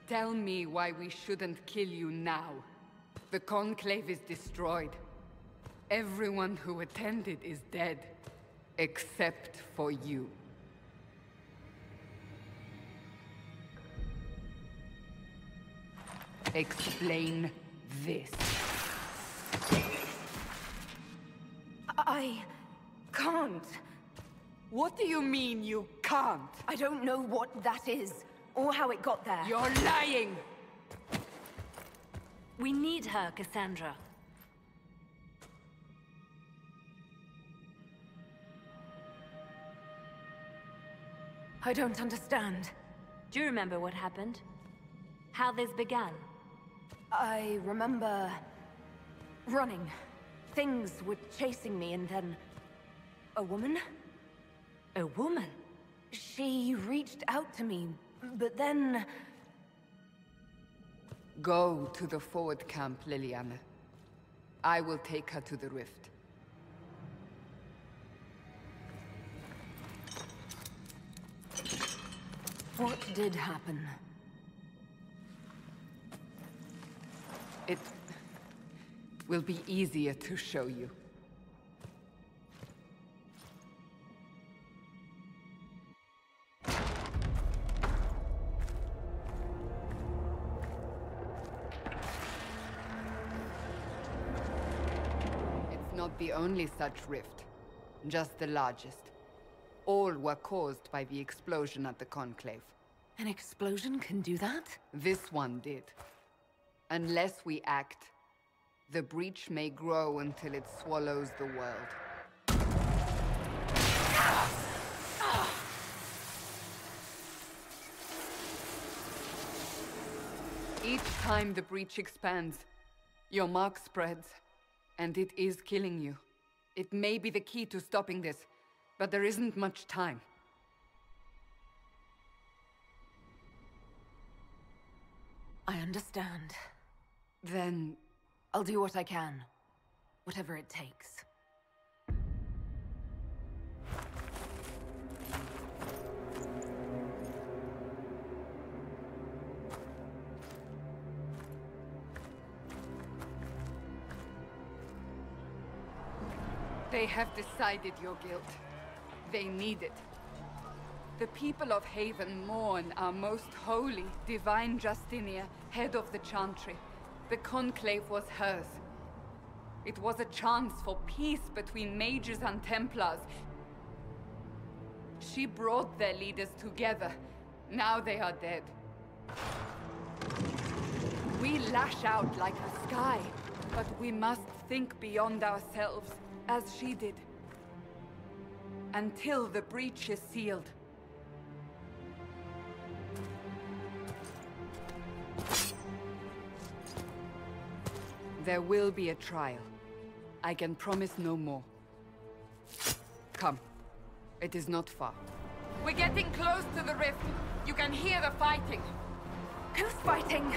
Tell me why we shouldn't kill you now. The Conclave is destroyed. Everyone who attended is dead. Except for you. Explain this. I can't. What do you mean you can't? I don't know what that is, or how it got there. You're lying! We need her, Cassandra. I don't understand. Do you remember what happened? How this began? I remember... running. Things were chasing me, and then... a woman? A woman? She reached out to me, but then... Go to the forward camp, Liliana. I will take her to the rift. What did happen? It will be easier to show you. It's not the only such rift, just the largest. All were caused by the explosion at the Conclave. An explosion can do that? This one did. Unless we act, the breach may grow until it swallows the world. Each time the breach expands, your mark spreads, and it is killing you. It may be the key to stopping this, but there isn't much time. I understand. Then... I'll do what I can. Whatever it takes. They have decided your guilt. They need it. The people of Haven mourn our most holy, divine Justinia, head of the Chantry. The Conclave was hers. It was a chance for peace between mages and Templars. She brought their leaders together. Now they are dead. We lash out like the sky, but we must think beyond ourselves, as she did. Until the breach is sealed. There will be a trial. I can promise no more. Come. It is not far. We're getting close to the rift. You can hear the fighting. Who's fighting?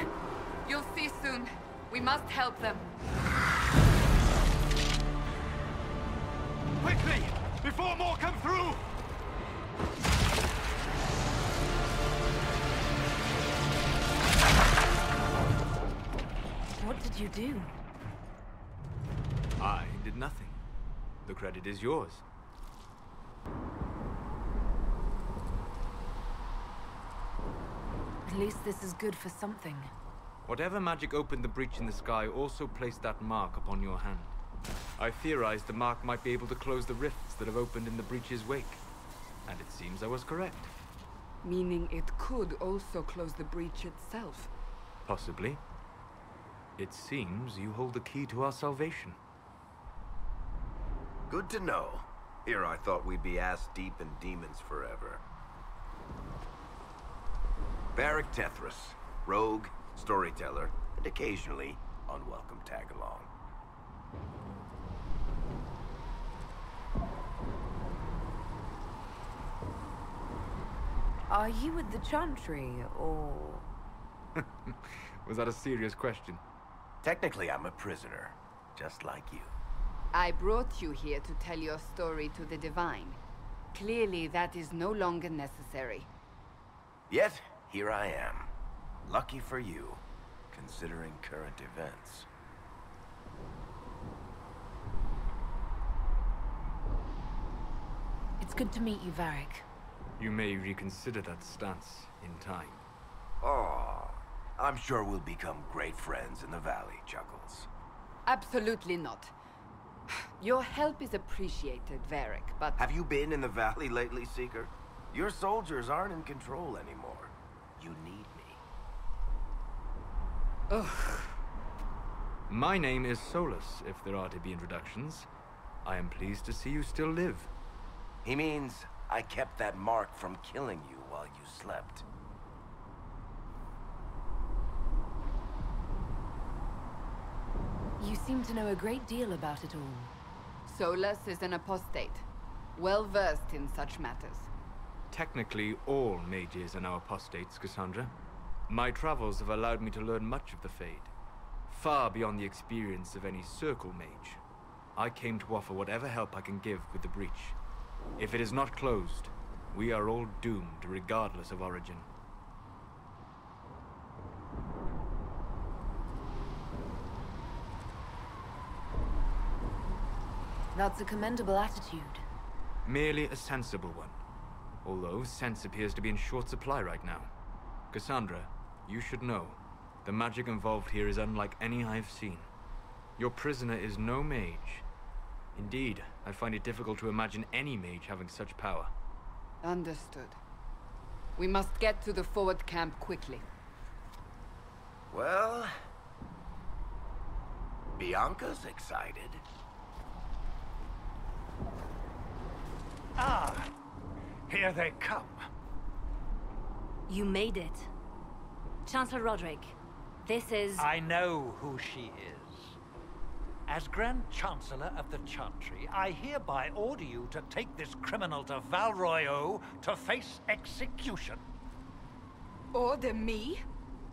You'll see soon. We must help them. Quickly! Before more come through! What did you do? I did nothing. The credit is yours. At least this is good for something. Whatever magic opened the breach in the sky also placed that mark upon your hand. I theorized the mark might be able to close the rifts that have opened in the breach's wake. And it seems I was correct. Meaning it could also close the breach itself. Possibly. It seems you hold the key to our salvation. Good to know. Here I thought we'd be ass-deep in demons forever. Varric Tethras, rogue, storyteller, and occasionally unwelcome tag-along. Are you with the Chantry, or...? Was that a serious question? Technically, I'm a prisoner, just like you. I brought you here to tell your story to the Divine. Clearly, that is no longer necessary. Yet, here I am. Lucky for you, considering current events. It's good to meet you, Varric. You may reconsider that stance in time. Oh, I'm sure we'll become great friends in the valley, Chuckles. Absolutely not. Your help is appreciated, Varric, but... Have you been in the valley lately, Seeker? Your soldiers aren't in control anymore. You need me. Ugh. My name is Solas, if there are to be introductions. I am pleased to see you still live. He means I kept that mark from killing you while you slept. You seem to know a great deal about it all. Solas is an apostate, well-versed in such matters. Technically, all mages are now apostates, Cassandra. My travels have allowed me to learn much of the Fade, far beyond the experience of any Circle mage. I came to offer whatever help I can give with the breach. If it is not closed, we are all doomed, regardless of origin. That's a commendable attitude. Merely a sensible one. Although sense appears to be in short supply right now. Cassandra, you should know, the magic involved here is unlike any I've seen. Your prisoner is no mage. Indeed, I find it difficult to imagine any mage having such power. Understood. We must get to the forward camp quickly. Well... Bianca's excited. Ah, here they come. You made it. Chancellor Roderick, this is... I know who she is. As Grand Chancellor of the Chantry, I hereby order you to take this criminal to Val Royeaux to face execution. Order me?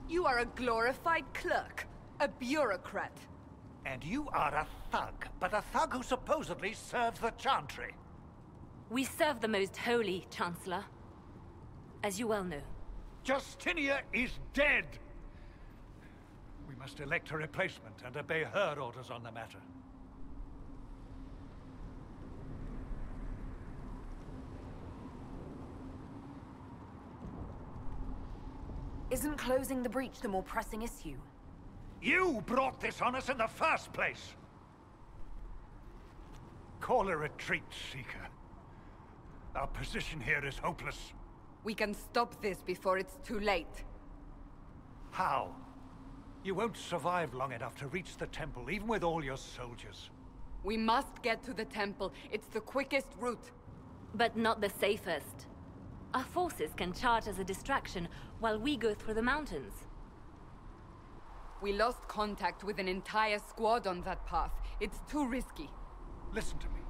You are a glorified clerk, a bureaucrat. And you are a thug, but a thug who supposedly serves the Chantry. We serve the most holy, Chancellor. As you well know. Justinia is dead! We must elect a replacement and obey her orders on the matter. Isn't closing the breach the more pressing issue? You brought this on us in the first place! Call a retreat, Seeker. Our position here is hopeless. We can stop this before it's too late. How? You won't survive long enough to reach the temple, even with all your soldiers. We must get to the temple. It's the quickest route. But not the safest. Our forces can charge as a distraction while we go through the mountains. We lost contact with an entire squad on that path. It's too risky. Listen to me.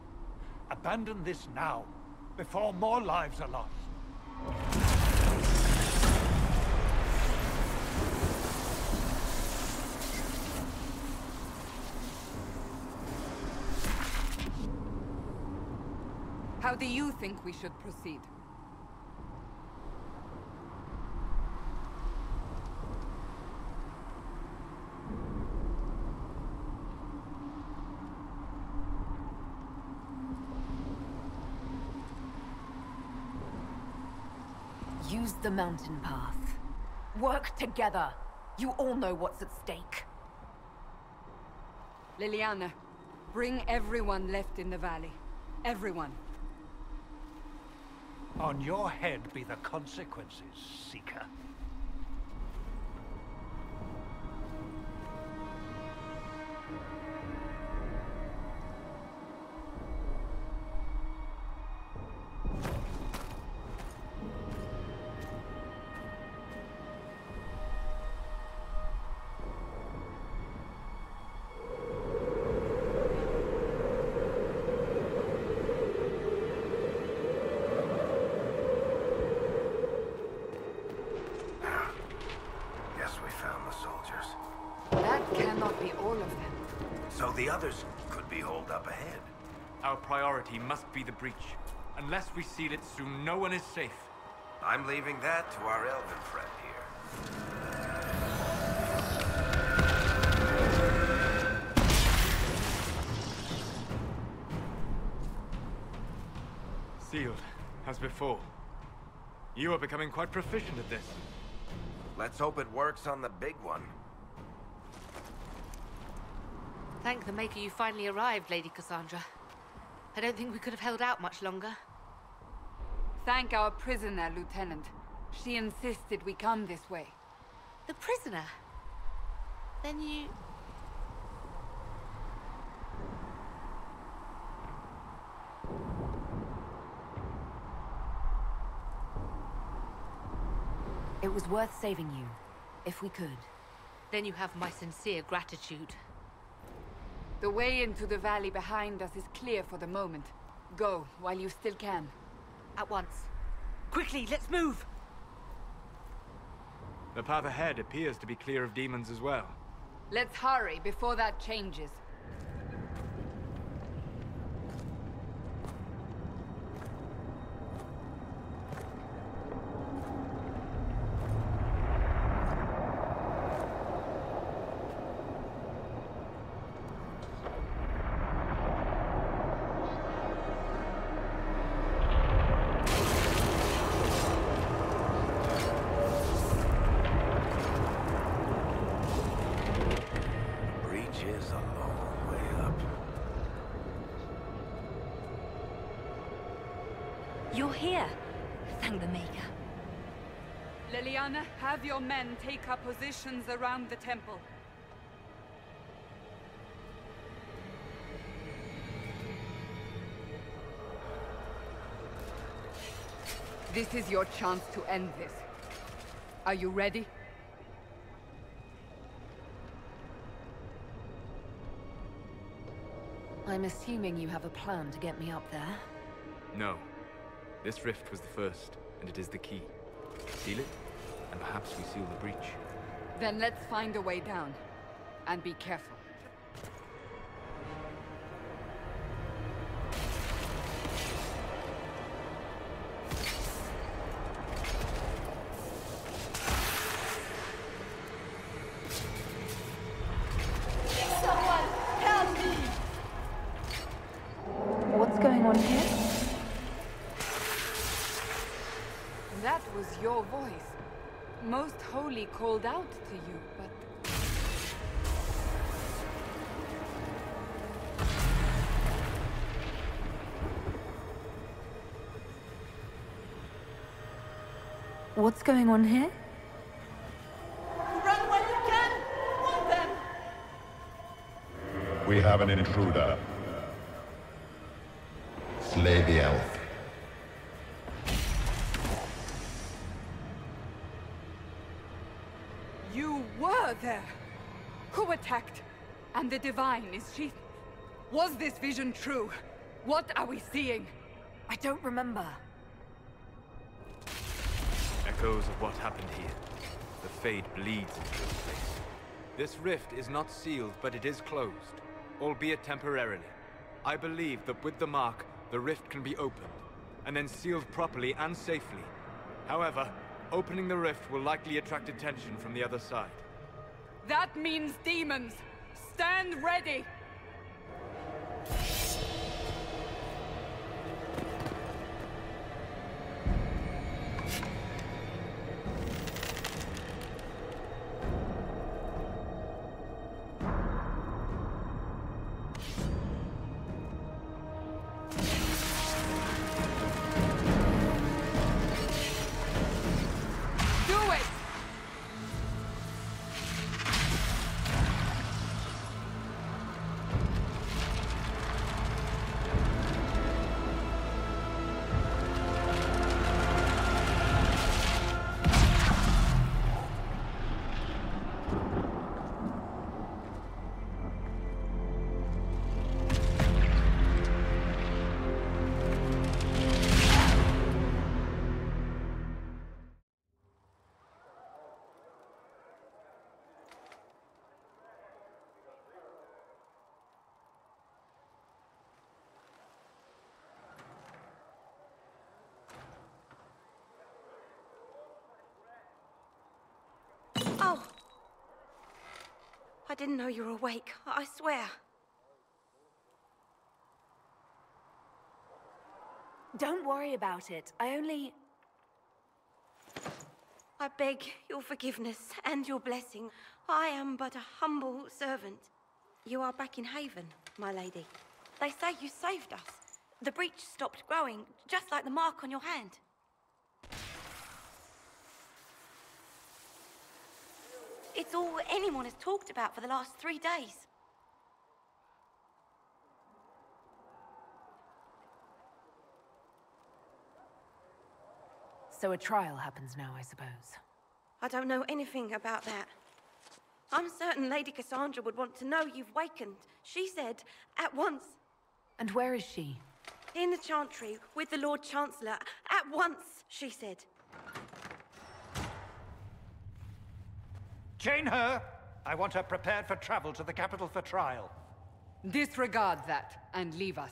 Abandon this now, before more lives are lost. How do you think we should proceed? Use the mountain path. Work together. You all know what's at stake. Liliana, bring everyone left in the valley. Everyone. On your head be the consequences, Seeker. So the others could be holed up ahead. Our priority must be the breach. Unless we seal it soon, no one is safe. I'm leaving that to our elven friend here. as before. You are becoming quite proficient at this. Let's hope it works on the big one. Thank the Maker you finally arrived, Lady Cassandra. I don't think we could have held out much longer. Thank our prisoner, Lieutenant. She insisted we come this way. The prisoner? Then you... It was worth saving you, if we could. Then you have my sincere gratitude. The way into the valley behind us is clear for the moment. Go, while you still can. At once. Quickly, let's move! The path ahead appears to be clear of demons as well. Let's hurry before that changes. You're here. Thank the Maker. Leliana, have your men take up positions around the temple. This is your chance to end this. Are you ready? I'm assuming you have a plan to get me up there. No. This rift was the first, and it is the key. Seal it, and perhaps we seal the breach. Then let's find a way down. And be careful. What's going on here? That was your voice. Most Holy called out to you, but... What's going on here? Run while you can! Want them! We have an intruder. Slay the elf. You were there! Who attacked? And the Divine, is she... Was this vision true? What are we seeing? I don't remember. Echoes of what happened here. The Fade bleeds into this place. This rift is not sealed, but it is closed, albeit temporarily. I believe that with the mark, the rift can be opened, and then sealed properly and safely. However, opening the rift will likely attract attention from the other side. That means demons! Stand ready! Oh! I didn't know you were awake, I swear. Don't worry about it. I beg your forgiveness and your blessing. I am but a humble servant. You are back in Haven, my lady. They say you saved us. The breach stopped growing, just like the mark on your hand. It's all anyone has talked about for the last 3 days. So a trial happens now, I suppose. I don't know anything about that. I'm certain Lady Cassandra would want to know you've wakened. She said, at once. And where is she? In the Chantry, with the Lord Chancellor. At once, she said. Chain her! I want her prepared for travel to the capital for trial. Disregard that, and leave us.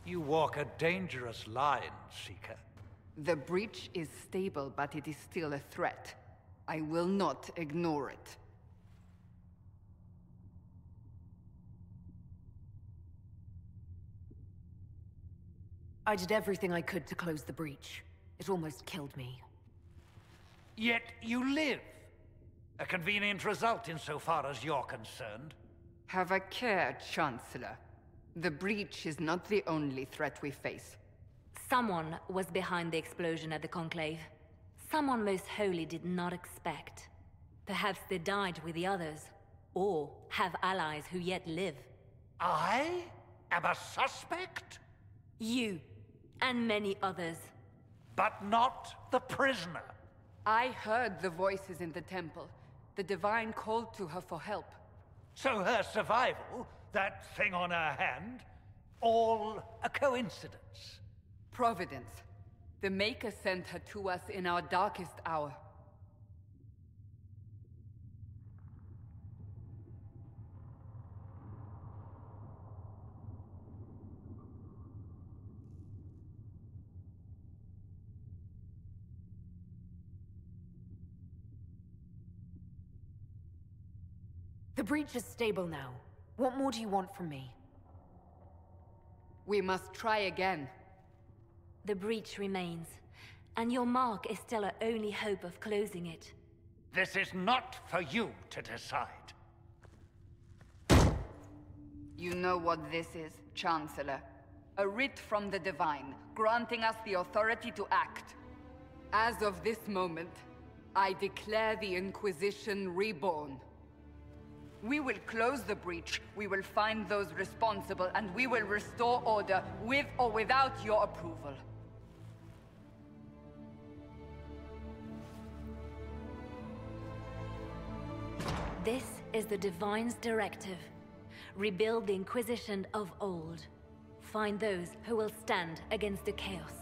You walk a dangerous line, Seeker. The breach is stable, but it is still a threat. I will not ignore it. I did everything I could to close the breach. It almost killed me. Yet you live. A convenient result insofar as you're concerned. Have a care, Chancellor. The breach is not the only threat we face. Someone was behind the explosion at the Conclave. Someone most holy did not expect. Perhaps they died with the others, or have allies who yet live. I am a suspect? You, and many others. But not the prisoner. I heard the voices in the temple. The Divine called to her for help. So her survival, that thing on her hand, all a coincidence? Providence. The Maker sent her to us in our darkest hour. The breach is stable now. What more do you want from me? We must try again. The breach remains, and your mark is still our only hope of closing it. This is not for you to decide. You know what this is, Chancellor. A writ from the Divine, granting us the authority to act. As of this moment, I declare the Inquisition reborn. We will close the breach, we will find those responsible, and we will restore order, with or without your approval. This is the Divine's directive. Rebuild the Inquisition of old. Find those who will stand against the chaos.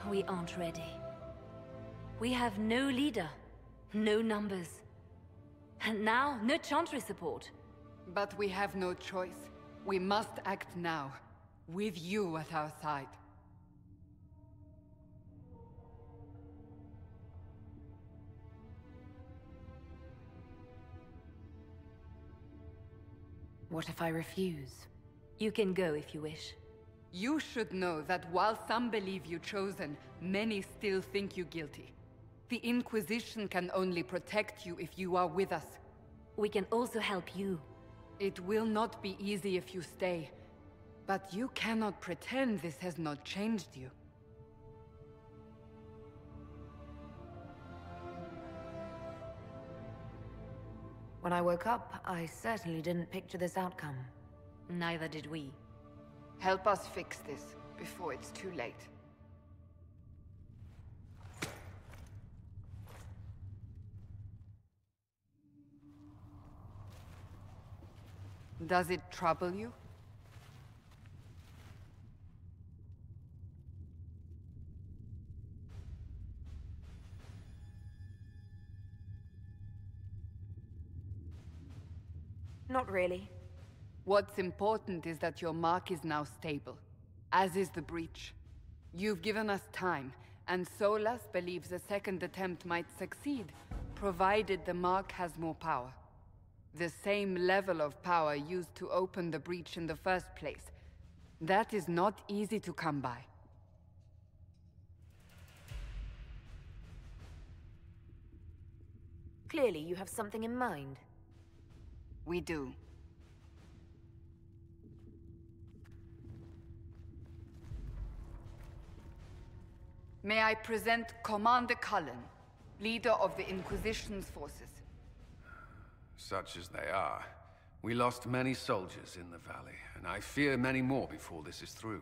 We aren't ready. We have no leader, no numbers. And now, no Chantry support. But we have no choice. We must act now, with you at our side. What if I refuse? You can go if you wish. You should know that while some believe you chosen, many still think you guilty. The Inquisition can only protect you if you are with us. We can also help you. It will not be easy if you stay, but you cannot pretend this has not changed you. When I woke up, I certainly didn't picture this outcome. Neither did we. Help us fix this before it's too late. Does it trouble you? Not really. What's important is that your mark is now stable, as is the breach. You've given us time, and Solas believes a second attempt might succeed, provided the mark has more power. The same level of power used to open the breach in the first place, That is not easy to come by. Clearly, you have something in mind. We do. May I present Commander Cullen, leader of the Inquisition's forces. Such as they are. We lost many soldiers in the valley, and I fear many more before this is through.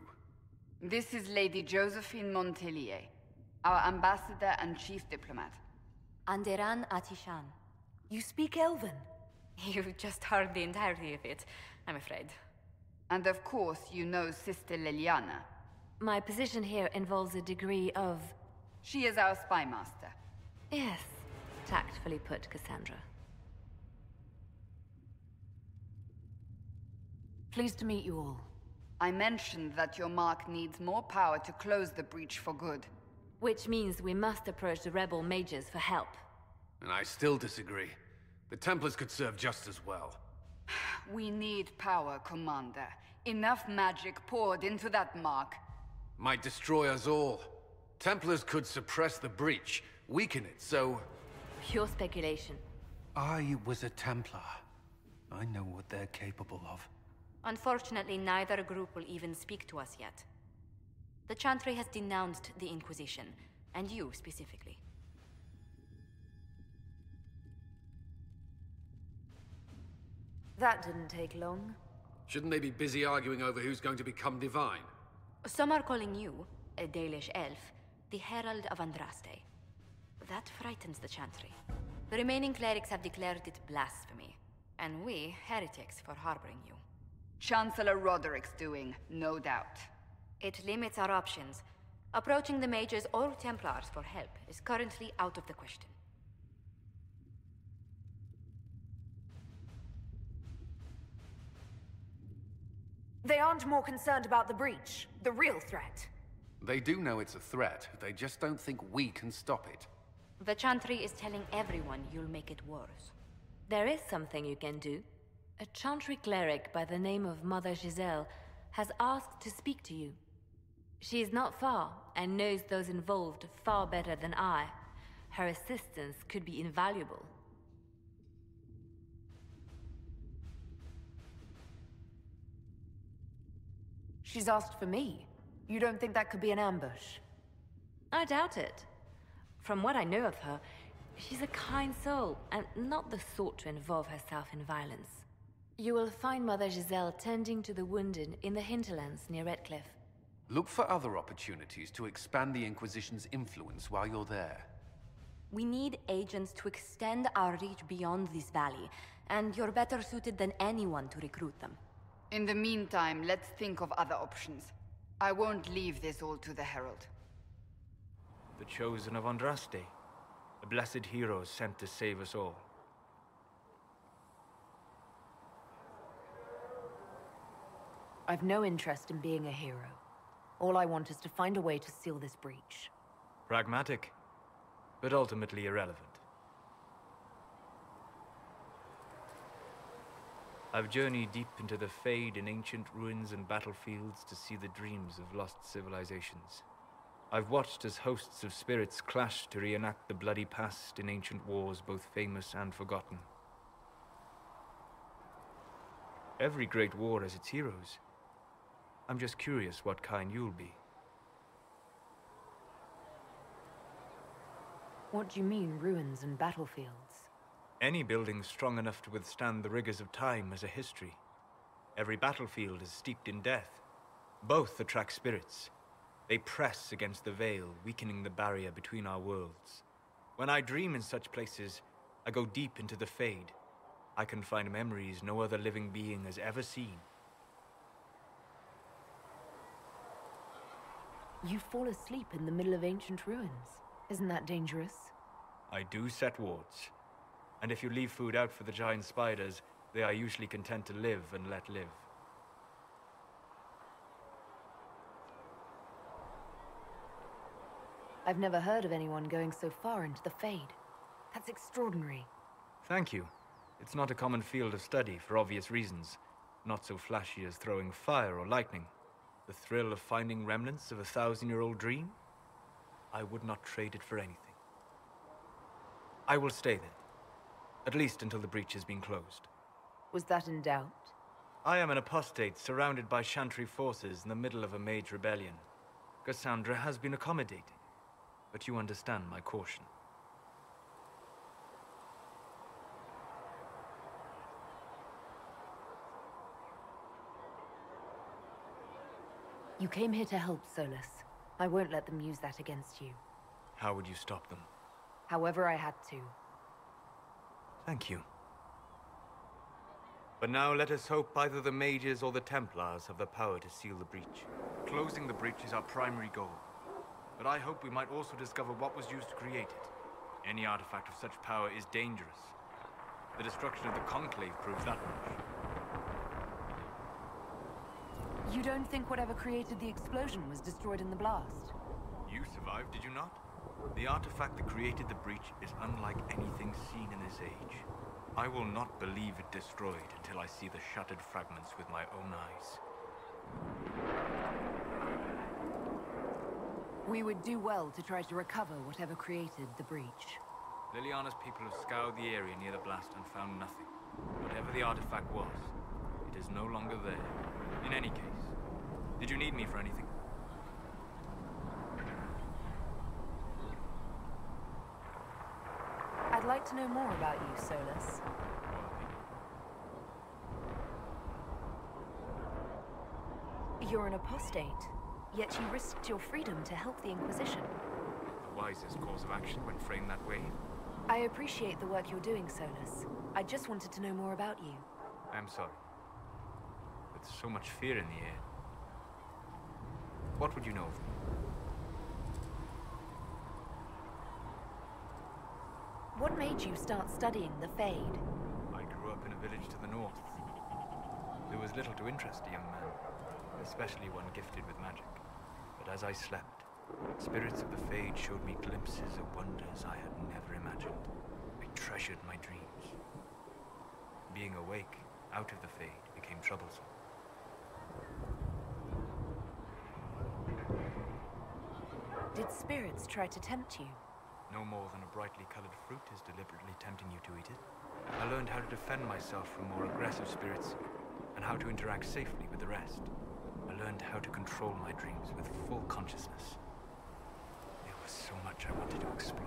This is Lady Josephine Montelier, our ambassador and chief diplomat. Anderan Atishan. You speak Elven? You've just heard the entirety of it, I'm afraid. And of course, you know Sister Liliana. My position here involves a degree of... She is our spy master. Yes, tactfully put, Cassandra. Pleased to meet you all. I mentioned that your mark needs more power to close the breach for good. Which means we must approach the rebel mages for help. And I still disagree. The Templars could serve just as well. We need power, Commander. Enough magic poured into that mark. Might destroy us all. Templars could suppress the breach, weaken it, so... Pure speculation. I was a Templar. I know what they're capable of. Unfortunately, neither group will even speak to us yet. The Chantry has denounced the Inquisition, and you specifically. That didn't take long. Shouldn't they be busy arguing over who's going to become divine? Some are calling you, a Dalish elf, the Herald of Andraste. That frightens the Chantry. The remaining clerics have declared it blasphemy, and we, heretics, for harboring you. Chancellor Roderick's doing, no doubt. It limits our options. Approaching the mages or Templars for help is currently out of the question. They aren't more concerned about the breach, the real threat. They do know it's a threat, they just don't think we can stop it. The Chantry is telling everyone you'll make it worse. There is something you can do. A Chantry cleric by the name of Mother Giselle has asked to speak to you. She is not far and knows those involved far better than I. Her assistance could be invaluable. She's asked for me. You don't think that could be an ambush? I doubt it. From what I know of her, she's a kind soul and not the sort to involve herself in violence. You will find Mother Giselle tending to the wounded in the hinterlands near Redcliffe. Look for other opportunities to expand the Inquisition's influence while you're there. We need agents to extend our reach beyond this valley, and you're better suited than anyone to recruit them. In the meantime, let's think of other options. I won't leave this all to the Herald. The Chosen of Andraste. A blessed hero sent to save us all. I've no interest in being a hero. All I want is to find a way to seal this breach. Pragmatic, but ultimately irrelevant. I've journeyed deep into the Fade in ancient ruins and battlefields to see the dreams of lost civilizations. I've watched as hosts of spirits clash to reenact the bloody past in ancient wars both famous and forgotten. Every great war has its heroes. I'm just curious what kind you'll be. What do you mean, ruins and battlefields? Any building strong enough to withstand the rigors of time has a history. Every battlefield is steeped in death. Both attract spirits. They press against the veil, weakening the barrier between our worlds. When I dream in such places, I go deep into the Fade. I can find memories no other living being has ever seen. You fall asleep in the middle of ancient ruins. Isn't that dangerous? I do set wards. And if you leave food out for the giant spiders, they are usually content to live and let live. I've never heard of anyone going so far into the Fade. That's extraordinary. Thank you. It's not a common field of study for obvious reasons. Not so flashy as throwing fire or lightning. The thrill of finding remnants of a 1,000-year-old dream? I would not trade it for anything. I will stay then. At least until the breach has been closed. Was that in doubt? I am an apostate surrounded by Chantry forces in the middle of a mage rebellion. Cassandra has been accommodating, but you understand my caution. You came here to help, Solas. I won't let them use that against you. How would you stop them? However I had to. Thank you. But now let us hope either the mages or the Templars have the power to seal the breach. Closing the breach is our primary goal. But I hope we might also discover what was used to create it. Any artifact of such power is dangerous. The destruction of the Conclave proves that much. You don't think whatever created the explosion was destroyed in the blast? You survived, did you not? The artifact that created the breach is unlike anything seen in this age. I will not believe it destroyed until I see the shattered fragments with my own eyes. We would do well to try to recover whatever created the breach. Liliana's people have scoured the area near the blast and found nothing. Whatever the artifact was, it is no longer there. In any case, did you need me for anything? I'd like to know more about you, Solas. You're an apostate, yet you risked your freedom to help the Inquisition. The wisest course of action when framed that way. I appreciate the work you're doing, Solas. I just wanted to know more about you. I'm sorry. With so much fear in the air. What would you know of me? What made you start studying the Fade? I grew up in a village to the north. There was little to interest a young man, especially one gifted with magic. But as I slept, spirits of the Fade showed me glimpses of wonders I had never imagined. I treasured my dreams. Being awake, out of the Fade, became troublesome. Did spirits try to tempt you? No more than a brightly colored fruit is deliberately tempting you to eat it. I learned how to defend myself from more aggressive spirits, and how to interact safely with the rest. I learned how to control my dreams with full consciousness. There was so much I wanted to explore.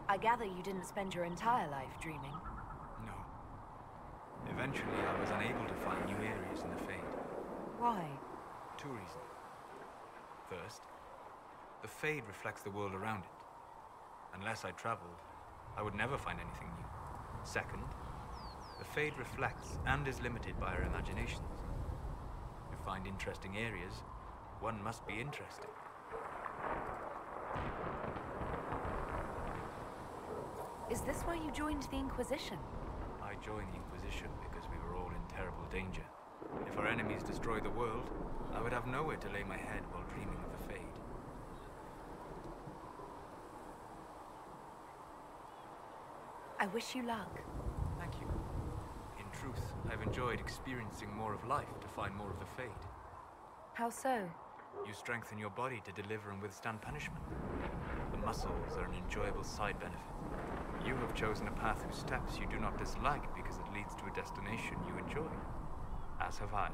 I gather you didn't spend your entire life dreaming. No. Eventually, I was unable to find new areas in the Fade. Why? 2 reasons. First, the Fade reflects the world around it. Unless I traveled, I would never find anything new. Second, the Fade reflects and is limited by our imaginations. To find interesting areas, one must be interested. Is this why you joined the Inquisition? I joined the Inquisition because we were all in terrible danger. If our enemies destroyed the world, I would have nowhere to lay my head while dreaming of the Fade. I wish you luck. Thank you. In truth, I've enjoyed experiencing more of life to find more of the Fade. How so? You strengthen your body to deliver and withstand punishment. The muscles are an enjoyable side benefit. You have chosen a path whose steps you do not dislike because it leads to a destination you enjoy. As have I.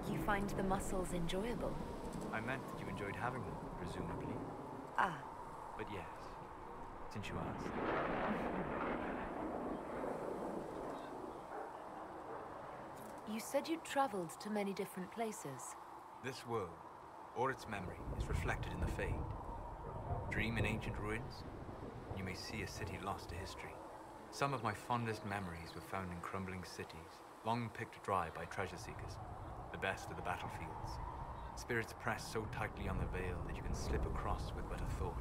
You find the muscles enjoyable? I meant that you enjoyed having them, presumably. Ah. But yes, since you asked. You said you'd traveled to many different places. This world, or its memory, is reflected in the Fade. Dream in ancient ruins, you may see a city lost to history. Some of my fondest memories were found in crumbling cities, long picked dry by treasure seekers. The best of the battlefields. Spirits press so tightly on the veil that you can slip across with but a thought.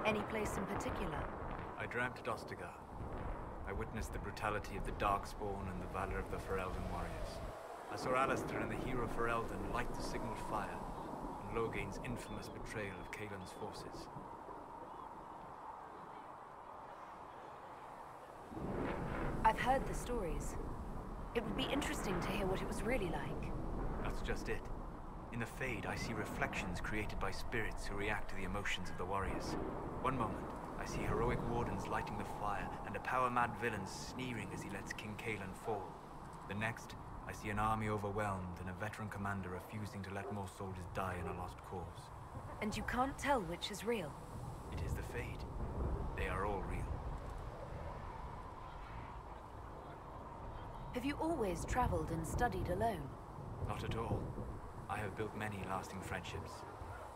Any place in particular? I dreamt at Ostagar. I witnessed the brutality of the Darkspawn and the valor of the Ferelden warriors. I saw Alistair and the hero Ferelden light the signal fire, and Logain's infamous betrayal of Kaelin's forces. I've heard the stories. It would be interesting to hear what it was really like. That's just it. In the Fade, I see reflections created by spirits who react to the emotions of the warriors. One moment, I see heroic wardens lighting the fire, and a power-mad villain sneering as he lets King Kaelin fall. The next, I see an army overwhelmed and a veteran commander refusing to let more soldiers die in a lost cause. And you can't tell which is real? It is the Fade. They are all real. Have you always traveled and studied alone? Not at all. I have built many lasting friendships.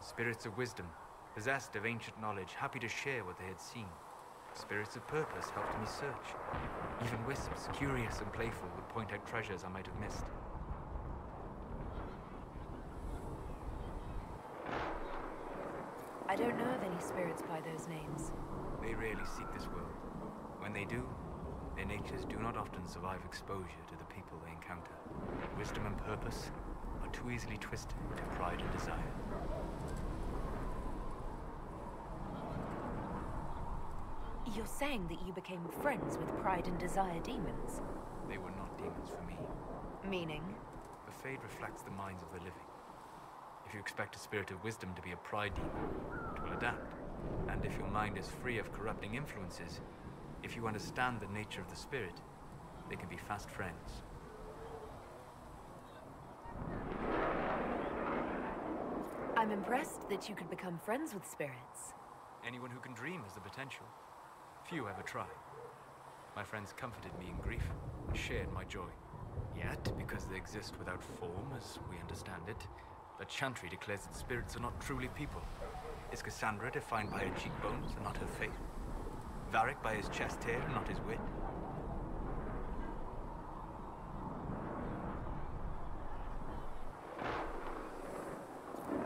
Spirits of wisdom, possessed of ancient knowledge, happy to share what they had seen. Spirits of purpose helped me search. Even wisps, curious and playful, would point out treasures I might have missed. I don't know of any spirits by those names. They rarely seek this world. When they do, their natures do not often survive exposure to the people they encounter. Wisdom and purpose are too easily twisted to pride and desire. You're saying that you became friends with Pride and Desire demons? They were not demons for me. Meaning? The Fade reflects the minds of the living. If you expect a spirit of wisdom to be a pride demon, it will adapt. And if your mind is free of corrupting influences, if you understand the nature of the spirit, they can be fast friends. I'm impressed that you could become friends with spirits. Anyone who can dream has the potential. Few ever try. My friends comforted me in grief and shared my joy. Yet, because they exist without form, as we understand it, the Chantry declares that spirits are not truly people. Is Cassandra defined by her cheekbones and not her faith? Varric by his chest hair and not his wit?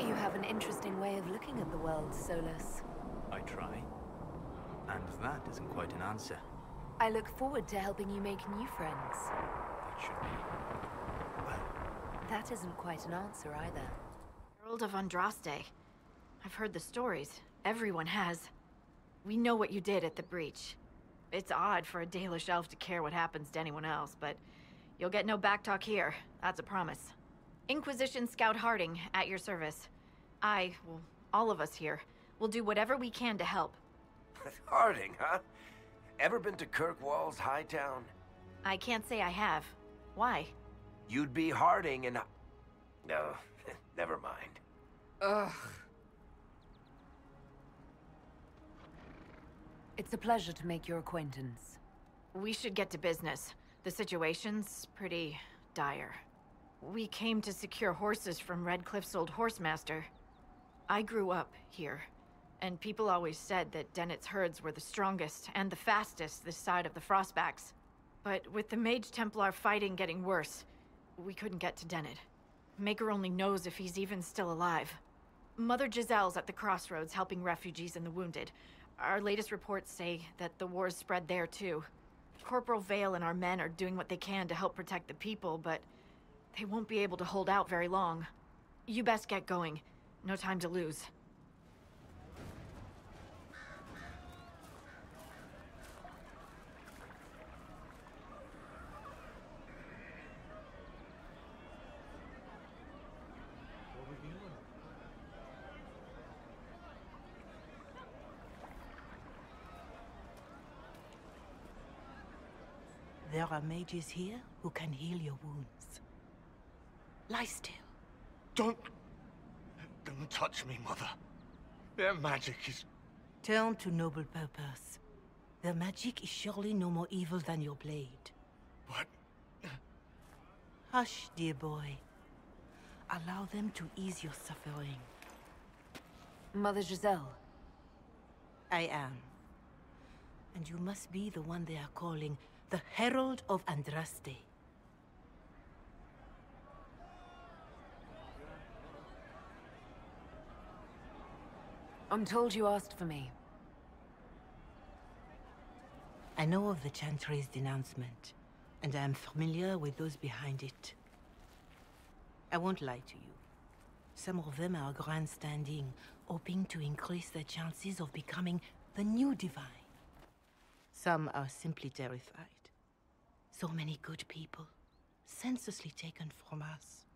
You have an interesting way of looking at the world, Solas. I try. And that isn't quite an answer. I look forward to helping you make new friends. That should be... well... That isn't quite an answer either. Herald of Andraste. I've heard the stories. Everyone has. We know what you did at the breach. It's odd for a Dalish elf to care what happens to anyone else, but you'll get no backtalk here. That's a promise. Inquisition Scout Harding, at your service. Well, all of us here, will do whatever we can to help. Harding, huh? Ever been to Kirkwall's Hightown? I can't say I have. Why? You'd be Harding and... No, never mind. Ugh. It's a pleasure to make your acquaintance. We should get to business. The situation's pretty dire. We came to secure horses from Redcliffe's old horsemaster. I grew up here, and people always said that Dennett's herds were the strongest and the fastest this side of the Frostbacks. But with the Mage Templar fighting getting worse, we couldn't get to Dennett. Maker only knows if he's even still alive. Mother Giselle's at the crossroads helping refugees and the wounded. Our latest reports say that the war's spread there too. Corporal Vale and our men are doing what they can to help protect the people, but they won't be able to hold out very long. You best get going. No time to lose. There are mages here who can heal your wounds. Lie still. Don't touch me, Mother. Their magic is... Turn to noble purpose. Their magic is surely no more evil than your blade. What? Hush, dear boy. Allow them to ease your suffering. Mother Giselle. I am. And you must be the one they are calling the Herald of Andraste. I'm told you asked for me. I know of the Chantry's denouncement, and I am familiar with those behind it. I won't lie to you. Some of them are grandstanding, hoping to increase their chances of becoming the new divine. Some are simply terrified. So many good people, senselessly taken from us.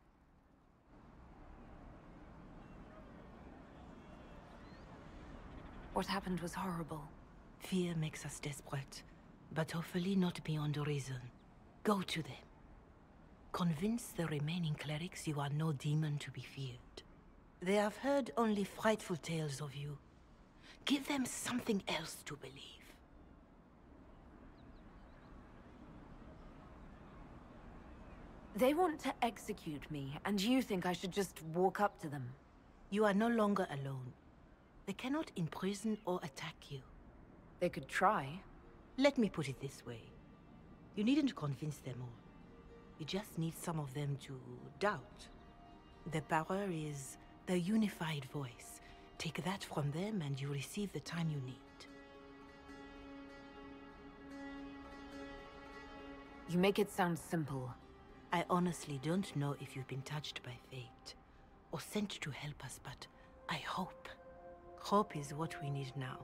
What happened was horrible. Fear makes us desperate, but hopefully not beyond reason. Go to them. Convince the remaining clerics you are no demon to be feared. They have heard only frightful tales of you. Give them something else to believe. They want to execute me, and you think I should just walk up to them? You are no longer alone. They cannot imprison or attack you. They could try. Let me put it this way. You needn't convince them all. You just need some of them to doubt. The power is the unified voice. Take that from them and you receive the time you need. You make it sound simple. I honestly don't know if you've been touched by fate, or sent to help us, but I hope. Hope is what we need now.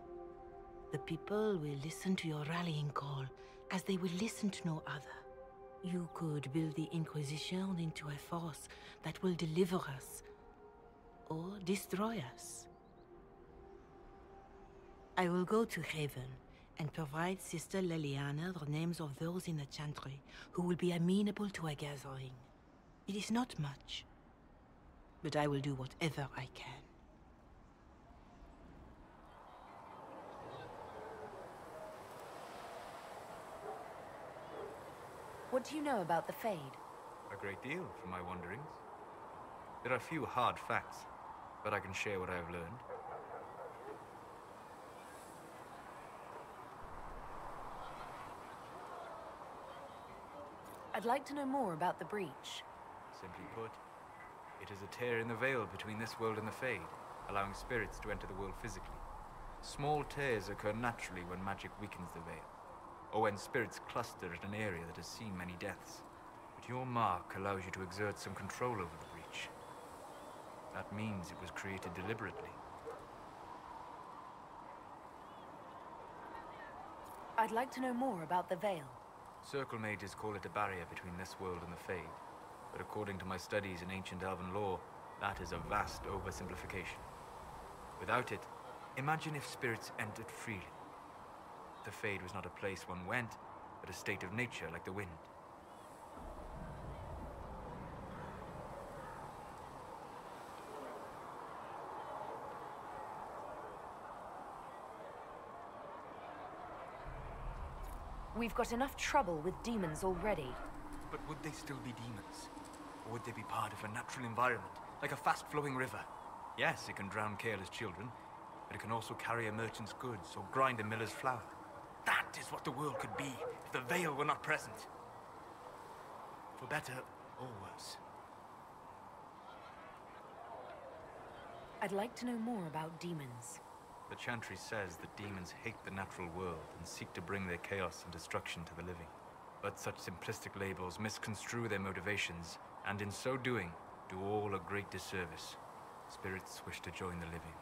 The people will listen to your rallying call, as they will listen to no other. You could build the Inquisition into a force that will deliver us, or destroy us. I will go to Haven, and provide Sister Leliana the names of those in the Chantry who will be amenable to a gathering. It is not much, but I will do whatever I can. What do you know about the Fade? A great deal from my wanderings. There are few hard facts, but I can share what I have learned. I'd like to know more about the breach. Simply put, it is a tear in the veil between this world and the Fade, allowing spirits to enter the world physically. Small tears occur naturally when magic weakens the veil, or when spirits cluster at an area that has seen many deaths. But your mark allows you to exert some control over the breach. That means it was created deliberately. I'd like to know more about the Veil. Circle mages call it a barrier between this world and the Fade, but according to my studies in ancient elven lore, that is a vast oversimplification. Without it, imagine if spirits entered freely. The Fade was not a place one went, but a state of nature like the wind. We've got enough trouble with demons already. But would they still be demons? Or would they be part of a natural environment, like a fast-flowing river? Yes, it can drown careless children, but it can also carry a merchant's goods or grind a miller's flour. That is what the world could be if the Veil were not present. For better or worse. I'd like to know more about demons. The Chantry says that demons hate the natural world and seek to bring their chaos and destruction to the living. But such simplistic labels misconstrue their motivations, and in so doing, do all a great disservice. Spirits wish to join the living,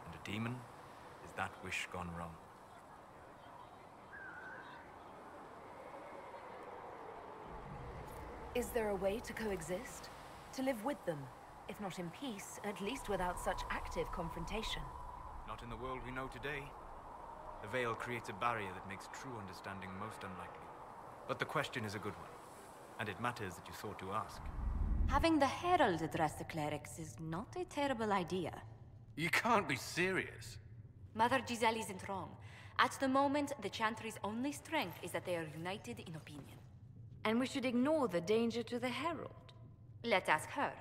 and a demon is that wish gone wrong. Is there a way to coexist? To live with them? If not in peace, at least without such active confrontation. Not in the world we know today. The Veil creates a barrier that makes true understanding most unlikely. But the question is a good one, and it matters that you thought to ask. Having the Herald address the clerics is not a terrible idea. You can't be serious. Mother Giselle isn't wrong. At the moment, the Chantry's only strength is that they are united in opinion. And we should ignore the danger to the Herald. Let's ask her.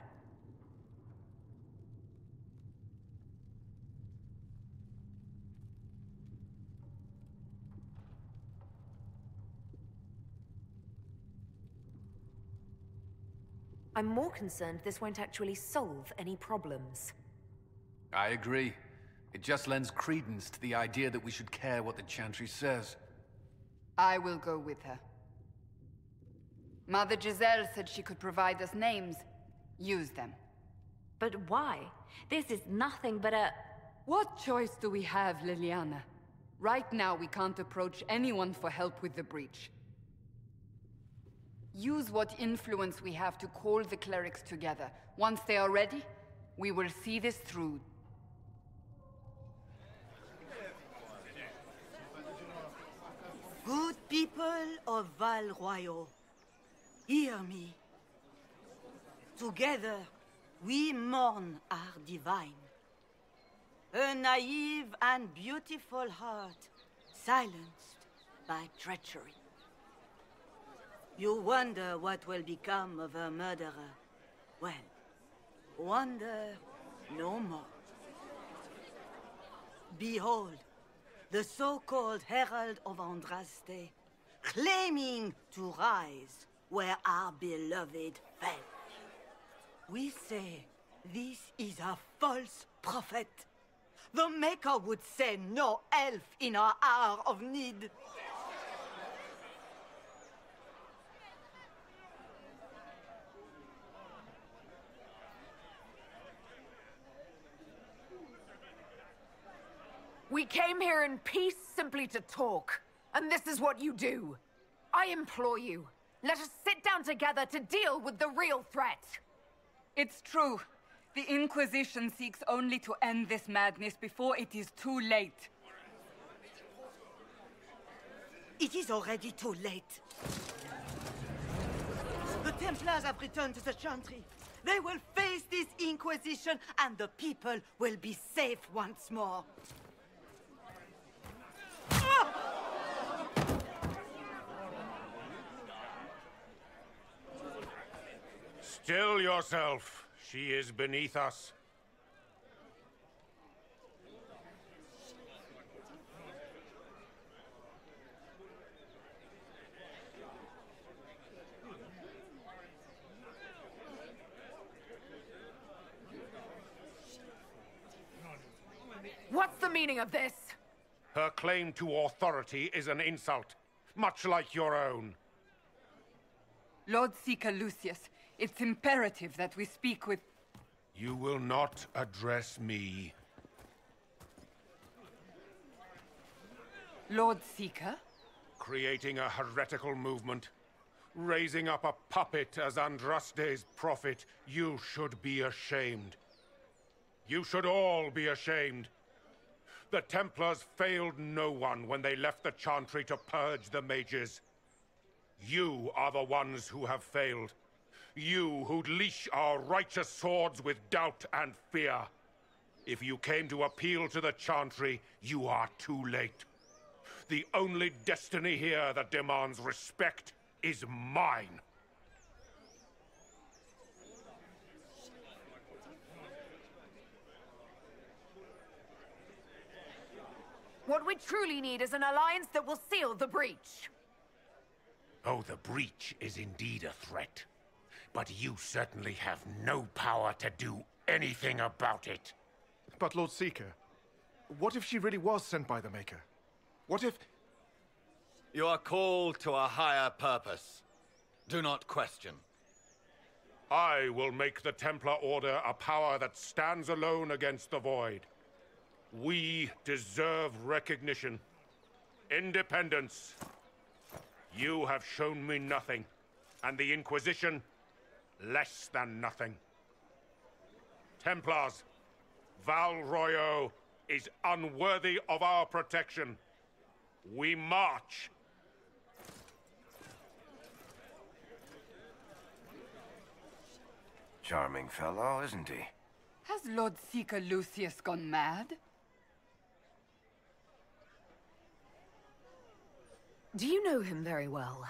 I'm more concerned this won't actually solve any problems. I agree. It just lends credence to the idea that we should care what the Chantry says. I will go with her. Mother Giselle said she could provide us names. Use them. But why? This is nothing but a... What choice do we have, Liliana? Right now, we can't approach anyone for help with the breach. Use what influence we have to call the clerics together. Once they are ready, we will see this through. Good people of Val Royal, hear me. Together, we mourn our divine. A naive and beautiful heart, silenced by treachery. You wonder what will become of a murderer. Well, wonder no more. Behold, the so-called Herald of Andraste, claiming to rise where our beloved fell. We say this is a false prophet. The Maker would send no elf in our hour of need. We came here in peace simply to talk, and this is what you do. I implore you, let us sit down together to deal with the real threat. It's true. The Inquisition seeks only to end this madness before it is too late. It is already too late. The Templars have returned to the Chantry. They will face this Inquisition, and the people will be safe once more. Still yourself. She is beneath us. What's the meaning of this? Her claim to authority is an insult, much like your own. Lord Seeker Lucius, it's imperative that we speak with... You will not address me. Lord Seeker? Creating a heretical movement. Raising up a puppet as Andraste's prophet. You should be ashamed. You should all be ashamed. The Templars failed no one when they left the Chantry to purge the mages. You are the ones who have failed. You who'd leash our righteous swords with doubt and fear. If you came to appeal to the Chantry, you are too late. The only destiny here that demands respect is mine. What we truly need is an alliance that will seal the breach. Oh, the breach is indeed a threat. But you certainly have no power to do anything about it. But Lord Seeker, what if she really was sent by the Maker? What if... You are called to a higher purpose. Do not question. I will make the Templar Order a power that stands alone against the Void. We deserve recognition. Independence. You have shown me nothing, and the Inquisition, less than nothing. Templars, Val Royal is unworthy of our protection. We march. Charming fellow, isn't he? Has Lord Seeker Lucius gone mad? Do you know him very well?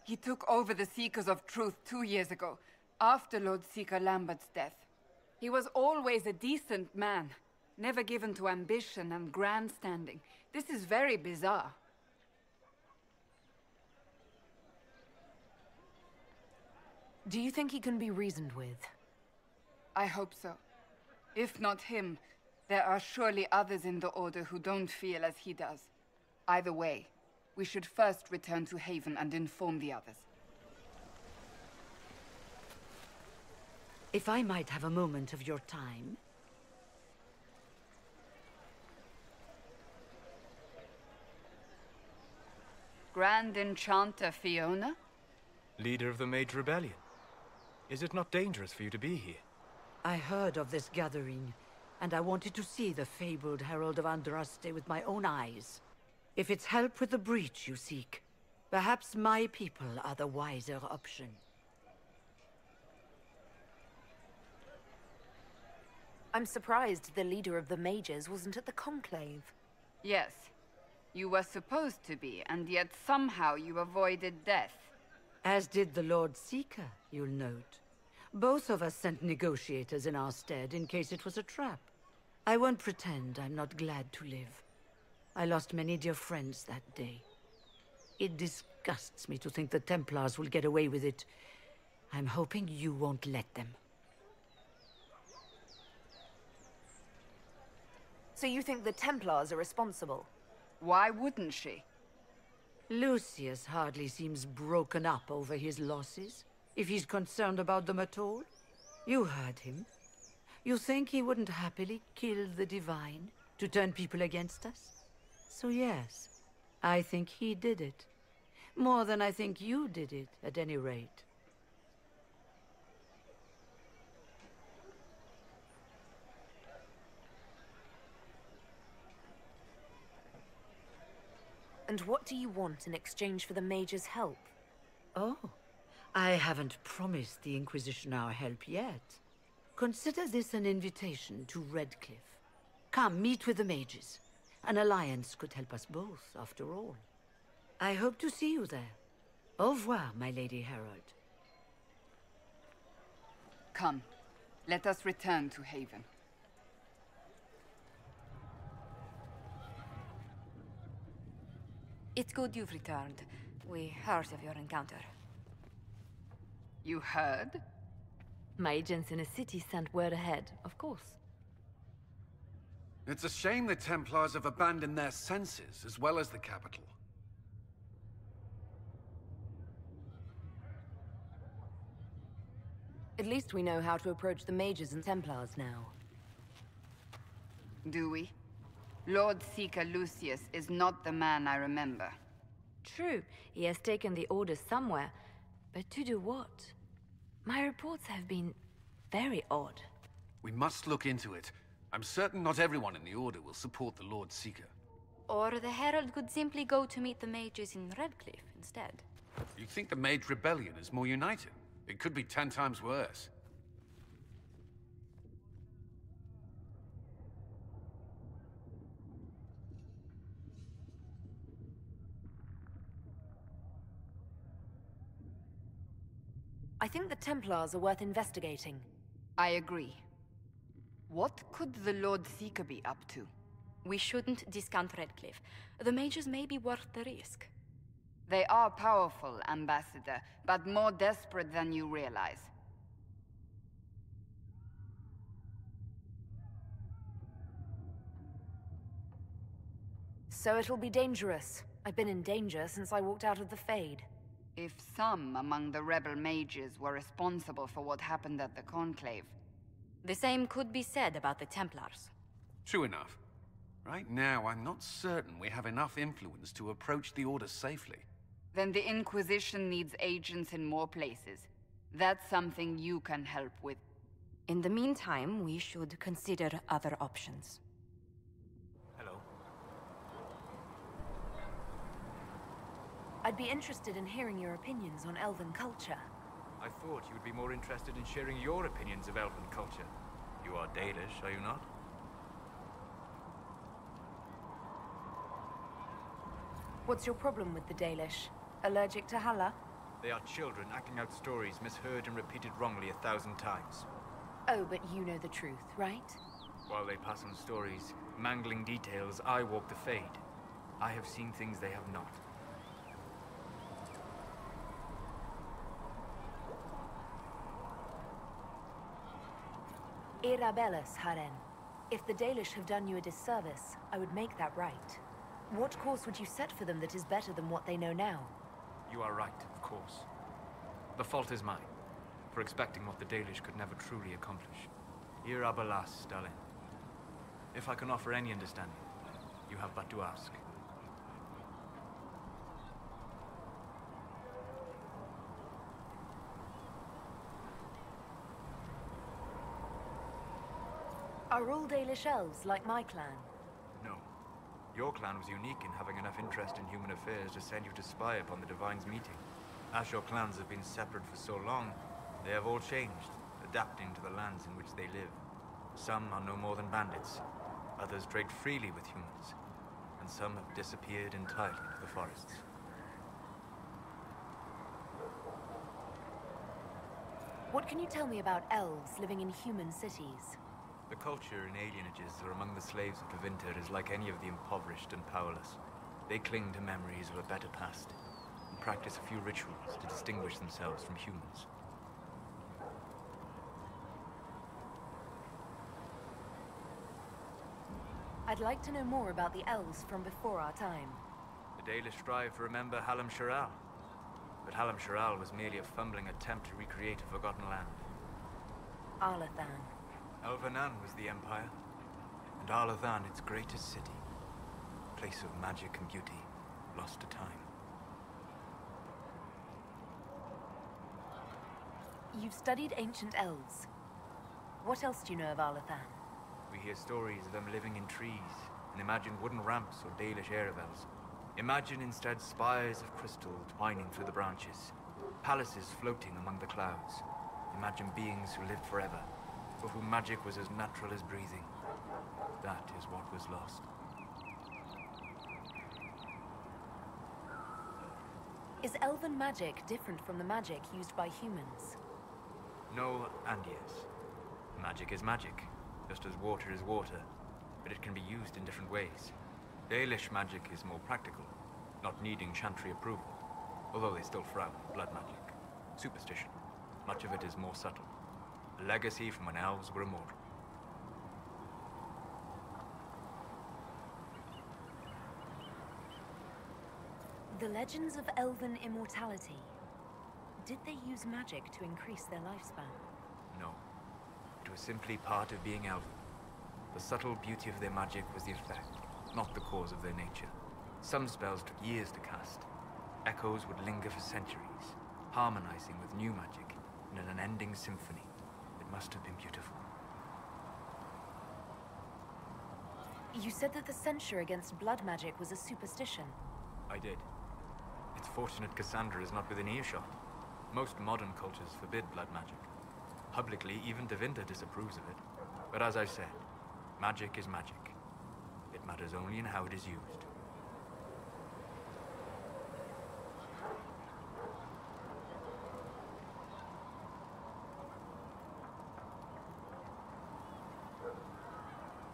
He took over the Seekers of Truth 2 years ago, after Lord Seeker Lambert's death. He was always a decent man, never given to ambition and grandstanding. This is very bizarre. Do you think he can be reasoned with? I hope so. If not him, there are surely others in the Order who don't feel as he does. Either way, we should first return to Haven and inform the others. If I might have a moment of your time. Grand Enchanter Fiona? Leader of the Mage Rebellion. Is it not dangerous for you to be here? I heard of this gathering, and I wanted to see the fabled Herald of Andraste with my own eyes. If it's help with the breach you seek, perhaps my people are the wiser option. I'm surprised the leader of the mages wasn't at the conclave. Yes. You were supposed to be, and yet somehow you avoided death. As did the Lord Seeker, you'll note. Both of us sent negotiators in our stead in case it was a trap. I won't pretend I'm not glad to live. I lost many dear friends that day. It disgusts me to think the Templars will get away with it. I'm hoping you won't let them. So you think the Templars are responsible? Why wouldn't she? Lucius hardly seems broken up over his losses, if he's concerned about them at all. You heard him. You think he wouldn't happily kill the Divine to turn people against us? So yes, I think he did it. More than I think you did it, at any rate. And what do you want in exchange for the mage's help? Oh, I haven't promised the Inquisition our help yet. Consider this an invitation to Redcliffe. Come, meet with the mages. An alliance could help us both, after all. I hope to see you there. Au revoir, my Lady Herald. Come, let us return to Haven. It's good you've returned. We heard of your encounter. You heard? My agents in a city sent word ahead, of course. It's a shame the Templars have abandoned their senses, as well as the capital. At least we know how to approach the mages and Templars now. Do we? Lord Seeker Lucius is not the man I remember. True, he has taken the orders somewhere, but to do what? My reports have been very odd. We must look into it. I'm certain not everyone in the Order will support the Lord Seeker. Or the Herald could simply go to meet the mages in Redcliffe instead. You think the Mage Rebellion is more united? It could be 10 times worse. I think the Templars are worth investigating. I agree. What could the Lord Seeker be up to? We shouldn't discount Redcliffe. The mages may be worth the risk. They are powerful, Ambassador, but more desperate than you realize. So it'll be dangerous. I've been in danger since I walked out of the Fade. If some among the rebel mages were responsible for what happened at the Conclave... The same could be said about the Templars. True enough. Right now, I'm not certain we have enough influence to approach the Order safely. Then the Inquisition needs agents in more places. That's something you can help with. In the meantime, we should consider other options. Hello. I'd be interested in hearing your opinions on elven culture. I thought you would be more interested in sharing your opinions of elven culture. You are Dalish, are you not? What's your problem with the Dalish? Allergic to Halla? They are children acting out stories misheard and repeated wrongly 1,000 times. Oh, but you know the truth, right? While they pass on stories, mangling details, I walk the Fade. I have seen things they have not. Irabellis, Haren. If the Dalish have done you a disservice, I would make that right. What course would you set for them that is better than what they know now? You are right, of course. The fault is mine. for expecting what the Dalish could never truly accomplish. Ir abalas, Stalin. If I can offer any understanding, you have but to ask. Are all Dalish elves like my clan? No. Your clan was unique in having enough interest in human affairs to send you to spy upon the Divine's meeting. As your clans have been separate for so long, they have all changed, adapting to the lands in which they live. Some are no more than bandits, others trade freely with humans, and some have disappeared entirely into the forests. What can you tell me about elves living in human cities? The culture in alienages or among the slaves of Tevinter is like any of the impoverished and powerless. They cling to memories of a better past, and practice a few rituals to distinguish themselves from humans. I'd like to know more about the elves from before our time. The Dalish strive to remember Hallam Sharal, but Hallam Sharal was merely a fumbling attempt to recreate a forgotten land. Arlathan. Elvanan was the Empire, and Arlathan its greatest city. Place of magic and beauty, lost to time. You've studied ancient elves. What else do you know of Arlathan? We hear stories of them living in trees, and imagine wooden ramps or Dalish Erebels. Imagine instead spires of crystal twining through the branches, palaces floating among the clouds. Imagine beings who lived forever, for whom magic was as natural as breathing. That is what was lost. Is elven magic different from the magic used by humans? No and yes. Magic is magic, just as water is water, but it can be used in different ways. Dalish magic is more practical, not needing chantry approval, although they still frown on blood magic. Superstition. Much of it is more subtle. A legacy from when elves were immortal. The legends of elven immortality. Did they use magic to increase their lifespan? No. It was simply part of being elven. The subtle beauty of their magic was the effect, not the cause of their nature. Some spells took years to cast. Echoes would linger for centuries, harmonizing with new magic in an unending symphony. It must have been beautiful. You said that the censure against blood magic was a superstition. I did. It's fortunate Cassandra is not within earshot. Most modern cultures forbid blood magic. Publicly, even Tevinter disapproves of it. But as I said, magic is magic. It matters only in how it is used.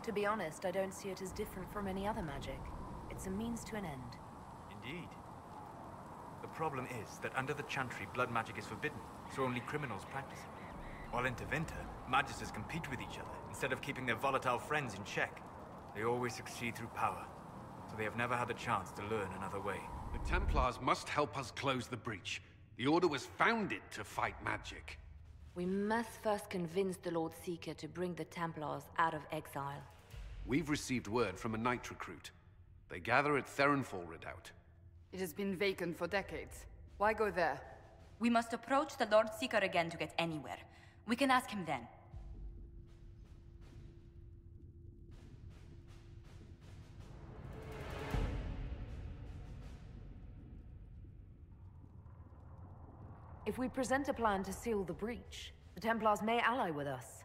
To be honest, I don't see it as different from any other magic. It's a means to an end. Indeed. The problem is that under the Chantry, blood magic is forbidden, so only criminals practice it. While in Tevinter, magisters compete with each other, instead of keeping their volatile friends in check. They always succeed through power, so they have never had the chance to learn another way. The Templars must help us close the breach. The Order was founded to fight magic. We must first convince the Lord Seeker to bring the Templars out of exile. We've received word from a knight recruit. They gather at Theronfall Redoubt. It has been vacant for decades. Why go there? We must approach the Lord Seeker again to get anywhere. We can ask him then. If we present a plan to seal the breach, the Templars may ally with us.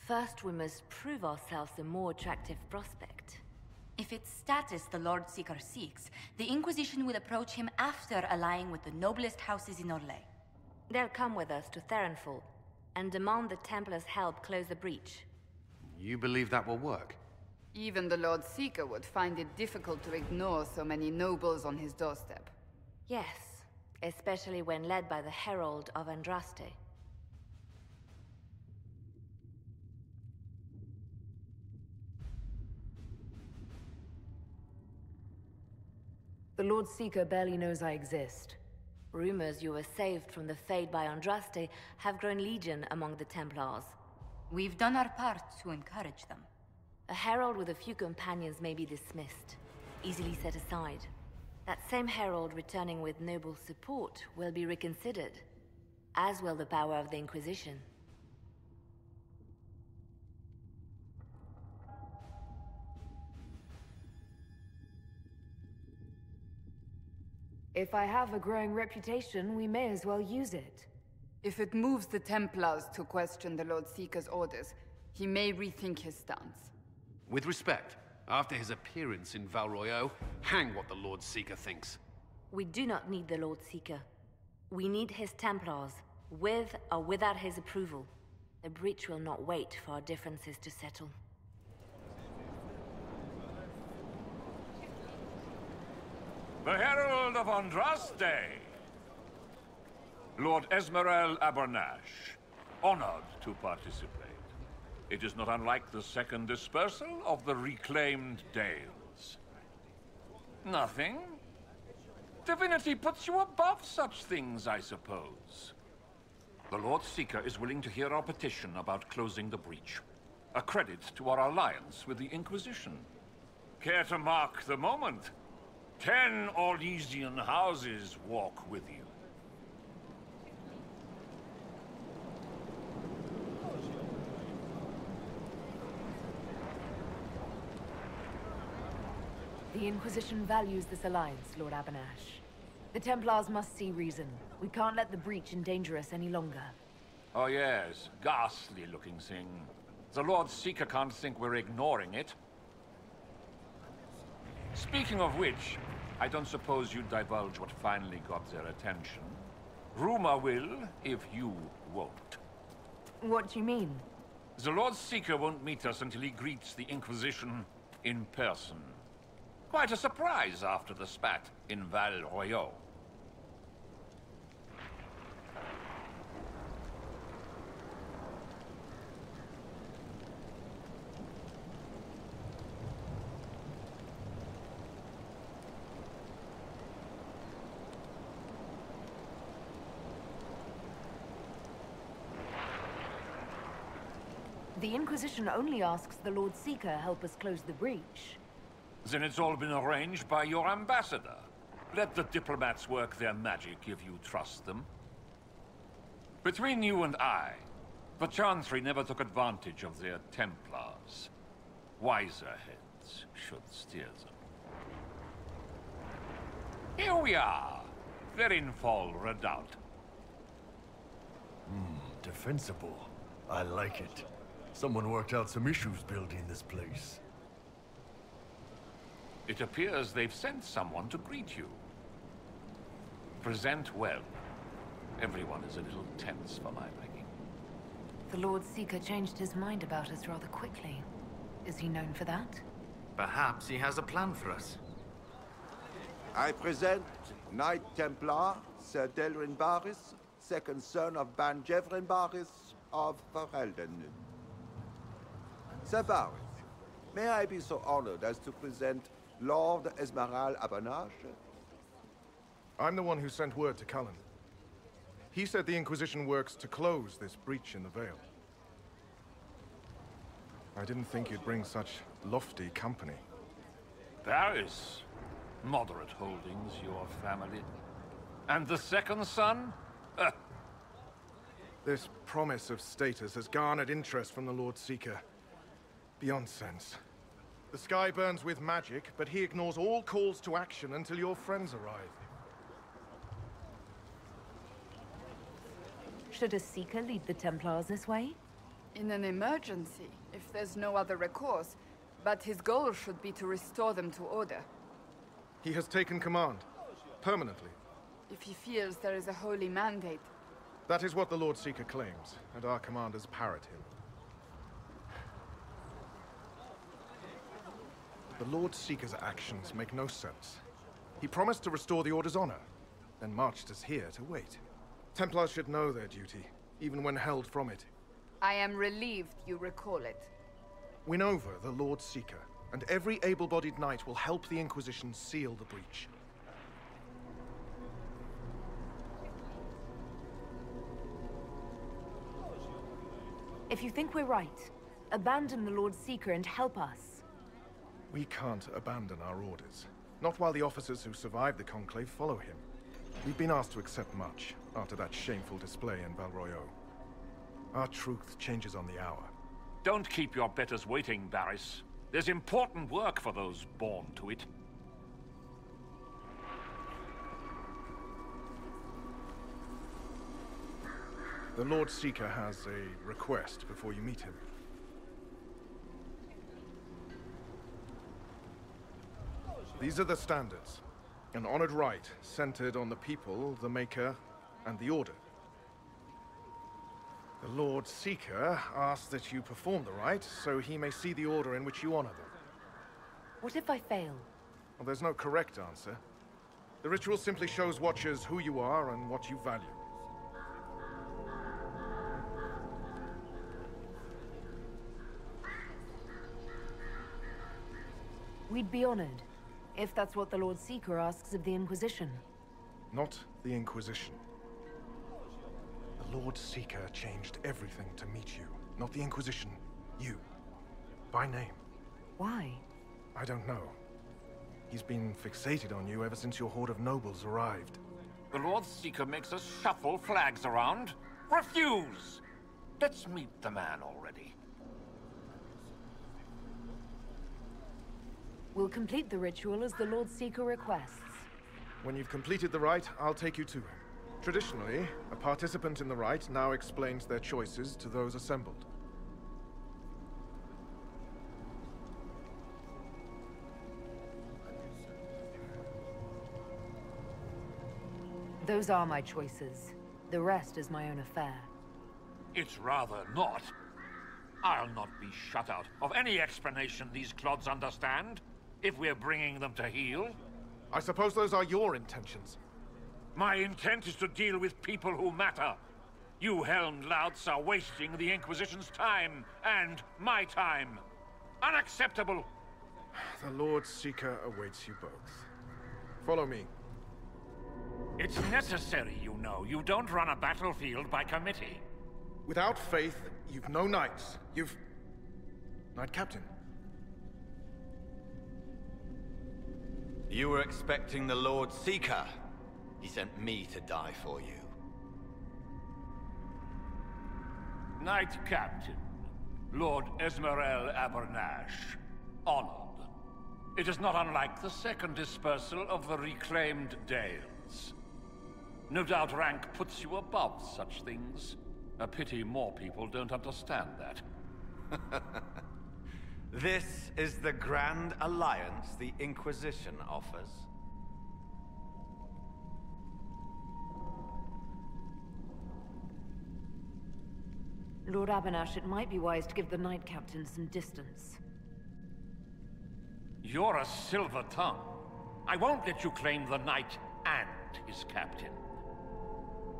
First, we must prove ourselves a more attractive prospect. If it's status the Lord Seeker seeks, the Inquisition will approach him after allying with the noblest houses in Orlais. They'll come with us to Theronfall and demand the Templars' help close the breach. You believe that will work? Even the Lord Seeker would find it difficult to ignore so many nobles on his doorstep. Yes, especially when led by the Herald of Andraste. The Lord Seeker barely knows I exist. Rumors you were saved from the Fade by Andraste have grown legion among the Templars. We've done our part to encourage them. A herald with a few companions may be dismissed, easily set aside. That same herald returning with noble support will be reconsidered, as will the power of the Inquisition. If I have a growing reputation, we may as well use it. If it moves the Templars to question the Lord Seeker's orders, he may rethink his stance. With respect, after his appearance in Val Royeaux, hang what the Lord Seeker thinks. We do not need the Lord Seeker. We need his Templars, with or without his approval. The breach will not wait for our differences to settle. The Herald of Andraste! Lord Esmerel Abernash, honored to participate. It is not unlike the second dispersal of the reclaimed Dales. Nothing? Divinity puts you above such things, I suppose. The Lord Seeker is willing to hear our petition about closing the breach. A credit to our alliance with the Inquisition. Care to mark the moment? 10 Orlesian houses walk with you. The Inquisition values this alliance, Lord Abernash. The Templars must see reason. We can't let the breach endanger us any longer. Oh yes, ghastly-looking thing. The Lord Seeker can't think we're ignoring it. Speaking of which, I don't suppose you'd divulge what finally got their attention. Rumor will, if you won't. What do you mean? The Lord Seeker won't meet us until he greets the Inquisition in person. Quite a surprise after the spat in Val Royeaux. The Inquisition only asks the Lord Seeker help us close the breach. Then it's all been arranged by your ambassador. Let the diplomats work their magic if you trust them. Between you and I, the Chantry never took advantage of their Templars. Wiser heads should steer them. Here we are, Verinfall Redoubt. Defensible. I like it. Someone worked out some issues building this place. It appears they've sent someone to greet you. Present well. Everyone is a little tense for my liking. The Lord Seeker changed his mind about us rather quickly. Is he known for that? Perhaps he has a plan for us. I present Knight Templar, Sir Delrin Barris, second son of Ban Jevrin Barris of Ferelden. Sir Barris, may I be so honored as to present Lord Esmerel Abernash? I'm the one who sent word to Cullen. He said the Inquisition works to close this breach in the Vale. I didn't think you'd bring such lofty company. Barris. Moderate holdings, your family. And the second son? This promise of status has garnered interest from the Lord Seeker. Beyond sense. The sky burns with magic, but he ignores all calls to action until your friends arrive. Should a Seeker lead the Templars this way? In an emergency, if there's no other recourse. But his goal should be to restore them to order. He has taken command. Permanently. If he feels there is a holy mandate. That is what the Lord Seeker claims, and our commanders parrot him. The Lord Seeker's actions make no sense. He promised to restore the Order's honor, then marched us here to wait. Templars should know their duty, even when held from it. I am relieved you recall it. Win over the Lord Seeker, and every able-bodied knight will help the Inquisition seal the breach. If you think we're right, abandon the Lord Seeker and help us. We can't abandon our orders. Not while the officers who survived the Conclave follow him. We've been asked to accept much after that shameful display in Val Royeaux. Our truth changes on the hour. Don't keep your betters waiting, Barris. There's important work for those born to it. The Lord Seeker has a request before you meet him. These are the standards. An honored right centered on the people, the Maker, and the Order. The Lord Seeker asks that you perform the rite, so he may see the order in which you honor them. What if I fail? Well, there's no correct answer. The ritual simply shows Watchers who you are and what you value. We'd be honored, if that's what the Lord Seeker asks of the Inquisition. Not the Inquisition. The Lord Seeker changed everything to meet you. Not the Inquisition. You. By name. Why? I don't know. He's been fixated on you ever since your horde of nobles arrived. The Lord Seeker makes us shuffle flags around. Refuse! Let's meet the man already. We'll complete the ritual as the Lord Seeker requests. When you've completed the rite, I'll take you to him. Traditionally, a participant in the rite now explains their choices to those assembled. Those are my choices. The rest is my own affair. It's rather not. I'll not be shut out of any explanation these clods understand, if we're bringing them to heel. I suppose those are your intentions. My intent is to deal with people who matter. You helmed louts are wasting the Inquisition's time, and my time. Unacceptable! The Lord Seeker awaits you both. Follow me. It's necessary, you know. You don't run a battlefield by committee. Without faith, you've no knights. You've... Knight Captain. You were expecting the Lord Seeker. He sent me to die for you. Knight Captain, Lord Esmerel Abernash, honored. It is not unlike the second dispersal of the reclaimed Dales. No doubt rank puts you above such things. A pity more people don't understand that. This is the grand alliance the Inquisition offers. Lord Abernash, it might be wise to give the Knight Captain some distance. You're a silver tongue. I won't let you claim the Knight and his captain.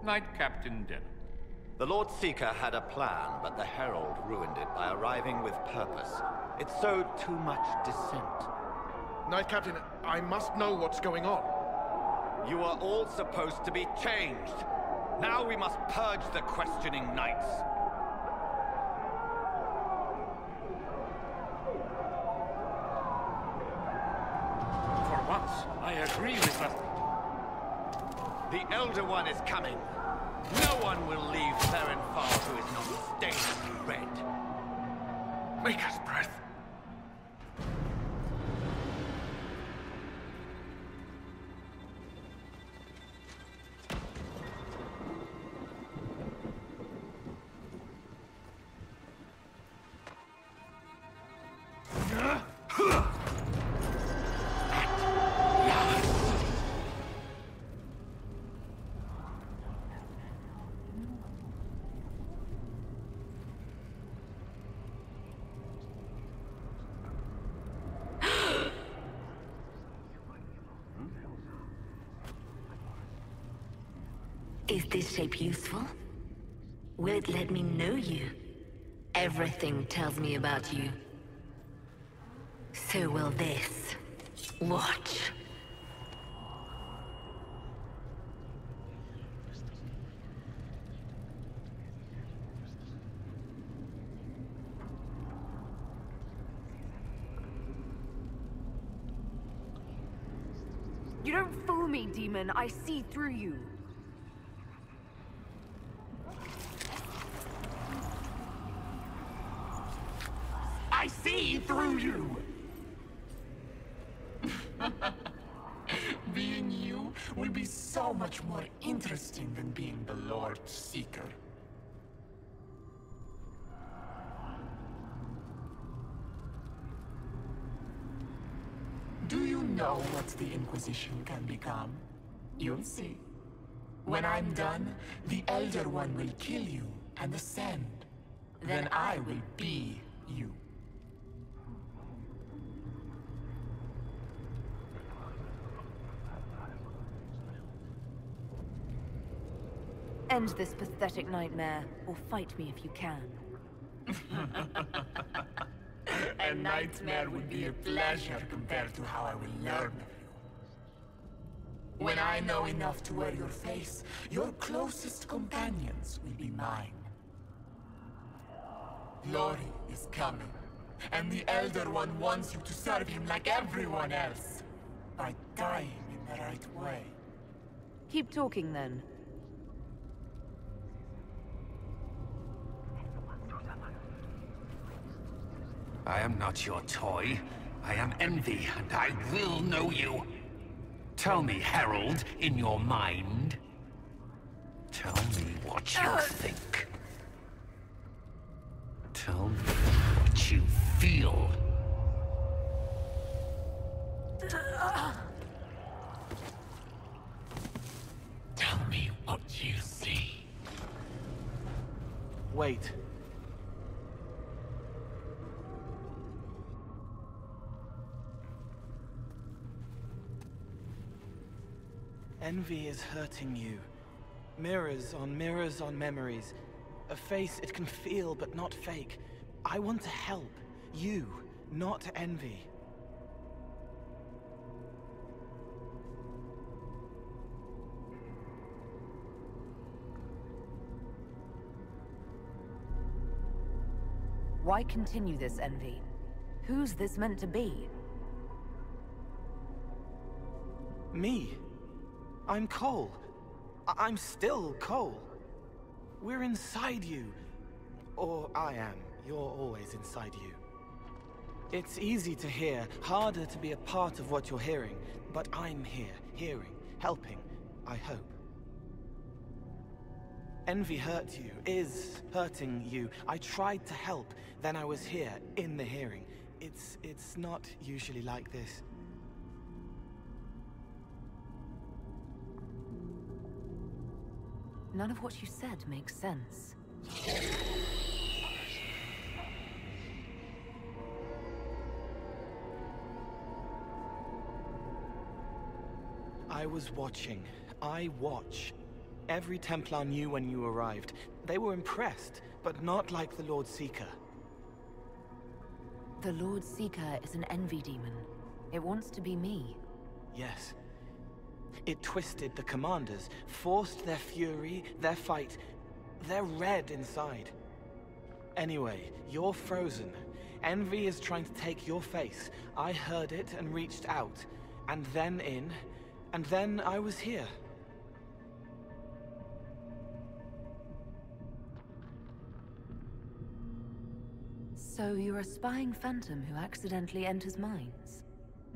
Knight Captain Denham. The Lord Seeker had a plan, but the Herald ruined it by arriving with purpose. It sowed too much dissent. Knight Captain, I must know what's going on. You are all supposed to be changed. Now we must purge the questioning knights. For once, I agree with them. The Elder One is coming. No one will leave Therenfar who is not stained red. Maker's breath. Is this shape useful? Will it let me know you? Everything tells me about you. So will this. Watch. You don't fool me, demon. I see through you. I see through you! Being you will be so much more interesting than being the Lord Seeker. Do you know what the Inquisition can become? You'll see. When I'm done, the Elder One will kill you and ascend. Then I will be you. End this pathetic nightmare, or fight me if you can. A nightmare would be a pleasure compared to how I will learn of you. When I know enough to wear your face, your closest companions will be mine. Glory is coming, and the Elder One wants you to serve him like everyone else, by dying in the right way. Keep talking then. I am not your toy. I am Envy, and I will know you. Tell me, Herald, in your mind. Tell me what you think. Tell me what you feel. Tell me what you see. Wait. Envy is hurting you. Mirrors on memories. A face it can feel but not fake. I want to help. You, not Envy. Why continue this, Envy? Who's this meant to be? Me? I'm Cole. I'm still Cole. We're inside you. Or I am. You're always inside you. It's easy to hear, harder to be a part of what you're hearing. But I'm here, hearing, helping, I hope. Envy hurt you, is hurting you. I tried to help, then I was here, in the hearing. It's not usually like this. None of what you said makes sense. I was watching. I watch. Every Templar knew when you arrived. They were impressed, but not like the Lord Seeker. The Lord Seeker is an envy demon. It wants to be me. Yes. It twisted the commanders, forced their fury, their fight. They're red inside. Anyway, you're frozen. Envy is trying to take your face. I heard it and reached out. And then in. And then I was here. So you're a spying phantom who accidentally enters minds.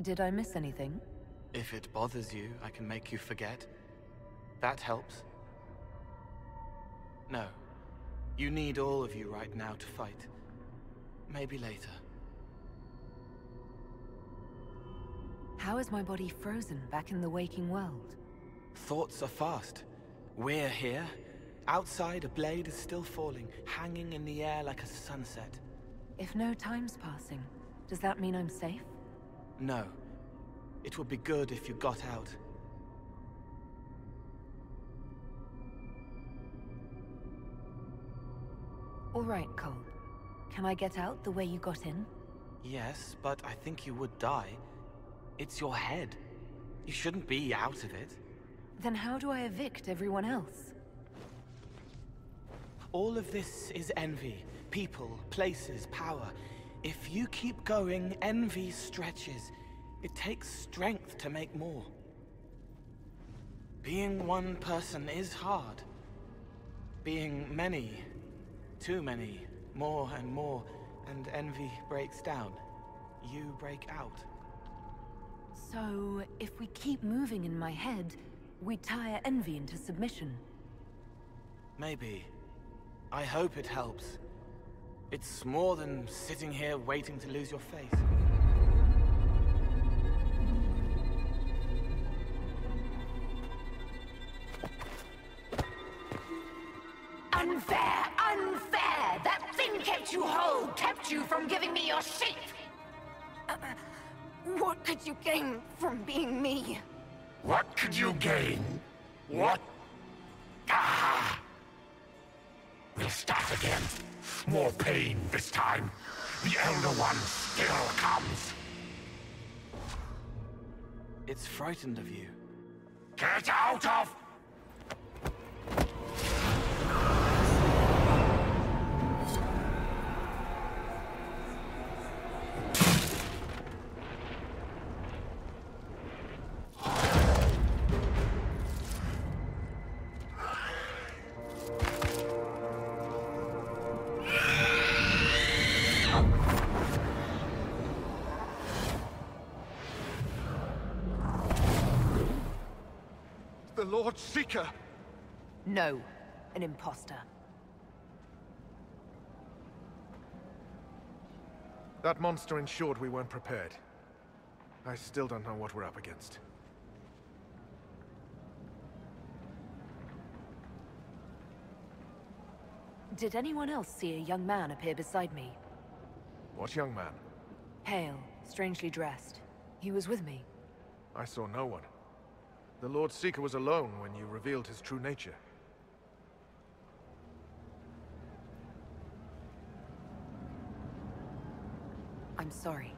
Did I miss anything? If it bothers you, I can make you forget. That helps. No. You need all of you right now to fight. Maybe later. How is my body frozen back in the waking world? Thoughts are fast. We're here. Outside, a blade is still falling, hanging in the air like a sunset. If no time's passing, does that mean I'm safe? No. It would be good if you got out. All right, Cole. Can I get out the way you got in? Yes, but I think you would die. It's your head. You shouldn't be out of it. Then how do I evict everyone else? All of this is envy. People, places, power. If you keep going, envy stretches. It takes strength to make more. Being one person is hard. Being many, too many, more and more, and envy breaks down. You break out. So, if we keep moving in my head, we tire envy into submission. Maybe. I hope it helps. It's more than sitting here waiting to lose your faith. Unfair! Unfair! That thing kept you whole, kept you from giving me your shape! What could you gain from being me? What could you gain? What? Ah! We'll start again. More pain this time. The Elder One still comes. It's frightened of you. Get out of... The Lord Seeker! No, an imposter. That monster ensured we weren't prepared. I still don't know what we're up against. Did anyone else see a young man appear beside me? What young man? Pale, strangely dressed. He was with me. I saw no one. The Lord Seeker was alone when you revealed his true nature. I'm sorry.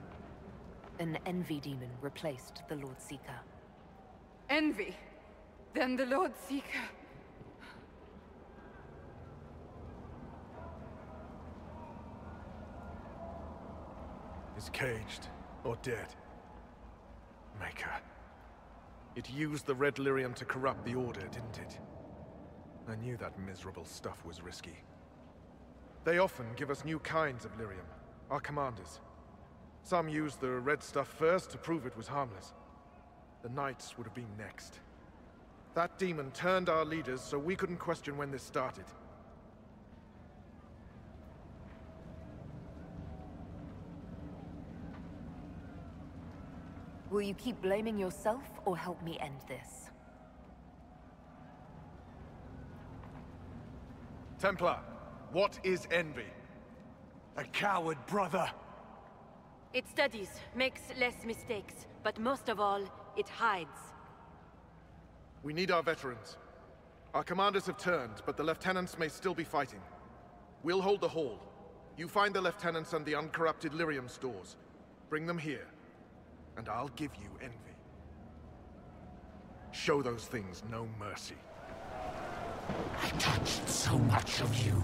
An envy demon replaced the Lord Seeker. Envy? Then the Lord Seeker... is caged or dead. Maker. It used the red lyrium to corrupt the Order, didn't it? I knew that miserable stuff was risky. They often give us new kinds of lyrium, our commanders. Some used the red stuff first to prove it was harmless. The Knights would have been next. That demon turned our leaders so we couldn't question when this started. Will you keep blaming yourself, or help me end this? Templar, what is envy? A coward, brother. It studies, makes less mistakes, but most of all, it hides. We need our veterans. Our commanders have turned, but the lieutenants may still be fighting. We'll hold the hall. You find the lieutenants and the uncorrupted lyrium stores. Bring them here, and I'll give you envy. Show those things no mercy. I touched so much of you.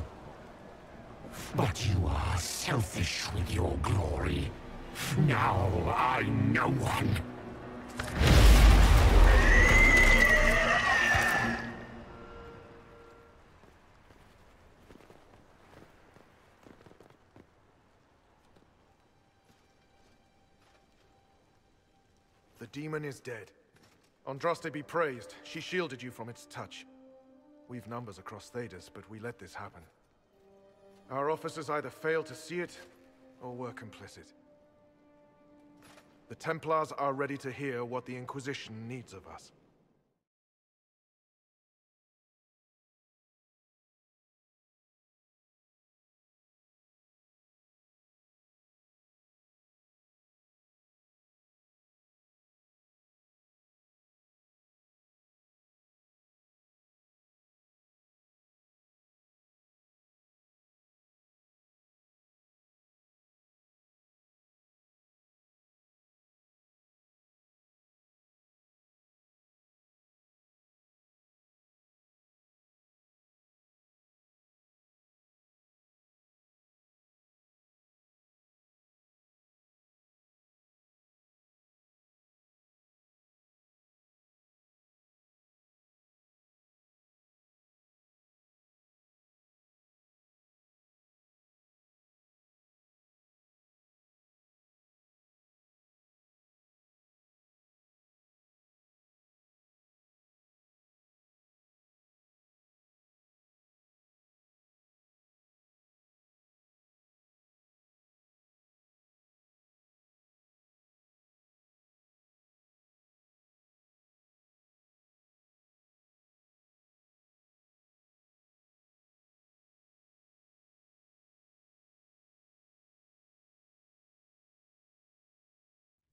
But you are selfish with your glory. Now I'm no one. The demon is dead. Andraste be praised. She shielded you from its touch. We've numbers across Thedas, but we let this happen. Our officers either failed to see it, or were complicit. The Templars are ready to hear what the Inquisition needs of us.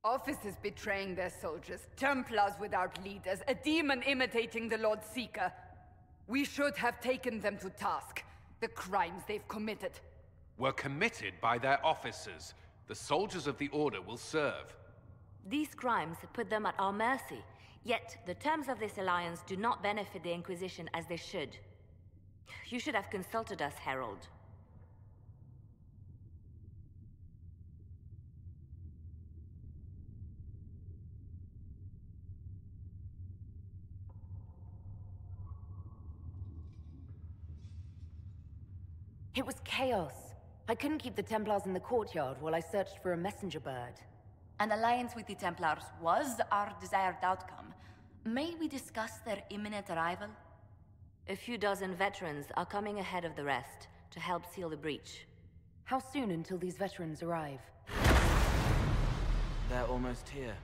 Officers betraying their soldiers, Templars without leaders, a demon imitating the Lord Seeker. We should have taken them to task. The crimes they've committed. Were committed by their officers. The soldiers of the Order will serve. These crimes put them at our mercy. Yet, the terms of this alliance do not benefit the Inquisition as they should. You should have consulted us, Herald. It was chaos. I couldn't keep the Templars in the courtyard while I searched for a messenger bird. An alliance with the Templars was our desired outcome. May we discuss their imminent arrival? A few dozen veterans are coming ahead of the rest to help seal the breach. How soon until these veterans arrive? They're almost here.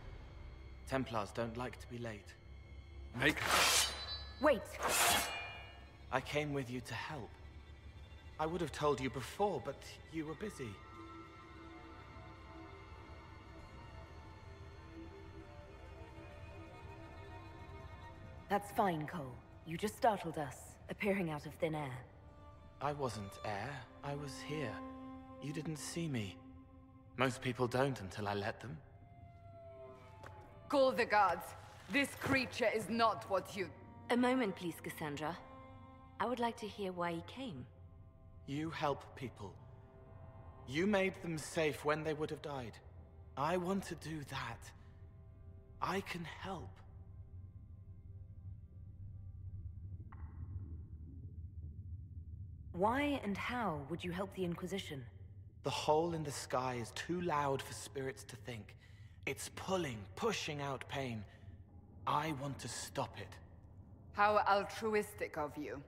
Templars don't like to be late. Make... Wait! I came with you to help. I would have told you before, but you were busy. That's fine, Cole. You just startled us, appearing out of thin air. I wasn't air. I was here. You didn't see me. Most people don't until I let them. Call the guards. This creature is not what you... A moment, please, Cassandra. I would like to hear why he came. You help people. You made them safe when they would have died. I want to do that. I can help. Why and how would you help the Inquisition? The hole in the sky is too loud for spirits to think. It's pulling, pushing out pain. I want to stop it. How altruistic of you.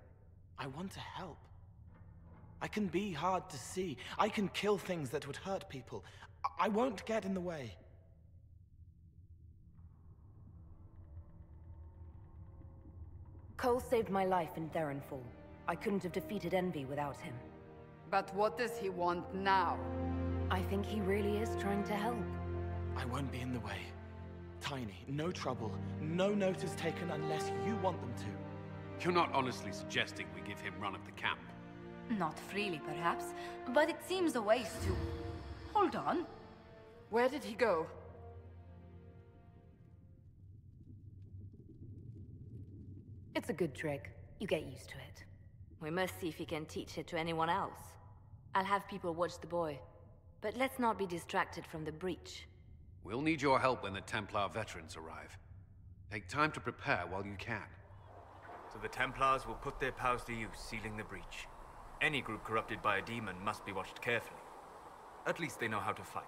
I want to help. I can be hard to see. I can kill things that would hurt people. I won't get in the way. Cole saved my life in Theronfall. I couldn't have defeated Envy without him. But what does he want now? I think he really is trying to help. I won't be in the way. Tiny, no trouble, no notice taken unless you want them to. You're not honestly suggesting we give him run of the camp? Not freely, perhaps, but it seems a waste to... Hold on. Where did he go? It's a good trick. You get used to it. We must see if he can teach it to anyone else. I'll have people watch the boy. But let's not be distracted from the breach. We'll need your help when the Templar veterans arrive. Take time to prepare while you can. So the Templars will put their powers to use, sealing the breach. Any group corrupted by a demon must be watched carefully. At least they know how to fight.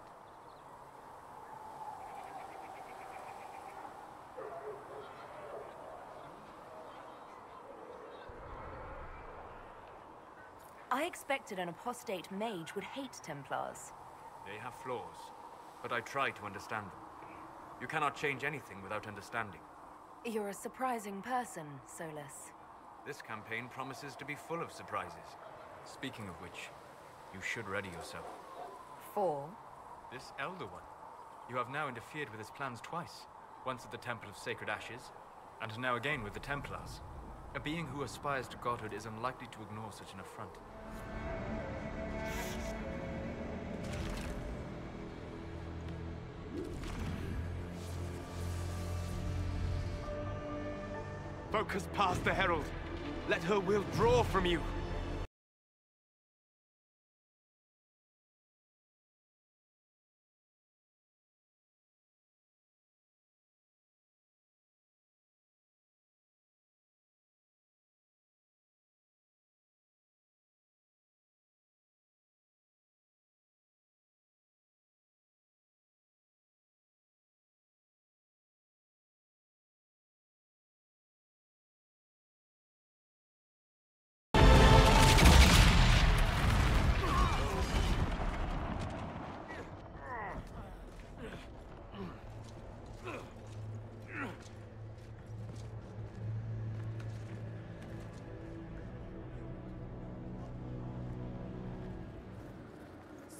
I expected an apostate mage would hate Templars. They have flaws, but I try to understand them. You cannot change anything without understanding. You're a surprising person, Solas. This campaign promises to be full of surprises. Speaking of which, you should ready yourself. For? This Elder One. You have now interfered with his plans twice. Once at the Temple of Sacred Ashes, and now again with the Templars. A being who aspires to godhood is unlikely to ignore such an affront. Focus past the Herald. Let her will draw from you.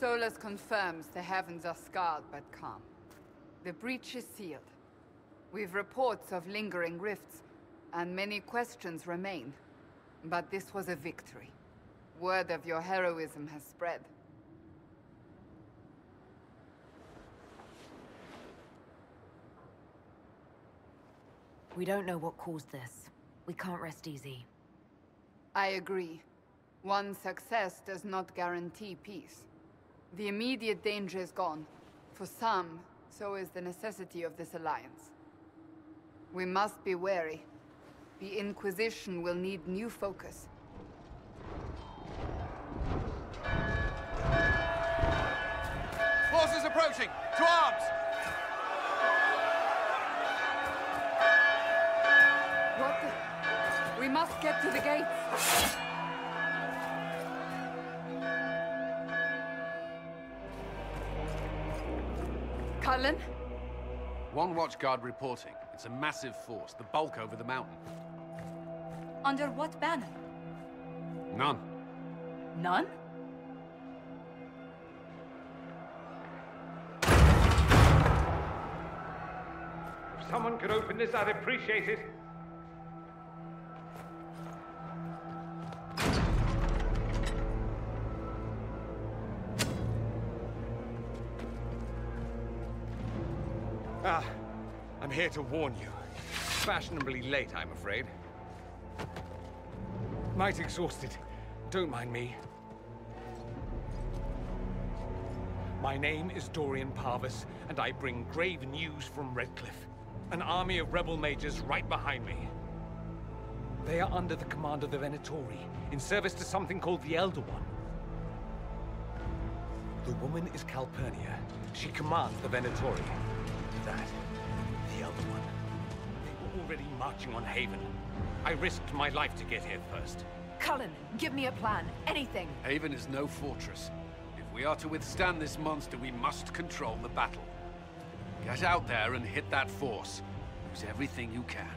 Solas confirms the heavens are scarred but calm. The breach is sealed. We've reports of lingering rifts, and many questions remain. But this was a victory. Word of your heroism has spread. We don't know what caused this. We can't rest easy. I agree. One success does not guarantee peace. The immediate danger is gone. For some, so is the necessity of this alliance. We must be wary. The Inquisition will need new focus. Forces approaching! To arms! What the... We must get to the gates! Cullen? One watchguard reporting. It's a massive force, the bulk over the mountain. Under what banner? None. None? If someone could open this, I'd appreciate it. I'm here to warn you. Fashionably late, I'm afraid. Might exhausted. Don't mind me. My name is Dorian Parvis, and I bring grave news from Redcliffe. An army of rebel mages right behind me. They are under the command of the Venatori, in service to something called the Elder One. The woman is Calpurnia. She commands the Venatori. That, the Elder One. They were already marching on Haven. I risked my life to get here first. Cullen, give me a plan. Anything. Haven is no fortress. If we are to withstand this monster, we must control the battle. Get out there and hit that force. Use everything you can.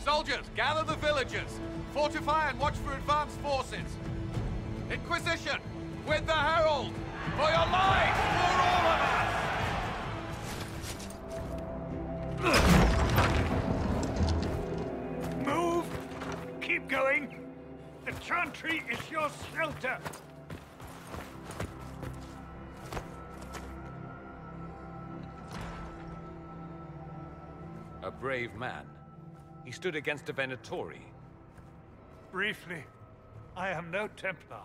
Soldiers, gather the villagers! Fortify and watch for advanced forces! Inquisition! With the Herald! For your lives! For all of us! Move! Keep going! The Chantry is your shelter! A brave man. He stood against a Venatori. Briefly, I am no Templar.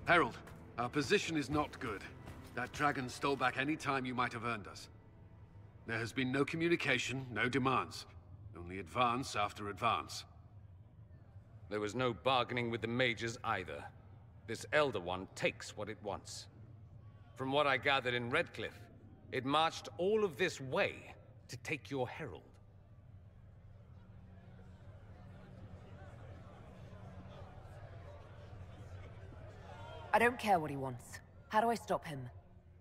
Herald, our position is not good. That dragon stole back any time you might have earned us. There has been no communication, no demands. Only advance after advance. There was no bargaining with the mages either. This Elder One takes what it wants. From what I gathered in Redcliffe, it marched all of this way to take your herald. I don't care what he wants. How do I stop him?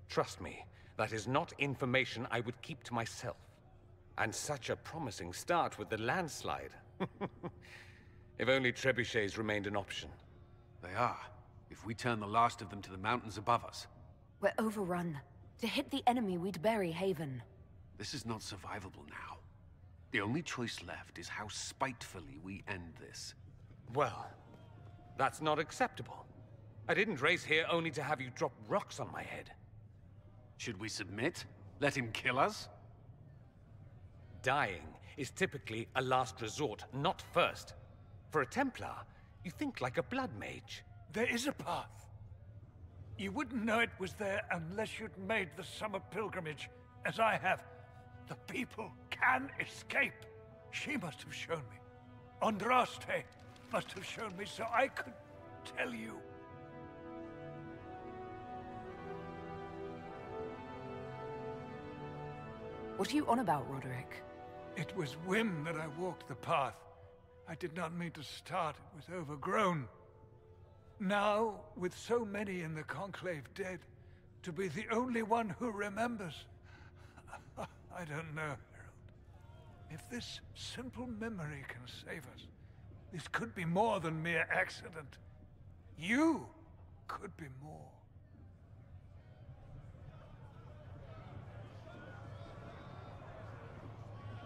Trust me, that is not information I would keep to myself. And such a promising start with the landslide. If only trebuchets remained an option. They are. If we turn the last of them to the mountains above us. We're overrun. To hit the enemy, we'd bury Haven. This is not survivable now. The only choice left is how spitefully we end this. Well, that's not acceptable. I didn't race here only to have you drop rocks on my head. Should we submit? Let him kill us? Dying is typically a last resort, not first. For a Templar, you think like a blood mage. There is a path. You wouldn't know it was there unless you'd made the summer pilgrimage, as I have. The people can escape. She must have shown me. Andraste must have shown me so I could tell you. What are you on about, Roderick? It was whim that I walked the path. I did not mean to start. It was overgrown. Now, with so many in the Conclave dead, to be the only one who remembers... I don't know, Herald. If this simple memory can save us, this could be more than mere accident. You could be more.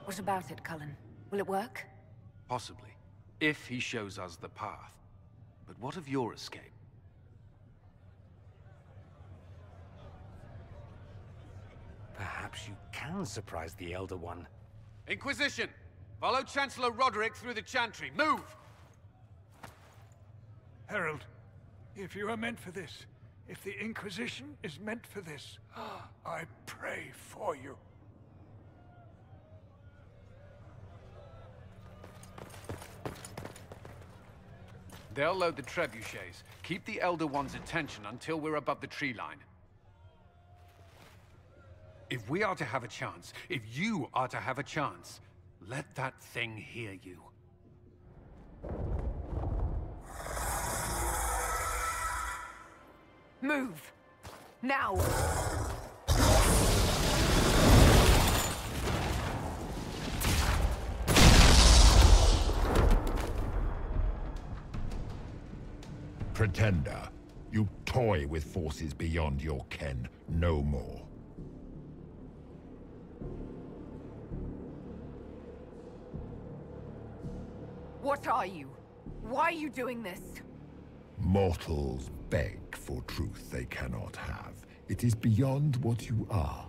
What about it, Cullen? Will it work? Possibly, if he shows us the path. But what of your escape? Perhaps you can surprise the Elder One. Inquisition! Follow Chancellor Roderick through the Chantry. Move! Herald, if you are meant for this, if the Inquisition is meant for this, I pray for you. They'll load the trebuchets. Keep the Elder One's attention until we're above the tree line. If we are to have a chance, if you are to have a chance, let that thing hear you. Move! Now! Pretender, you toy with forces beyond your ken, no more. What are you? Why are you doing this? Mortals beg for truth they cannot have. It is beyond what you are,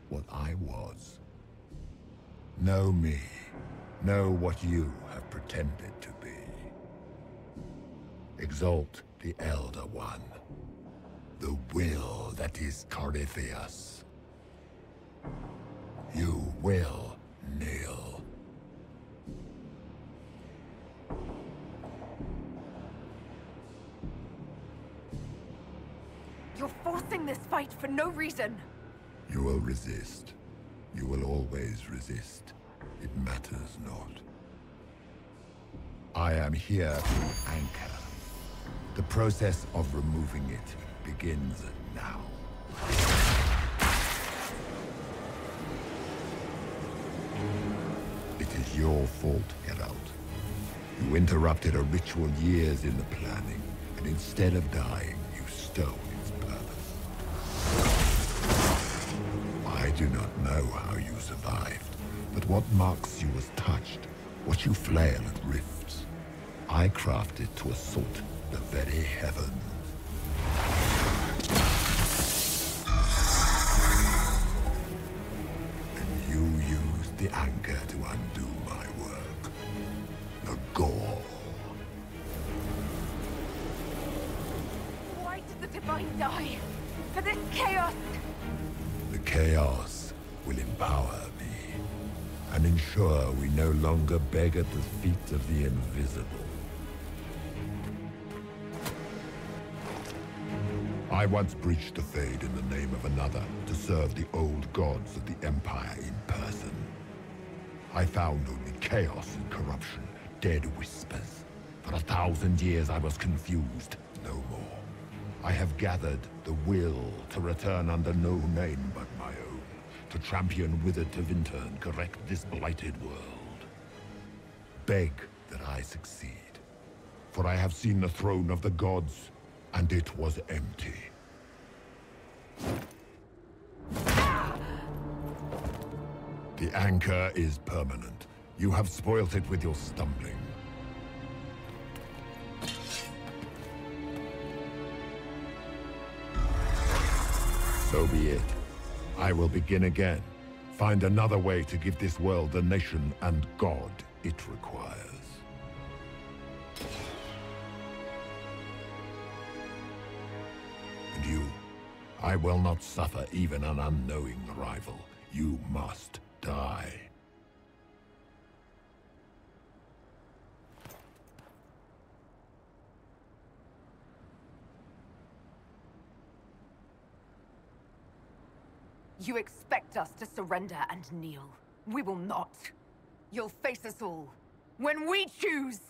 what I was. Know me. Know what you have pretended to be. Exalt the Elder One. The will that is Corypheus. You will kneel. You're forcing this fight for no reason. You will resist. You will always resist. It matters not. I am here to anchor. The process of removing it begins now. It is your fault, Geralt. You interrupted a ritual years in the planning, and instead of dying, you stole its purpose. I do not know how you survived, but what marks you as touched, what you flail at rifts, I crafted to assault the very heavens. And you used the anchor to undo my work. The gore. Why did the Divine die? For this chaos! The chaos will empower me, and ensure we no longer beg at the feet of the invisible. I once breached the Fade in the name of another to serve the old gods of the Empire in person. I found only chaos and corruption, dead whispers. For 1,000 years I was confused, no more. I have gathered the will to return under no name but my own, to champion withered to Vinter and correct this blighted world. Beg that I succeed, for I have seen the throne of the gods, and it was empty. The anchor is permanent. You have spoilt it with your stumbling. So be it. I will begin again. Find another way to give this world the nation and God it requires. And you, I will not suffer even an unknowing rival. You must die. You expect us to surrender and kneel. We will not. You'll face us all. When we choose!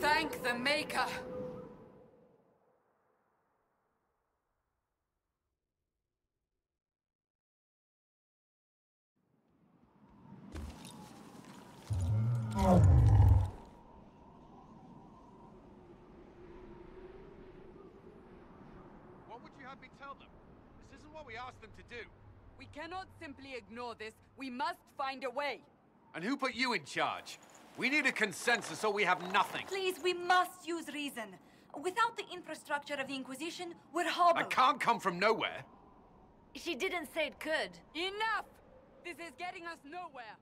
Thank the Maker! What would you have me tell them? This isn't what we asked them to do. We cannot simply ignore this. We must find a way. And who put you in charge? We need a consensus or we have nothing. Please, we must use reason. Without the infrastructure of the Inquisition, we're hobbled. I can't come from nowhere. She didn't say it could. Enough! This is getting us nowhere.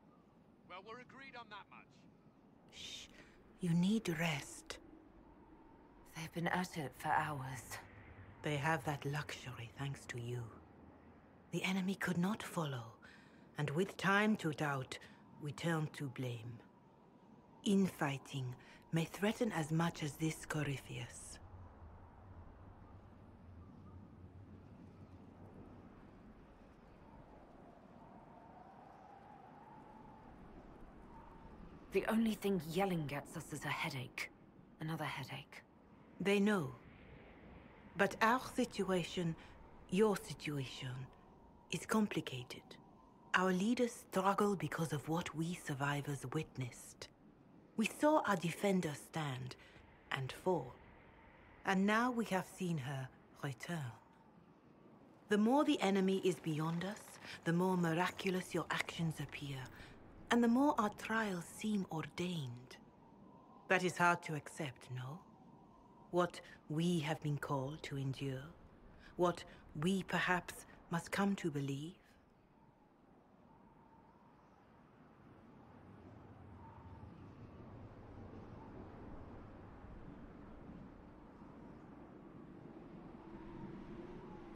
Well, we're agreed on that much. You need rest. They've been at it for hours. They have that luxury thanks to you. The enemy could not follow, and with time to doubt, we turn to blame. Infighting may threaten as much as this Corypheus. The only thing yelling gets us is a headache. Another headache. They know. But our situation, your situation, is complicated. Our leaders struggle because of what we survivors witnessed. We saw our defender stand and fall. And now we have seen her return. The more the enemy is beyond us, the more miraculous your actions appear, and the more our trials seem ordained. That is hard to accept, no? What we have been called to endure, what we perhaps must come to believe.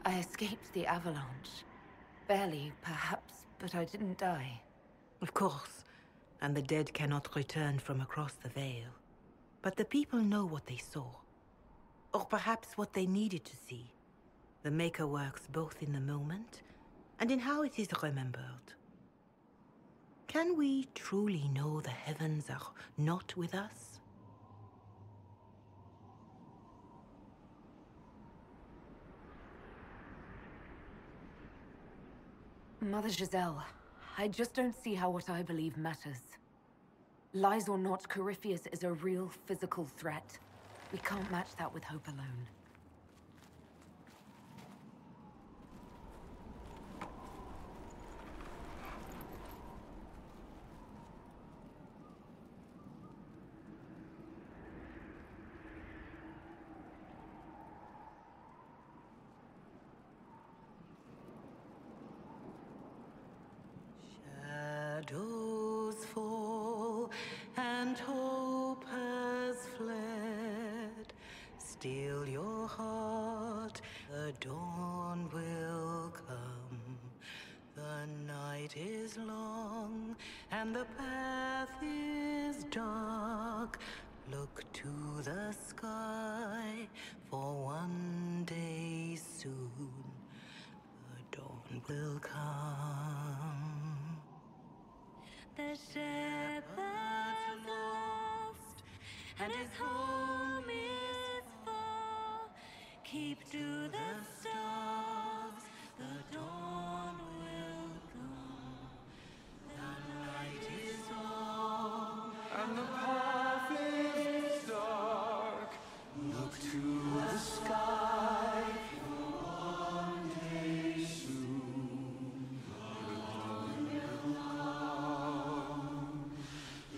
I escaped the avalanche. Barely, perhaps, but I didn't die. Of course, and the dead cannot return from across the veil. But the people know what they saw. Or perhaps what they needed to see. The Maker works both in the moment and in how it is remembered. Can we truly know the heavens are not with us? Mother Giselle, I just don't see how what I believe matters. Lies or not, Corypheus is a real physical threat. We can't match that with hope alone. Shadows fall and hope has fled. Still your heart, the dawn will come. The night is long and the path is dark. Look to the sky, for one day soon the dawn will come. The shepherd's lost, and his home is far. Keep to the stars, the dawn will come. The night is long, and the path is dark. Look to the sky, for one day soon the dawn will come.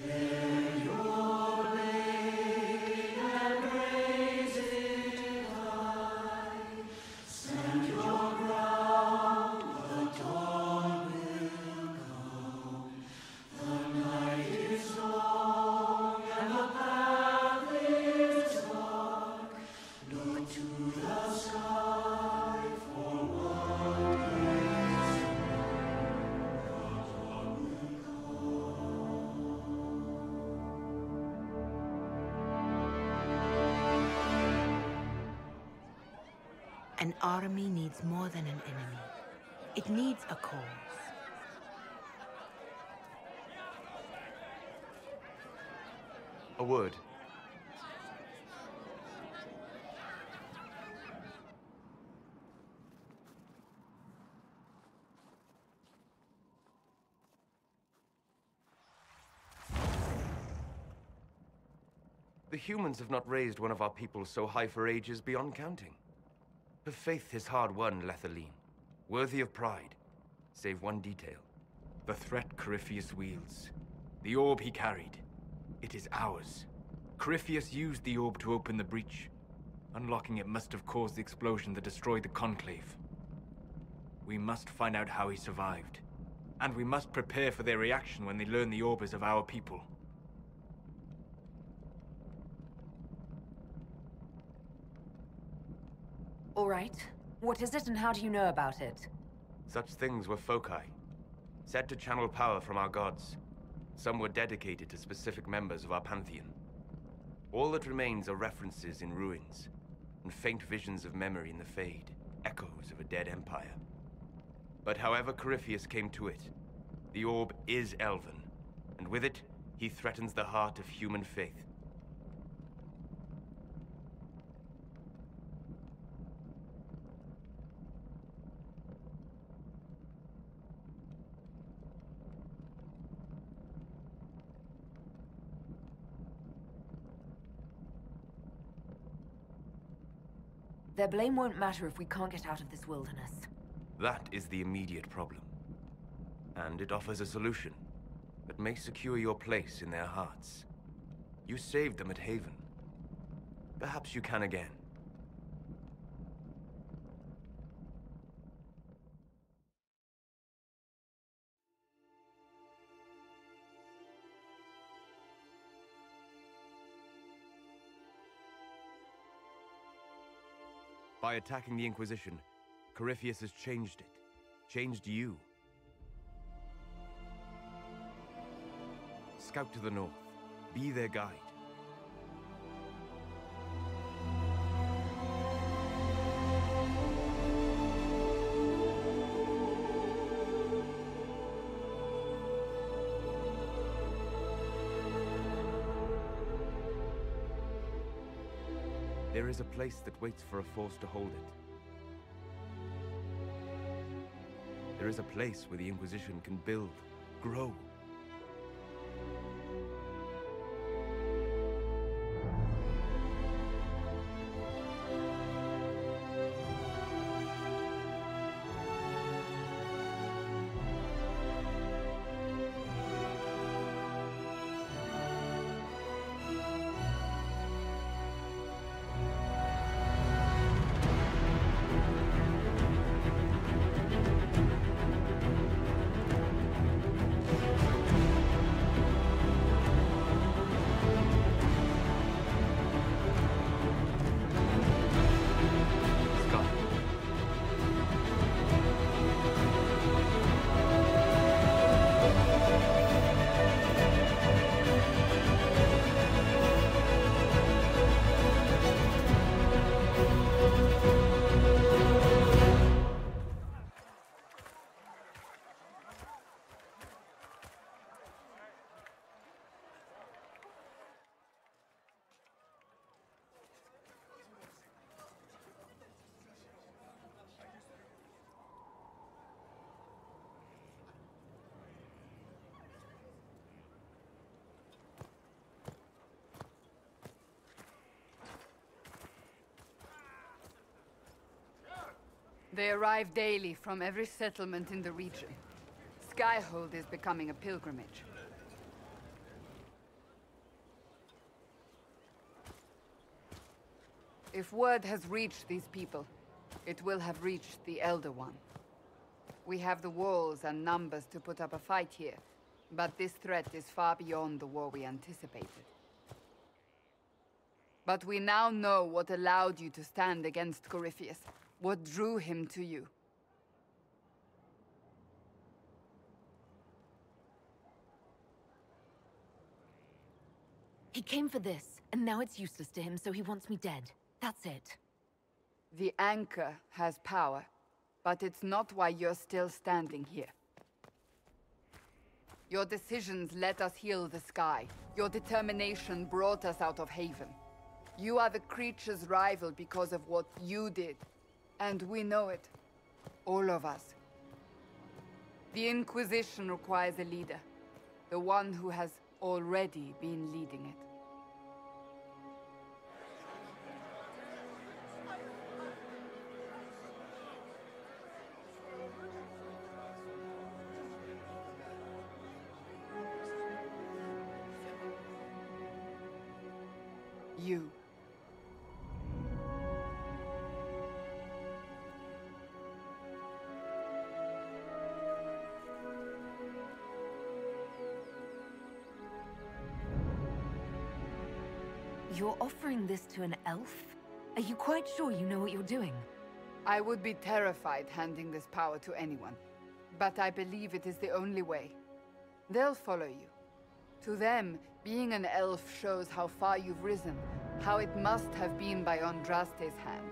Bear your blade and raise it high. Stand your ground, the dawn will come. The night is long and the path is dark. Look to the sky, for one day soon the dawn will An army needs more than an enemy. It needs a cause. A word. The humans have not raised one of our people so high for ages beyond counting. Her faith is hard-won, Lavellan. Worthy of pride, save one detail. The threat Corypheus wields. The orb he carried. It is ours. Corypheus used the orb to open the breach. Unlocking it must have caused the explosion that destroyed the Conclave. We must find out how he survived. And we must prepare for their reaction when they learn the orb is of our people. All right. What is it and how do you know about it? Such things were foci, said to channel power from our gods. Some were dedicated to specific members of our pantheon. All that remains are references in ruins, and faint visions of memory in the Fade, echoes of a dead empire. But however Corypheus came to it, the orb is Elven, and with it, he threatens the heart of human faith. Their blame won't matter if we can't get out of this wilderness. That is the immediate problem. And it offers a solution that may secure your place in their hearts. You saved them at Haven. Perhaps you can again. By attacking the Inquisition, Corypheus has changed it. Changed you. Scout to the north. Be their guide. There is a place that waits for a force to hold it. There is a place where the Inquisition can build, grow. They arrive daily from every settlement in the region. Skyhold is becoming a pilgrimage. If word has reached these people, it will have reached the Elder One. We have the walls and numbers to put up a fight here, but this threat is far beyond the war we anticipated. But we now know what allowed you to stand against Corypheus. What drew him to you? He came for this, and now it's useless to him, so he wants me dead. That's it. The Anchor has power, but it's not why you're still standing here. Your decisions let us heal the sky. Your determination brought us out of Haven. You are the creature's rival because of what you did. And we know it. All of us. The Inquisition requires a leader. The one who has already been leading it. You. You're offering this to an elf? Are you quite sure you know what you're doing? I would be terrified handing this power to anyone. But I believe it is the only way. They'll follow you. To them, being an elf shows how far you've risen, how it must have been by Andraste's hand.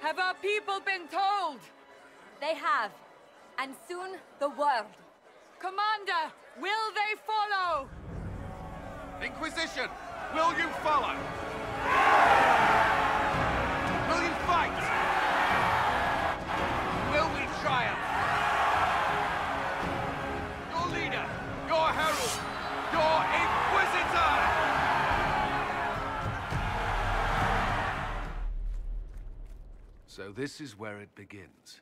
Have our people been told? They have. And soon, the world. Commander, will they follow? Inquisition, will you follow? Will you fight? Will we triumph? Your leader, your herald, your Inquisitor! So this is where it begins.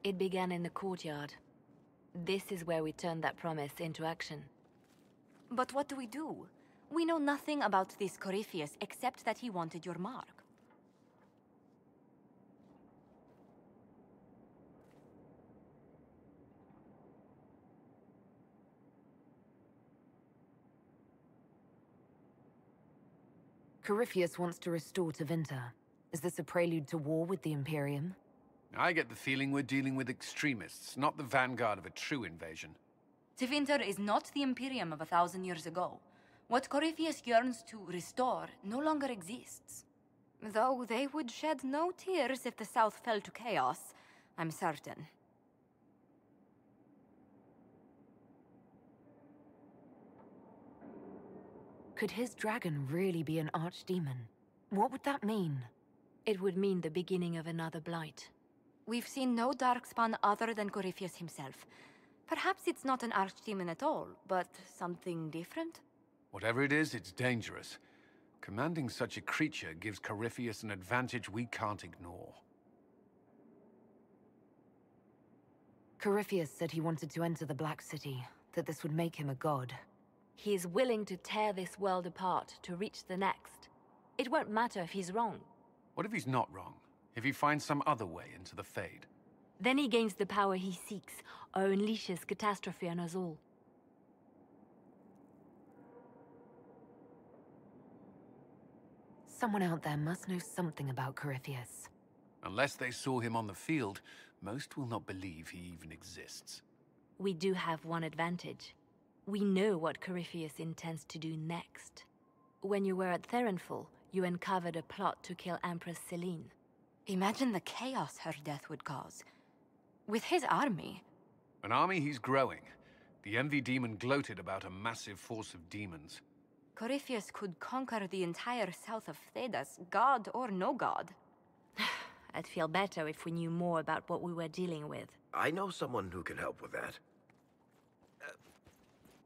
It began in the courtyard. This is where we turned that promise into action. But what do we do? We know nothing about this Corypheus except that he wanted your mark. Corypheus wants to restore Tevinter. Is this a prelude to war with the Imperium? I get the feeling we're dealing with extremists, not the vanguard of a true invasion. Tevinter is not the Imperium of 1,000 years ago. What Corypheus yearns to restore no longer exists. Though they would shed no tears if the South fell to chaos, I'm certain. Could his dragon really be an archdemon? What would that mean? It would mean the beginning of another blight. We've seen no darkspawn other than Corypheus himself. Perhaps it's not an archdemon at all, but something different? Whatever it is, it's dangerous. Commanding such a creature gives Corypheus an advantage we can't ignore. Corypheus said he wanted to enter the Black City, that this would make him a god. He is willing to tear this world apart to reach the next. It won't matter if he's wrong. What if he's not wrong? If he finds some other way into the Fade? Then he gains the power he seeks, or unleashes catastrophe on us all. Someone out there must know something about Corypheus. Unless they saw him on the field, most will not believe he even exists. We do have one advantage. We know what Corypheus intends to do next. When you were at Therenfall, you uncovered a plot to kill Empress Celine. Imagine the chaos her death would cause. With his army. An army he's growing. The Envy Demon gloated about a massive force of demons. Corypheus could conquer the entire south of Thedas, god or no god. I'd feel better if we knew more about what we were dealing with. I know someone who can help with that.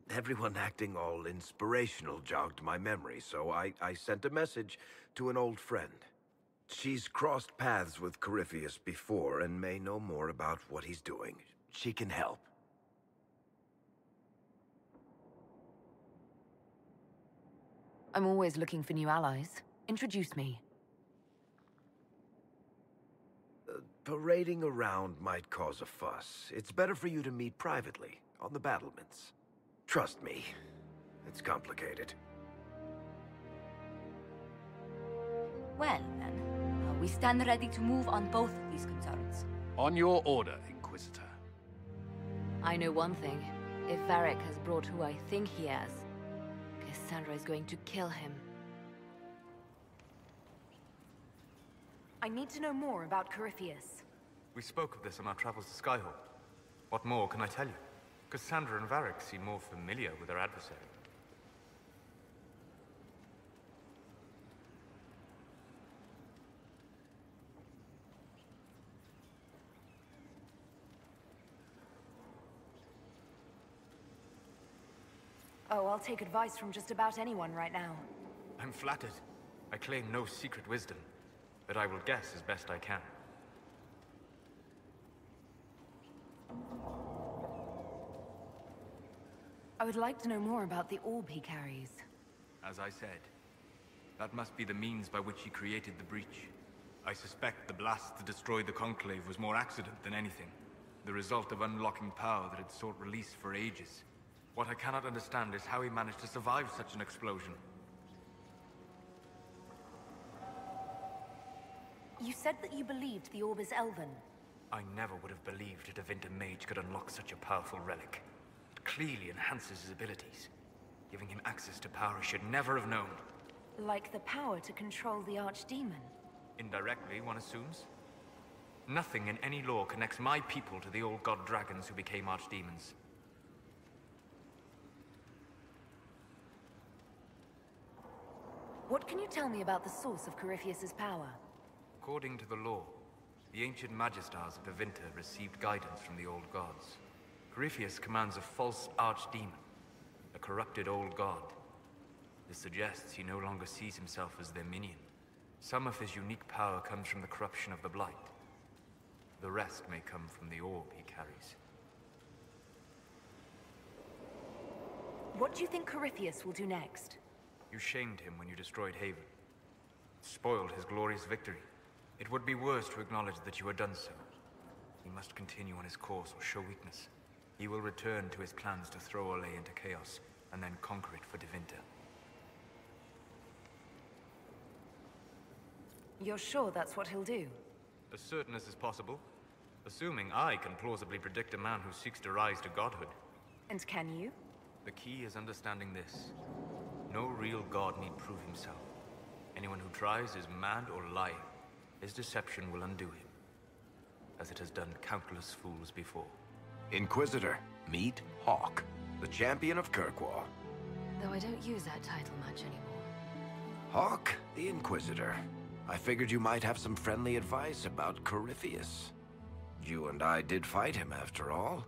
Everyone acting all inspirational jogged my memory, so I sent a message to an old friend. She's crossed paths with Corypheus before and may know more about what he's doing. She can help. I'm always looking for new allies. Introduce me. Parading around might cause a fuss. It's better for you to meet privately, on the battlements. Trust me, it's complicated. Well, then, we stand ready to move on both of these concerns. On your order, Inquisitor. I know one thing. If Varric has brought who I think he has, Cassandra is going to kill him. I need to know more about Corypheus. We spoke of this on our travels to Skyhawk. What more can I tell you? Cassandra and Varric seem more familiar with their adversary. Oh, I'll take advice from just about anyone right now. I'm flattered. I claim no secret wisdom, but I will guess as best I can. I would like to know more about the orb he carries. As I said, that must be the means by which he created the breach. I suspect the blast to destroy the Conclave was more accident than anything. The result of unlocking power that had sought release for ages. What I cannot understand is how he managed to survive such an explosion. You said that you believed the orb is elven. I never would have believed a Devinter mage could unlock such a powerful relic. It clearly enhances his abilities, giving him access to power he should never have known. Like the power to control the Archdemon. Indirectly, one assumes. Nothing in any lore connects my people to the old god dragons who became archdemons. What can you tell me about the source of Corypheus's power? According to the law, the ancient Magistars of Devinter received guidance from the old gods. Corypheus commands a false archdemon, a corrupted old god. This suggests he no longer sees himself as their minion. Some of his unique power comes from the corruption of the Blight. The rest may come from the orb he carries. What do you think Corypheus will do next? You shamed him when you destroyed Haven. Spoiled his glorious victory. It would be worse to acknowledge that you had done so. He must continue on his course or show weakness. He will return to his plans to throw Olay into chaos, and then conquer it for Devinter. You're sure that's what he'll do? As certain as is possible. Assuming I can plausibly predict a man who seeks to rise to godhood. And can you? The key is understanding this. No real god need prove himself. Anyone who tries is mad or lying. His deception will undo him, as it has done countless fools before. Inquisitor, meet Hawk, the champion of Kirkwall. Though I don't use that title much anymore. Hawk, the Inquisitor. I figured you might have some friendly advice about Corypheus. You and I did fight him, after all.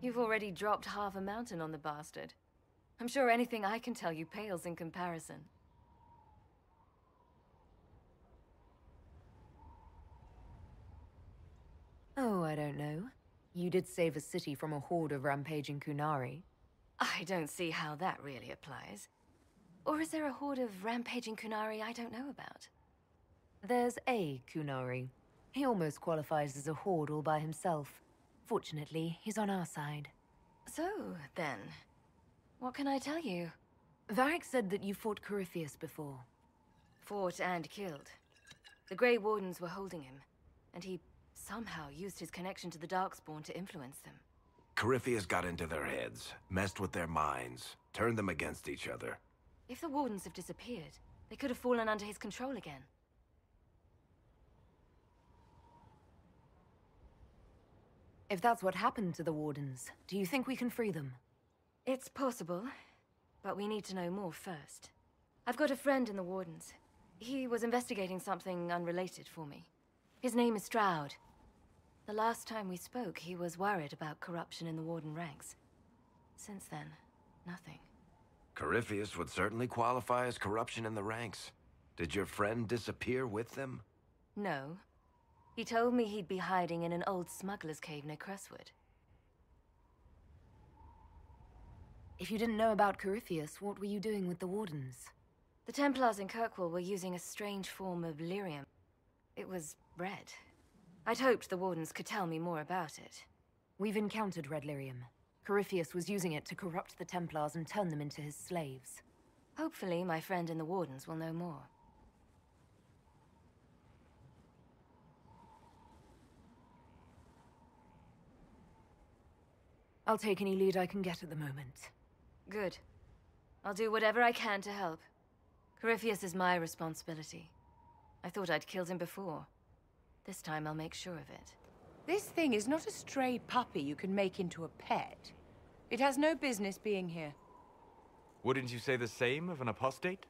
You've already dropped half a mountain on the bastard. I'm sure anything I can tell you pales in comparison. Oh, I don't know. You did save a city from a horde of rampaging Kunari. I don't see how that really applies. Or is there a horde of rampaging Kunari I don't know about? There's a Kunari. He almost qualifies as a horde all by himself. Fortunately, he's on our side. So, then, what can I tell you? Varric said that you fought Corypheus before. Fought and killed. The Grey Wardens were holding him, and he somehow used his connection to the Darkspawn to influence them. Corypheus got into their heads, messed with their minds, turned them against each other. If the Wardens have disappeared, they could have fallen under his control again. If that's what happened to the Wardens, do you think we can free them? It's possible, but we need to know more first. I've got a friend in the Wardens. He was investigating something unrelated for me. His name is Stroud. The last time we spoke, he was worried about corruption in the Warden ranks. Since then, nothing. Corypheus would certainly qualify as corruption in the ranks. Did your friend disappear with them? No. He told me he'd be hiding in an old smuggler's cave near Crestwood. If you didn't know about Corypheus, what were you doing with the Wardens? The Templars in Kirkwall were using a strange form of lyrium. It was red. I'd hoped the Wardens could tell me more about it. We've encountered red lyrium. Corypheus was using it to corrupt the Templars and turn them into his slaves. Hopefully, my friend in the Wardens will know more. I'll take any lead I can get at the moment. Good. I'll do whatever I can to help. Corypheus is my responsibility. I thought I'd killed him before. This time I'll make sure of it. This thing is not a stray puppy you can make into a pet. It has no business being here. Wouldn't you say the same of an apostate?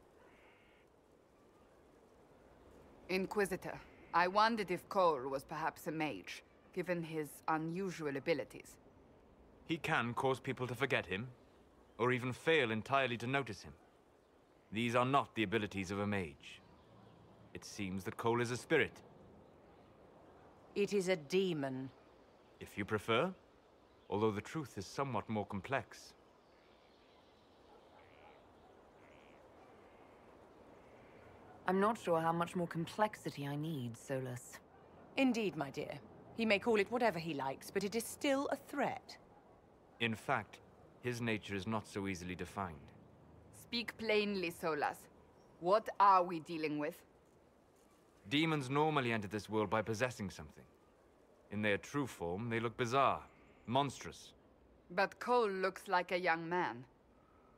Inquisitor, I wondered if Cole was perhaps a mage, given his unusual abilities. He can cause people to forget him, or even fail entirely to notice him. These are not the abilities of a mage. It seems that Cole is a spirit. It is a demon. If you prefer, although the truth is somewhat more complex. I'm not sure how much more complexity I need, Solas. Indeed, my dear. He may call it whatever he likes, but it is still a threat. In fact, his nature is not so easily defined. Speak plainly, Solas. What are we dealing with? Demons normally enter this world by possessing something. In their true form, they look bizarre, monstrous. But Cole looks like a young man.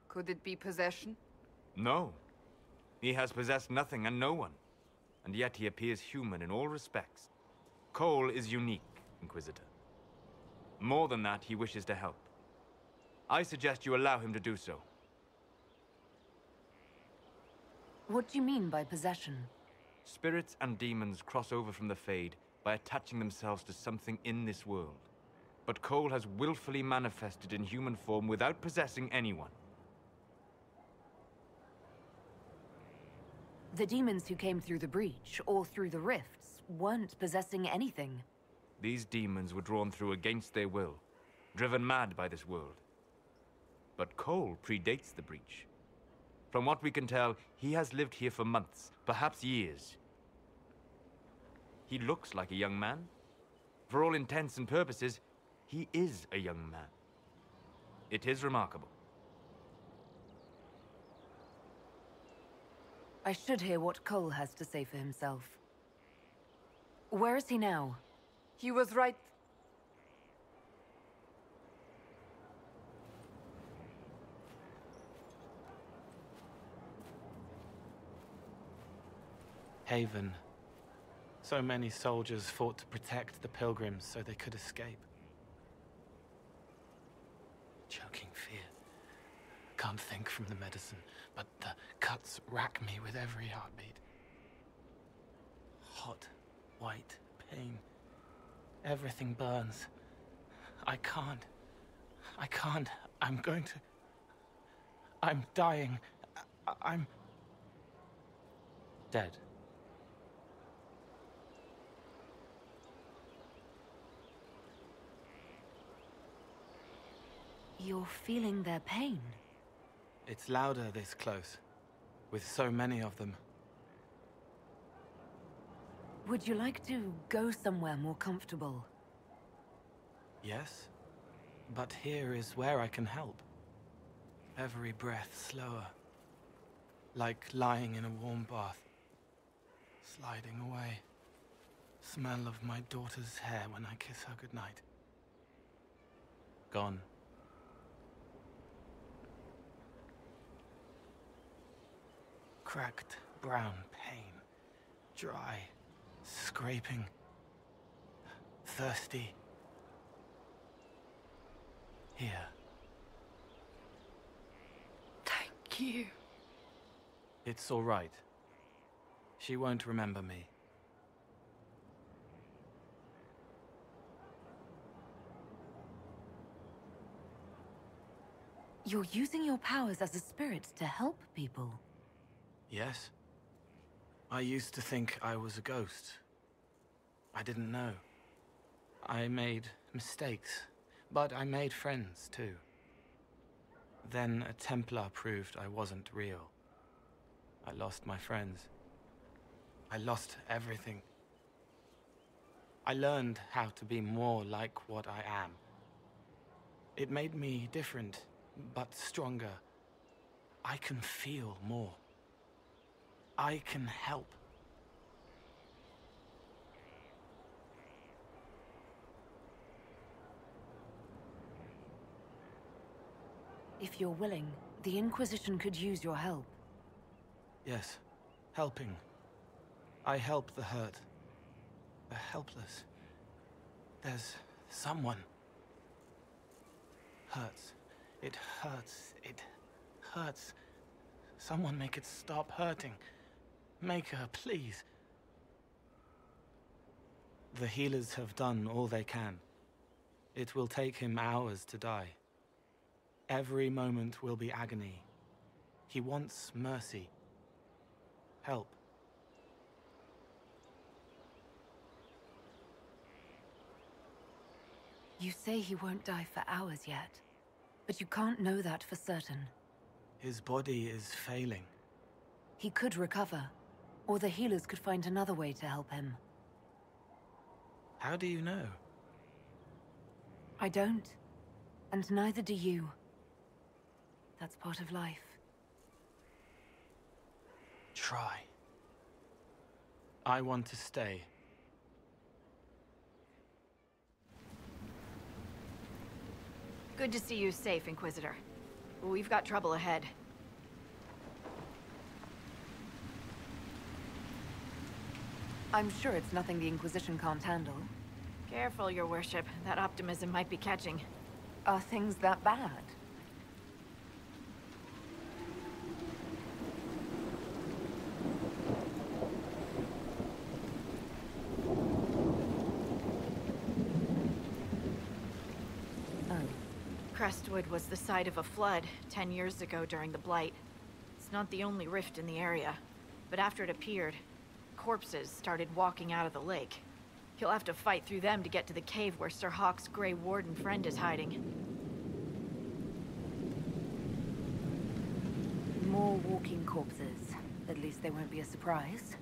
Could it be possession? No. He has possessed nothing and no one. And yet he appears human in all respects. Cole is unique, Inquisitor. More than that, he wishes to help. I suggest you allow him to do so. What do you mean by possession? Spirits and demons cross over from the Fade by attaching themselves to something in this world. But Cole has willfully manifested in human form without possessing anyone. The demons who came through the breach, or through the rifts, weren't possessing anything. These demons were drawn through against their will, driven mad by this world. But Cole predates the breach. From what we can tell, he has lived here for months, perhaps years. He looks like a young man. For all intents and purposes, he is a young man. It is remarkable. I should hear what Cole has to say for himself. Where is he now? He was right... Haven. So many soldiers fought to protect the pilgrims so they could escape. Choking fear. Can't think from the medicine, but the cuts rack me with every heartbeat. Hot, white pain. Everything burns. I can't. I'm going to... I'm dying. I'm... dead. You're feeling their pain? It's louder this close, with so many of them. Would you like to go somewhere more comfortable? Yes, but here is where I can help. Every breath slower, like lying in a warm bath, sliding away. Smell of my daughter's hair when I kiss her goodnight. Gone. Cracked brown pain, dry, scraping, thirsty. Here. Thank you. It's all right. She won't remember me. You're using your powers as a spirit to help people. Yes. I used to think I was a ghost. I didn't know. I made mistakes, but I made friends too. Then a Templar proved I wasn't real. I lost my friends. I lost everything. I learned how to be more like what I am. It made me different, but stronger. I can feel more. I can help. If you're willing, the Inquisition could use your help. Yes, helping. I help the hurt, the helpless. There's someone. Hurts. It hurts. It hurts. Someone make it stop hurting. Make her, please. The healers have done all they can. It will take him hours to die. Every moment will be agony. He wants mercy. Help. You say he won't die for hours yet, but you can't know that for certain. His body is failing. He could recover, or the healers could find another way to help him. How do you know? I don't, and neither do you. That's part of life. Try. I want to stay. Good to see you safe, Inquisitor. We've got trouble ahead. I'm sure it's nothing the Inquisition can't handle. Careful, Your Worship. That optimism might be catching. Are things that bad? Crestwood was the site of a flood 10 years ago during the Blight. It's not the only rift in the area, but after it appeared, corpses started walking out of the lake. He'll have to fight through them to get to the cave where Sir Hawke's Grey Warden friend is hiding. More walking corpses. At least they won't be a surprise.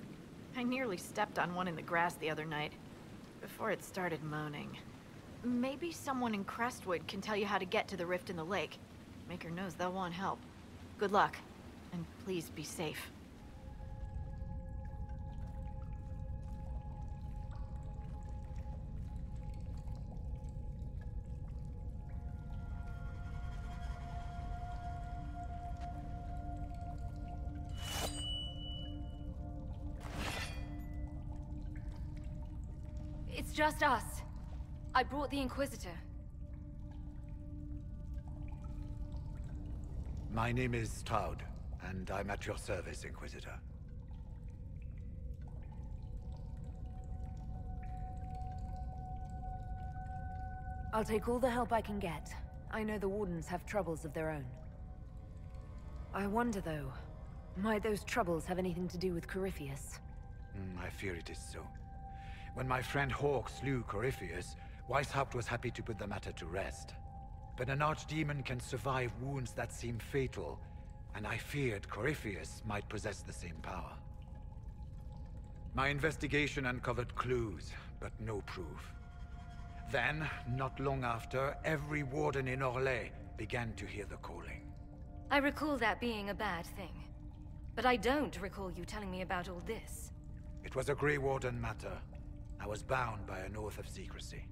I nearly stepped on one in the grass the other night, before it started moaning. Maybe someone in Crestwood can tell you how to get to the rift in the lake. Maker knows they'll want help. Good luck, and please be safe. It's just us. I brought the Inquisitor. My name is Stroud, and I'm at your service, Inquisitor. I'll take all the help I can get. I know the Wardens have troubles of their own. I wonder, though, might those troubles have anything to do with Corypheus? I fear it is so. When my friend Hawke slew Corypheus, Weishaupt was happy to put the matter to rest. But an archdemon can survive wounds that seem fatal, and I feared Corypheus might possess the same power. My investigation uncovered clues, but no proof. Then, not long after, every warden in Orlais began to hear the calling. I recall that being a bad thing. But I don't recall you telling me about all this. It was a Grey Warden matter. I was bound by an oath of secrecy.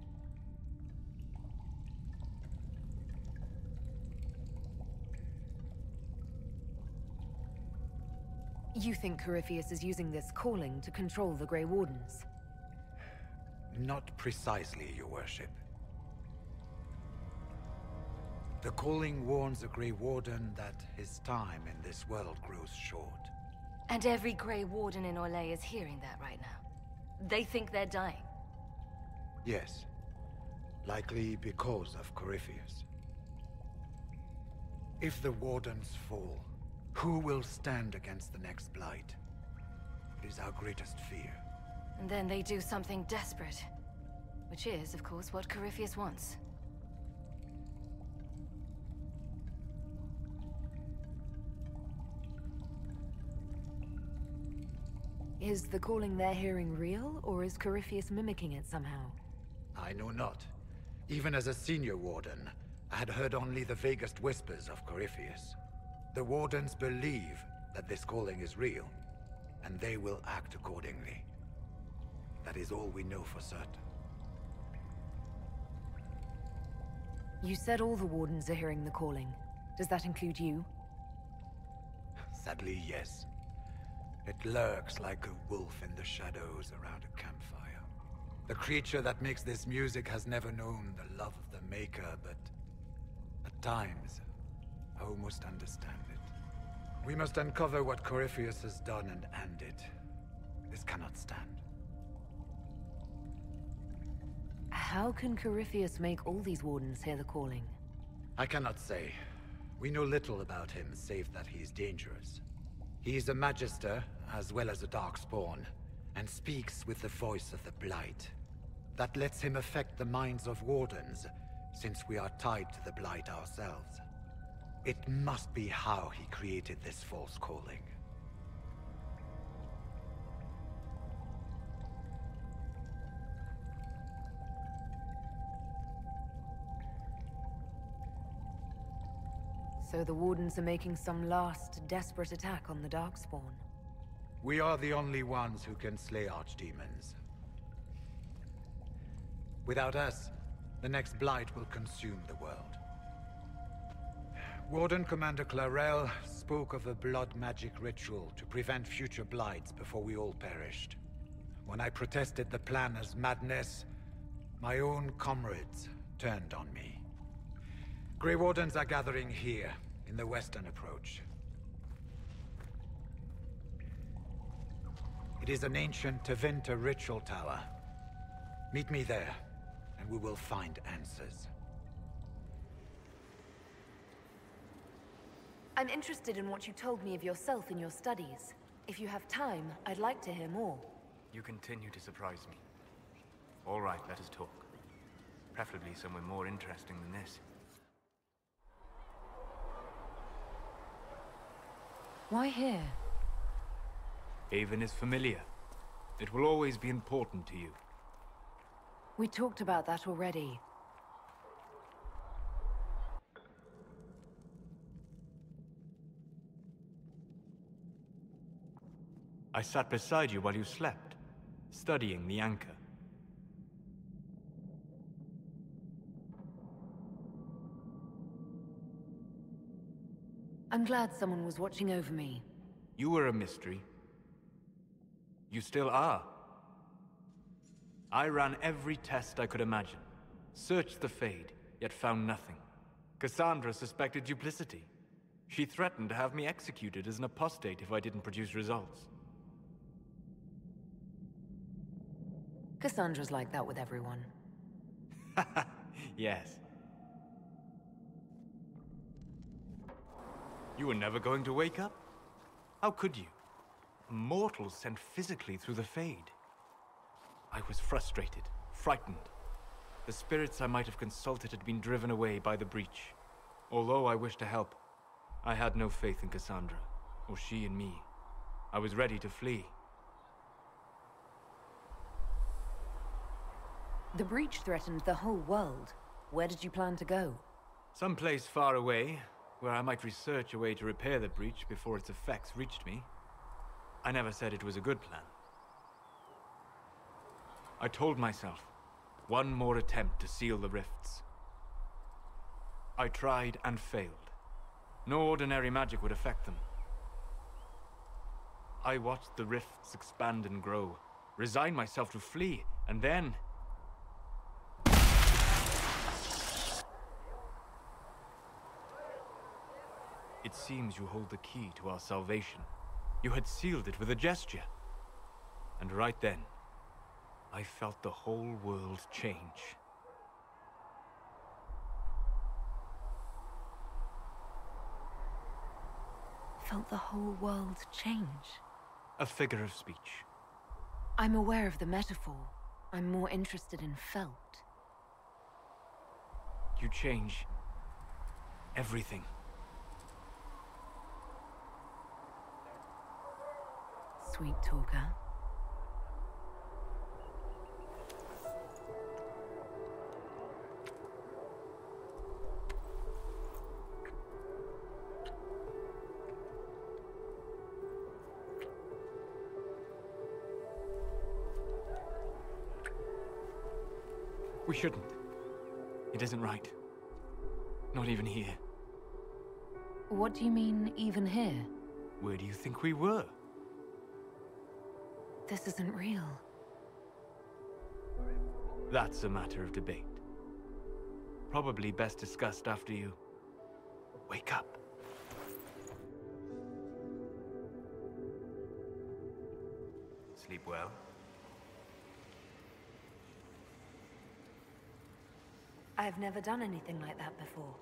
You think Corypheus is using this calling to control the Grey Wardens? Not precisely, Your Worship. The calling warns the Grey Warden that his time in this world grows short. And every Grey Warden in Orlais is hearing that right now. They think they're dying. Yes. Likely because of Corypheus. If the Wardens fall, who will stand against the next Blight? It is our greatest fear. And then they do something desperate. Which is, of course, what Corypheus wants. Is the calling they're hearing real, or is Corypheus mimicking it somehow? I know not. Even as a senior Warden, I had heard only the vaguest whispers of Corypheus. The Wardens believe that this calling is real, and they will act accordingly. That is all we know for certain. You said all the Wardens are hearing the calling. Does that include you? Sadly, yes. It lurks like a wolf in the shadows around a campfire. The creature that makes this music has never known the love of the Maker, but at times, I almost understand it. We must uncover what Corypheus has done and end it. This cannot stand. How can Corypheus make all these wardens hear the calling? I cannot say. We know little about him, save that he is dangerous. He is a Magister, as well as a Darkspawn, and speaks with the voice of the Blight. That lets him affect the minds of wardens, since we are tied to the Blight ourselves. It must be how he created this false calling. So the wardens are making some last, desperate attack on the Darkspawn. We are the only ones who can slay archdemons. Without us, the next Blight will consume the world. Warden Commander Clarel spoke of a blood magic ritual to prevent future Blights before we all perished. When I protested the plan as madness, my own comrades turned on me. Grey Wardens are gathering here, in the western approach. It is an ancient Tevinter ritual tower. Meet me there, and we will find answers. I'm interested in what you told me of yourself in your studies. If you have time, I'd like to hear more. You continue to surprise me. All right, let us talk. Preferably somewhere more interesting than this. Why here? Haven is familiar. It will always be important to you. We talked about that already. I sat beside you while you slept, studying the anchor. I'm glad someone was watching over me. You were a mystery. You still are. I ran every test I could imagine. Searched the Fade, yet found nothing. Cassandra suspected duplicity. She threatened to have me executed as an apostate if I didn't produce results. Cassandra's like that with everyone. Yes. You were never going to wake up? How could you? A mortal sent physically through the Fade. I was frustrated, frightened. The spirits I might have consulted had been driven away by the breach. Although I wished to help, I had no faith in Cassandra, or she in me. I was ready to flee. The breach threatened the whole world. Where did you plan to go? Someplace far away, where I might research a way to repair the breach before its effects reached me. I never said it was a good plan. I told myself, one more attempt to seal the rifts. I tried and failed. No ordinary magic would affect them. I watched the rifts expand and grow, resigned myself to flee, and then... It seems you hold the key to our salvation. You had sealed it with a gesture. And right then, I felt the whole world change. Felt the whole world change? A figure of speech. I'm aware of the metaphor. I'm more interested in felt. You change everything. Sweet talker. We shouldn't. It isn't right. Not even here. What do you mean, even here? Where do you think we were? This isn't real. That's a matter of debate. Probably best discussed after you wake up. Sleep well? I've never done anything like that before,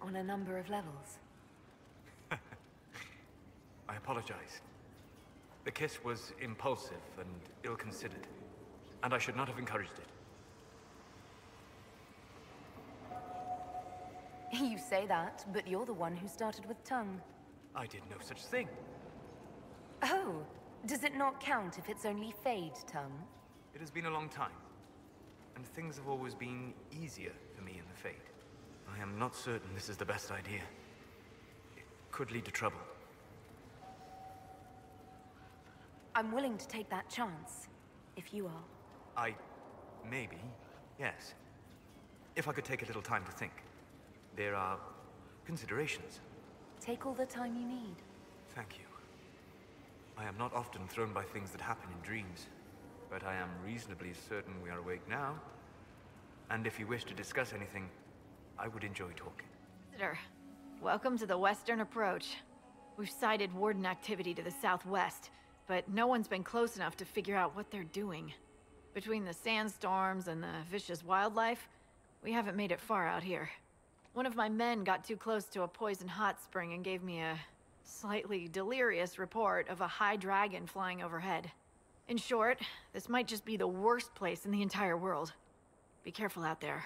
on a number of levels. I apologize. The kiss was impulsive and ill-considered, and I should not have encouraged it. You say that, but you're the one who started with tongue. I did no such thing. Oh, does it not count if it's only Fade tongue? It has been a long time, and things have always been easier for me in the Fade. I am not certain this is the best idea. It could lead to trouble. I'm willing to take that chance, if you are. Maybe, yes. If I could take a little time to think. There are considerations. Take all the time you need. Thank you. I am not often thrown by things that happen in dreams, but I am reasonably certain we are awake now. And if you wish to discuss anything, I would enjoy talking. Visitor, welcome to the Western Approach. We've sighted Warden activity to the southwest, but no one's been close enough to figure out what they're doing. Between the sandstorms and the vicious wildlife, we haven't made it far out here. One of my men got too close to a poison hot spring and gave me a slightly delirious report of a high dragon flying overhead. In short, this might just be the worst place in the entire world. Be careful out there.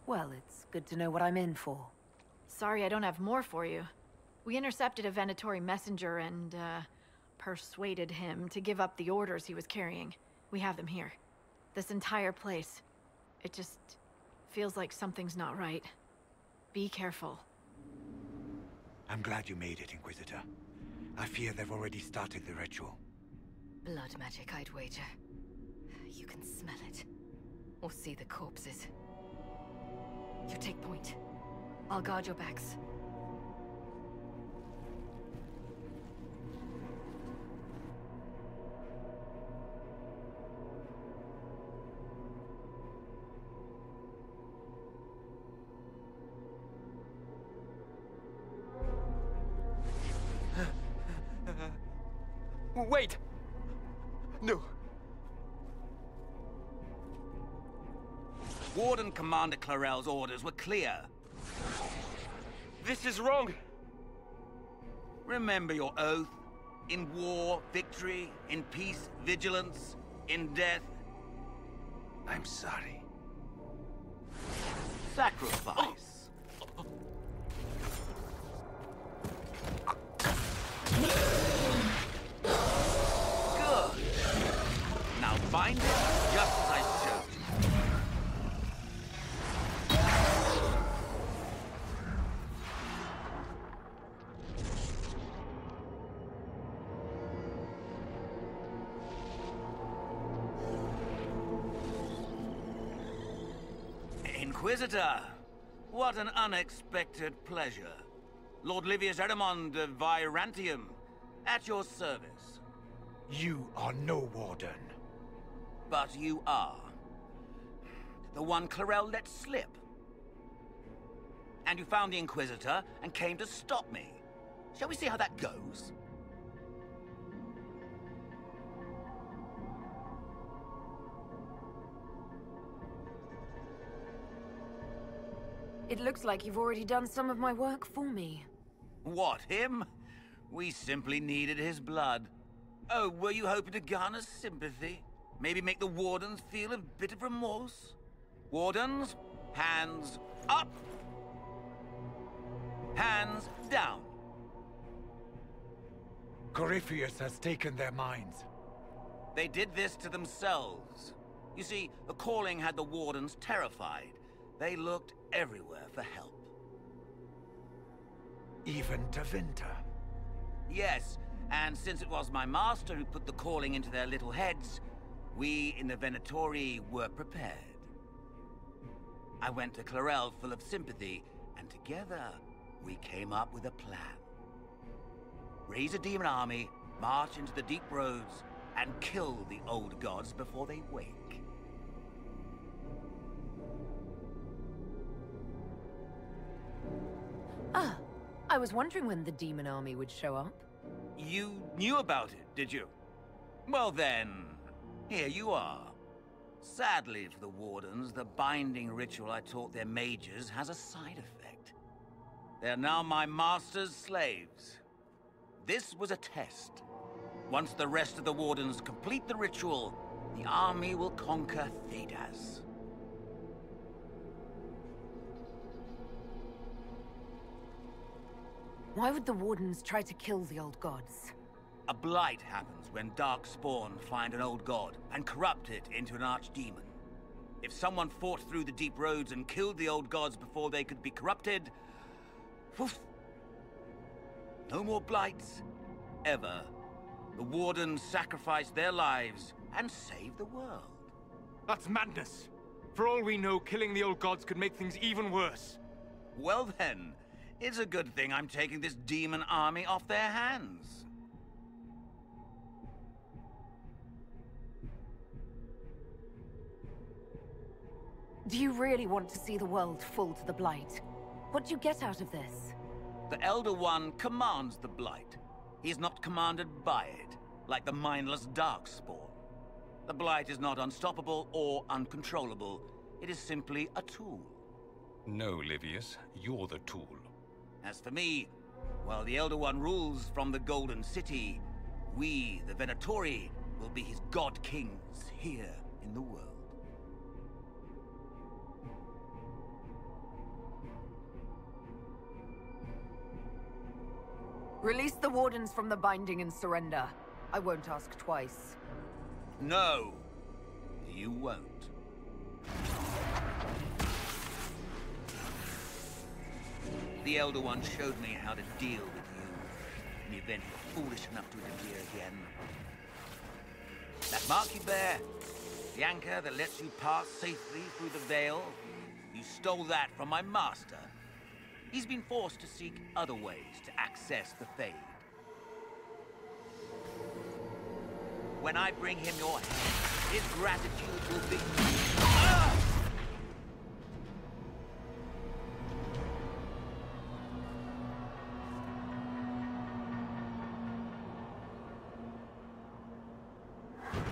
Well, it's good to know what I'm in for. Sorry I don't have more for you. We intercepted a Venatori messenger and, persuaded him to give up the orders he was carrying. We have them here. This entire place. It just feels like something's not right. Be careful. I'm glad you made it, Inquisitor. I fear they've already started the ritual. Blood magic, I'd wager. You can smell it. Or see the corpses. You take point. I'll guard your backs. Wait! No. Warden Commander Clarel's orders were clear. This is wrong! Remember your oath. In war, victory. In peace, vigilance. In death... I'm sorry. Sacrifice. Good. Now bind it just as I showed you. Inquisitor, what an unexpected pleasure. Lord Livius Erimond of Virantium, at your service. You are no warden. But you are. The one Clarel let slip. And you found the Inquisitor and came to stop me. Shall we see how that goes? It looks like you've already done some of my work for me. What, him? We simply needed his blood. Oh, were you hoping to garner sympathy? Maybe make the Wardens feel a bit of remorse? Wardens, hands up! Hands down! Corypheus has taken their minds. They did this to themselves. You see, the calling had the Wardens terrified. They looked everywhere for help. Even to Vinter? Yes, and since it was my master who put the calling into their little heads, we in the Venatori were prepared. I went to Clarel full of sympathy, and together we came up with a plan. Raise a demon army, march into the deep roads, and kill the old gods before they wake. Ah, I was wondering when the demon army would show up. You knew about it, did you? Well then, here you are. Sadly for the Wardens, the binding ritual I taught their mages has a side effect. They're now my master's slaves. This was a test. Once the rest of the Wardens complete the ritual, the army will conquer Thedas. Why would the Wardens try to kill the old gods? A blight happens when dark spawn find an old god and corrupt it into an archdemon. If someone fought through the deep roads and killed the old gods before they could be corrupted, poof, no more blights, ever. The Wardens sacrificed their lives and saved the world. That's madness! For all we know, killing the old gods could make things even worse. Well then, it's a good thing I'm taking this demon army off their hands. Do you really want to see the world fall to the Blight? What do you get out of this? The Elder One commands the Blight. He is not commanded by it, like the mindless Darkspawn. The Blight is not unstoppable or uncontrollable. It is simply a tool. No, Livius, you're the tool. As for me, while the Elder One rules from the Golden City, we, the Venatori, will be his god kings here in the world. Release the Wardens from the binding and surrender. I won't ask twice. No, you won't. The Elder One showed me how to deal with you, in the event you're foolish enough to interfere again. That mark you bear, the anchor that lets you pass safely through the veil, you stole that from my master. He's been forced to seek other ways to access the Fade. When I bring him your head, his gratitude will be... Ah!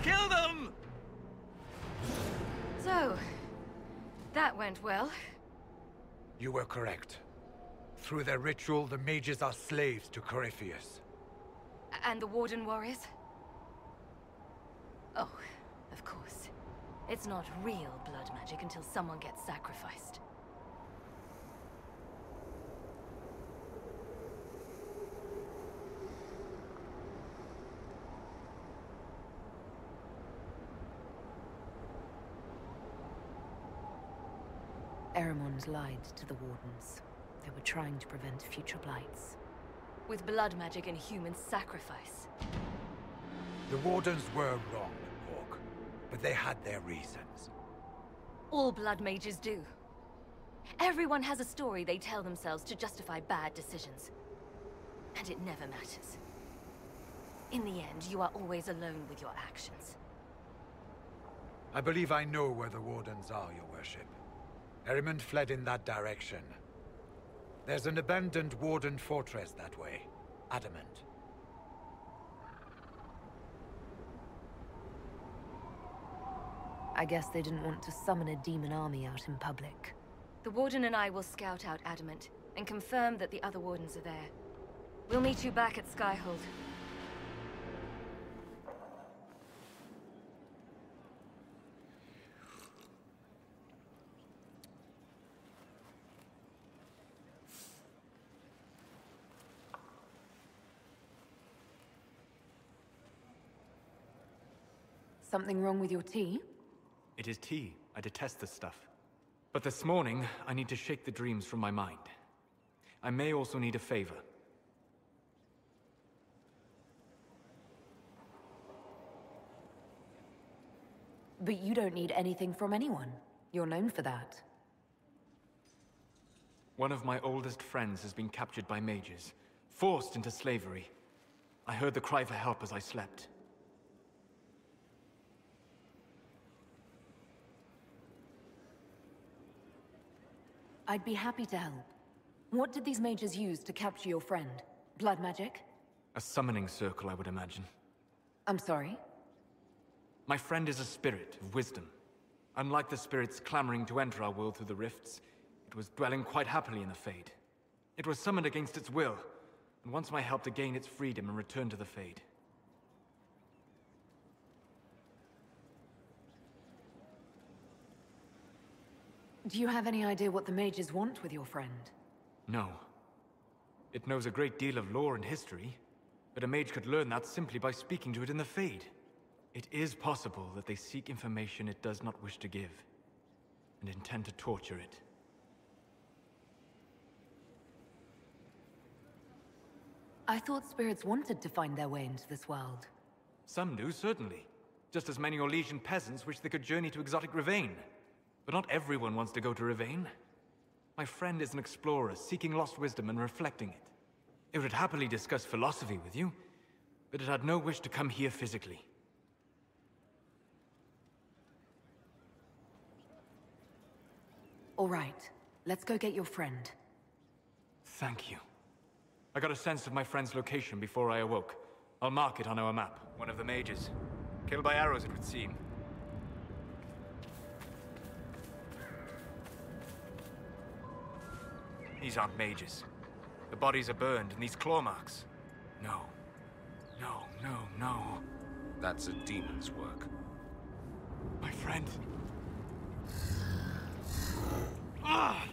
Kill them! So, that went well. You were correct. Through their ritual, the mages are slaves to Corypheus. And the Warden warriors? Oh, of course. It's not real blood magic until someone gets sacrificed. Eremon's lied to the Wardens. They were trying to prevent future blights. With blood magic and human sacrifice. The Wardens were wrong, Hawk, but they had their reasons. All blood mages do. Everyone has a story they tell themselves to justify bad decisions. And it never matters. In the end, you are always alone with your actions. I believe I know where the Wardens are, Your Worship. Eremond fled in that direction. There's an abandoned Warden fortress that way. Adamant. I guess they didn't want to summon a demon army out in public. The Warden and I will scout out Adamant, and confirm that the other Wardens are there. We'll meet you back at Skyhold. Something wrong with your tea? It is tea. I detest this stuff. But this morning, I need to shake the dreams from my mind. I may also need a favor. But you don't need anything from anyone. You're known for that. One of my oldest friends has been captured by mages, forced into slavery. I heard the cry for help as I slept. I'd be happy to help. What did these mages use to capture your friend? Blood magic? A summoning circle, I would imagine. I'm sorry? My friend is a spirit of wisdom. Unlike the spirits clamoring to enter our world through the rifts, it was dwelling quite happily in the Fade. It was summoned against its will, and wants my help to gain its freedom and return to the Fade. Do you have any idea what the mages want with your friend? No. It knows a great deal of lore and history, but a mage could learn that simply by speaking to it in the Fade. It is possible that they seek information it does not wish to give, and intend to torture it. I thought spirits wanted to find their way into this world. Some do, certainly. Just as many Orlesian peasants wish they could journey to exotic Rivain. But not everyone wants to go to Rivain. My friend is an explorer, seeking lost wisdom and reflecting it. It would happily discuss philosophy with you, but it had no wish to come here physically. All right, let's go get your friend. Thank you. I got a sense of my friend's location before I awoke. I'll mark it on our map. One of the mages. Killed by arrows, it would seem. These aren't mages. The bodies are burned, and these claw marks. No. No, no, no. That's a demon's work. My friend. Ah!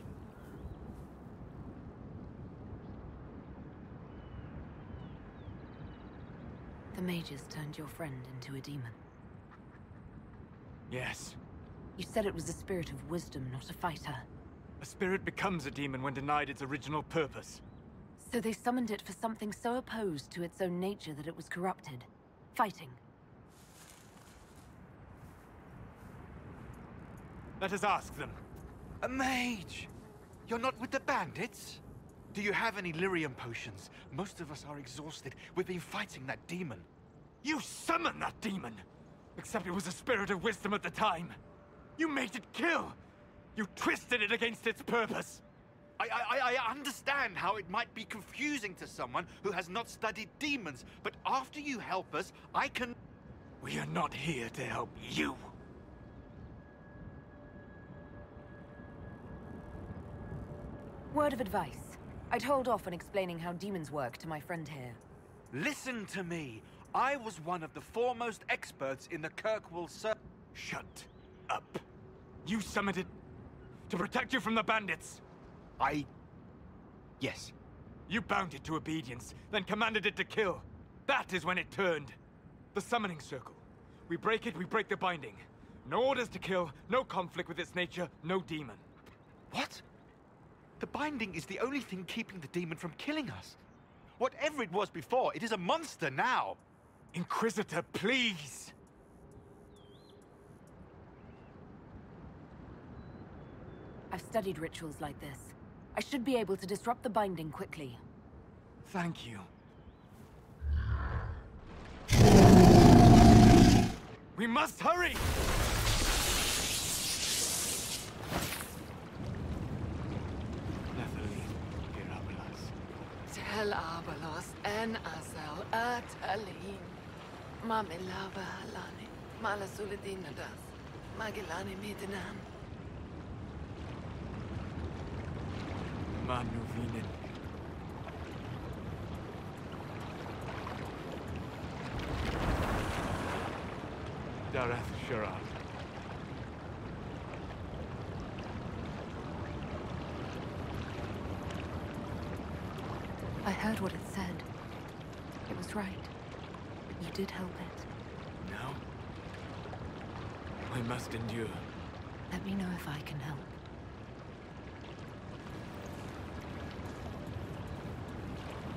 The mages turned your friend into a demon. Yes. You said it was a spirit of wisdom, not a fighter. A spirit becomes a demon when denied its original purpose. So they summoned it for something so opposed to its own nature that it was corrupted. Fighting. Let us ask them. A mage! You're not with the bandits? Do you have any lyrium potions? Most of us are exhausted. We've been fighting that demon. You summoned that demon! Except it was a spirit of wisdom at the time. You made it kill! You twisted it against its purpose! I understand how it might be confusing to someone who has not studied demons, but after you help us, I can... We are not here to help you. Word of advice. I'd hold off on explaining how demons work to my friend here. Listen to me. I was one of the foremost experts in the Kirkwall Shut up. You summoned it to protect you from the bandits. Yes. You bound it to obedience, then commanded it to kill. That is when it turned. The summoning circle. We break it, we break the binding. No orders to kill, no conflict with its nature, no demon. What? The binding is the only thing keeping the demon from killing us. Whatever it was before, it is a monster now. Inquisitor, please! I've studied rituals like this. I should be able to disrupt the binding quickly. Thank you. We must hurry! Tel Abalos en Azel Atalin. Mamilava Halani. Malasuladinadas. Magilani Midinan. Manuvinen. Dareth Sharad. I heard what it said. It was right. You did help it. No. I must endure. Let me know if I can help.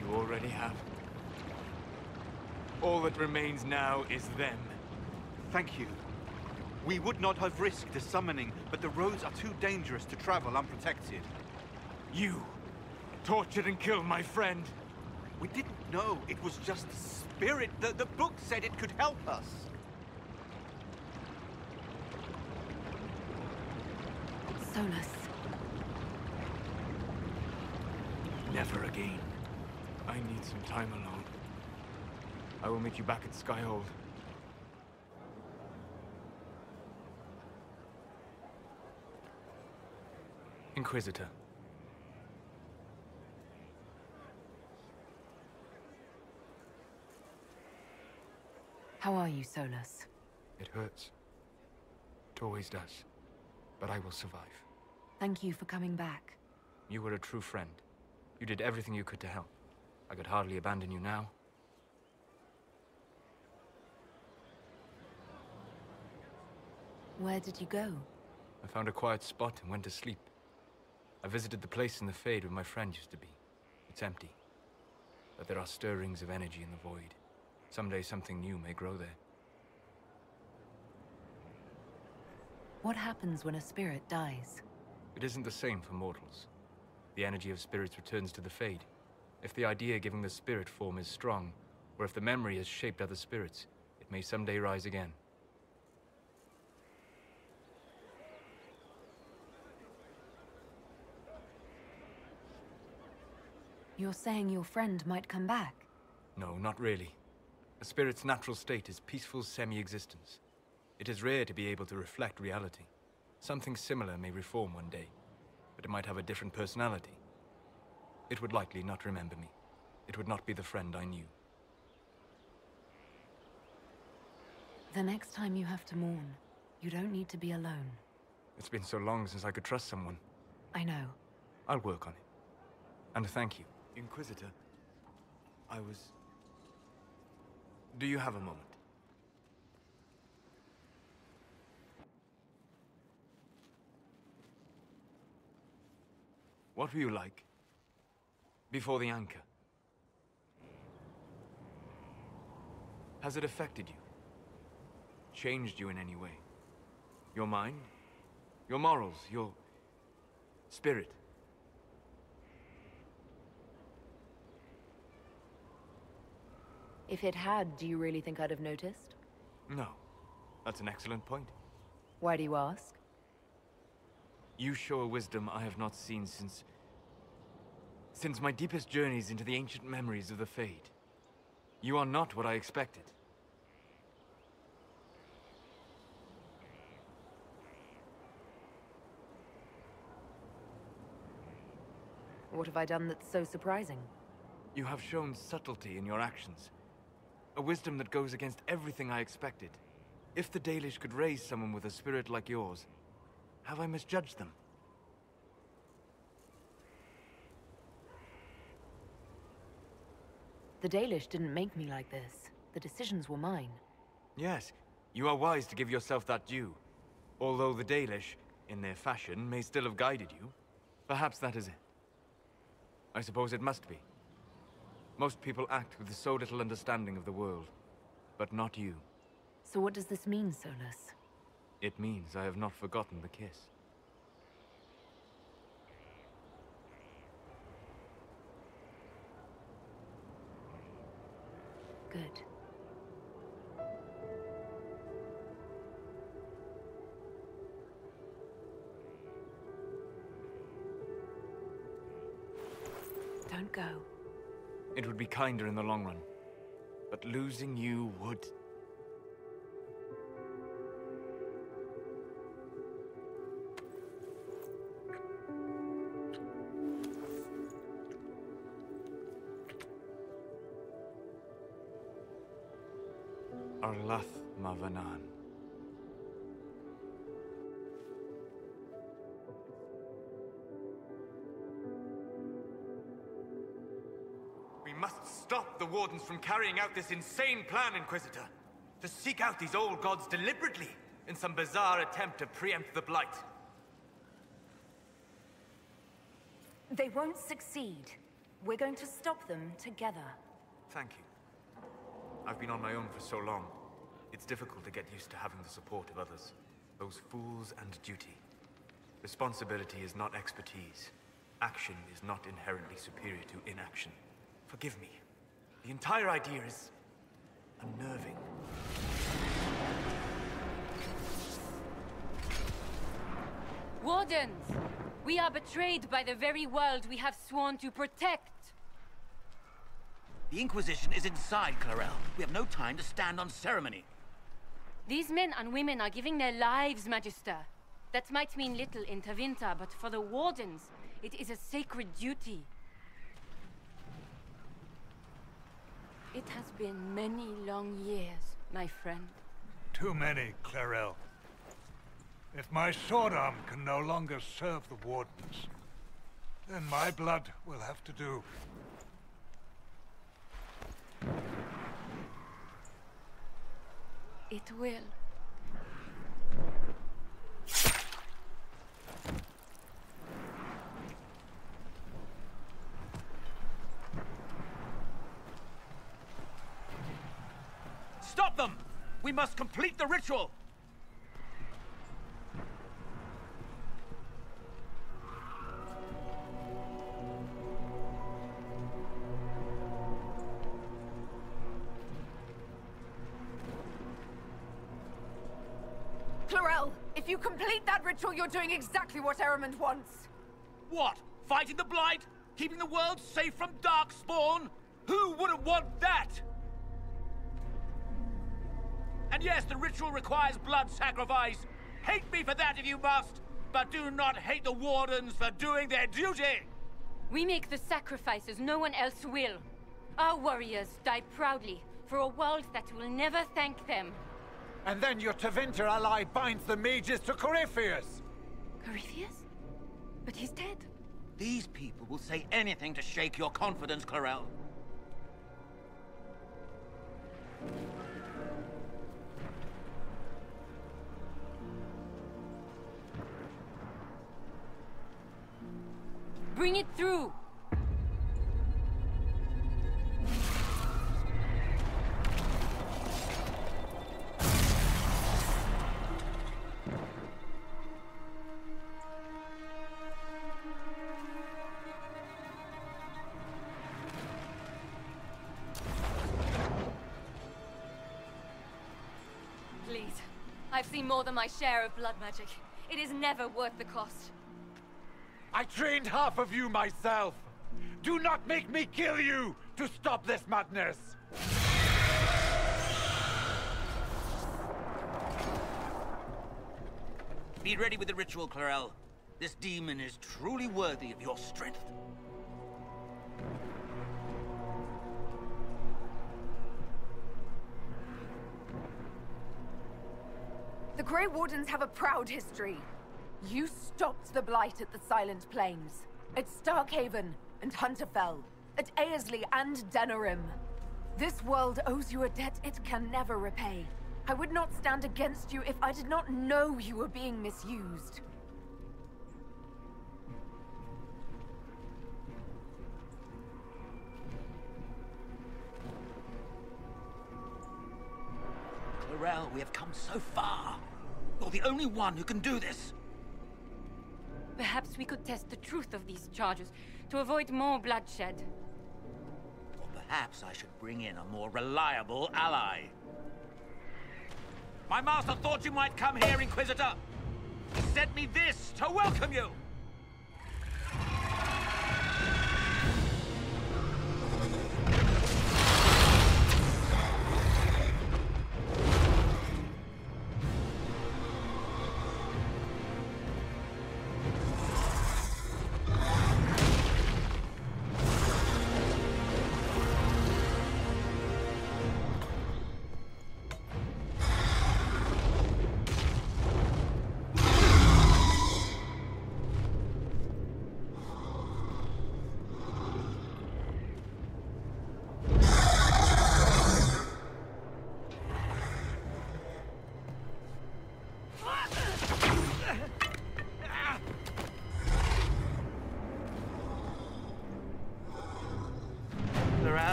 You already have. All that remains now is them. Thank you. We would not have risked the summoning, but the roads are too dangerous to travel unprotected. You tortured and killed my friend. We didn't know it was just a spirit. The book said it could help us. Solas. Never again. I need some time alone. I will meet you back at Skyhold. Inquisitor. How are you, Solas? It hurts. It always does. But I will survive. Thank you for coming back. You were a true friend. You did everything you could to help. I could hardly abandon you now. Where did you go? I found a quiet spot and went to sleep. I visited the place in the Fade where my friend used to be. It's empty. But there are stirrings of energy in the void. Someday something new may grow there. What happens when a spirit dies? It isn't the same for mortals. The energy of spirits returns to the Fade. If the idea giving the spirit form is strong, or if the memory has shaped other spirits, it may someday rise again. You're saying your friend might come back? No, not really. A spirit's natural state is peaceful semi-existence. It is rare to be able to reflect reality. Something similar may reform one day, but it might have a different personality. It would likely not remember me. It would not be the friend I knew. The next time you have to mourn, you don't need to be alone. It's been so long since I could trust someone. I know. I'll work on it. And thank you. Inquisitor, Do you have a moment? What were you like before the anchor? Has it affected you? Changed you in any way? Your mind? Your morals? Your spirit? If it had, do you really think I'd have noticed? No. That's an excellent point. Why do you ask? You show a wisdom I have not seen since my deepest journeys into the ancient memories of the Fade. You are not what I expected. What have I done that's so surprising? You have shown subtlety in your actions. A wisdom that goes against everything I expected. If the Dalish could raise someone with a spirit like yours, have I misjudged them? The Dalish didn't make me like this. The decisions were mine. Yes, you are wise to give yourself that due. Although the Dalish, in their fashion, may still have guided you. Perhaps that is it. I suppose it must be. Most people act with so little understanding of the world, but not you. So what does this mean, Solas? It means I have not forgotten the kiss. Good. Don't go. It would be kinder in the long run. But losing you would... Arlath Mavanan. We must stop the Wardens from carrying out this insane plan, Inquisitor. To seek out these old gods deliberately in some bizarre attempt to preempt the Blight. They won't succeed. We're going to stop them together. Thank you. I've been on my own for so long. It's difficult to get used to having the support of others. Those fools and duty. Responsibility is not expertise. Action is not inherently superior to inaction. Forgive me. The entire idea is... unnerving. Wardens! We are betrayed by the very world we have sworn to protect! The Inquisition is inside, Clarel. We have no time to stand on ceremony. These men and women are giving their lives, Magister. That might mean little in Tevinter, but for the Wardens, it is a sacred duty. It has been many long years, my friend. Too many, Clarel. If my sword arm can no longer serve the Wardens, then my blood will have to do. It will. Stop them! We must complete the ritual! Clarel, if you complete that ritual, you're doing exactly what Ehrman wants. What? Fighting the Blight? Keeping the world safe from Darkspawn? Who wouldn't want that? And yes, the ritual requires blood sacrifice. Hate me for that if you must, but do not hate the Wardens for doing their duty! We make the sacrifices no one else will. Our warriors die proudly for a world that will never thank them. And then your Tevinter ally binds the mages to Corypheus! Corypheus? But he's dead. These people will say anything to shake your confidence, Clarel. Bring it through! Please. I've seen more than my share of blood magic. It is never worth the cost. I trained half of you myself! Do not make me kill you to stop this madness! Be ready with the ritual, Clarel. This demon is truly worthy of your strength. The Grey Wardens have a proud history. You stopped the Blight at the Silent Plains, at Starkhaven and Hunterfell, at Aesley and Denerim. This world owes you a debt it can never repay. I would not stand against you if I did not know you were being misused. Clarel, we have come so far. You're the only one who can do this. Perhaps we could test the truth of these charges to avoid more bloodshed. Or perhaps I should bring in a more reliable ally. My master thought you might come here, Inquisitor. He sent me this to welcome you.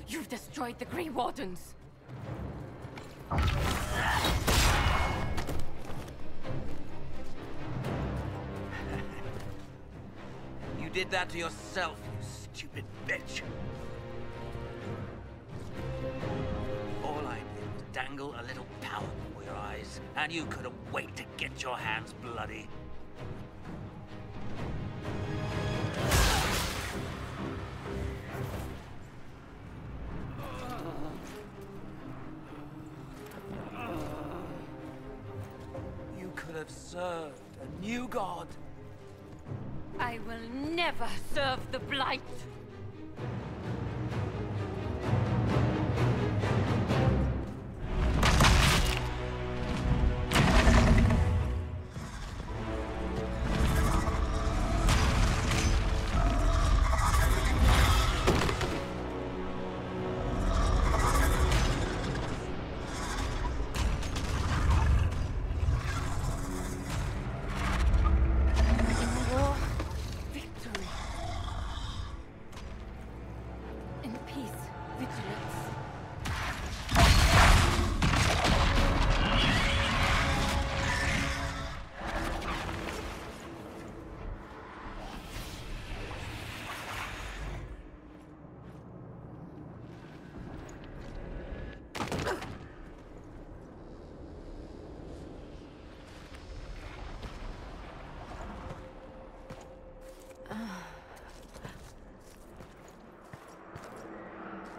You've destroyed the Grey Wardens. You did that to yourself, you stupid bitch. All I did was dangle a little power before your eyes, and you couldn't wait to get your hands bloody. You could have served a new god. I will never serve the Blight!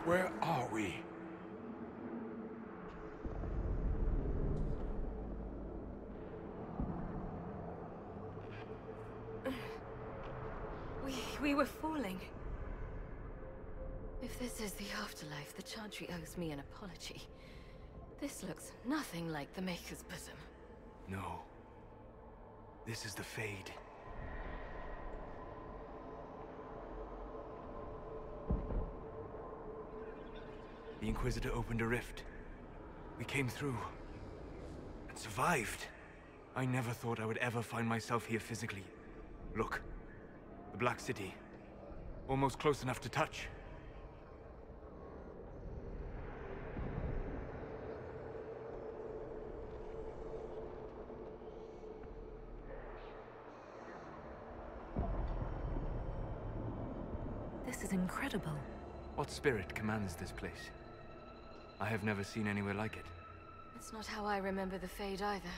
Where are we? We were falling. If this is the afterlife, the Chantry owes me an apology. This looks nothing like the Maker's bosom. No. This is the Fade. The Inquisitor opened a rift. We came through. And survived. I never thought I would ever find myself here physically. Look. The Black City. Almost close enough to touch. This is incredible. What spirit commands this place? I have never seen anywhere like it. It's not how I remember the Fade either.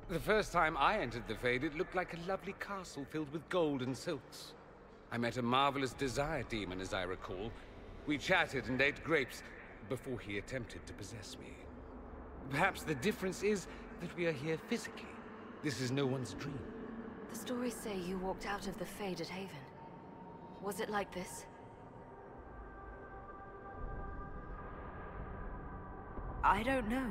The first time I entered the Fade, it looked like a lovely castle filled with gold and silks. I met a marvelous desire demon, as I recall. We chatted and ate grapes before he attempted to possess me. Perhaps the difference is that we are here physically. This is no one's dream. The stories say you walked out of the Fade at Haven. Was it like this? I don't know.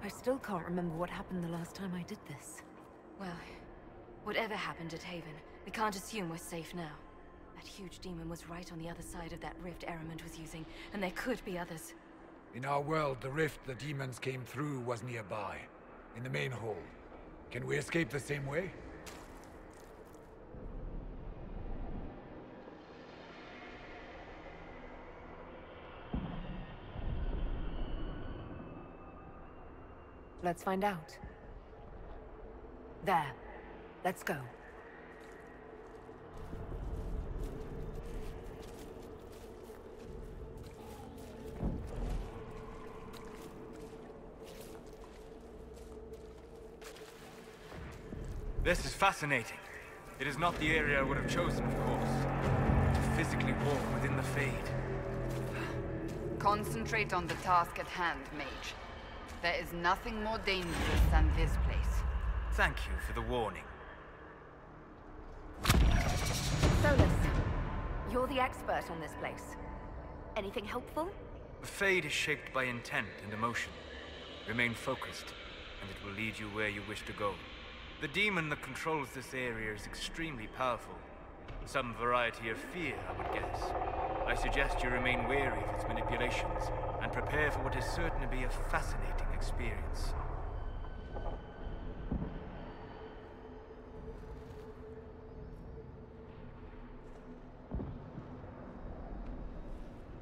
I still can't remember what happened the last time I did this. Well, whatever happened at Haven, we can't assume we're safe now. That huge demon was right on the other side of that rift Eramond was using, and there could be others. In our world, the rift the demons came through was nearby, in the main hall. Can we escape the same way? Let's find out. There. Let's go. This is fascinating. It is not the area I would have chosen, of course. To physically walk within the Fade. Concentrate on the task at hand, Mage. There is nothing more dangerous than this place. Thank you for the warning. Solas, you're the expert on this place. Anything helpful? The Fade is shaped by intent and emotion. Remain focused, and it will lead you where you wish to go. The demon that controls this area is extremely powerful. Some variety of fear, I would guess. I suggest you remain wary of its manipulations, and prepare for what is certain to be a fascinating experience.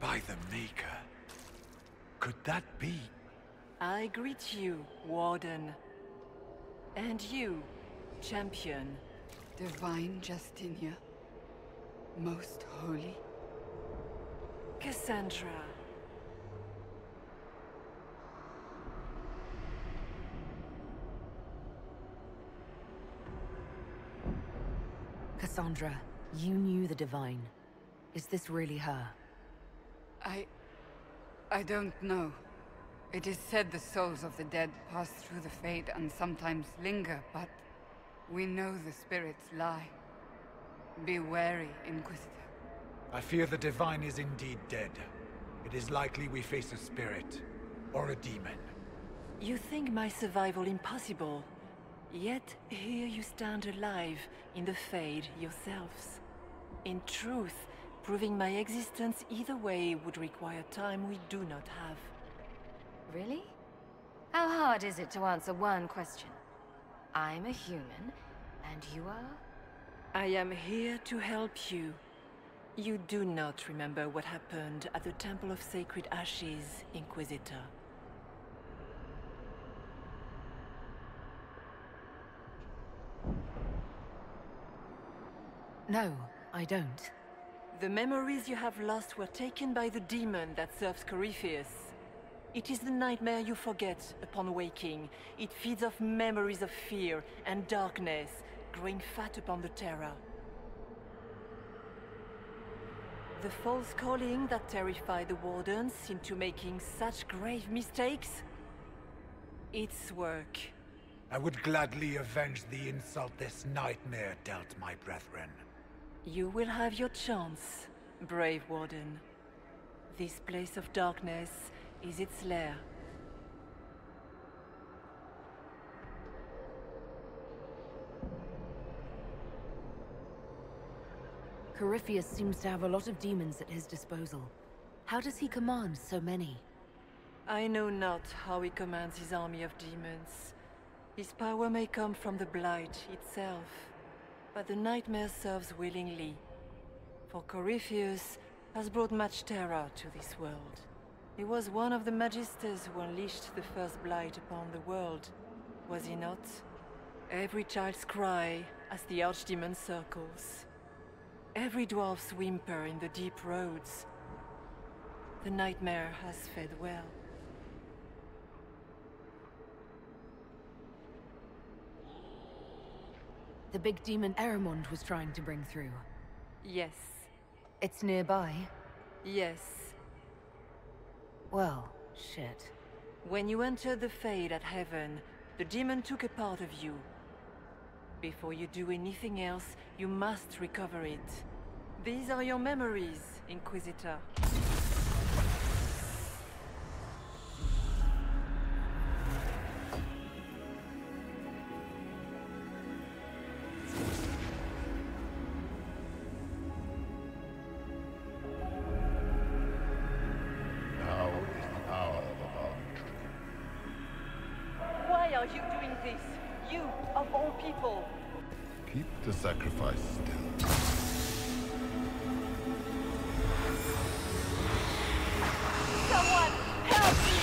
By the Maker. Could that be? I greet you, Warden. And you, Champion. Divine Justinia. Most holy. Cassandra. Cassandra, you knew the Divine. Is this really her? I don't know. It is said the souls of the dead pass through the Fade and sometimes linger, but we know the spirits lie. Be wary, Inquisitor. I fear the Divine is indeed dead. It is likely we face a spirit, or a demon. You think my survival impossible, yet here you stand alive in the Fade yourselves. In truth, proving my existence either way would require time we do not have. Really? How hard is it to answer one question? I'm a human, and you are? I am here to help you. You do not remember what happened at the Temple of Sacred Ashes, Inquisitor. No, I don't. The memories you have lost were taken by the demon that serves Corypheus. It is the nightmare you forget upon waking. It feeds off memories of fear and darkness, growing fat upon the terror. The false calling that terrified the Wardens into making such grave mistakes? Its work. I would gladly avenge the insult this nightmare dealt my brethren. You will have your chance, brave Warden. This place of darkness is its lair. Corypheus seems to have a lot of demons at his disposal. How does he command so many? I know not how he commands his army of demons. His power may come from the Blight itself, but the nightmare serves willingly. For Corypheus has brought much terror to this world. He was one of the Magisters who unleashed the first Blight upon the world, was he not? Every child's cry as the Archdemon circles. Every dwarf's whimper in the deep roads. The nightmare has fed well. The big demon Eramond was trying to bring through. Yes. It's nearby? Yes. Well, shit. When you entered the Fade at Heaven, the demon took a part of you. Before you do anything else, you must recover it. These are your memories, Inquisitor. Now is the hour of our victory. Why are you doing this? You, of all people! Keep the sacrifice still. Someone, help me!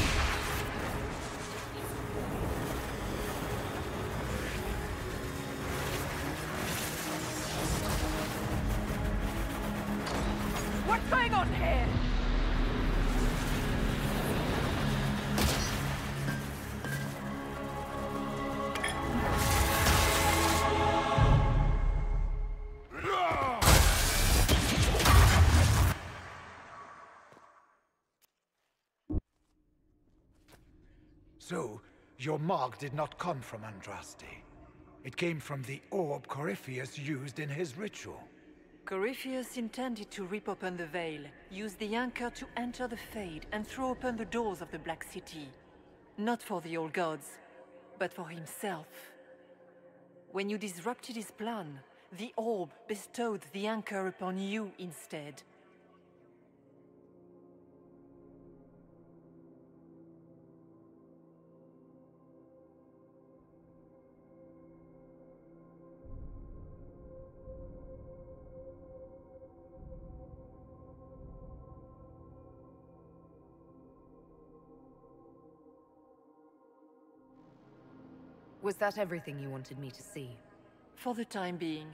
What's going on here? So, your mark did not come from Andraste. It came from the orb Corypheus used in his ritual. Corypheus intended to rip open the veil, use the anchor to enter the Fade, and throw open the doors of the Black City. Not for the old gods, but for himself. When you disrupted his plan, the orb bestowed the anchor upon you instead. Was that everything you wanted me to see? For the time being.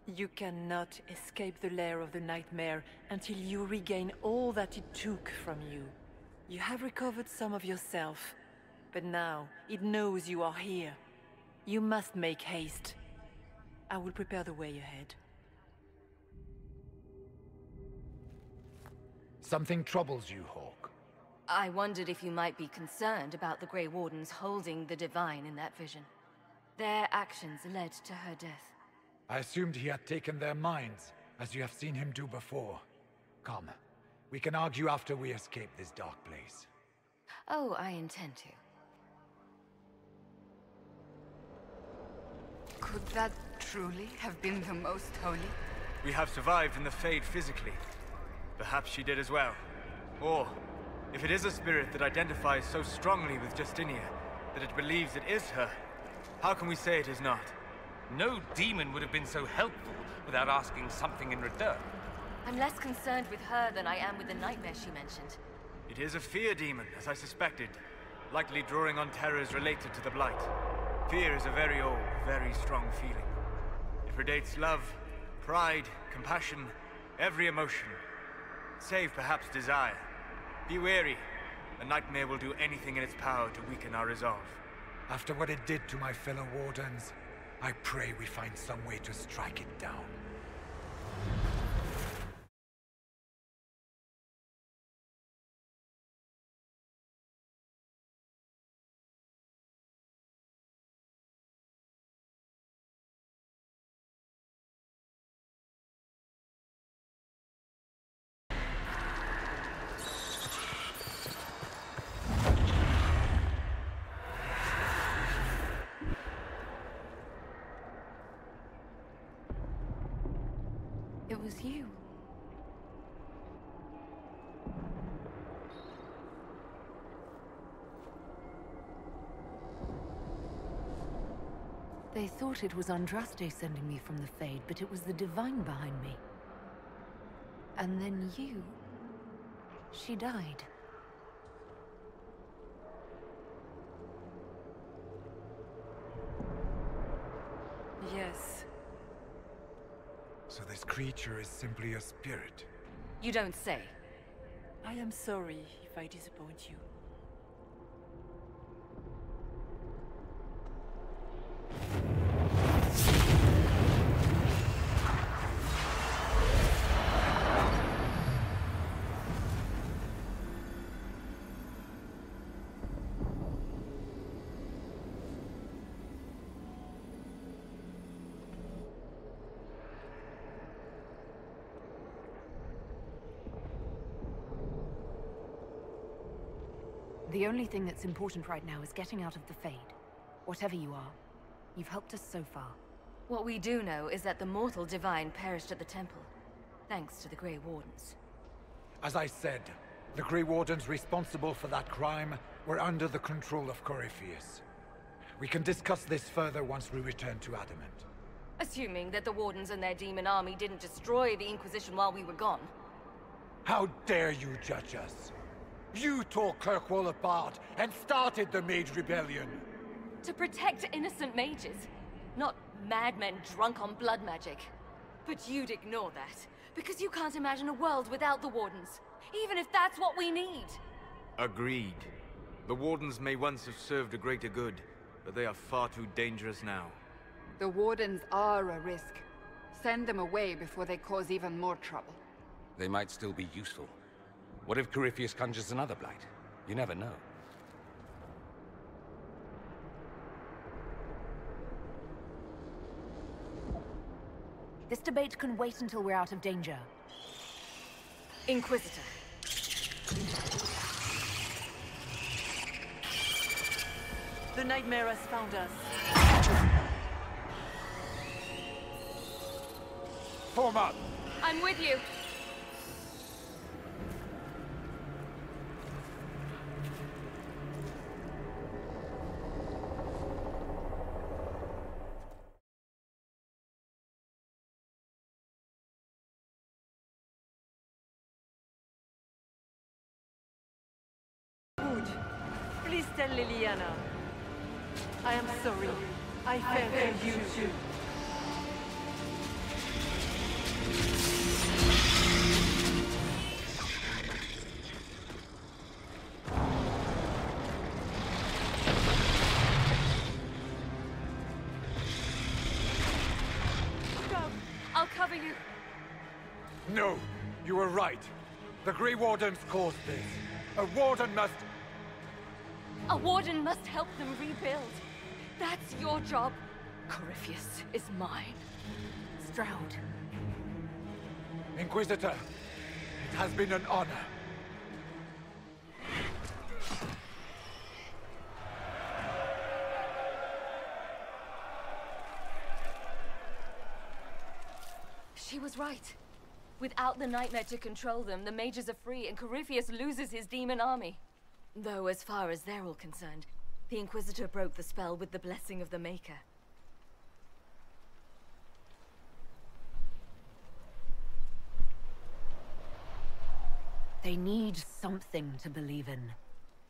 You cannot escape the lair of the nightmare until you regain all that it took from you. You have recovered some of yourself, but now it knows you are here. You must make haste. I will prepare the way ahead. Something troubles you, Hawk. I wondered if you might be concerned about the Grey Wardens holding the Divine in that vision. Their actions led to her death. I assumed he had taken their minds, as you have seen him do before. Come, we can argue after we escape this dark place. Oh, I intend to. Could that truly have been the most holy? We have survived in the Fade physically. Perhaps she did as well. Or, if it is a spirit that identifies so strongly with Justinia, that it believes it is her, how can we say it is not? No demon would have been so helpful without asking something in return. I'm less concerned with her than I am with the nightmare she mentioned. It is a fear demon, as I suspected, likely drawing on terrors related to the Blight. Fear is a very old, very strong feeling. It predates love, pride, compassion, every emotion, save perhaps desire. Be wary. A nightmare will do anything in its power to weaken our resolve. After what it did to my fellow Wardens, I pray we find some way to strike it down. It was you. They thought it was Andraste sending me from the Fade, but it was the Divine behind me. And then you... She died. Yes. So this creature is simply a spirit? You don't say. I am sorry if I disappoint you. The only thing that's important right now is getting out of the Fade. Whatever you are, you've helped us so far. What we do know is that the mortal Divine perished at the temple, thanks to the Grey Wardens. As I said, the Grey Wardens responsible for that crime were under the control of Corypheus. We can discuss this further once we return to Adamant. Assuming that the Wardens and their demon army didn't destroy the Inquisition while we were gone. How dare you judge us? You tore Kirkwall apart and started the Mage Rebellion! To protect innocent mages, not madmen drunk on blood magic. But you'd ignore that, because you can't imagine a world without the Wardens, even if that's what we need. Agreed. The Wardens may once have served a greater good, but they are far too dangerous now. The Wardens are a risk. Send them away before they cause even more trouble. They might still be useful. What if Corypheus conjures another Blight? You never know. This debate can wait until we're out of danger. Inquisitor. The nightmare has found us. Form up! I'm with you. Good. Please tell Liliana. I am sorry. I failed you too. No, you were right. The Grey Wardens caused this. A Warden must... A Warden must help them rebuild. That's your job. Corypheus is mine. Stroud. Inquisitor, it has been an honor. She was right. Without the Nightmare to control them, the mages are free and Corypheus loses his demon army. Though as far as they're all concerned, the Inquisitor broke the spell with the blessing of the Maker. They need something to believe in.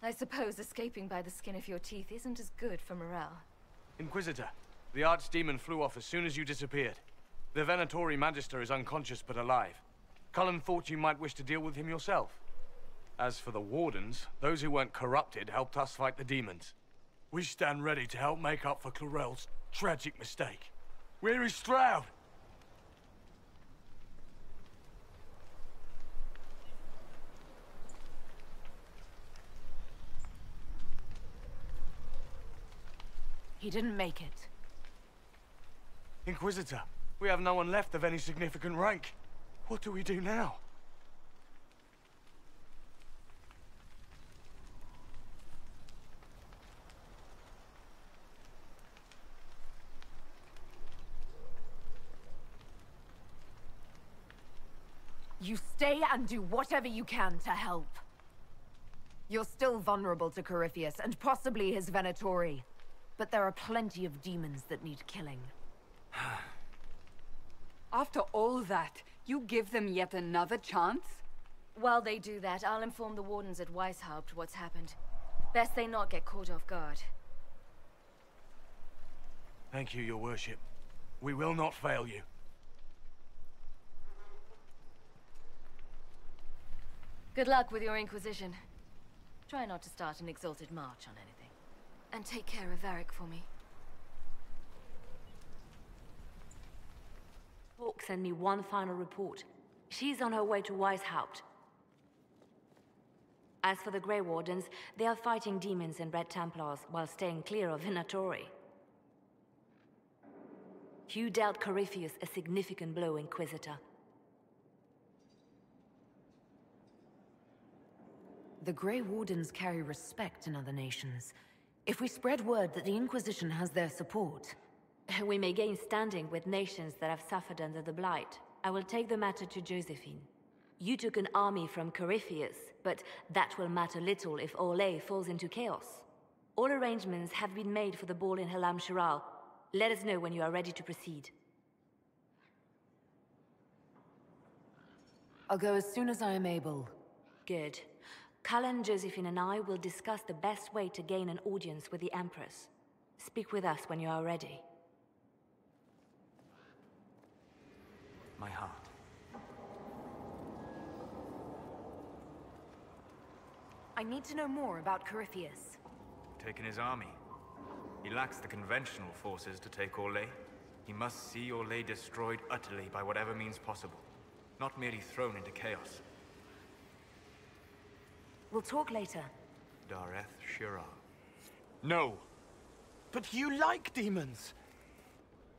I suppose escaping by the skin of your teeth isn't as good for morale. Inquisitor, the Archdemon flew off as soon as you disappeared. The Venatori Magister is unconscious but alive. Cullen thought you might wish to deal with him yourself. As for the Wardens, those who weren't corrupted helped us fight the demons. We stand ready to help make up for Clorel's tragic mistake. Where is Stroud? He didn't make it. Inquisitor, we have no one left of any significant rank. What do we do now? You stay and do whatever you can to help. You're still vulnerable to Corypheus, and possibly his Venatori. But there are plenty of demons that need killing. After all that, you give them yet another chance? While they do that, I'll inform the Wardens at Weishaupt what's happened. Best they not get caught off guard. Thank you, your worship. We will not fail you. Good luck with your Inquisition. Try not to start an exalted march on anything. And take care of Varric for me. Hawk sent me one final report. She's on her way to Weishaupt. As for the Grey Wardens, they are fighting demons and Red Templars while staying clear of Venatori. You dealt Corypheus a significant blow, Inquisitor. The Grey Wardens carry respect in other nations. If we spread word that the Inquisition has their support... We may gain standing with nations that have suffered under the Blight. I will take the matter to Josephine. You took an army from Corypheus, but that will matter little if Orlais falls into chaos. All arrangements have been made for the ball in Halam Shiral. Let us know when you are ready to proceed. I'll go as soon as I am able. Good. Cullen, Josephine and I will discuss the best way to gain an audience with the Empress. Speak with us when you are ready. My heart. I need to know more about Corypheus. Taken his army. He lacks the conventional forces to take Orlais. He must see Orlais destroyed utterly by whatever means possible. Not merely thrown into chaos. We'll talk later. Dareth Shiral. No! But you like demons!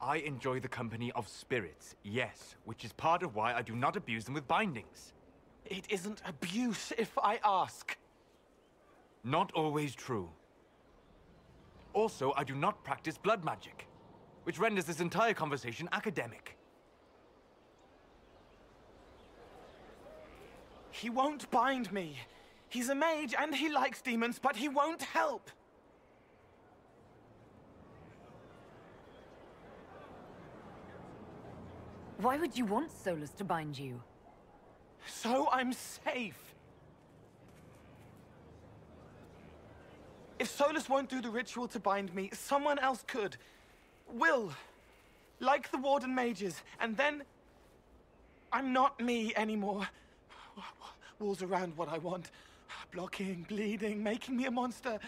I enjoy the company of spirits, yes, which is part of why I do not abuse them with bindings. It isn't abuse if I ask. Not always true. Also, I do not practice blood magic, which renders this entire conversation academic. He won't bind me. He's a mage and he likes demons, but he won't help. Why would you want Solas to bind you? So I'm safe. If Solas won't do the ritual to bind me, someone else could. Will. Like the Warden mages, and then... I'm not me anymore. Walls around what I want. Blocking, bleeding, making me a monster.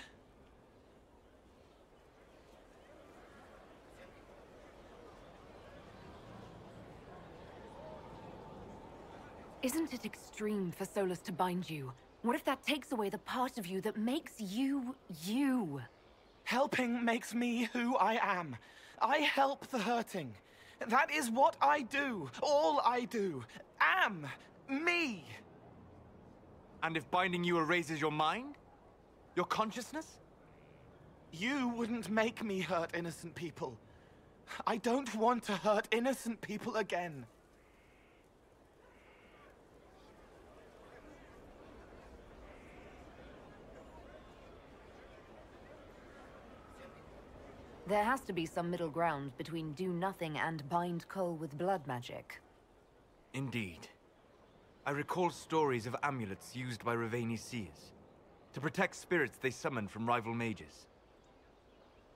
Isn't it extreme for Solas to bind you? What if that takes away the part of you that makes you, you? Helping makes me who I am. I help the hurting. That is what I do. All I do. Am. Me. And if binding you erases your mind? Your consciousness? You wouldn't make me hurt innocent people. I don't want to hurt innocent people again. There has to be some middle ground between do nothing and bind Cole with blood magic. Indeed. I recall stories of amulets used by Ravani's seers to protect spirits they summoned from rival mages.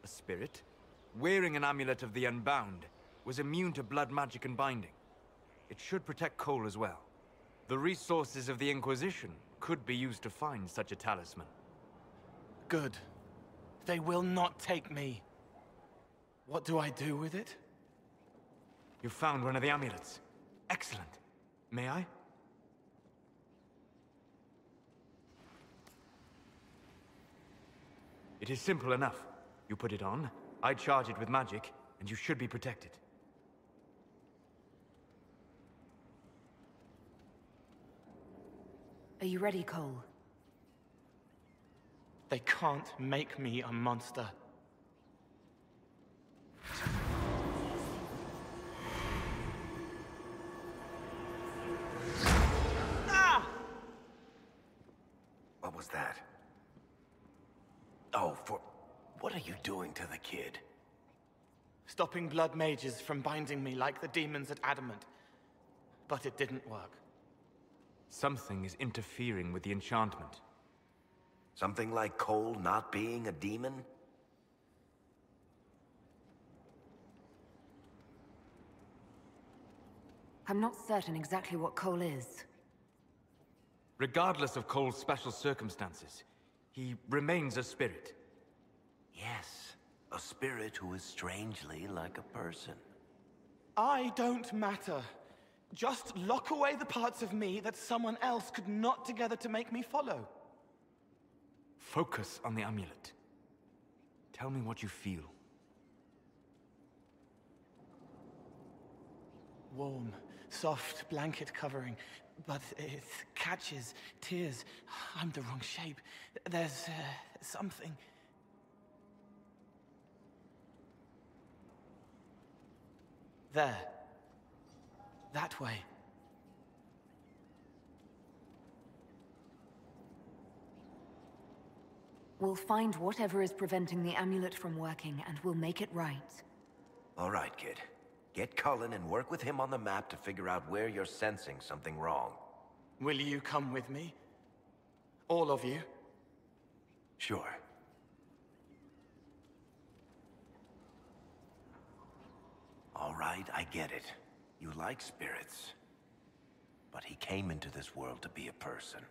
A spirit, wearing an amulet of the Unbound, was immune to blood magic and binding. It should protect Cole as well. The resources of the Inquisition could be used to find such a talisman. Good. They will not take me. What do I do with it? You found one of the amulets. Excellent. May I? It is simple enough. You put it on, I charge it with magic, and you should be protected. Are you ready, Cole? They can't make me a monster. Ah! What was that? Oh, what are you doing to the kid? Stopping blood mages from binding me like the demons at Adamant. But it didn't work. Something is interfering with the enchantment. Something like Cole not being a demon? I'm not certain exactly what Cole is. Regardless of Cole's special circumstances, he remains a spirit. Yes, a spirit who is strangely like a person. I don't matter. Just lock away the parts of me that someone else could knot together to make me follow. Focus on the amulet. Tell me what you feel. Warm, soft blanket covering, but it catches tears. I'm the wrong shape. There's something. There. That way. We'll find whatever is preventing the amulet from working, and we'll make it right. All right, kid. Get Cullen and work with him on the map to figure out where you're sensing something wrong. Will you come with me? All of you? Sure. All right, I get it. You like spirits. But he came into this world to be a person.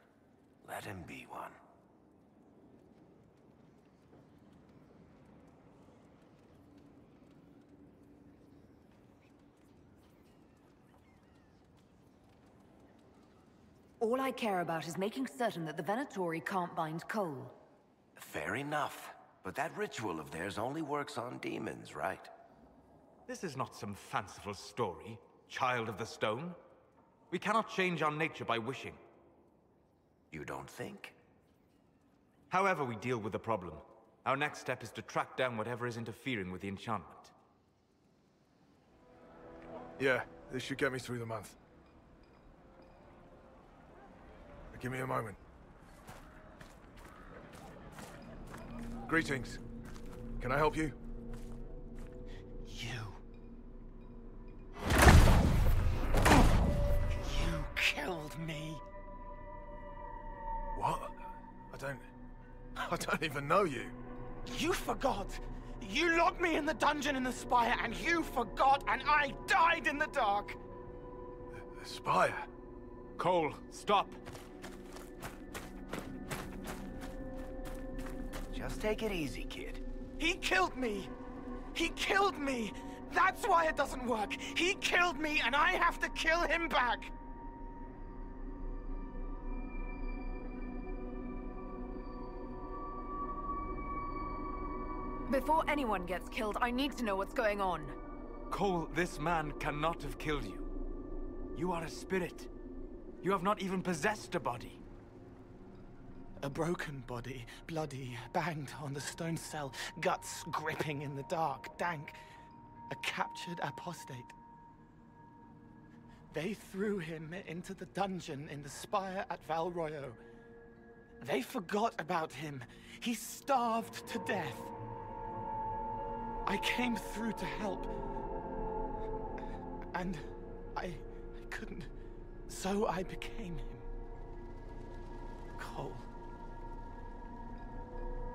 Let him be one. All I care about is making certain that the Venatori can't bind Cole. Fair enough. But that ritual of theirs only works on demons, right? This is not some fanciful story, child of the stone. We cannot change our nature by wishing. You don't think? However we deal with the problem, our next step is to track down whatever is interfering with the enchantment. Yeah, this should get me through the month. Give me a moment. Greetings. Can I help you? You killed me. What? I don't even know you. You forgot. You locked me in the dungeon in the Spire, and you forgot, and I died in the dark. The Spire? Cole, stop. Just take it easy, kid. He killed me! He killed me! That's why it doesn't work! He killed me, and I have to kill him back! Before anyone gets killed, I need to know what's going on. Cole, this man cannot have killed you. You are a spirit. You have not even possessed a body. A broken body, bloody, banged on the stone cell, guts gripping in the dark, dank. A captured apostate. They threw him into the dungeon in the spire at Val Royo. They forgot about him. He starved to death. I came through to help. And I couldn't. So I became him. Cole.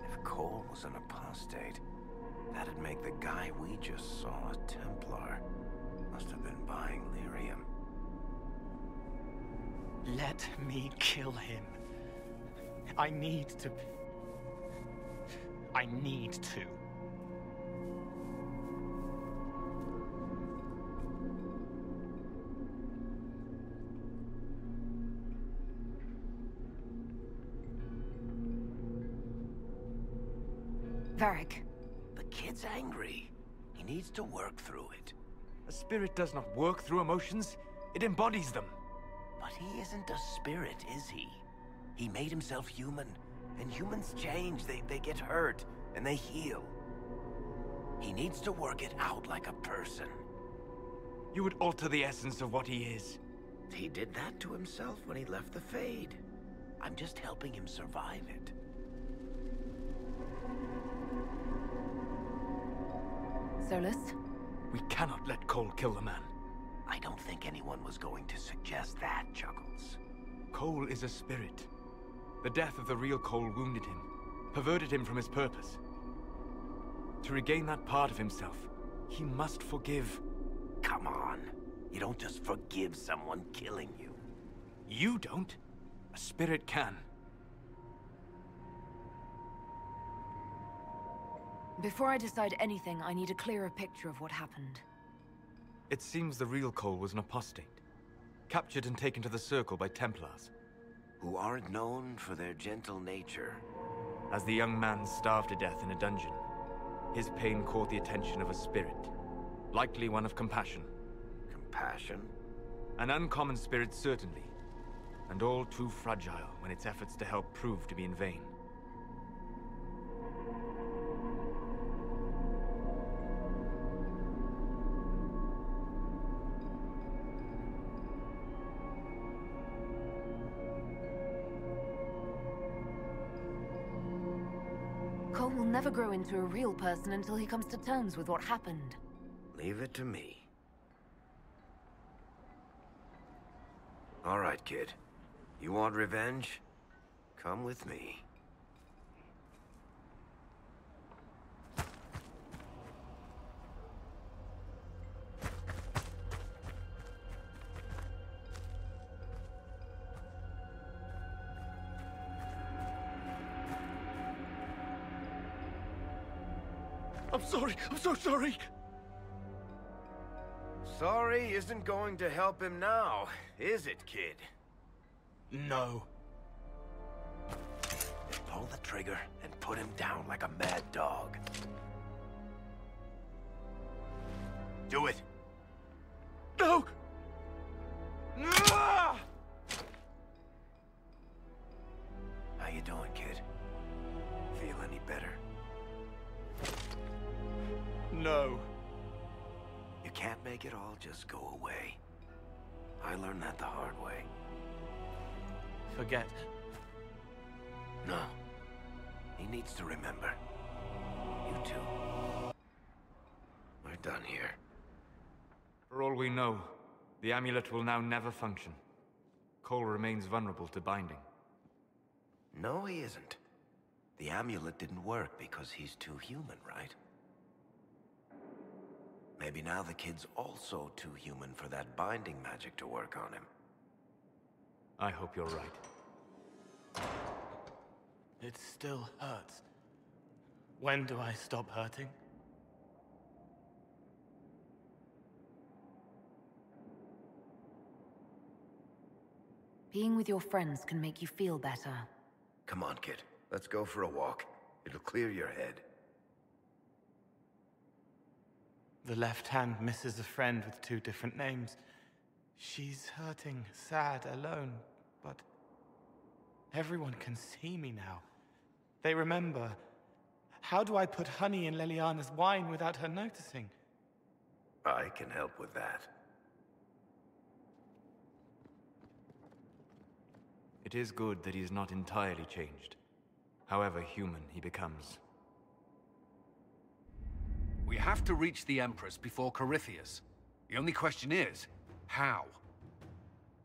If Cole was an apostate, that'd make the guy we just saw a Templar. Must have been buying lyrium. Let me kill him. I need to. Varric. The kid's angry. He needs to work through it. A spirit does not work through emotions. It embodies them. But he isn't a spirit, is he? He made himself human. And humans change. They get hurt. And they heal. He needs to work it out like a person. You would alter the essence of what he is. He did that to himself when he left the Fade. I'm just helping him survive it. Solas? We cannot let Cole kill the man. I don't think anyone was going to suggest that, Chuckles. Cole is a spirit. The death of the real Cole wounded him, perverted him from his purpose. To regain that part of himself, he must forgive. Come on. You don't just forgive someone killing you. You don't. A spirit can. Before I decide anything, I need a clearer picture of what happened. It seems the real Cole was an apostate, captured and taken to the Circle by Templars. Who aren't known for their gentle nature. As the young man starved to death in a dungeon, his pain caught the attention of a spirit, likely one of compassion. Compassion? An uncommon spirit, certainly, and all too fragile when its efforts to help prove to be in vain. Cole will never grow into a real person until he comes to terms with what happened. Leave it to me. All right, kid. You want revenge? Come with me. I'm sorry. I'm so sorry. Sorry isn't going to help him now, is it, kid? No. Pull the trigger and put him down like a mad dog. Do it. No! How you doing, kid? Feel any better? No. You can't make it all just go away. I learned that the hard way. Forget. No. He needs to remember. You too. We're done here. For all we know, the amulet will now never function. Cole remains vulnerable to binding. No, he isn't. The amulet didn't work because he's too human, right? Maybe now the kid's also too human for that binding magic to work on him. I hope you're right. It still hurts. When do I stop hurting? Being with your friends can make you feel better. Come on, kid. Let's go for a walk. It'll clear your head. The left hand misses a friend with 2 different names. She's hurting, sad, alone, but everyone can see me now. They remember. How do I put honey in Leliana's wine without her noticing? I can help with that. It is good that he is not entirely changed, however human he becomes. We have to reach the Empress before Corypheus. The only question is, how?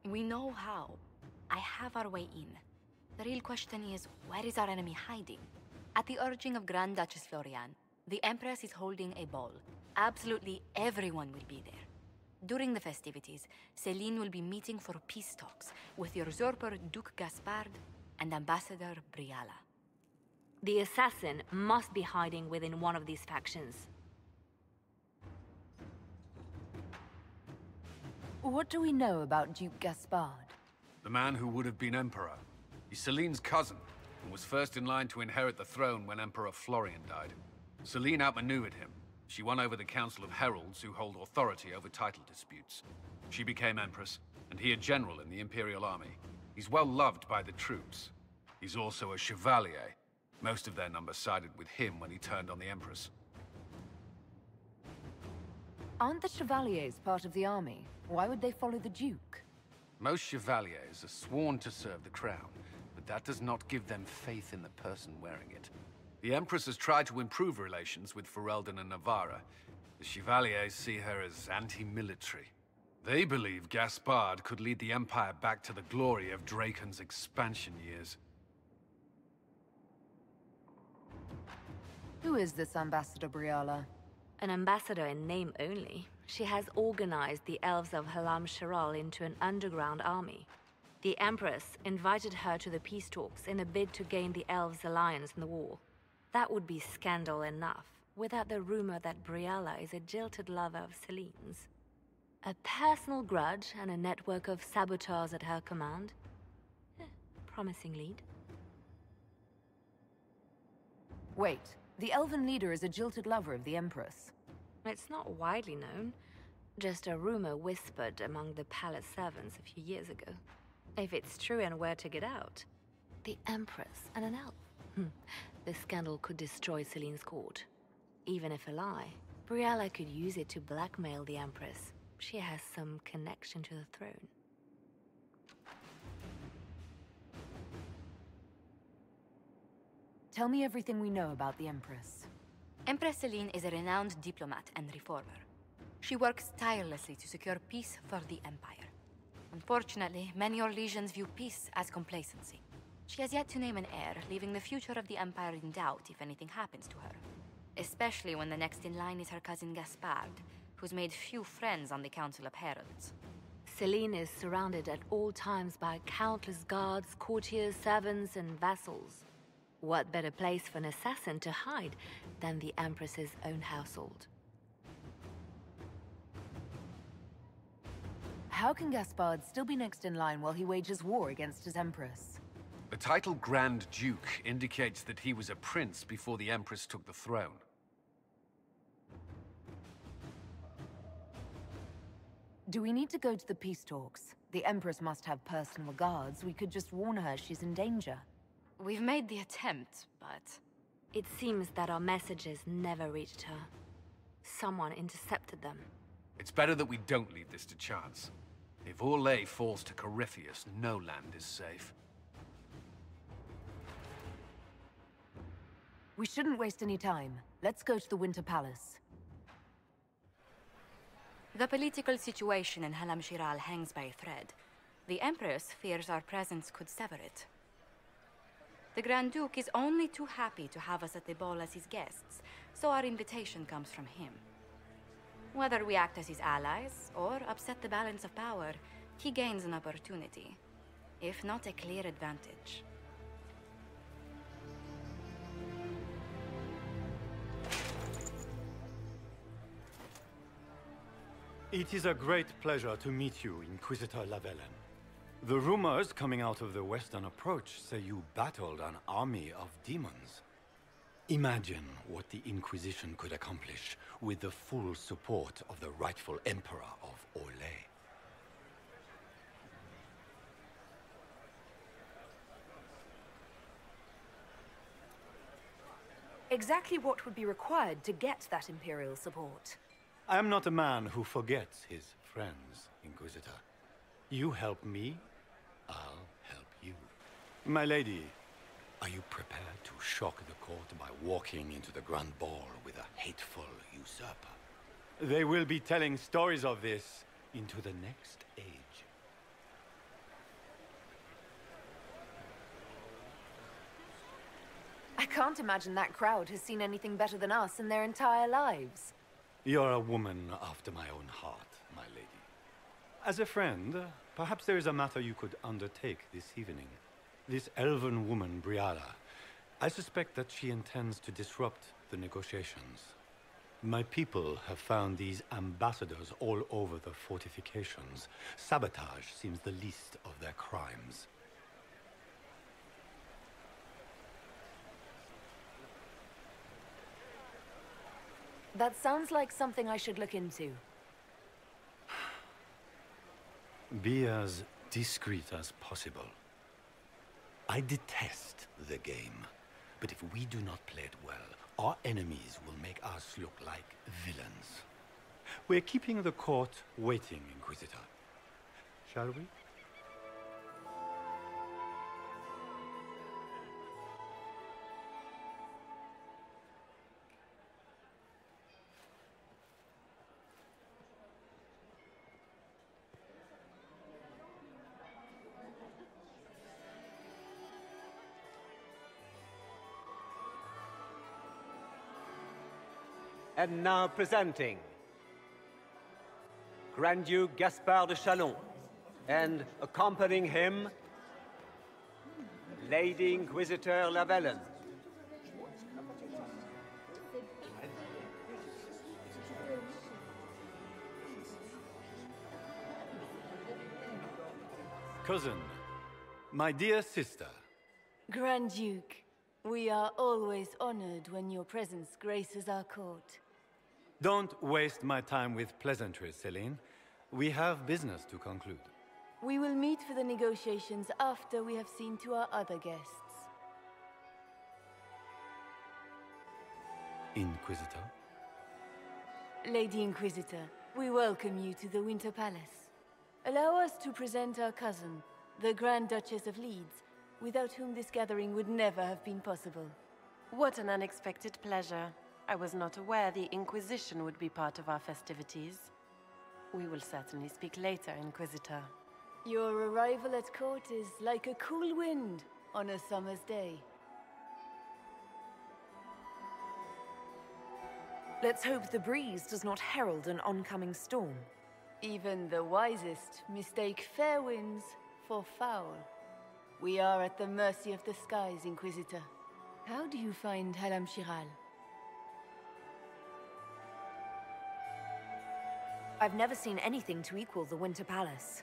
We know how. I have our way in. The real question is, where is our enemy hiding? At the urging of Grand Duchess Florian, the Empress is holding a ball. Absolutely everyone will be there. During the festivities, Celine will be meeting for peace talks with usurper Duke Gaspard and Ambassador Briala. The assassin must be hiding within one of these factions. What do we know about Duke Gaspard? The man who would have been Emperor. He's Celine's cousin, and was first in line to inherit the throne when Emperor Florian died. Celine outmaneuvered him. She won over the Council of Heralds, who hold authority over title disputes. She became Empress, and he a general in the Imperial Army. He's well loved by the troops. He's also a Chevalier. Most of their number sided with him when he turned on the Empress. Aren't the Chevaliers part of the army? Why would they follow the Duke? Most Chevaliers are sworn to serve the crown, but that does not give them faith in the person wearing it. The Empress has tried to improve relations with Ferelden and Navarra. The Chevaliers see her as anti-military. They believe Gaspard could lead the Empire back to the glory of Draken's expansion years. Who is this Ambassador Briala? An ambassador in name only. She has organized the elves of Halam Shiral into an underground army. The Empress invited her to the peace talks in a bid to gain the elves' alliance in the war. That would be scandal enough, without the rumor that Briala is a jilted lover of Celine's. A personal grudge and a network of saboteurs at her command. Promising lead. Wait, the elven leader is a jilted lover of the Empress. It's not widely known. Just a rumor whispered among the palace servants a few years ago. If it's true and were to get out, the Empress and an elf. The scandal could destroy Celine's court. Even if a lie, Briala could use it to blackmail the Empress. She has some connection to the throne. Tell me everything we know about the Empress. Empress Celine is a renowned diplomat and reformer. She works tirelessly to secure peace for the Empire. Unfortunately, many Orlesians view peace as complacency. She has yet to name an heir, leaving the future of the Empire in doubt if anything happens to her. Especially when the next in line is her cousin Gaspard, who's made few friends on the Council of Heralds. Celine is surrounded at all times by countless guards, courtiers, servants, and vassals. What better place for an assassin to hide than the Empress's own household? How can Gaspard still be next in line while he wages war against his Empress? The title Grand Duke indicates that he was a prince before the Empress took the throne. Do we need to go to the peace talks? The Empress must have personal guards. We could just warn her she's in danger. We've made the attempt, but... It seems that our messages never reached her. Someone intercepted them. It's better that we don't leave this to chance. If Orlais falls to Corypheus, no land is safe. We shouldn't waste any time. Let's go to the Winter Palace. The political situation in Halam Shiral hangs by a thread. The Empress fears our presence could sever it. The Grand Duke is only too happy to have us at the ball as his guests, so our invitation comes from him. Whether we act as his allies, or upset the balance of power, he gains an opportunity, if not a clear advantage. It is a great pleasure to meet you, Inquisitor Lavellan. The rumors coming out of the Western Approach say you battled an army of demons. Imagine what the Inquisition could accomplish with the full support of the rightful Emperor of Orlais. Exactly what would be required to get that Imperial support? I am not a man who forgets his friends, Inquisitor. You help me, I'll help you. My lady, are you prepared to shock the court by walking into the Grand Ball with a hateful usurper? They will be telling stories of this into the next age. I can't imagine that crowd has seen anything better than us in their entire lives. You're a woman after my own heart, my lady. As a friend, perhaps there is a matter you could undertake this evening. This elven woman, Briala, I suspect that she intends to disrupt the negotiations. My people have found these ambassadors all over the fortifications. Sabotage seems the least of their crimes. That sounds like something I should look into. Be as discreet as possible. I detest the game, but if we do not play it well, our enemies will make us look like villains. We're keeping the court waiting, Inquisitor. Shall we? And now presenting Grand Duke Gaspard de Chalon, and accompanying him, Lady Inquisitor Lavellan. Cousin, my dear sister. Grand Duke, we are always honored when your presence graces our court. Don't waste my time with pleasantries, Celine. We have business to conclude. We will meet for the negotiations after we have seen to our other guests. Inquisitor? Lady Inquisitor, we welcome you to the Winter Palace. Allow us to present our cousin, the Grand Duchess of Leeds, without whom this gathering would never have been possible. What an unexpected pleasure. I was not aware the Inquisition would be part of our festivities. We will certainly speak later, Inquisitor. Your arrival at court is like a cool wind on a summer's day. Let's hope the breeze does not herald an oncoming storm. Even the wisest mistake fair winds for foul. We are at the mercy of the skies, Inquisitor. How do you find Halam Shiral? I've never seen anything to equal the Winter Palace.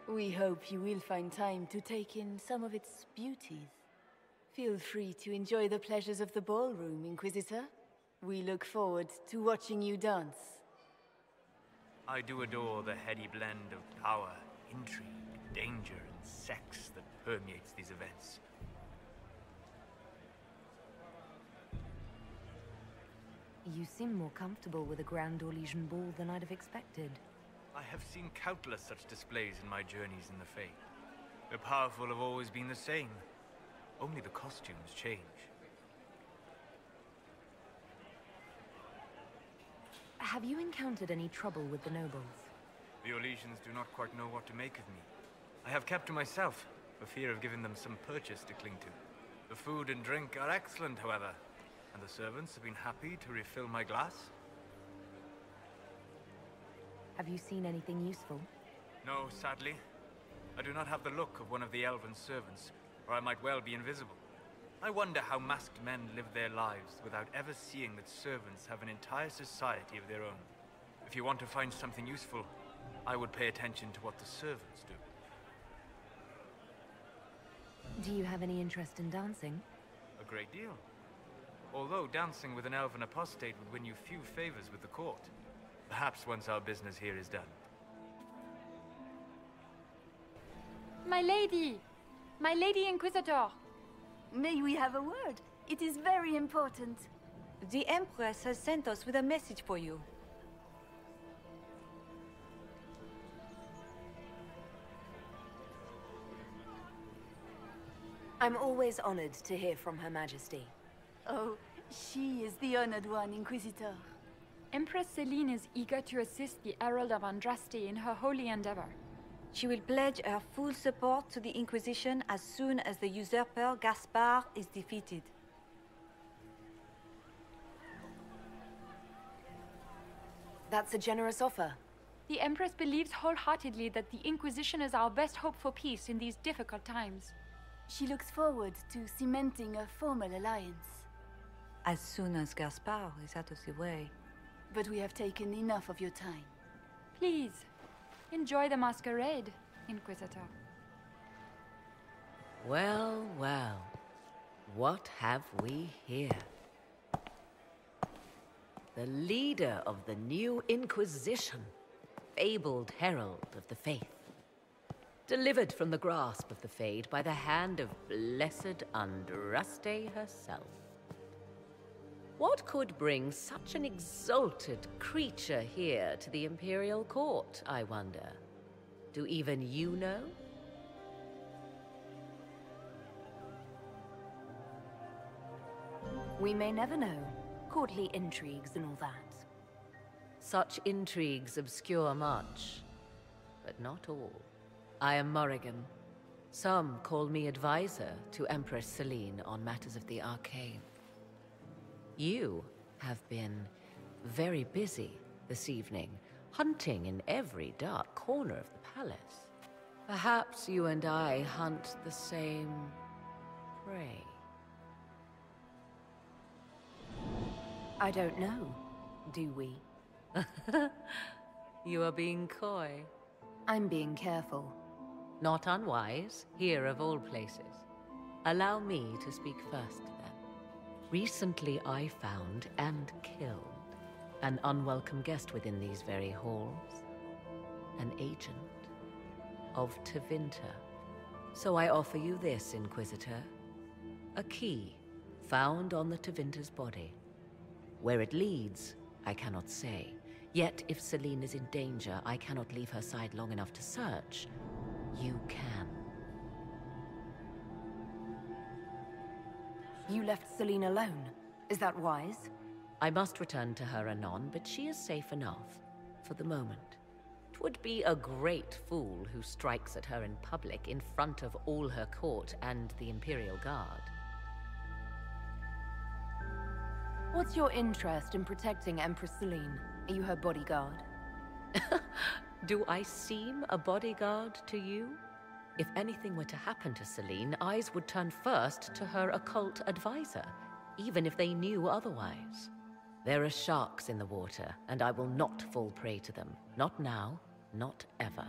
We hope you will find time to take in some of its beauties. Feel free to enjoy the pleasures of the ballroom, Inquisitor. We look forward to watching you dance. I do adore the heady blend of power, intrigue, danger, and sex that permeates these events. You seem more comfortable with a Grand Orlesian ball than I'd have expected. I have seen countless such displays in my journeys in the Fae. The powerful have always been the same. Only the costumes change. Have you encountered any trouble with the nobles? The Orlesians do not quite know what to make of me. I have kept to myself, for fear of giving them some purchase to cling to. The food and drink are excellent, however, and the servants have been happy to refill my glass. Have you seen anything useful? No, sadly. I do not have the look of one of the elven servants, or I might well be invisible. I wonder how masked men live their lives without ever seeing that servants have an entire society of their own. If you want to find something useful, I would pay attention to what the servants do. Do you have any interest in dancing? A great deal. Although dancing with an elven apostate would win you few favors with the court. Perhaps once our business here is done. My lady! My lady Inquisitor! May we have a word? It is very important. The Empress has sent us with a message for you. I'm always honored to hear from Her Majesty. Oh, she is the honored one, Inquisitor. Empress Celine is eager to assist the Herald of Andraste in her holy endeavor. She will pledge her full support to the Inquisition as soon as the usurper Gaspar is defeated. That's a generous offer. The Empress believes wholeheartedly that the Inquisition is our best hope for peace in these difficult times. She looks forward to cementing a formal alliance. As soon as Gaspar is out of the way. But we have taken enough of your time. Please, enjoy the masquerade, Inquisitor. Well, well. What have we here? The leader of the new Inquisition, fabled herald of the faith. Delivered from the grasp of the Fade by the hand of blessed Andraste herself. What could bring such an exalted creature here to the Imperial Court, I wonder? Do even you know? We may never know. Courtly intrigues and all that. Such intrigues obscure much, but not all. I am Morrigan. Some call me advisor to Empress Celine on matters of the arcane. You have been very busy this evening, hunting in every dark corner of the palace. Perhaps you and I hunt the same prey. I don't know. Do we? You are being coy. I'm being careful. Not unwise, here of all places. Allow me to speak first, then. Recently I found and killed an unwelcome guest within these very halls. An agent of Tevinter. So I offer you this, Inquisitor. A key found on the Tevinter's body. Where it leads, I cannot say. Yet, if Celine is in danger, I cannot leave her side long enough to search. You can. You left Celine alone. Is that wise? I must return to her anon, but she is safe enough. For the moment. 'Twould be a great fool who strikes at her in public in front of all her court and the Imperial Guard. What's your interest in protecting Empress Celine? Are you her bodyguard? Do I seem a bodyguard to you? If anything were to happen to Celine, eyes would turn first to her occult advisor, even if they knew otherwise. There are sharks in the water, and I will not fall prey to them. Not now, not ever.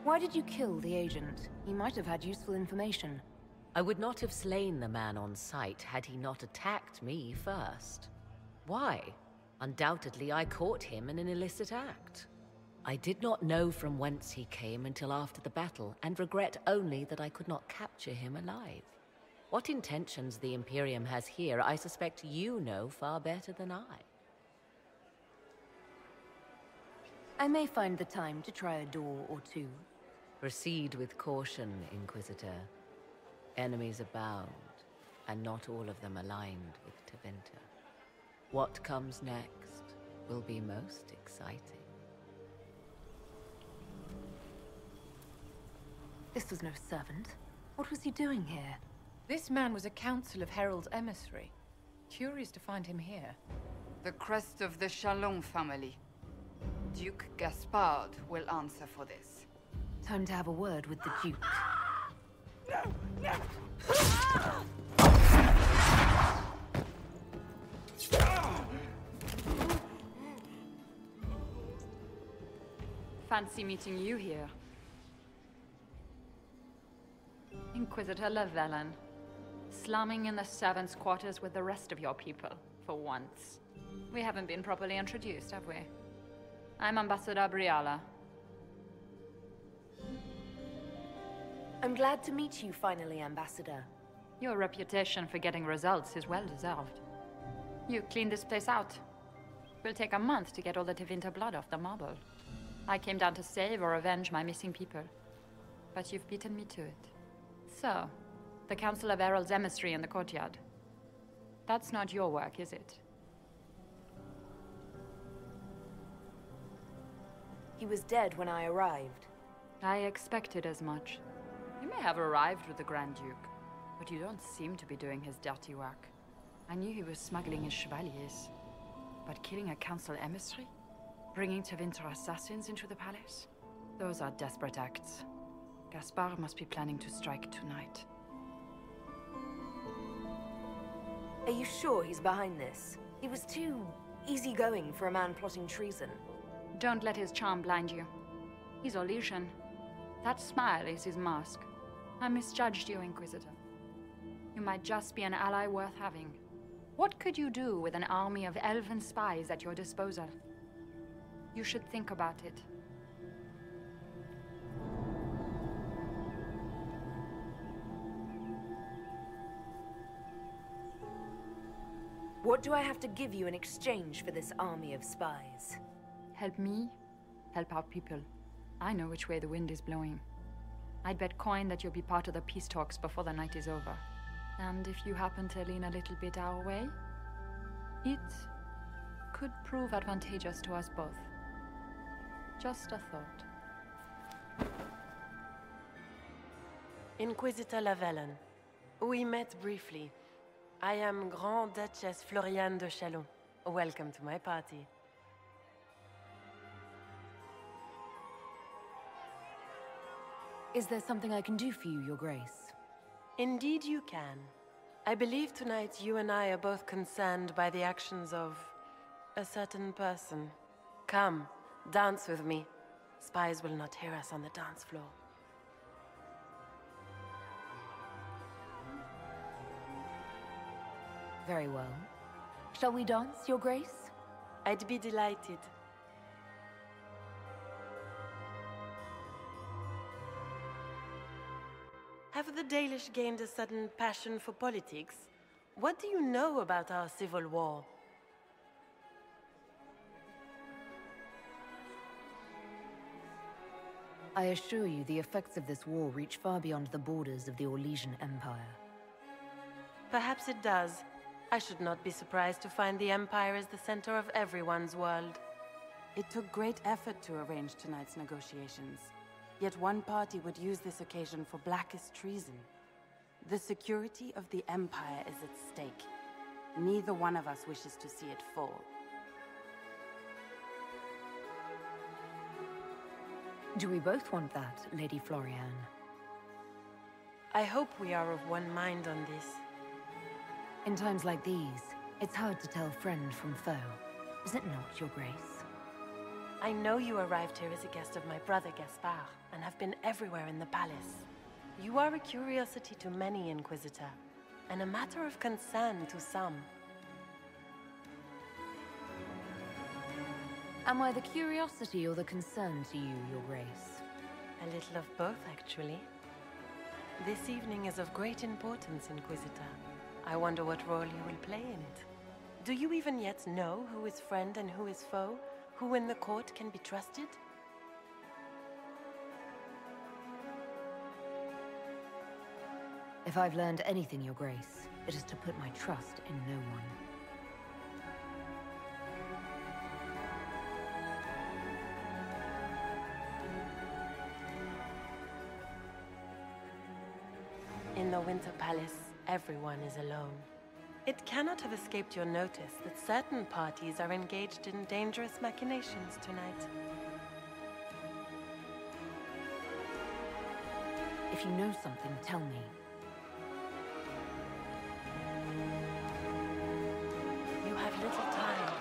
Why did you kill the agent? He might have had useful information. I would not have slain the man on sight had he not attacked me first. Why? Undoubtedly I caught him in an illicit act. I did not know from whence he came until after the battle, and regret only that I could not capture him alive. What intentions the Imperium has here, I suspect you know far better than I. I may find the time to try a door or two. Proceed with caution, Inquisitor. Enemies abound, and not all of them aligned with Tevinter. What comes next will be most exciting. This was no servant. What was he doing here? This man was a Council of Herald's emissary. Curious to find him here. The crest of the Chalon family. Duke Gaspard will answer for this. Time to have a word with the Duke. Fancy meeting you here. Inquisitor Lavellan. Slumming in the servants' quarters with the rest of your people, for once. We haven't been properly introduced, have we? I'm Ambassador Briala. I'm glad to meet you finally, Ambassador. Your reputation for getting results is well deserved. You cleaned this place out. Will take a month to get all the Tevinter blood off the marble. I came down to save or avenge my missing people. But you've beaten me to it. So, the Council of Herald's emissary in the courtyard. That's not your work, is it? He was dead when I arrived. I expected as much. You may have arrived with the Grand Duke, but you don't seem to be doing his dirty work. I knew he was smuggling his chevaliers. But killing a council emissary? Bringing Tevinter assassins into the palace? Those are desperate acts. Gaspard must be planning to strike tonight. Are you sure he's behind this? He was too easygoing for a man plotting treason. Don't let his charm blind you. He's Orlesian. That smile is his mask. I misjudged you, Inquisitor. You might just be an ally worth having. What could you do with an army of elven spies at your disposal? You should think about it. What do I have to give you in exchange for this army of spies? Help me, help our people. I know which way the wind is blowing. I'd bet coin that you'll be part of the peace talks before the night is over. And if you happen to lean a little bit our way, it could prove advantageous to us both. Just a thought. Inquisitor Lavellan. We met briefly. I am Grand Duchess Floriane de Chalon. Welcome to my party. Is there something I can do for you, Your Grace? Indeed you can. I believe tonight you and I are both concerned by the actions of a certain person. Come, dance with me. Spies will not hear us on the dance floor. Very well. Shall we dance, Your Grace? I'd be delighted. Have the Dalish gained a sudden passion for politics? What do you know about our civil war? I assure you the effects of this war reach far beyond the borders of the Orlesian Empire. Perhaps it does. I should not be surprised to find the Empire is the center of everyone's world. It took great effort to arrange tonight's negotiations. Yet one party would use this occasion for blackest treason. The security of the Empire is at stake. Neither one of us wishes to see it fall. Do we both want that, Lady Floriane? I hope we are of one mind on this. In times like these, it's hard to tell friend from foe. Is it not, Your Grace? I know you arrived here as a guest of my brother Gaspard, and have been everywhere in the palace. You are a curiosity to many, Inquisitor, and a matter of concern to some. Am I the curiosity or the concern to you, Your Grace? A little of both, actually. This evening is of great importance, Inquisitor. I wonder what role you will play in it. Do you even yet know who is friend and who is foe? Who in the court can be trusted? If I've learned anything, Your Grace, it is to put my trust in no one. In the Winter Palace, everyone is alone. It cannot have escaped your notice that certain parties are engaged in dangerous machinations tonight. If you know something, tell me. You have little time.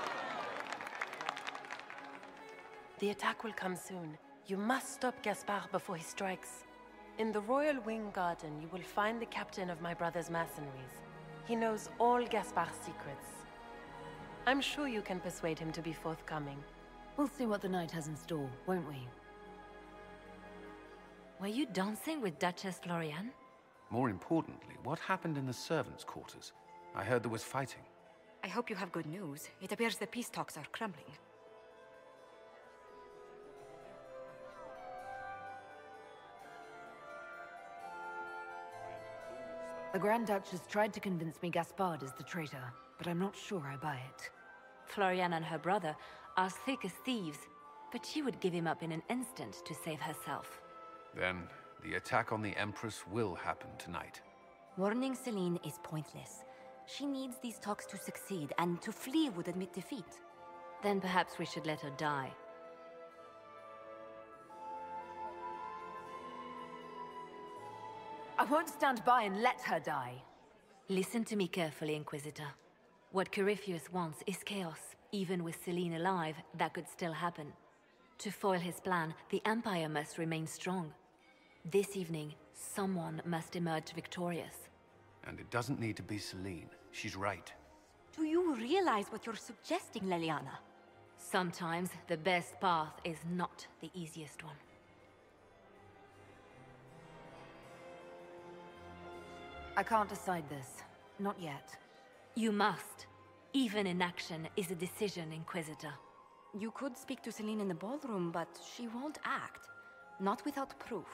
The attack will come soon. You must stop Gaspard before he strikes. In the Royal Wing Garden, you will find the captain of my brother's mercenaries. He knows all Gaspard's secrets. I'm sure you can persuade him to be forthcoming. We'll see what the night has in store, won't we? Were you dancing with Duchess Florian? More importantly, what happened in the servants' quarters? I heard there was fighting. I hope you have good news. It appears the peace talks are crumbling. The Grand Duchess tried to convince me Gaspard is the traitor, but I'm not sure I buy it. Florian and her brother are thick as thieves, but she would give him up in an instant to save herself. Then, the attack on the Empress will happen tonight. Warning Celine is pointless. She needs these talks to succeed, and to flee would admit defeat. Then perhaps we should let her die. I won't stand by and let her die. Listen to me carefully, Inquisitor. What Corypheus wants is chaos. Even with Celine alive, that could still happen. To foil his plan, the Empire must remain strong. This evening, someone must emerge victorious. And it doesn't need to be Celine. She's right. Do you realize what you're suggesting, Leliana? Sometimes the best path is not the easiest one. I can't decide this. Not yet. You must. Even inaction is a decision, Inquisitor. You could speak to Celine in the ballroom, but she won't act. Not without proof.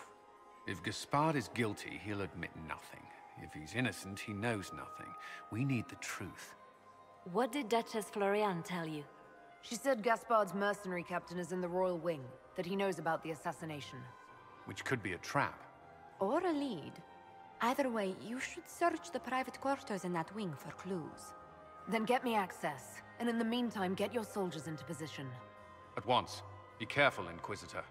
If Gaspard is guilty, he'll admit nothing. If he's innocent, he knows nothing. We need the truth. What did Duchess Florian tell you? She said Gaspard's mercenary captain is in the Royal Wing, that he knows about the assassination. Which could be a trap. Or a lead. Either way, you should search the private quarters in that wing for clues. Then get me access, and in the meantime, get your soldiers into position. At once. Be careful, Inquisitor.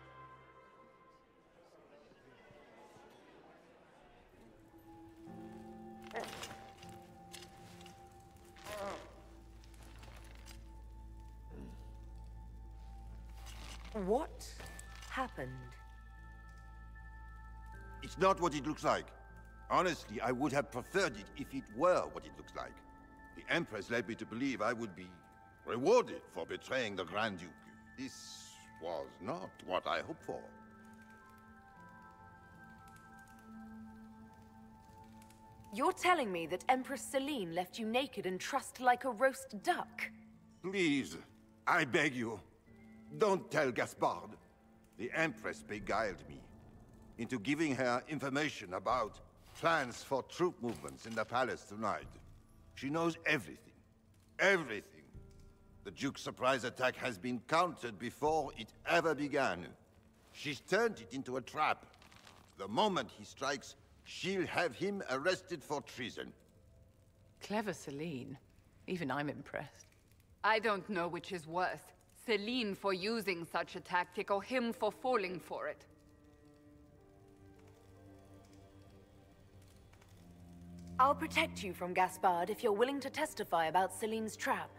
What happened? It's not what it looks like. Honestly, I would have preferred it if it were what it looks like. The Empress led me to believe I would be rewarded for betraying the Grand Duke. This was not what I hoped for. You're telling me that Empress Celine left you naked and trussed like a roast duck? Please, I beg you, don't tell Gaspard. The Empress beguiled me into giving her information about plans for troop movements in the palace tonight. She knows everything. Everything. The Duke's surprise attack has been countered before it ever began. She's turned it into a trap. The moment he strikes, she'll have him arrested for treason. Clever Celine. Even I'm impressed. I don't know which is worse. Celine for using such a tactic, or him for falling for it. I'll protect you from Gaspard if you're willing to testify about Celine's trap.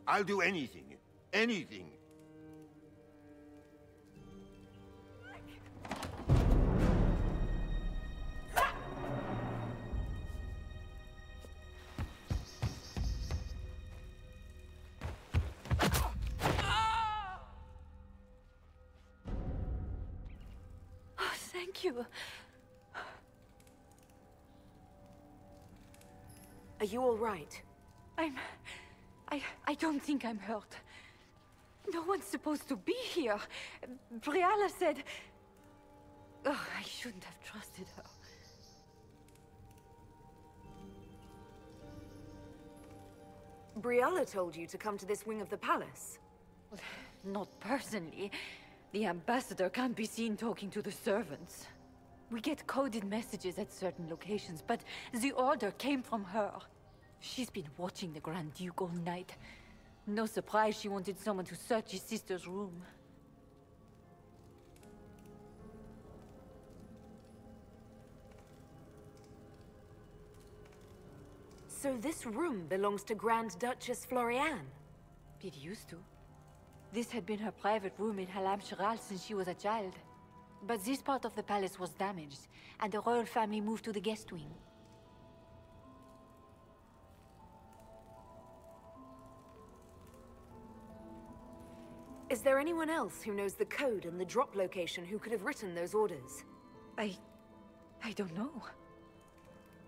I'll do anything. Anything. Oh, thank you. Are you all right? I don't think I'm hurt. No one's supposed to be here. Briala said... Oh, I shouldn't have trusted her. Briala told you to come to this wing of the palace? Not personally. The ambassador can't be seen talking to the servants. We get coded messages at certain locations, but the order came from her. She's been watching the Grand Duke all night. No surprise she wanted someone to search his sister's room. So this room belongs to Grand Duchess Florian? It used to. This had been her private room in Halam Shiral since she was a child. But this part of the palace was damaged, and the royal family moved to the guest wing. Is there anyone else who knows the code and the drop location who could have written those orders? I don't know.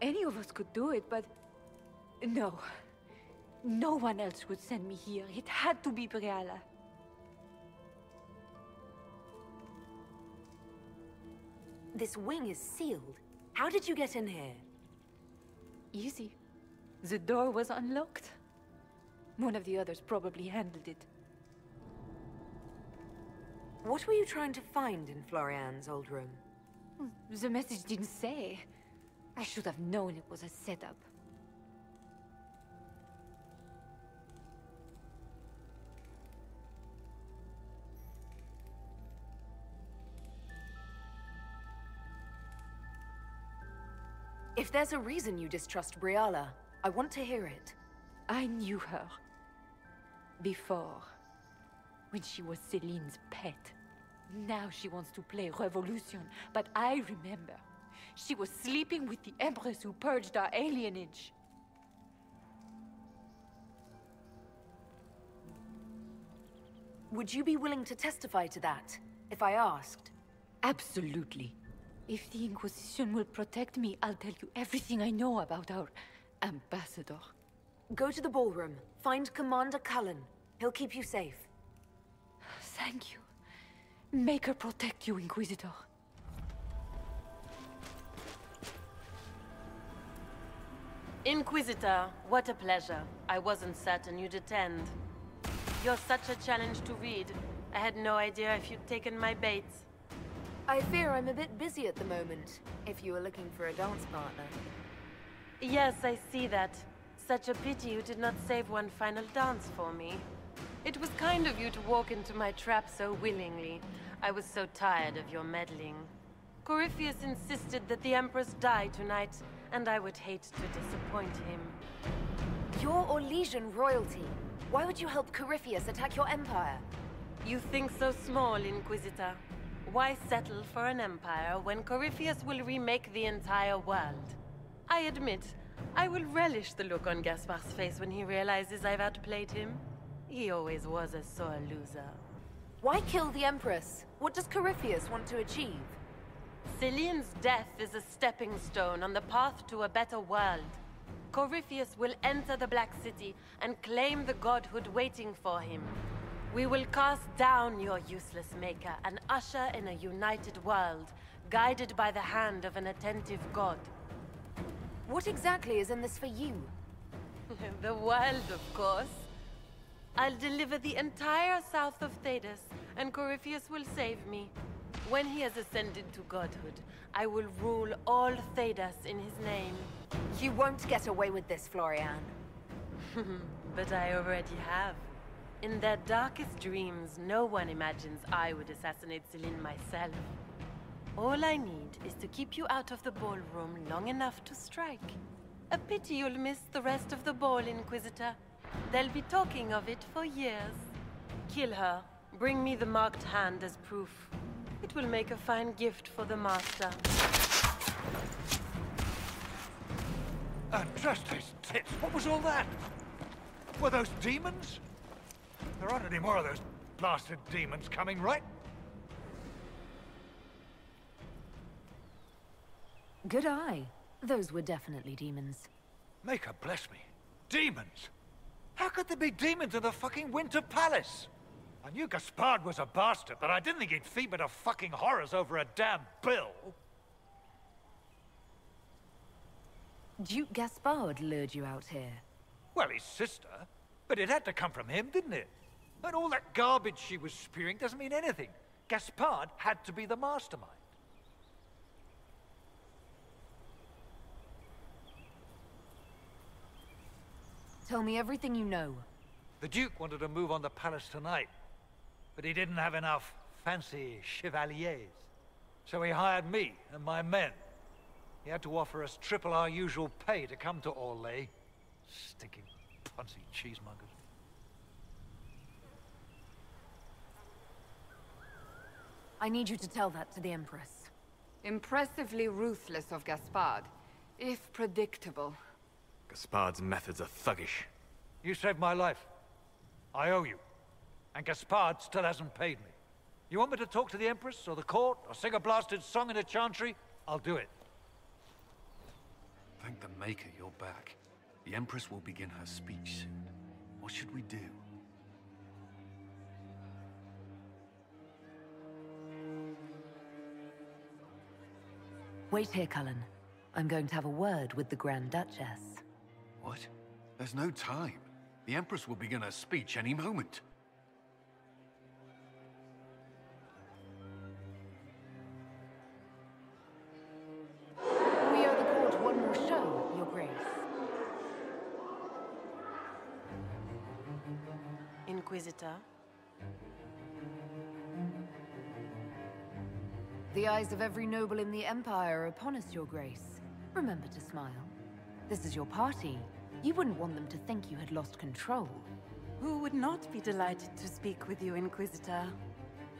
Any of us could do it, but... No. No one else would send me here. It had to be Briala. This wing is sealed. How did you get in here? Easy. The door was unlocked. One of the others probably handled it. What were you trying to find in Florian's old room? The message didn't say. I should have known it was a setup. If there's a reason you distrust Briala, I want to hear it. I knew her. Before. When she was Celine's pet. Now she wants to play Revolution, but I remember. She was sleeping with the Empress who purged our alienage. Would you be willing to testify to that, if I asked? Absolutely. If the Inquisition will protect me, I'll tell you everything I know about our ambassador. Go to the ballroom. Find Commander Cullen. He'll keep you safe. Thank you. Make her protect you, Inquisitor. Inquisitor, what a pleasure. I wasn't certain you'd attend. You're such a challenge to read. I had no idea if you'd taken my bait. I fear I'm a bit busy at the moment, if you were looking for a dance partner. Yes, I see that. Such a pity you did not save one final dance for me. It was kind of you to walk into my trap so willingly. I was so tired of your meddling. Corypheus insisted that the Empress die tonight, and I would hate to disappoint him. You're Orlesian royalty. Why would you help Corypheus attack your empire? You think so small, Inquisitor. Why settle for an empire when Corypheus will remake the entire world? I admit, I will relish the look on Gaspar's face when he realizes I've outplayed him. He always was a sore loser. Why kill the Empress? What does Corypheus want to achieve? Celine's death is a stepping stone on the path to a better world. Corypheus will enter the Black City and claim the godhood waiting for him. We will cast down your useless maker and usher in a united world, guided by the hand of an attentive god. What exactly is in this for you? The world, of course. I'll deliver the entire south of Thedas, and Corypheus will save me. When he has ascended to godhood, I will rule all Thedas in his name. You won't get away with this, Florian. But I already have. In their darkest dreams, no one imagines I would assassinate Celine myself. All I need is to keep you out of the ballroom long enough to strike. A pity you'll miss the rest of the ball, Inquisitor. They'll be talking of it for years. Kill her. Bring me the marked hand as proof. It will make a fine gift for the Master. Andraste's tits! What was all that? Were those demons? There aren't any more of those blasted demons coming, right? Good eye. Those were definitely demons. Maker bless me. Demons? How could there be demons in the fucking Winter Palace? I knew Gaspard was a bastard, but I didn't think he'd feed me to fucking horrors over a damn bill. Duke Gaspard lured you out here. Well, his sister. But it had to come from him, didn't it? And all that garbage she was spewing doesn't mean anything. Gaspard had to be the mastermind. Tell me everything you know. The Duke wanted to move on the palace tonight, but he didn't have enough fancy chevaliers. So he hired me and my men. He had to offer us triple our usual pay to come to Orlais. Stinking punsy cheesemongers. I need you to tell that to the Empress. Impressively ruthless of Gaspard, if predictable. Gaspard's methods are thuggish. You saved my life. I owe you. And Gaspard still hasn't paid me. You want me to talk to the Empress, or the court, or sing a blasted song in a chantry? I'll do it. Thank the Maker you're back. The Empress will begin her speech soon. What should we do? Wait here, Cullen. I'm going to have a word with the Grand Duchess. What? There's no time. The Empress will begin her speech any moment. We owe the court one more show, Your Grace. Inquisitor? The eyes of every noble in the Empire are upon us, Your Grace. Remember to smile. This is your party. You wouldn't want them to think you had lost control. Who would not be delighted to speak with you, Inquisitor?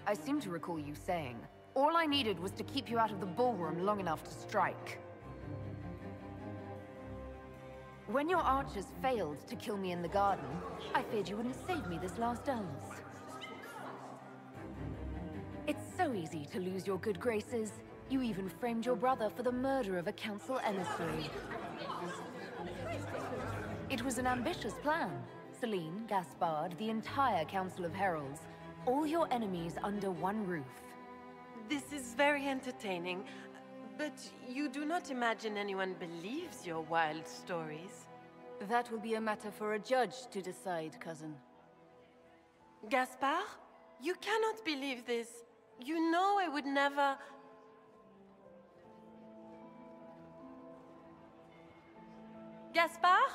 I seem to recall you saying, all I needed was to keep you out of the ballroom long enough to strike. When your archers failed to kill me in the garden, I feared you wouldn't save me this last dance. It's so easy to lose your good graces. You even framed your brother for the murder of a council emissary. It was an ambitious plan. Celine, Gaspard, the entire Council of Heralds, all your enemies under one roof. This is very entertaining, but you do not imagine anyone believes your wild stories? That will be a matter for a judge to decide, cousin. Gaspard? You cannot believe this. You know I would never... Gaspard?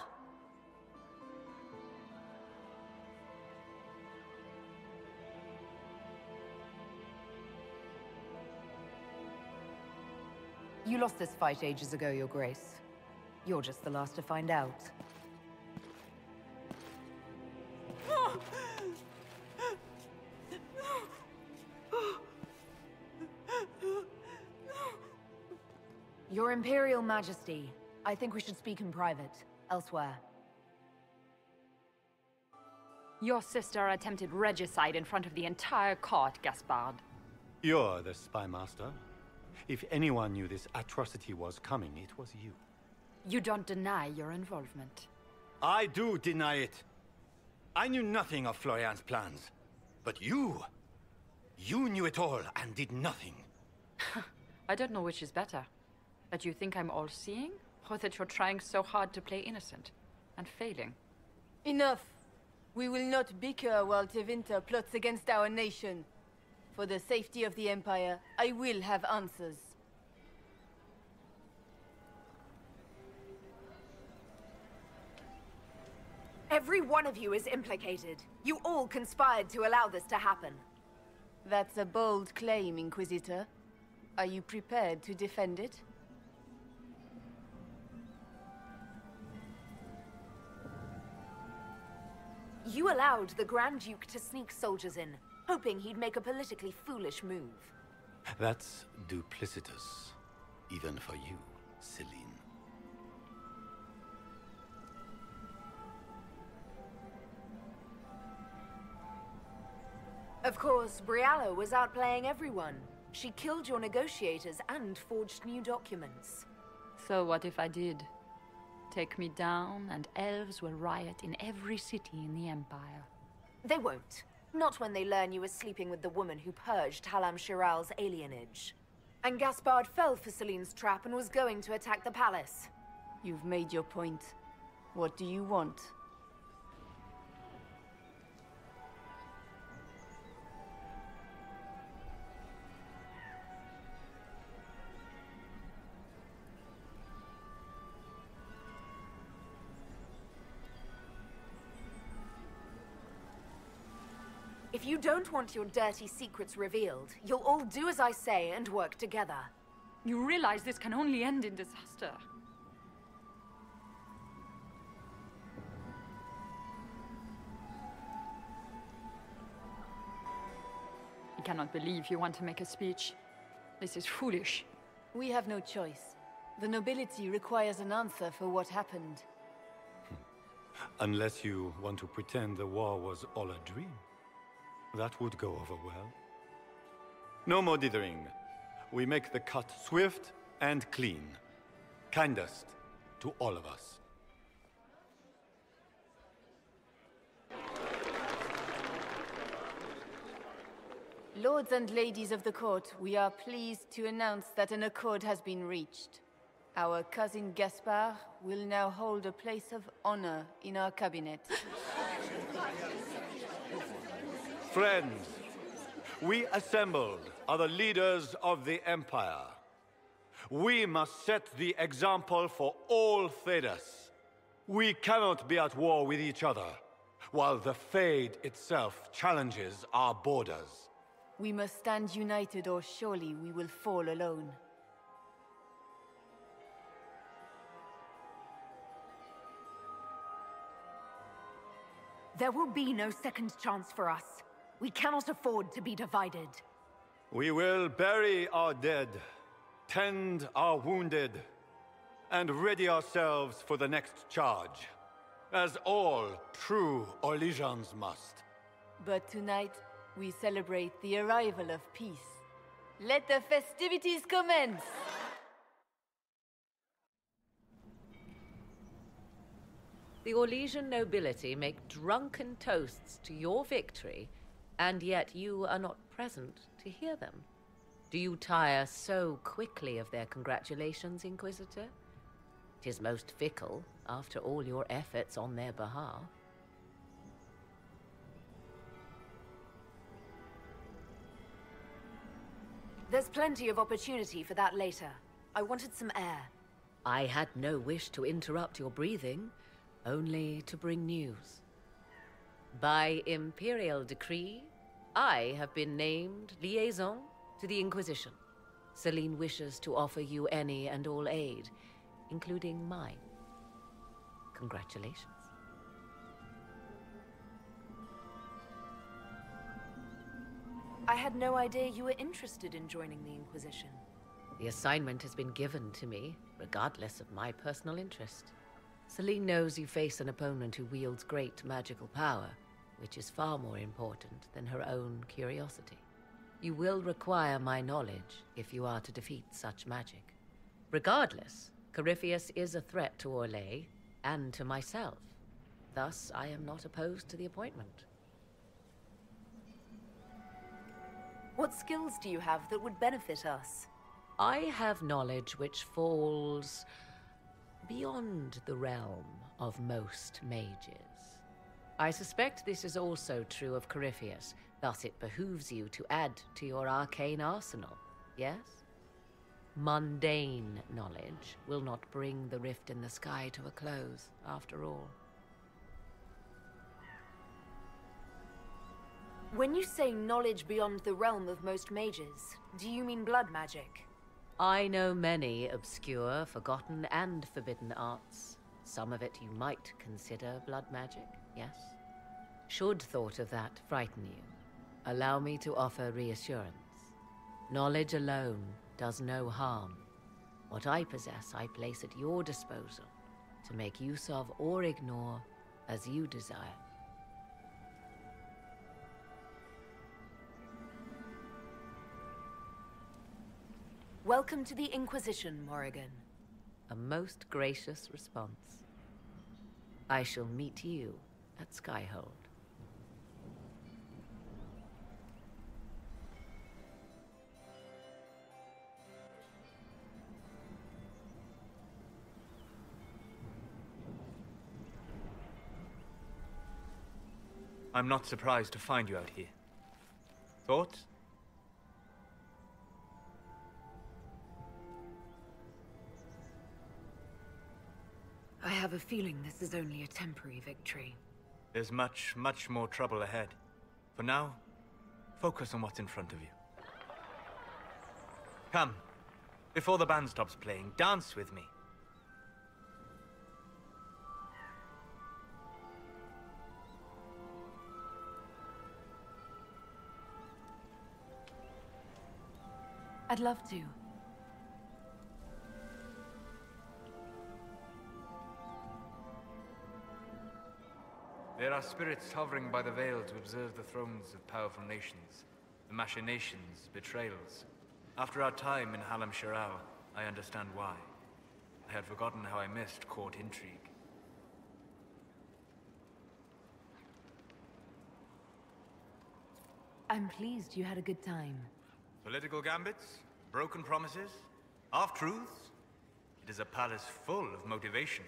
You lost this fight ages ago, Your Grace. You're just the last to find out. Your Imperial Majesty, I think we should speak in private, elsewhere. Your sister attempted regicide in front of the entire court, Gaspard. You're the spy master. If anyone knew this atrocity was coming, it was you. You don't deny your involvement. I do deny it. I knew nothing of Florian's plans. But you knew it all and did nothing. I don't know which is better. That you think I'm all-seeing, or that you're trying so hard to play innocent, and failing? Enough! We will not bicker while Tevinter plots against our nation. For the safety of the Empire, I will have answers. Every one of you is implicated. You all conspired to allow this to happen. That's a bold claim, Inquisitor. Are you prepared to defend it? You allowed the Grand Duke to sneak soldiers in, hoping he'd make a politically foolish move. That's duplicitous. Even for you, Celine. Of course, Brialla was outplaying everyone. She killed your negotiators and forged new documents. So what if I did? Take me down, and elves will riot in every city in the Empire. They won't. Not when they learn you were sleeping with the woman who purged Halam Shiral's alienage. And Gaspard fell for Celine's trap and was going to attack the palace. You've made your point. What do you want? If you don't want your dirty secrets revealed, you'll all do as I say and work together. You realize this can only end in disaster. If cannot believe you want to make a speech. This is foolish. We have no choice. The nobility requires an answer for what happened. Unless you want to pretend the war was all a dream. That would go over well. No more dithering. We make the cut swift and clean. Kindest to all of us. Lords and ladies of the court, we are pleased to announce that an accord has been reached. Our cousin Gaspard will now hold a place of honor in our cabinet. Friends, we assembled are the leaders of the Empire. We must set the example for all Thedas. We cannot be at war with each other, while the Fade itself challenges our borders. We must stand united, or surely we will fall alone. There will be no second chance for us. We cannot afford to be divided. We will bury our dead, tend our wounded, and ready ourselves for the next charge, as all true Orlesians must. But tonight, we celebrate the arrival of peace. Let the festivities commence! The Orlesian nobility make drunken toasts to your victory, and yet you are not present to hear them. Do you tire so quickly of their congratulations, Inquisitor? 'Tis most fickle, after all your efforts on their behalf. There's plenty of opportunity for that later. I wanted some air. I had no wish to interrupt your breathing, only to bring news. By Imperial decree, I have been named liaison to the Inquisition. Celine wishes to offer you any and all aid, including mine. Congratulations. I had no idea you were interested in joining the Inquisition. The assignment has been given to me, regardless of my personal interest. Celine knows you face an opponent who wields great magical power, which is far more important than her own curiosity. You will require my knowledge if you are to defeat such magic. Regardless, Corypheus is a threat to Orlais and to myself. Thus, I am not opposed to the appointment. What skills do you have that would benefit us? I have knowledge which falls beyond the realm of most mages. I suspect this is also true of Corypheus, thus it behooves you to add to your arcane arsenal, yes? Mundane knowledge will not bring the rift in the sky to a close, after all. When you say knowledge beyond the realm of most mages, do you mean blood magic? I know many obscure, forgotten, and forbidden arts. Some of it you might consider blood magic, yes? Should thought of that frighten you, allow me to offer reassurance. Knowledge alone does no harm. What I possess, I place at your disposal to make use of or ignore as you desire. Welcome to the Inquisition, Morrigan. A most gracious response. I shall meet you at Skyhold. I'm not surprised to find you out here. Thoughts? I have a feeling this is only a temporary victory. There's much, much more trouble ahead. For now, focus on what's in front of you. Come, before the band stops playing, dance with me. I'd love to. There are spirits hovering by the veil to observe the thrones of powerful nations, the machinations, betrayals. After our time in Halam Sharau, I understand why. I had forgotten how I missed court intrigue. I'm pleased you had a good time. Political gambits, broken promises, half-truths. It is a palace full of motivation,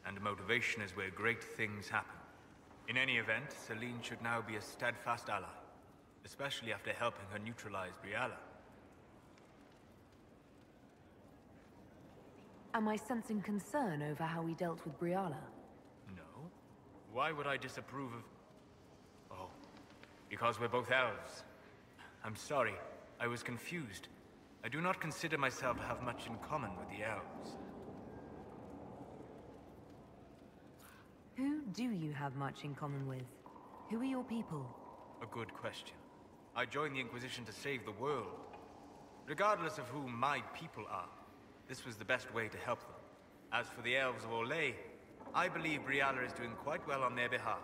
and motivation is where great things happen. In any event, Celine should now be a steadfast ally, especially after helping her neutralize Briala. Am I sensing concern over how we dealt with Briala? No. Why would I disapprove of... Oh, because we're both elves. I'm sorry, I was confused. I do not consider myself to have much in common with the elves. Who do you have much in common with? Who are your people? A good question. I joined the Inquisition to save the world. Regardless of who my people are, this was the best way to help them. As for the elves of Orlais, I believe Briala is doing quite well on their behalf.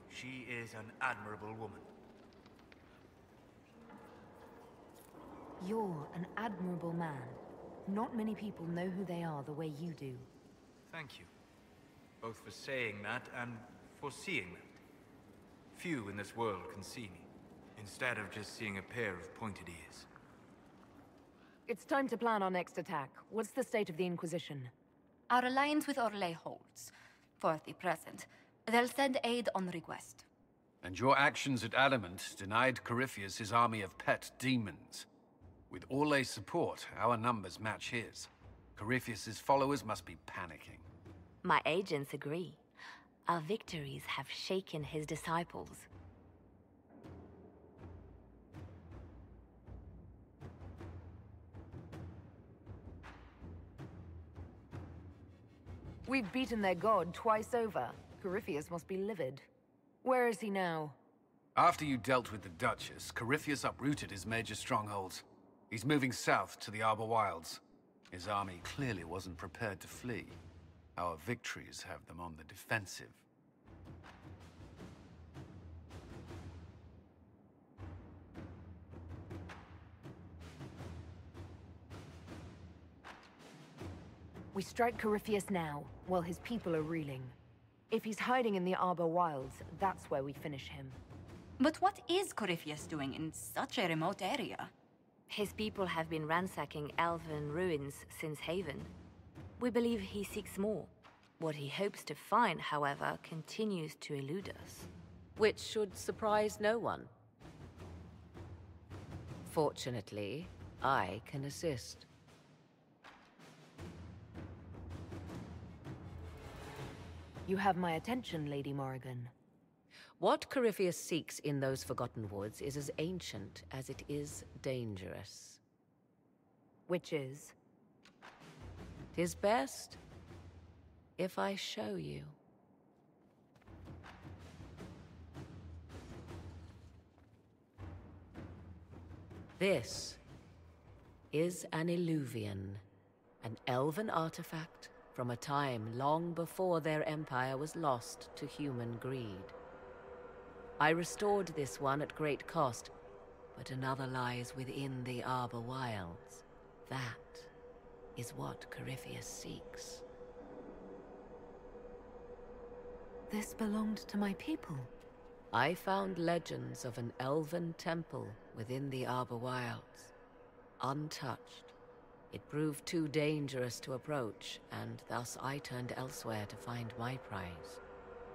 She is an admirable woman. You're an admirable man. Not many people know who they are the way you do. Thank you. Both for saying that and for seeing that. Few in this world can see me, instead of just seeing a pair of pointed ears. It's time to plan our next attack. What's the state of the Inquisition? Our alliance with Orlais holds. For the present. They'll send aid on request. And your actions at Adamant denied Corypheus his army of pet demons. With Orlais' support, our numbers match his. Corypheus' followers must be panicking. My agents agree. Our victories have shaken his disciples. We've beaten their god twice over. Corypheus must be livid. Where is he now? After you dealt with the Duchess, Corypheus uprooted his major strongholds. He's moving south to the Arbor Wilds. His army clearly wasn't prepared to flee. Our victories have them on the defensive. We strike Corypheus now, while his people are reeling. If he's hiding in the Arbor Wilds, that's where we finish him. But what is Corypheus doing in such a remote area? His people have been ransacking elven ruins since Haven. We believe he seeks more. What he hopes to find, however, continues to elude us. Which should surprise no one. Fortunately, I can assist. You have my attention, Lady Morrigan. What Corypheus seeks in those Forgotten Woods is as ancient as it is dangerous. Which is? 'Tis best if I show you. This is an Illuvian, an elven artifact from a time long before their empire was lost to human greed. I restored this one at great cost, but another lies within the Arbor Wilds. That is what Corypheus seeks. This belonged to my people. I found legends of an elven temple within the Arbor Wilds, untouched. It proved too dangerous to approach, and thus I turned elsewhere to find my prize.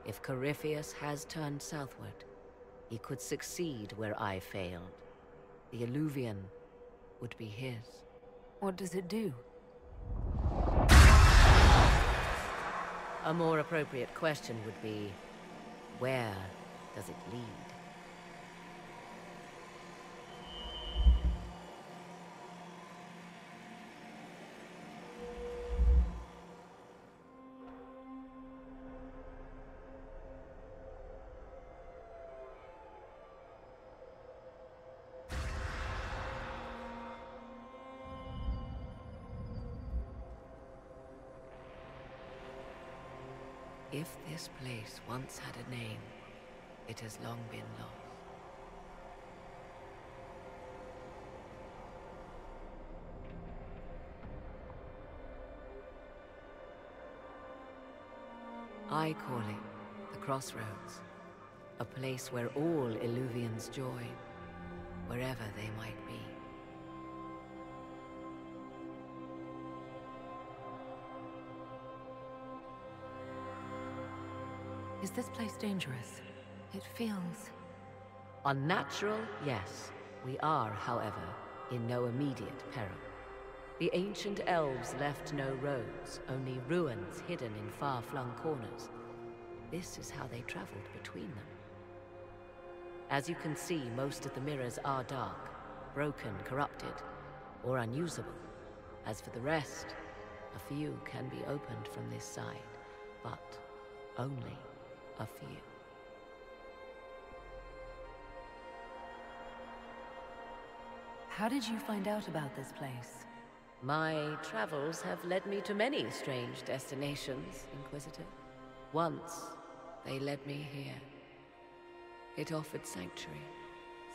If Corypheus has turned southward, he could succeed where I failed. The Illuvian would be his. What does it do? A more appropriate question would be, where does it lead? If this place once had a name, it has long been lost. I call it the Crossroads, a place where all Illuvians join, wherever they might be. Is this place dangerous? It feels... Unnatural, yes. We are, however, in no immediate peril. The ancient elves left no roads, only ruins hidden in far-flung corners. This is how they traveled between them. As you can see, most of the mirrors are dark, broken, corrupted, or unusable. As for the rest, a few can be opened from this side, but only a few. How did you find out about this place? My travels have led me to many strange destinations, Inquisitor. Once, they led me here. It offered sanctuary.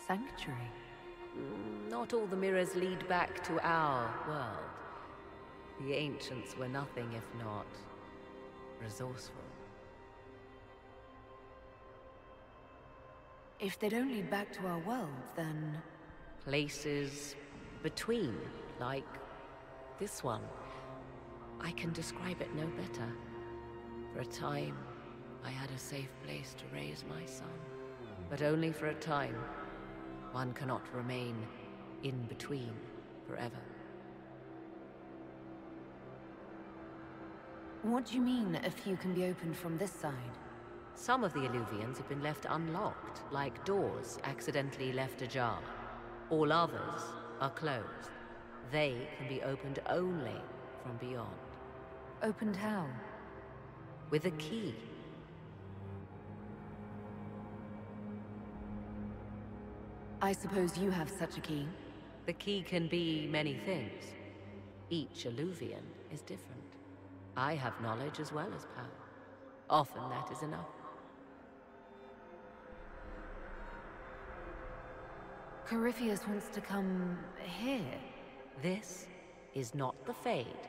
Sanctuary? Not all the mirrors lead back to our world. The ancients were nothing if not resourceful. If they don't lead back to our world, then... Places between, like this one. I can describe it no better. For a time, I had a safe place to raise my son. But only for a time. One cannot remain in between forever. What do you mean, a few can be opened from this side? Some of the Illuvians have been left unlocked, like doors accidentally left ajar. All others are closed. They can be opened only from beyond. Opened how? With a key. I suppose you have such a key? The key can be many things. Each Illuvian is different. I have knowledge as well as power. Often that is enough. Corypheus wants to come here. This is not the Fade,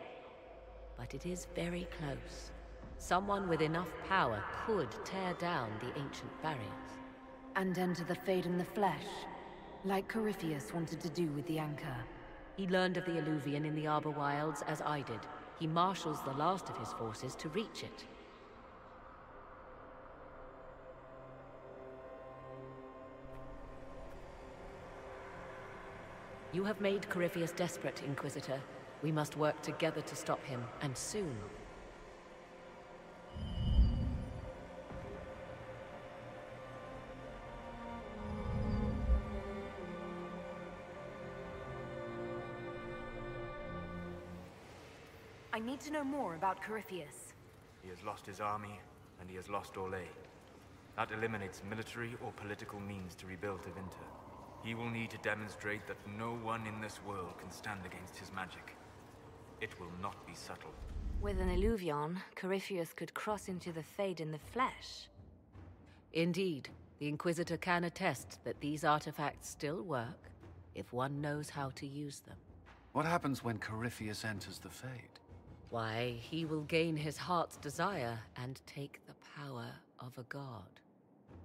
but it is very close. Someone with enough power could tear down the ancient barriers. And enter the Fade in the flesh, like Corypheus wanted to do with the Anchor. He learned of the Illuvian in the Arbor Wilds as I did. He marshals the last of his forces to reach it. You have made Corypheus desperate, Inquisitor. We must work together to stop him, and soon. I need to know more about Corypheus. He has lost his army, and he has lost Orlais. That eliminates military or political means to rebuild Tevinter. He will need to demonstrate that no one in this world can stand against his magic. It will not be subtle. With an Illuvion, Corypheus could cross into the Fade in the flesh. Indeed, the Inquisitor can attest that these artifacts still work, if one knows how to use them. What happens when Corypheus enters the Fade? Why, he will gain his heart's desire and take the power of a god.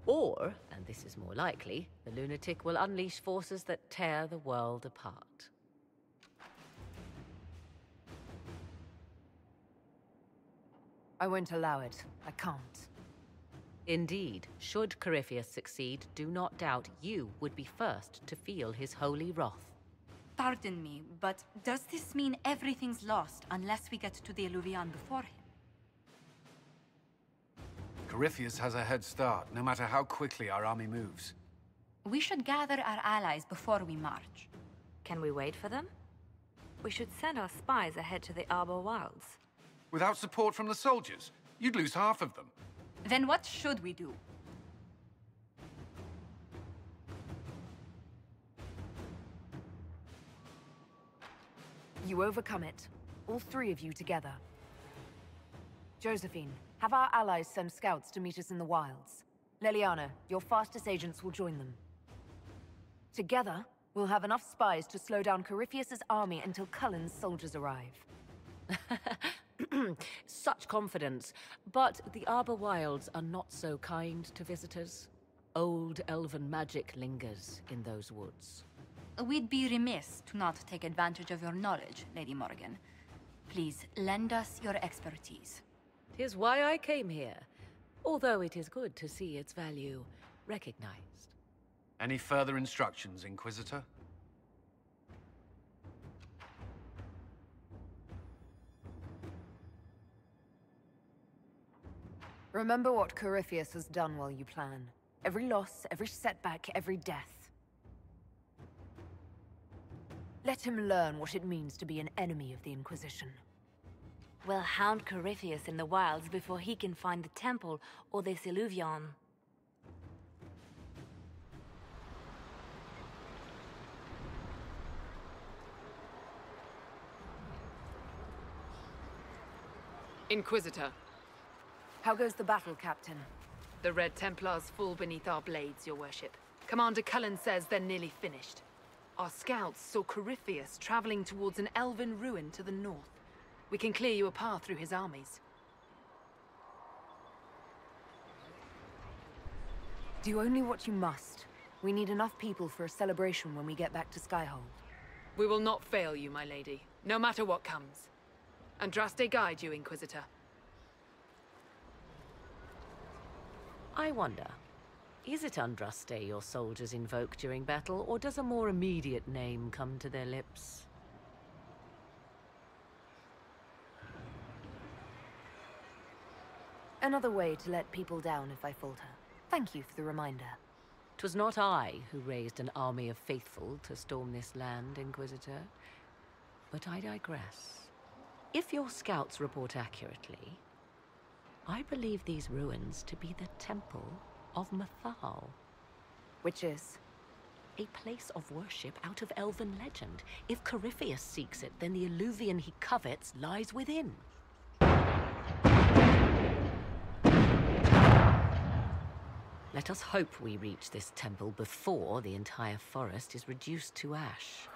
Or, and this is more likely, the lunatic will unleash forces that tear the world apart. I won't allow it. I can't. Indeed, should Corypheus succeed, do not doubt you would be first to feel his holy wrath. Pardon me, but does this mean everything's lost unless we get to the Illuvian before him? Corypheus has a head start, no matter how quickly our army moves. We should gather our allies before we march. Can we wait for them? We should send our spies ahead to the Arbor Wilds. Without support from the soldiers, you'd lose half of them. Then what should we do? You overcome it. All three of you together. Josephine, Have our allies send scouts to meet us in the wilds. Leliana, your fastest agents will join them. Together, we'll have enough spies to slow down Corypheus's army until Cullen's soldiers arrive. Such confidence. But the Arbor Wilds are not so kind to visitors. Old elven magic lingers in those woods. We'd be remiss to not take advantage of your knowledge, Lady Morrigan. Please, lend us your expertise. 'Tis why I came here, although it is good to see its value recognized. Any further instructions, Inquisitor? Remember what Corypheus has done while you plan. Every loss, every setback, every death. Let him learn what it means to be an enemy of the Inquisition. We'll hound Corypheus in the wilds before he can find the temple or this Illuvion. Inquisitor. How goes the battle, Captain? The Red Templars fall beneath our blades, your worship. Commander Cullen says they're nearly finished. Our scouts saw Corypheus traveling towards an elven ruin to the north. We can clear you a path through his armies. Do only what you must. We need enough people for a celebration when we get back to Skyhold. We will not fail you, my lady, no matter what comes. Andraste guide you, Inquisitor. I wonder, is it Andraste your soldiers invoke during battle, or does a more immediate name come to their lips? Another way to let people down if I falter. Thank you for the reminder. 'Twas not I who raised an army of faithful to storm this land, Inquisitor. But I digress. If your scouts report accurately, I believe these ruins to be the Temple of Mathal. Which is? A place of worship out of elven legend. If Corypheus seeks it, then the Illuvion he covets lies within. Let us hope we reach this temple before the entire forest is reduced to ash.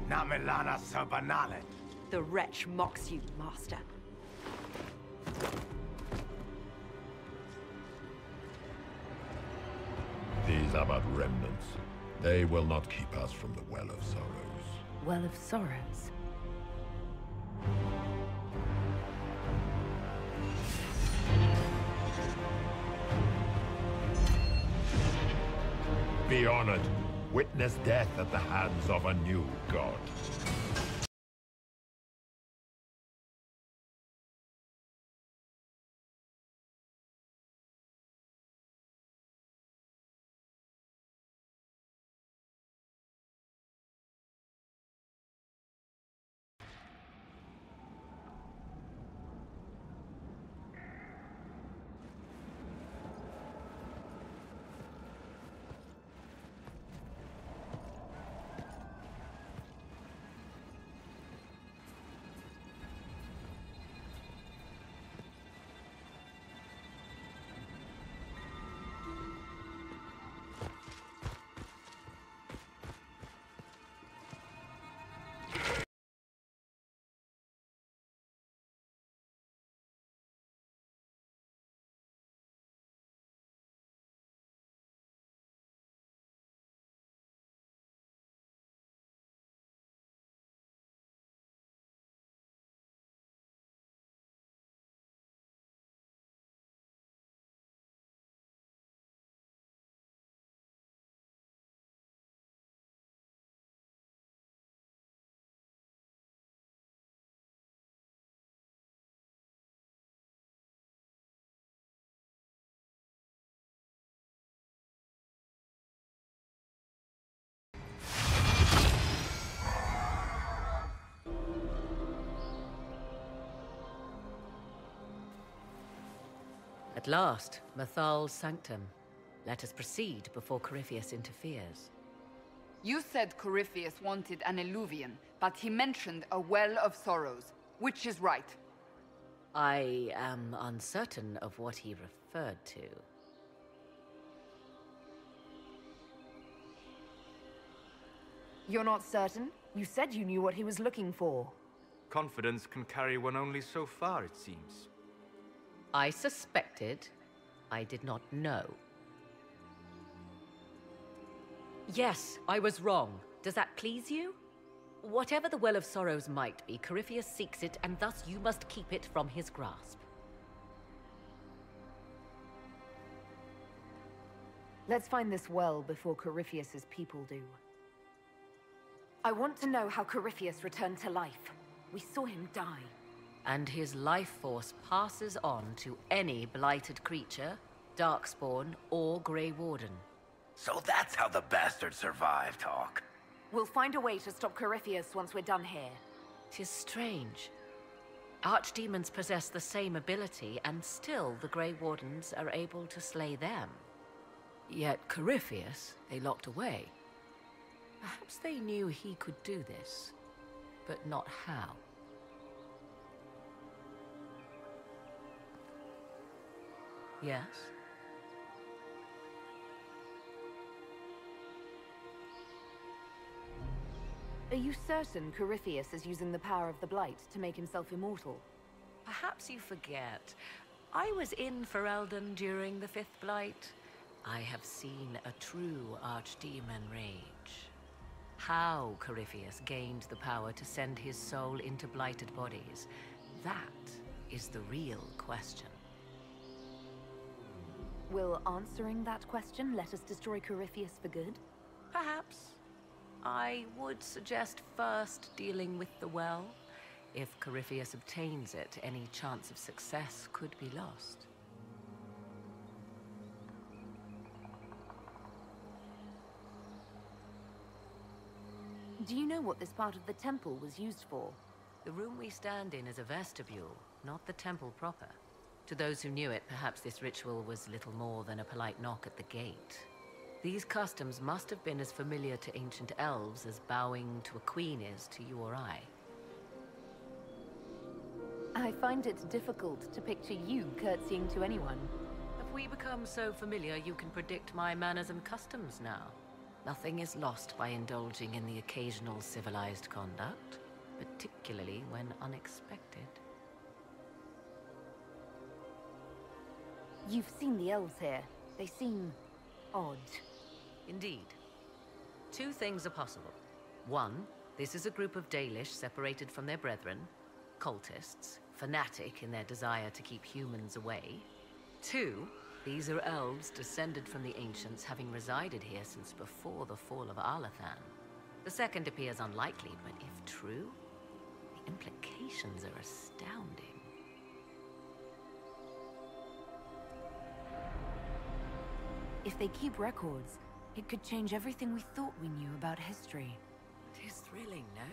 Namelana Sabanalet. The wretch mocks you, Master. These are but remnants. They will not keep us from the Well of Sorrows. Well of Sorrows? Be honored. Witness death at the hands of a new god. At last, Mathal's sanctum. Let us proceed before Corypheus interferes. You said Corypheus wanted an eluvian, but he mentioned a well of sorrows. Which is right? I am uncertain of what he referred to. You're not certain? You said you knew what he was looking for. Confidence can carry one only so far, it seems. I suspected. I did not know. Yes, I was wrong. Does that please you? Whatever the Well of Sorrows might be, Corypheus seeks it, and thus you must keep it from his grasp. Let's find this well before Corypheus's people do. I want to know how Corypheus returned to life. We saw him die. And his life force passes on to any blighted creature, Darkspawn, or Grey Warden. So that's how the bastard survived, Hawk. We'll find a way to stop Corypheus once we're done here. 'Tis strange. Archdemons possess the same ability, and still the Grey Wardens are able to slay them. Yet Corypheus, they locked away. Perhaps they knew he could do this, but not how. Yes? Are you certain Corypheus is using the power of the Blight to make himself immortal? Perhaps you forget. I was in Ferelden during the Fifth Blight. I have seen a true archdemon rage. How Corypheus gained the power to send his soul into blighted bodies, that is the real question. Will answering that question let us destroy Corypheus for good? Perhaps. I would suggest first dealing with the well. If Corypheus obtains it, any chance of success could be lost. Do you know what this part of the temple was used for? The room we stand in is a vestibule, not the temple proper. To those who knew it, perhaps this ritual was little more than a polite knock at the gate. These customs must have been as familiar to ancient elves as bowing to a queen is to you or I. I find it difficult to picture you curtsying to anyone. Have we become so familiar you can predict my manners and customs now? Nothing is lost by indulging in the occasional civilized conduct, particularly when unexpected. You've seen the elves here. They seem odd. Indeed. Two things are possible. One, this is a group of Dalish separated from their brethren, cultists, fanatic in their desire to keep humans away. Two, these are elves descended from the ancients, having resided here since before the fall of Arlathan. The second appears unlikely, but if true, the implications are astounding. If they keep records, it could change everything we thought we knew about history. It is thrilling, no?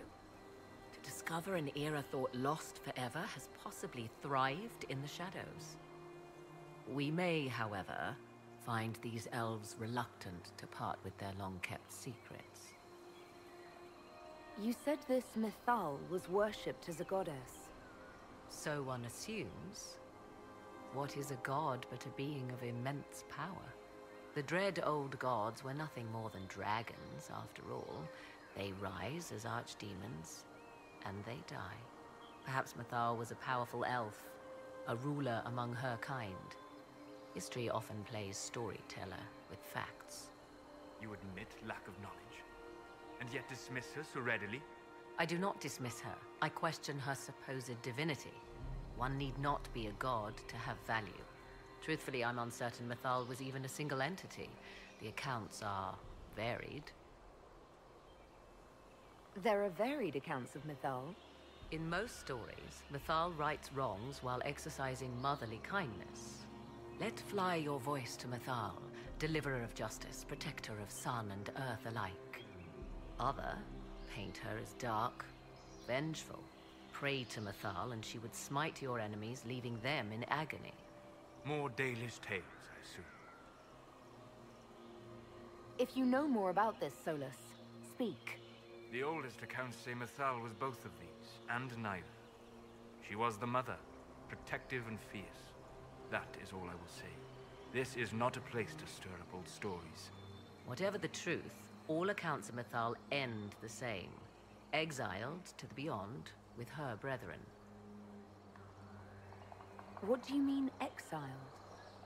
To discover an era thought lost forever has possibly thrived in the shadows. We may, however, find these elves reluctant to part with their long-kept secrets. You said this Mythal was worshipped as a goddess. So one assumes. What is a god but a being of immense power? The dread old gods were nothing more than dragons, after all. They rise as archdemons, and they die. Perhaps Mythal was a powerful elf, a ruler among her kind. History often plays storyteller with facts. You admit lack of knowledge, and yet dismiss her so readily? I do not dismiss her. I question her supposed divinity. One need not be a god to have value. Truthfully, I'm uncertain Mythal was even a single entity. The accounts are varied. There are varied accounts of Mythal. In most stories, Mythal rights wrongs while exercising motherly kindness. Let fly your voice to Mythal, deliverer of justice, protector of sun and earth alike. Other paint her as dark, vengeful. Pray to Mythal and she would smite your enemies, leaving them in agony. More Dalish tales, I assume. If you know more about this, Solas, speak. The oldest accounts say Mythal was both of these, and neither. She was the mother, protective and fierce. That is all I will say. This is not a place to stir up old stories. Whatever the truth, all accounts of Mythal end the same. Exiled to the beyond with her brethren. What do you mean, exiled?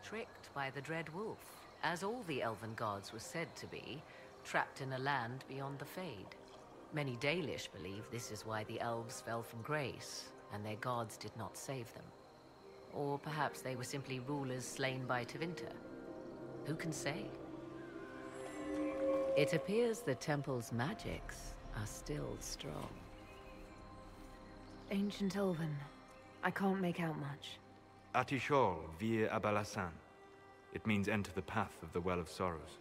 Tricked by the Dread Wolf, as all the elven gods were said to be, trapped in a land beyond the Fade. Many Dalish believe this is why the elves fell from grace, and their gods did not save them. Or perhaps they were simply rulers slain by Tevinter. Who can say? It appears the temple's magics are still strong. Ancient Elven. I can't make out much. Atishol vir Abalasan. It means enter the path of the Well of Sorrows.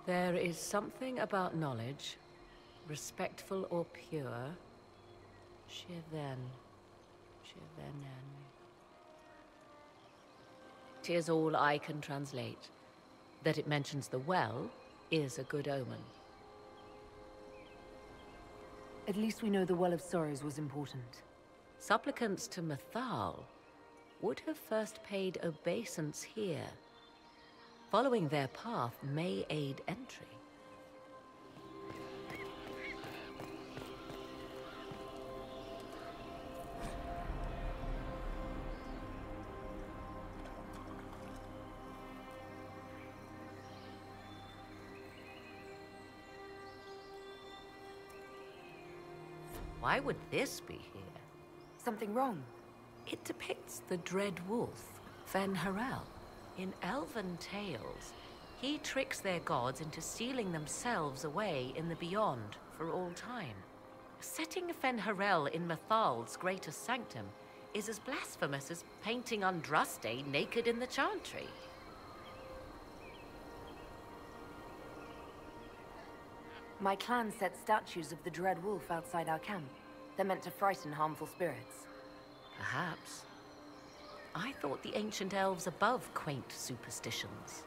There is something about knowledge, respectful or pure. Shiven. Shivenen. 'Tis all I can translate. That it mentions the well is a good omen. At least we know the Well of Sorrows was important. Supplicants to Mythal would have first paid obeisance here. Following their path may aid entry. Why would this be here? Something wrong? It depicts the Dread Wolf, Fen-Harel. In elven tales, he tricks their gods into sealing themselves away in the beyond for all time. Setting Fen-Harel in Mythal's greatest sanctum is as blasphemous as painting Andraste naked in the chantry. My clan set statues of the Dread Wolf outside our camp. They're meant to frighten harmful spirits. Perhaps. I thought the ancient elves above quaint superstitions.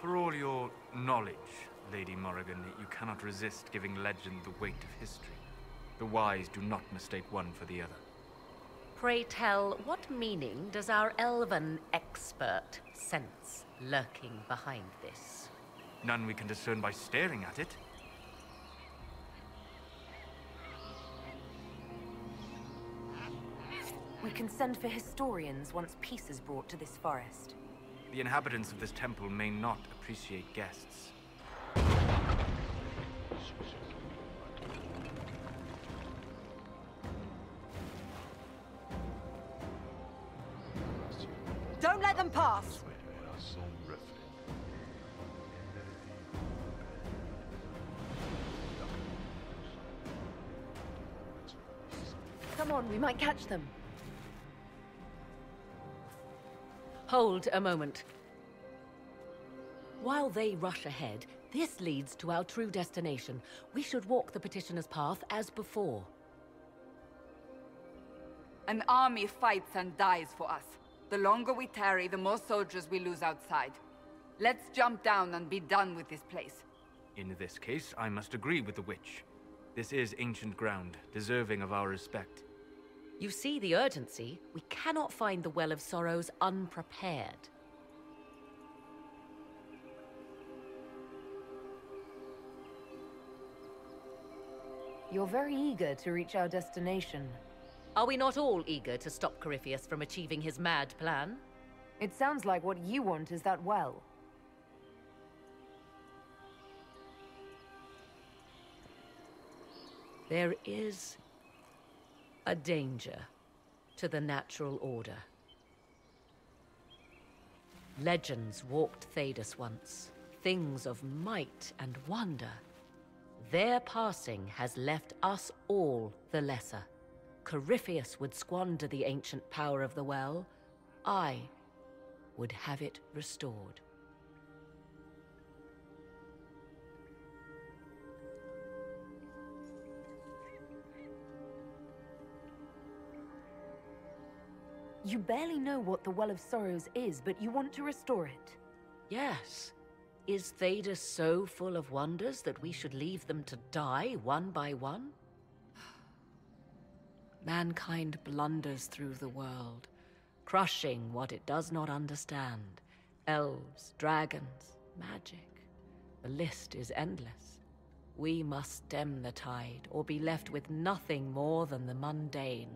For all your knowledge, Lady Morrigan, you cannot resist giving legend the weight of history. The wise do not mistake one for the other. Pray tell, what meaning does our elven expert sense lurking behind this? None we can discern by staring at it. We can send for historians once peace is brought to this forest. The inhabitants of this temple may not appreciate guests. Don't let them pass! Come on, we might catch them. Hold a moment. While they rush ahead, this leads to our true destination. We should walk the petitioner's path as before. An army fights and dies for us. The longer we tarry, the more soldiers we lose outside. Let's jump down and be done with this place. In this case, I must agree with the witch. This is ancient ground, deserving of our respect. You see the urgency? We cannot find the Well of Sorrows unprepared. You're very eager to reach our destination. Are we not all eager to stop Corypheus from achieving his mad plan? It sounds like what you want is that well. There is a danger to the natural order. Legends walked Thedas once, things of might and wonder. Their passing has left us all the lesser. Corypheus would squander the ancient power of the well. I would have it restored. You barely know what the Well of Sorrows is, but you want to restore it. Yes. Is Theda so full of wonders that we should leave them to die one by one? Mankind blunders through the world, crushing what it does not understand. Elves, dragons, magic. The list is endless. We must stem the tide, or be left with nothing more than the mundane.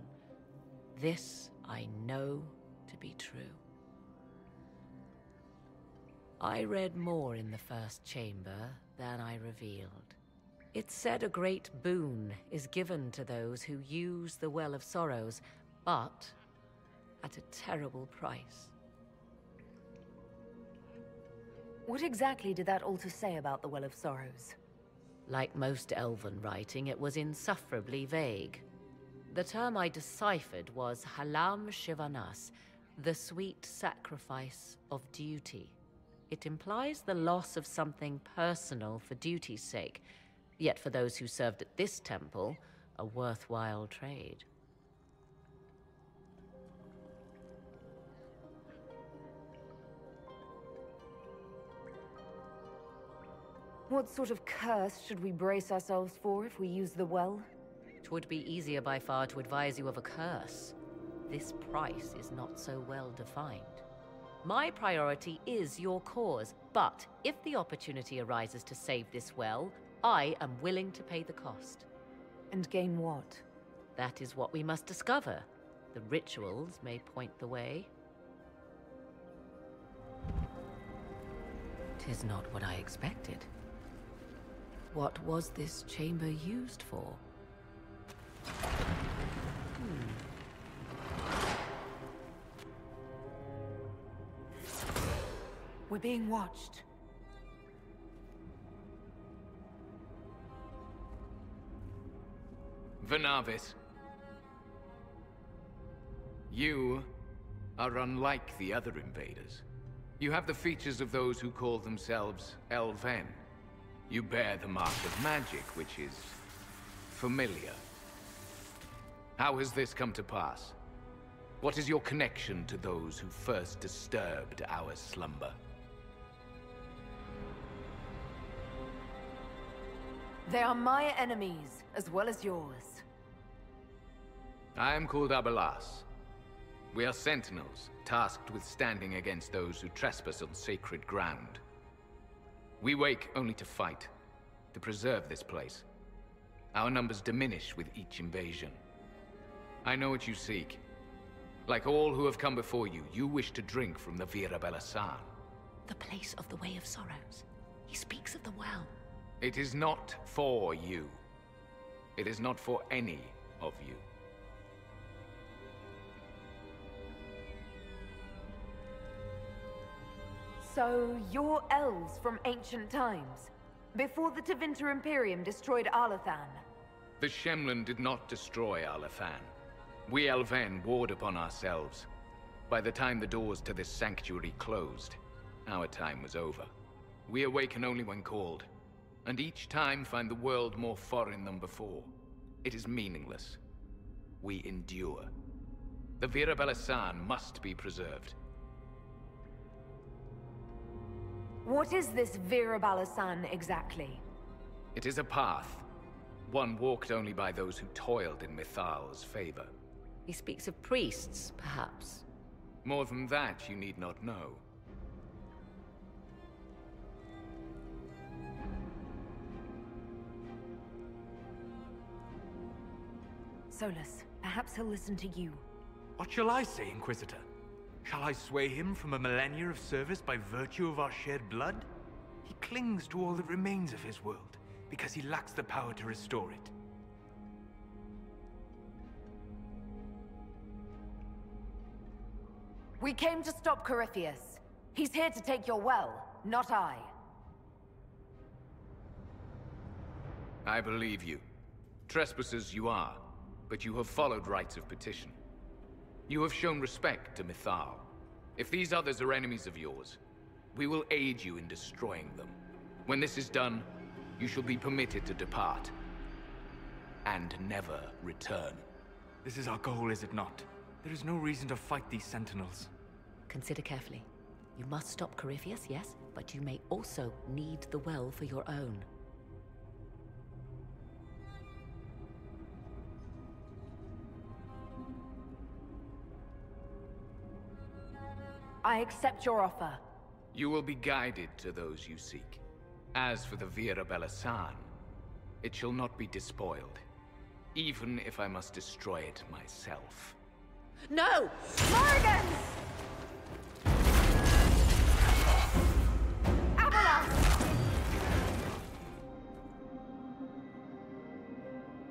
This I know to be true. I read more in the first chamber than I revealed. It said a great boon is given to those who use the Well of Sorrows, but at a terrible price. What exactly did that altar say about the Well of Sorrows? Like most elven writing, it was insufferably vague. The term I deciphered was Halam Shivanas, the sweet sacrifice of duty. It implies the loss of something personal for duty's sake, yet for those who served at this temple, a worthwhile trade. What sort of curse should we brace ourselves for if we use the well? It would be easier by far to advise you of a curse. This price is not so well defined. My priority is your cause, but if the opportunity arises to save this well, I am willing to pay the cost. And gain what? That is what we must discover. The rituals may point the way. 'Tis not what I expected. What was this chamber used for? We're being watched. Venavis. You are unlike the other invaders. You have the features of those who call themselves Elven. You bear the mark of magic, which is familiar. How has this come to pass? What is your connection to those who first disturbed our slumber? They are my enemies, as well as yours. I am called Abelas. We are sentinels, tasked with standing against those who trespass on sacred ground. We wake only to fight, to preserve this place. Our numbers diminish with each invasion. I know what you seek. Like all who have come before you, you wish to drink from the Virabella-san. The place of the Way of Sorrows. He speaks of the well. It is not for you. It is not for any of you. So, you're elves from ancient times, before the Tevinter Imperium destroyed Alathan. The Shemlin did not destroy Alathan. We Elven warred upon ourselves. By the time the doors to this sanctuary closed, our time was over. We awaken only when called, and each time find the world more foreign than before. It is meaningless. We endure. The Virabella-san must be preserved. What is this Virabella-san exactly? It is a path. One walked only by those who toiled in Mithal's favor. He speaks of priests, perhaps. More than that, you need not know. Solas, perhaps he'll listen to you. What shall I say, Inquisitor? Shall I sway him from a millennia of service by virtue of our shared blood? He clings to all that remains of his world, because he lacks the power to restore it. We came to stop Corypheus. He's here to take your well, not I. I believe you. Trespassers you are, but you have followed rites of petition. You have shown respect to Mithal. If these others are enemies of yours, we will aid you in destroying them. When this is done, you shall be permitted to depart. And never return. This is our goal, is it not? There is no reason to fight these sentinels. Consider carefully. You must stop Corypheus, yes, but you may also need the well for your own. I accept your offer. You will be guided to those you seek. As for the Vira Belasan, it shall not be despoiled, even if I must destroy it myself. No! Morgan!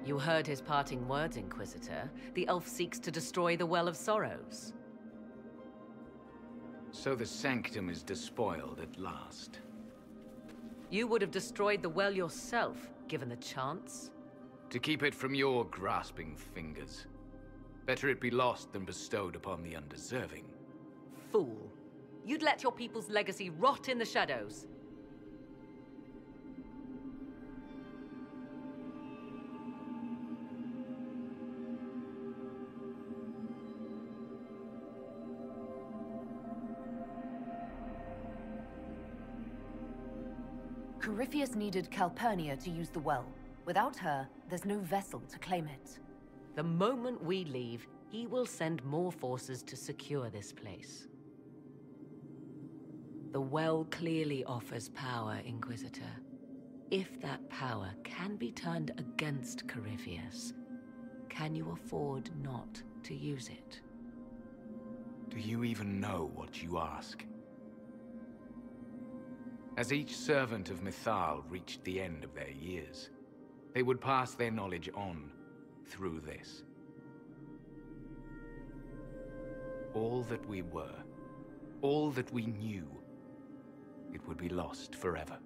You heard his parting words, Inquisitor. The elf seeks to destroy the Well of Sorrows. So the Sanctum is despoiled at last. You would have destroyed the well yourself, given the chance. To keep it from your grasping fingers. Better it be lost than bestowed upon the undeserving. Fool. You'd let your people's legacy rot in the shadows. Corypheus needed Calpurnia to use the well. Without her, there's no vessel to claim it. The moment we leave, he will send more forces to secure this place. The well clearly offers power, Inquisitor. If that power can be turned against Corypheus, can you afford not to use it? Do you even know what you ask? As each servant of Mythal reached the end of their years, they would pass their knowledge on through this. All that we were, all that we knew, it would be lost forever.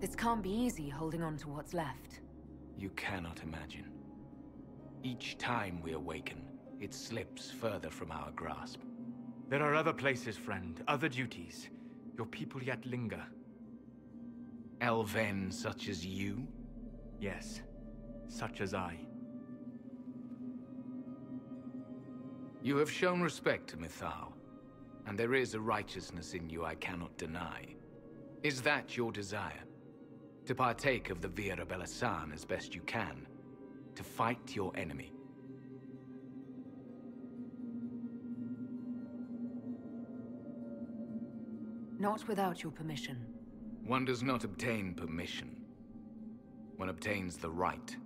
This can't be easy, holding on to what's left. You cannot imagine. Each time we awaken, it slips further from our grasp. There are other places, friend, other duties. Your people yet linger. Elven such as you? Yes, such as I. You have shown respect to Mythal, and there is a righteousness in you I cannot deny. Is that your desire? To partake of the Vira Belasan as best you can? To fight your enemy? Not without your permission. One does not obtain permission. One obtains the right.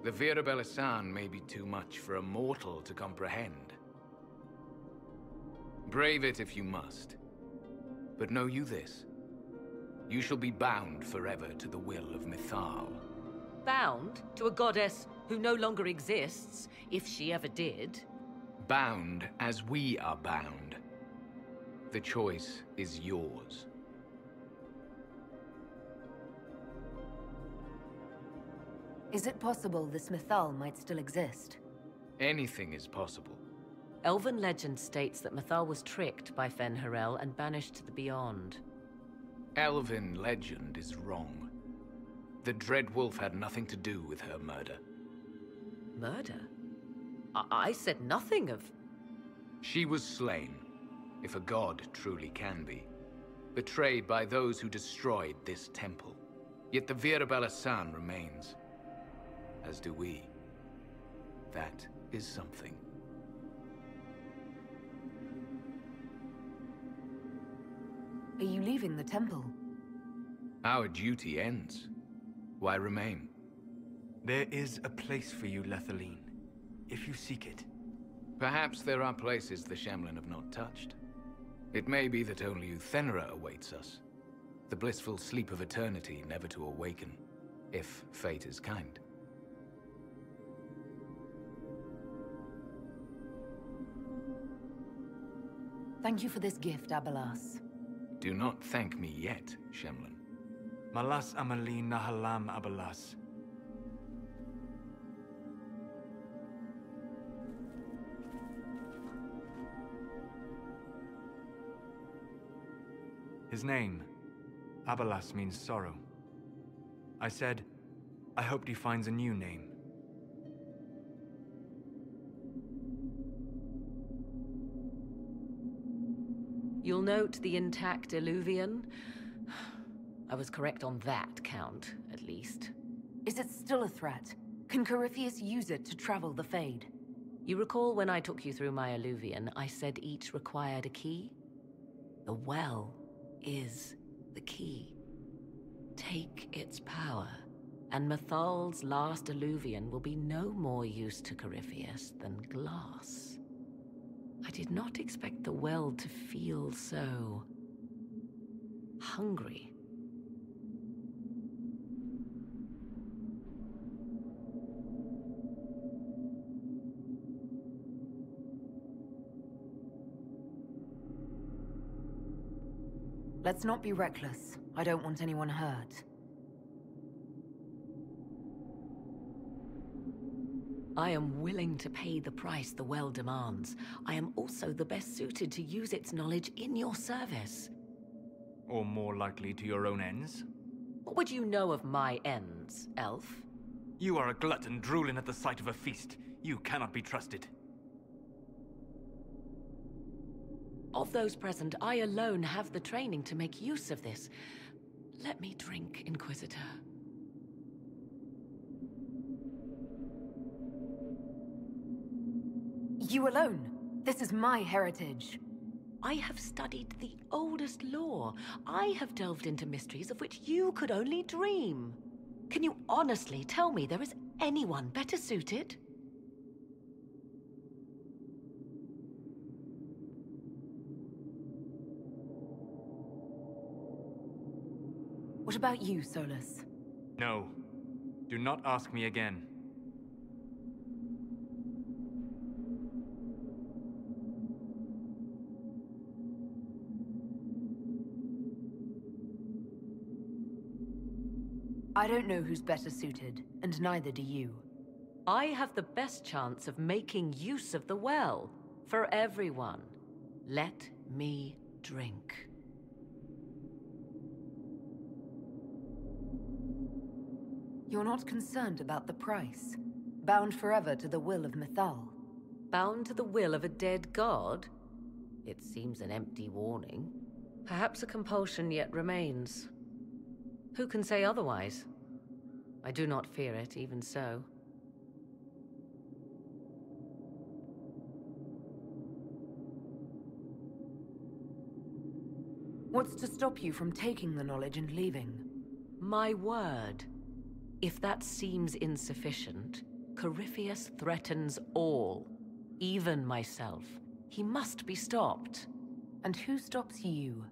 The Vira Belasan may be too much for a mortal to comprehend. Brave it if you must. But know you this. You shall be bound forever to the will of Mythal. Bound to a goddess who no longer exists, if she ever did. Bound as we are bound. The choice is yours. Is it possible this Mythal might still exist? Anything is possible. Elven legend states that Mythal was tricked by Fen-Harel and banished to the Beyond. Elven legend is wrong. The Dread Wolf had nothing to do with her murder. Murder? I said nothing of... She was slain, if a god truly can be. Betrayed by those who destroyed this temple. Yet the Vira Belasan remains. As do we. That is something. Are you leaving the temple? Our duty ends. Why remain? There is a place for you, Lavellan, if you seek it. Perhaps there are places the Shemlin have not touched. It may be that only Uthenera awaits us. The blissful sleep of eternity, never to awaken, if fate is kind. Thank you for this gift, Abelas. Do not thank me yet, Shemlin. Malas Amali Nahalam Abalas. His name, Abalas, means sorrow. I said, I hoped he finds a new name. You'll note the intact Illuvian. I was correct on that count, at least. Is it still a threat? Can Corypheus use it to travel the Fade? You recall when I took you through my Illuvian, I said each required a key? The well is the key. Take its power, and Mythal's last Illuvian will be no more use to Corypheus than glass. I did not expect the well to feel so hungry. Let's not be reckless. I don't want anyone hurt. I am willing to pay the price the well demands. I am also the best suited to use its knowledge in your service. Or more likely to your own ends? What would you know of my ends, elf? You are a glutton drooling at the sight of a feast. You cannot be trusted. Of those present, I alone have the training to make use of this. Let me drink, Inquisitor. You alone? This is my heritage. I have studied the oldest lore. I have delved into mysteries of which you could only dream. Can you honestly tell me there is anyone better suited? What about you, Solas? No. Do not ask me again. I don't know who's better suited, and neither do you. I have the best chance of making use of the well, for everyone. Let me drink. You're not concerned about the price? Bound forever to the will of Mythal? Bound to the will of a dead god? It seems an empty warning. Perhaps a compulsion yet remains. Who can say otherwise? I do not fear it, even so. What's to stop you from taking the knowledge and leaving? My word. If that seems insufficient, Corypheus threatens all, even myself. He must be stopped. And who stops you?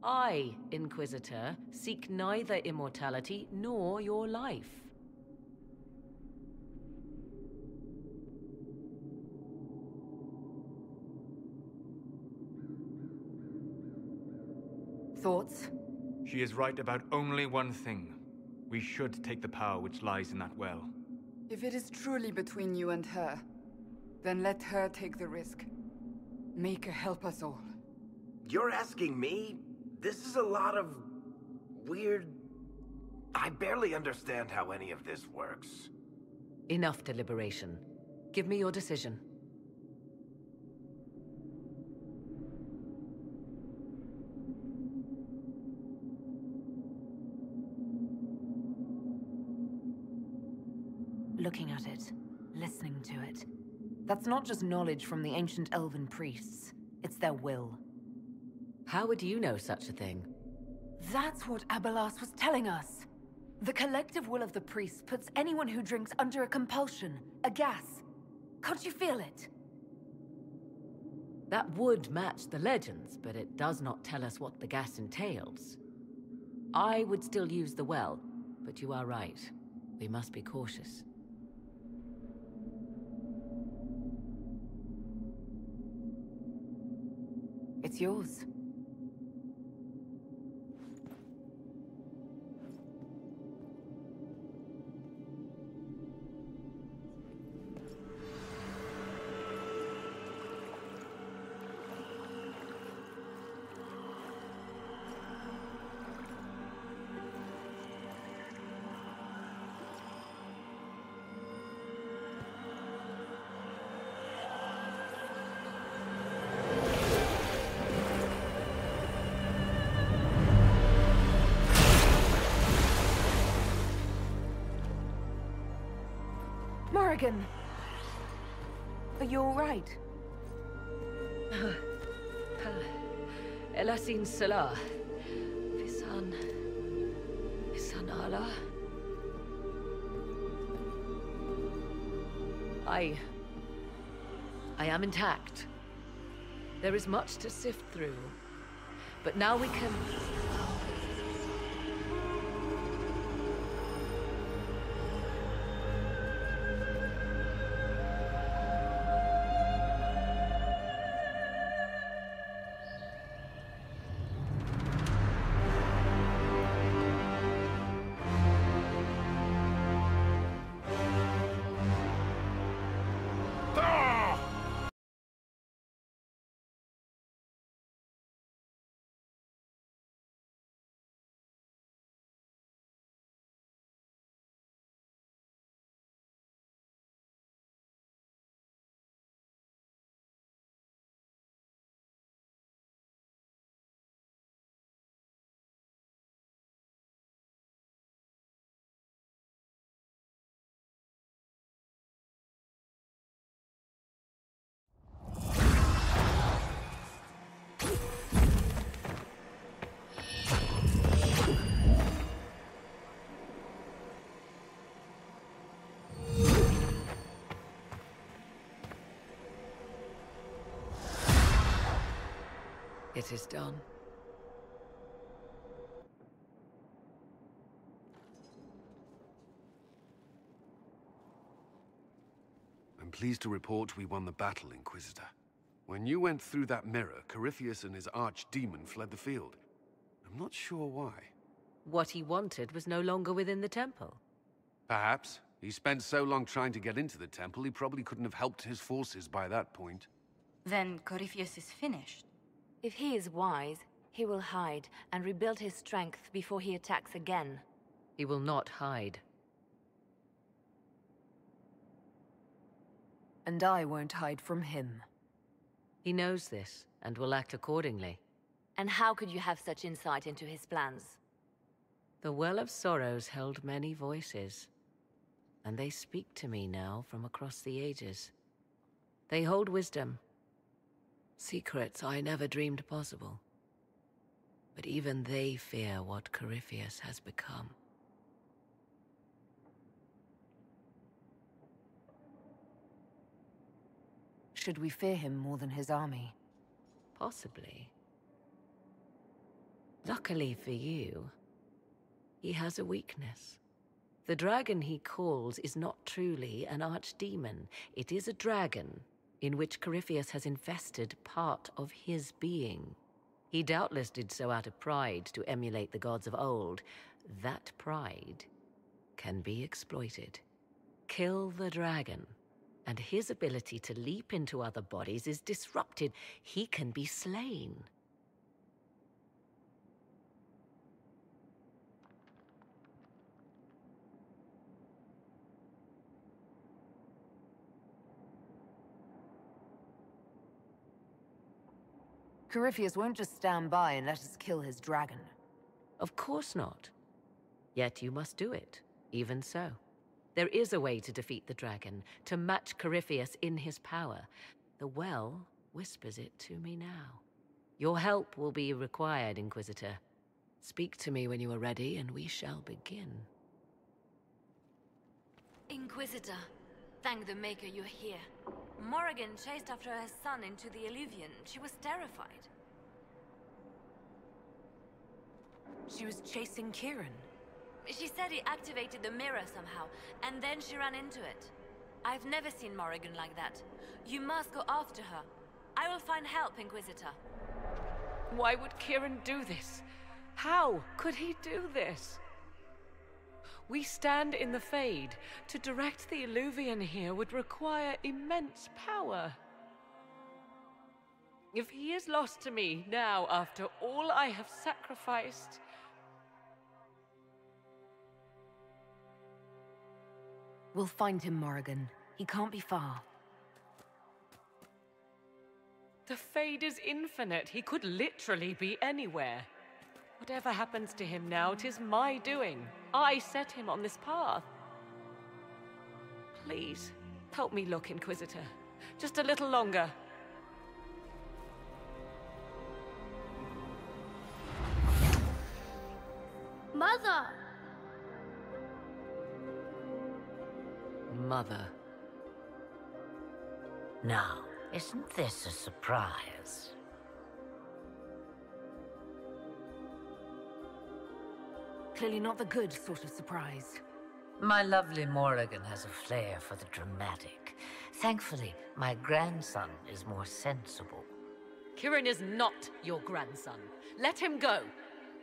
I, Inquisitor, seek neither immortality nor your life. Thoughts? She is right about only one thing. We should take the power which lies in that well. If it is truly between you and her, then let her take the risk. Make her help us all. You're asking me? This is a lot of weird... I barely understand how any of this works. Enough deliberation. Give me your decision. Looking at it, listening to it. That's not just knowledge from the ancient elven priests. It's their will. How would you know such a thing? That's what Abelas was telling us. The collective will of the priests puts anyone who drinks under a compulsion, a gas. Can't you feel it? That would match the legends, but it does not tell us what the gas entails. I would still use the well, but you are right. We must be cautious. It's yours. Morrigan! Are you all right? Elasin Salah. Visan Allah. I am intact. There is much to sift through. But now we can... It is done. I'm pleased to report we won the battle, Inquisitor. When you went through that mirror, Corypheus and his archdemon fled the field. I'm not sure why. What he wanted was no longer within the temple. Perhaps. He spent so long trying to get into the temple, he probably couldn't have helped his forces by that point. Then Corypheus is finished. If he is wise, he will hide and rebuild his strength before he attacks again. He will not hide. And I won't hide from him. He knows this, and will act accordingly. And how could you have such insight into his plans? The Well of Sorrows held many voices, and they speak to me now from across the ages. They hold wisdom. Secrets I never dreamed possible. But even they fear what Corypheus has become. Should we fear him more than his army? Possibly. Luckily for you, he has a weakness. The dragon he calls is not truly an archdemon. It is a dragon in which Corypheus has infested part of his being. He doubtless did so out of pride to emulate the gods of old. That pride can be exploited. Kill the dragon, and his ability to leap into other bodies is disrupted. He can be slain. Corypheus won't just stand by and let us kill his dragon. Of course not. Yet you must do it, even so. There is a way to defeat the dragon, to match Corypheus in his power. The well whispers it to me now. Your help will be required, Inquisitor. Speak to me when you are ready, and we shall begin. Inquisitor, thank the Maker you're here. Morrigan chased after her son into the Illuvian. She was terrified. She was chasing Kieran. She said he activated the mirror somehow, and then she ran into it. I've never seen Morrigan like that. You must go after her. I will find help, Inquisitor. Why would Kieran do this? How could he do this? We stand in the Fade. To direct the Illuvian here would require immense power. If he is lost to me now after all I have sacrificed... We'll find him, Morrigan. He can't be far. The Fade is infinite. He could literally be anywhere. Whatever happens to him now, 'tis my doing. I set him on this path. Please, help me look, Inquisitor. Just a little longer. Mother! Mother. Now, isn't this a surprise? Clearly not the good sort of surprise. My lovely Morrigan has a flair for the dramatic. Thankfully, my grandson is more sensible. Kieran is not your grandson. Let him go.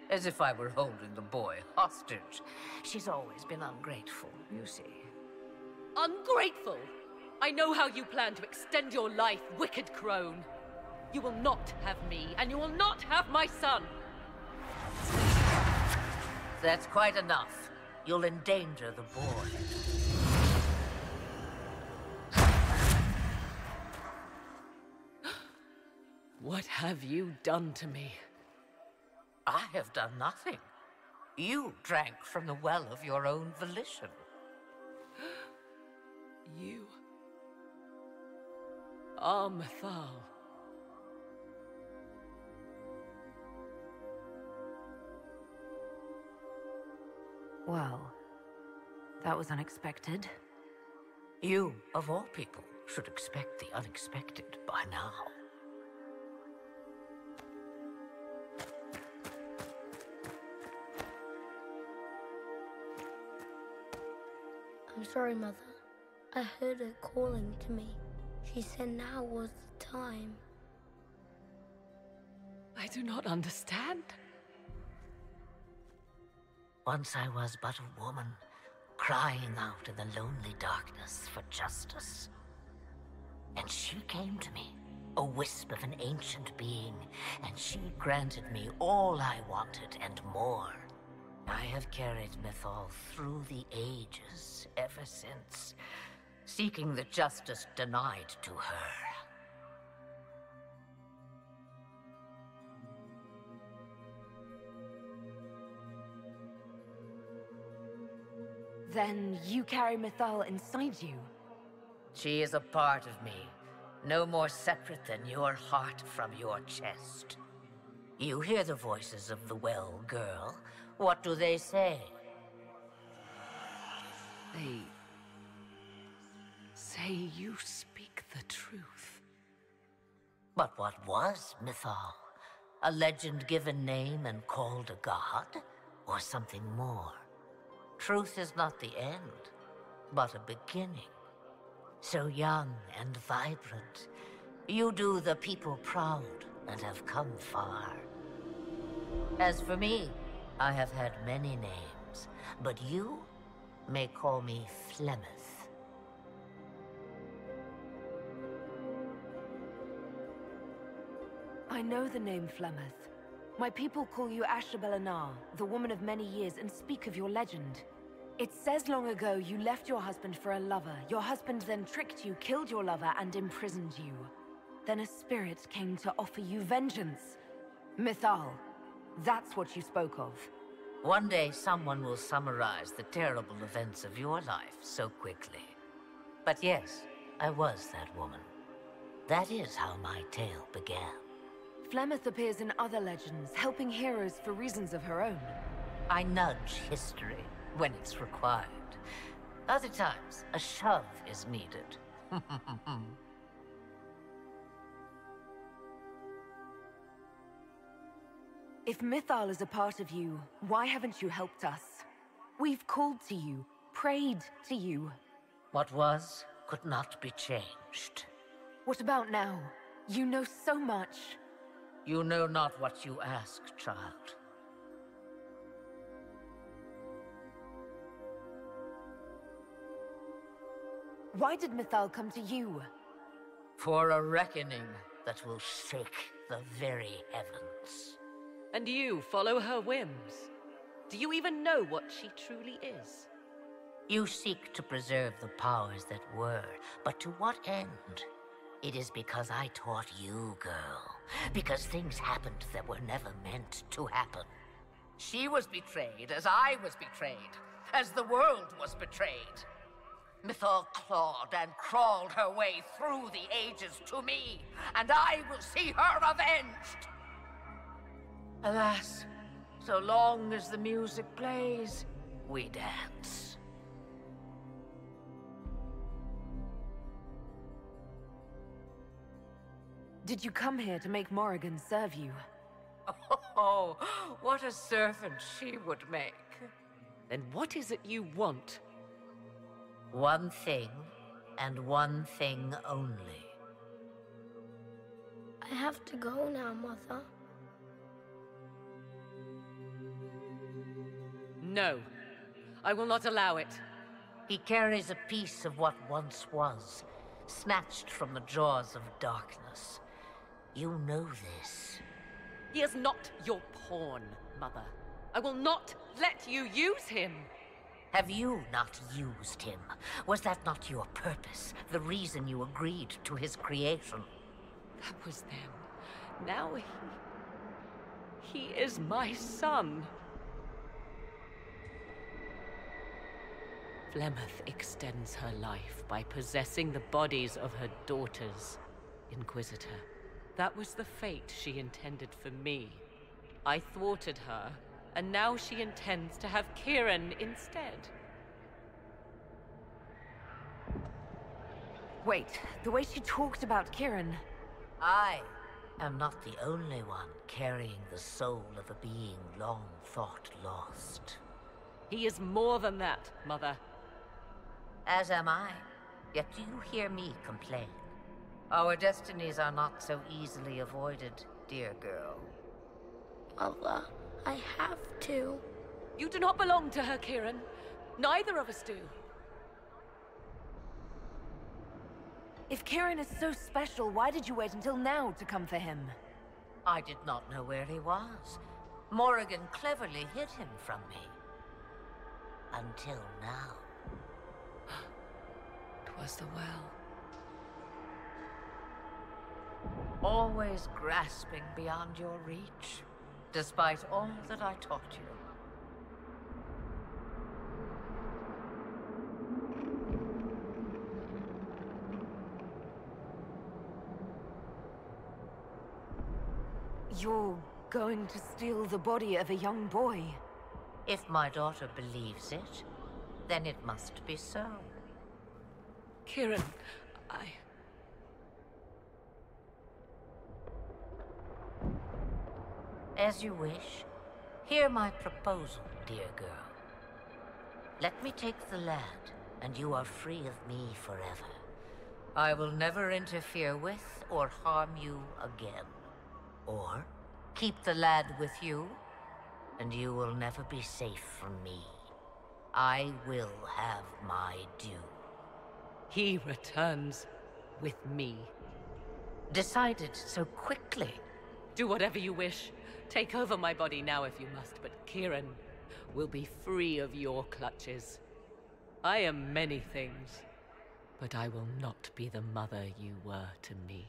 As if I were holding the boy hostage. She's always been ungrateful, you see. Ungrateful? I know how you plan to extend your life, wicked crone. You will not have me, and you will not have my son. That's quite enough. You'll endanger the boy. What have you done to me? I have done nothing. You drank from the well of your own volition. You... are Mythal. Well, that was unexpected. You, of all people, should expect the unexpected by now. I'm sorry, Mother. I heard her calling to me. She said now was the time. I do not understand. Once I was but a woman, crying out in the lonely darkness for justice. And she came to me, a wisp of an ancient being, and she granted me all I wanted and more. I have carried Mythal through the ages ever since, seeking the justice denied to her. Then you carry Mythal inside you? She is a part of me, no more separate than your heart from your chest. You hear the voices of the well, girl. What do they say? They say you speak the truth. But what was Mythal? A legend given name and called a god? Or something more? Truth is not the end, but a beginning. So young and vibrant, you do the people proud and have come far. As for me, I have had many names, but you may call me Flemeth. I know the name Flemeth. My people call you Ashabelanar, the woman of many years, and speak of your legend. It says long ago you left your husband for a lover. Your husband then tricked you, killed your lover, and imprisoned you. Then a spirit came to offer you vengeance. Mythal, that's what you spoke of. One day someone will summarize the terrible events of your life so quickly. But yes, I was that woman. That is how my tale began. Flemeth appears in other legends, helping heroes for reasons of her own. I nudge history when it's required. Other times, a shove is needed. If Mythal is a part of you, why haven't you helped us? We've called to you, prayed to you. What was could not be changed. What about now? You know so much. You know not what you ask, child. Why did Mythal come to you? For a reckoning that will shake the very heavens. And you follow her whims? Do you even know what she truly is? You seek to preserve the powers that were, but to what end? It is because I taught you, girl. Because things happened that were never meant to happen. She was betrayed as I was betrayed, as the world was betrayed. Mythal clawed and crawled her way through the ages to me, and I will see her avenged! Alas, so long as the music plays, we dance. Did you come here to make Morrigan serve you? Oh, what a servant she would make. Then what is it you want? One thing, and one thing only. I have to go now, Mother. No. I will not allow it. He carries a piece of what once was, snatched from the jaws of darkness. You know this. He is not your pawn, Mother. I will not let you use him. Have you not used him? Was that not your purpose? The reason you agreed to his creation? That was then. Now he is my son. Flemeth extends her life by possessing the bodies of her daughters, Inquisitor. That was the fate she intended for me. I thwarted her, and now she intends to have Kieran instead. Wait, the way she talked about Kieran... I am not the only one carrying the soul of a being long thought lost. He is more than that, Mother. As am I. Yet do you hear me complain? Our destinies are not so easily avoided, dear girl. Mother, I have to. You do not belong to her, Kieran. Neither of us do. If Kieran is so special, why did you wait until now to come for him? I did not know where he was. Morrigan cleverly hid him from me. Until now. 'Twas the well. Always grasping beyond your reach, despite all that I taught you. You're going to steal the body of a young boy? If my daughter believes it, then it must be so. Kieran, As you wish. Hear my proposal, dear girl. Let me take the lad, and you are free of me forever. I will never interfere with or harm you again. Or keep the lad with you, and you will never be safe from me. I will have my due. He returns with me. Decided so quickly. Do whatever you wish. Take over my body now if you must, but Kieran will be free of your clutches. I am many things, but I will not be the mother you were to me.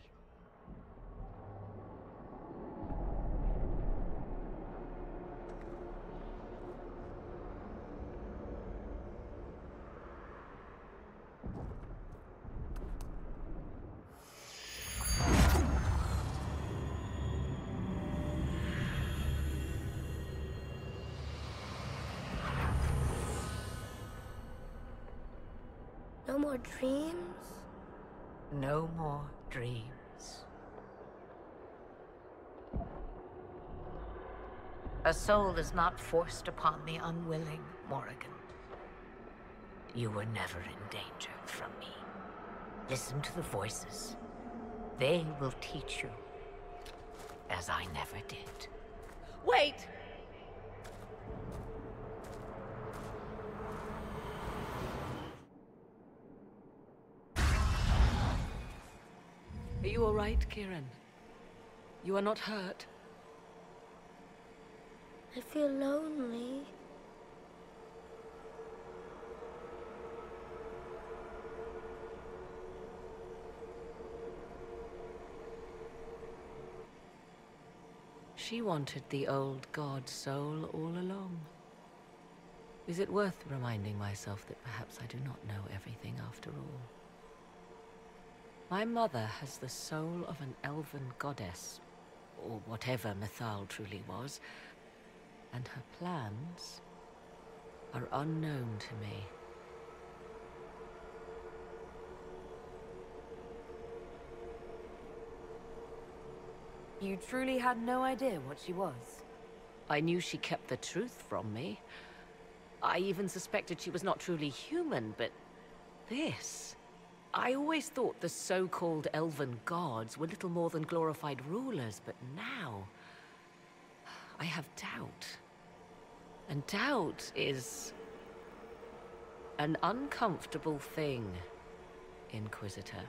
No more dreams? No more dreams. A soul is not forced upon the unwilling, Morrigan. You were never in danger from me. Listen to the voices. They will teach you. as I never did. Wait! Are you all right, Kieran? You are not hurt? I feel lonely. She wanted the old god soul all along. Is it worth reminding myself that perhaps I do not know everything after all? My mother has the soul of an elven goddess, or whatever Mythal truly was, and her plans are unknown to me. You truly had no idea what she was? I knew she kept the truth from me. I even suspected she was not truly human, but this... I always thought the so-called elven gods were little more than glorified rulers, but now... I have doubt. And doubt is... an uncomfortable thing, Inquisitor.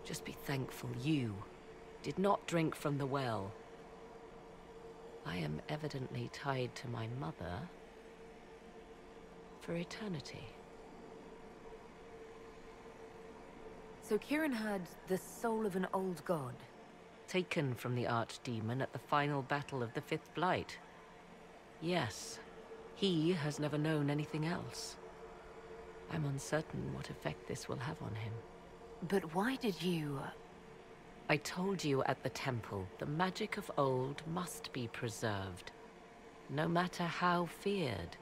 Just be thankful you did not drink from the well. I am evidently tied to my mother for eternity. So Kieran had the soul of an old god? Taken from the archdemon at the final battle of the Fifth Blight. Yes, he has never known anything else. I'm uncertain what effect this will have on him. But why did you... I told you at the temple, the magic of old must be preserved, no matter how feared.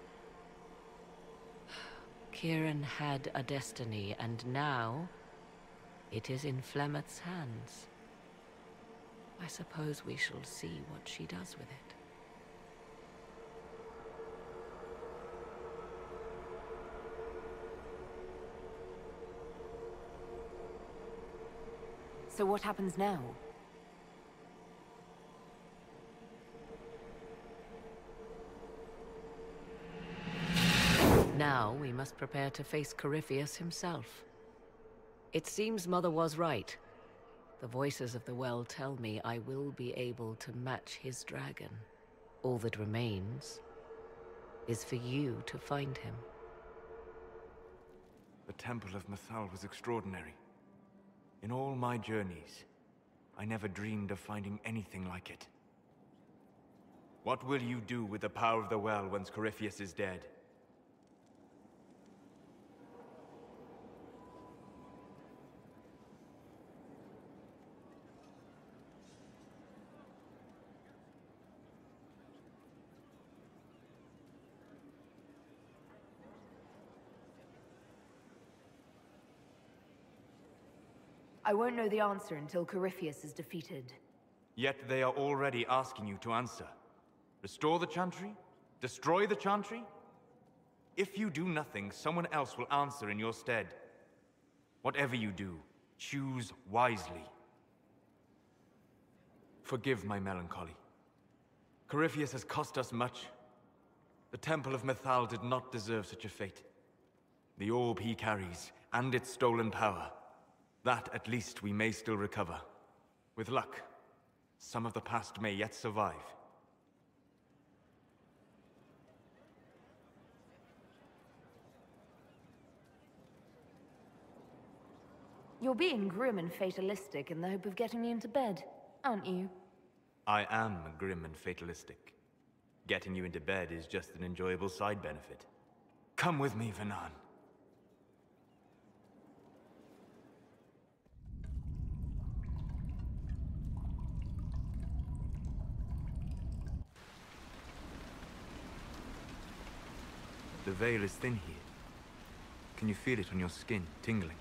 Kieran had a destiny, and now it is in Flemeth's hands. I suppose we shall see what she does with it. So what happens now? Now we must prepare to face Corypheus himself. It seems Mother was right. The voices of the well tell me I will be able to match his dragon. All that remains is for you to find him. The Temple of Mythal was extraordinary. In all my journeys, I never dreamed of finding anything like it. What will you do with the power of the well once Corypheus is dead? I won't know the answer until Corypheus is defeated. Yet they are already asking you to answer. Restore the Chantry? Destroy the Chantry? If you do nothing, someone else will answer in your stead. Whatever you do, choose wisely. Forgive my melancholy. Corypheus has cost us much. The Temple of Mythal did not deserve such a fate. The orb he carries, and its stolen power, that, at least, we may still recover. With luck, some of the past may yet survive. You're being grim and fatalistic in the hope of getting me into bed, aren't you? I am grim and fatalistic. Getting you into bed is just an enjoyable side benefit. Come with me, Vernan. The veil is thin here. Can you feel it on your skin, tingling?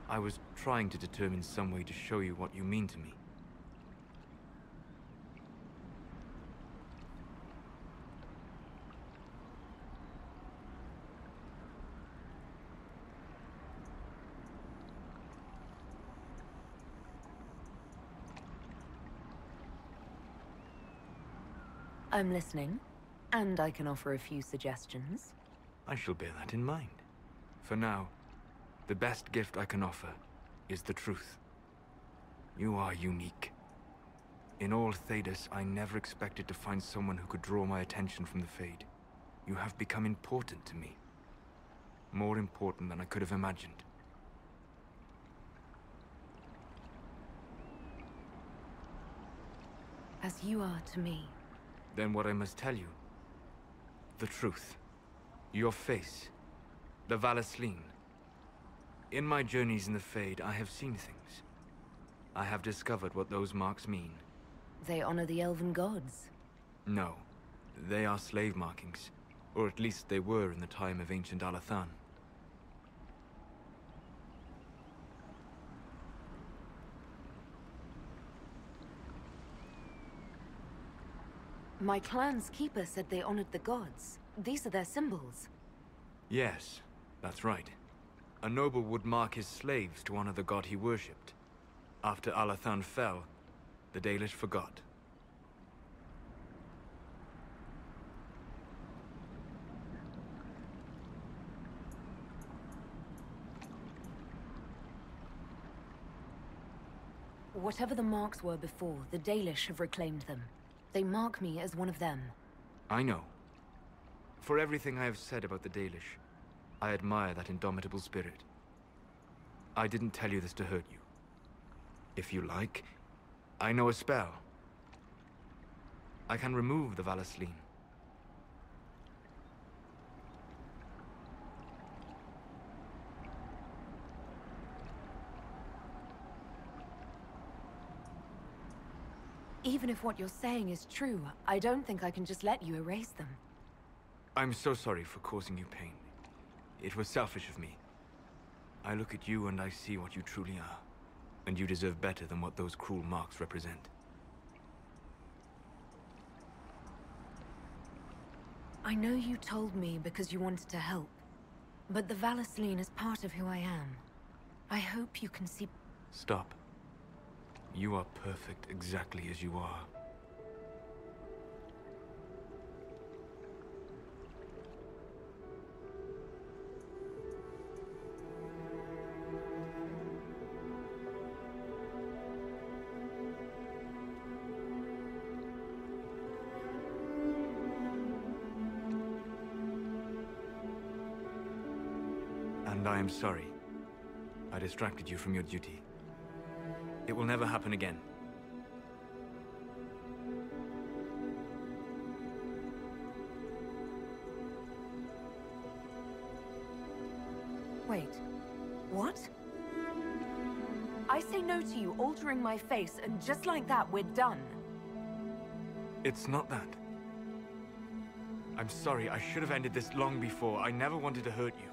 I was trying to determine some way to show you what you mean to me. I'm listening, and I can offer a few suggestions. I shall bear that in mind. For now, the best gift I can offer is the truth. You are unique. In all Thedas, I never expected to find someone who could draw my attention from the Fade. You have become important to me. More important than I could have imagined. As you are to me. Then what I must tell you, the truth. Your face, the Valasleen. In my journeys in the Fade, I have seen things. I have discovered what those marks mean. They honor the elven gods. No, they are slave markings. Or at least they were in the time of ancient Alathan. My clan's keeper said they honored the gods. These are their symbols. Yes, that's right. A noble would mark his slaves to honor the god he worshipped. After Alathan fell, the Dalish forgot. Whatever the marks were before, the Dalish have reclaimed them. They mark me as one of them. I know. For everything I have said about the Dalish, I admire that indomitable spirit. I didn't tell you this to hurt you. If you like, I know a spell. I can remove the Valasleen. Even if what you're saying is true, I don't think I can just let you erase them. I'm so sorry for causing you pain. It was selfish of me. I look at you and I see what you truly are. And you deserve better than what those cruel marks represent. I know you told me because you wanted to help. But the Valasleen is part of who I am. I hope you can see... Stop. You are perfect exactly as you are. And I am sorry. I distracted you from your duty. It will never happen again. Wait. What? I say no to you altering my face, and just like that, we're done. It's not that. I'm sorry, I should have ended this long before. I never wanted to hurt you.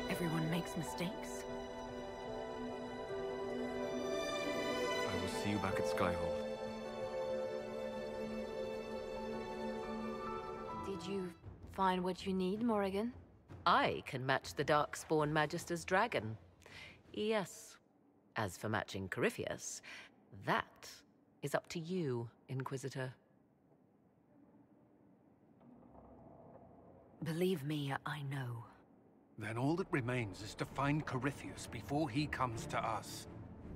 Everyone makes mistakes. I will see you back at Skyhold. Did you find what you need, Morrigan? I can match the Darkspawn Magister's dragon. Yes. As for matching Corypheus, that is up to you, Inquisitor. Believe me, I know. Then all that remains is to find Corypheus before he comes to us.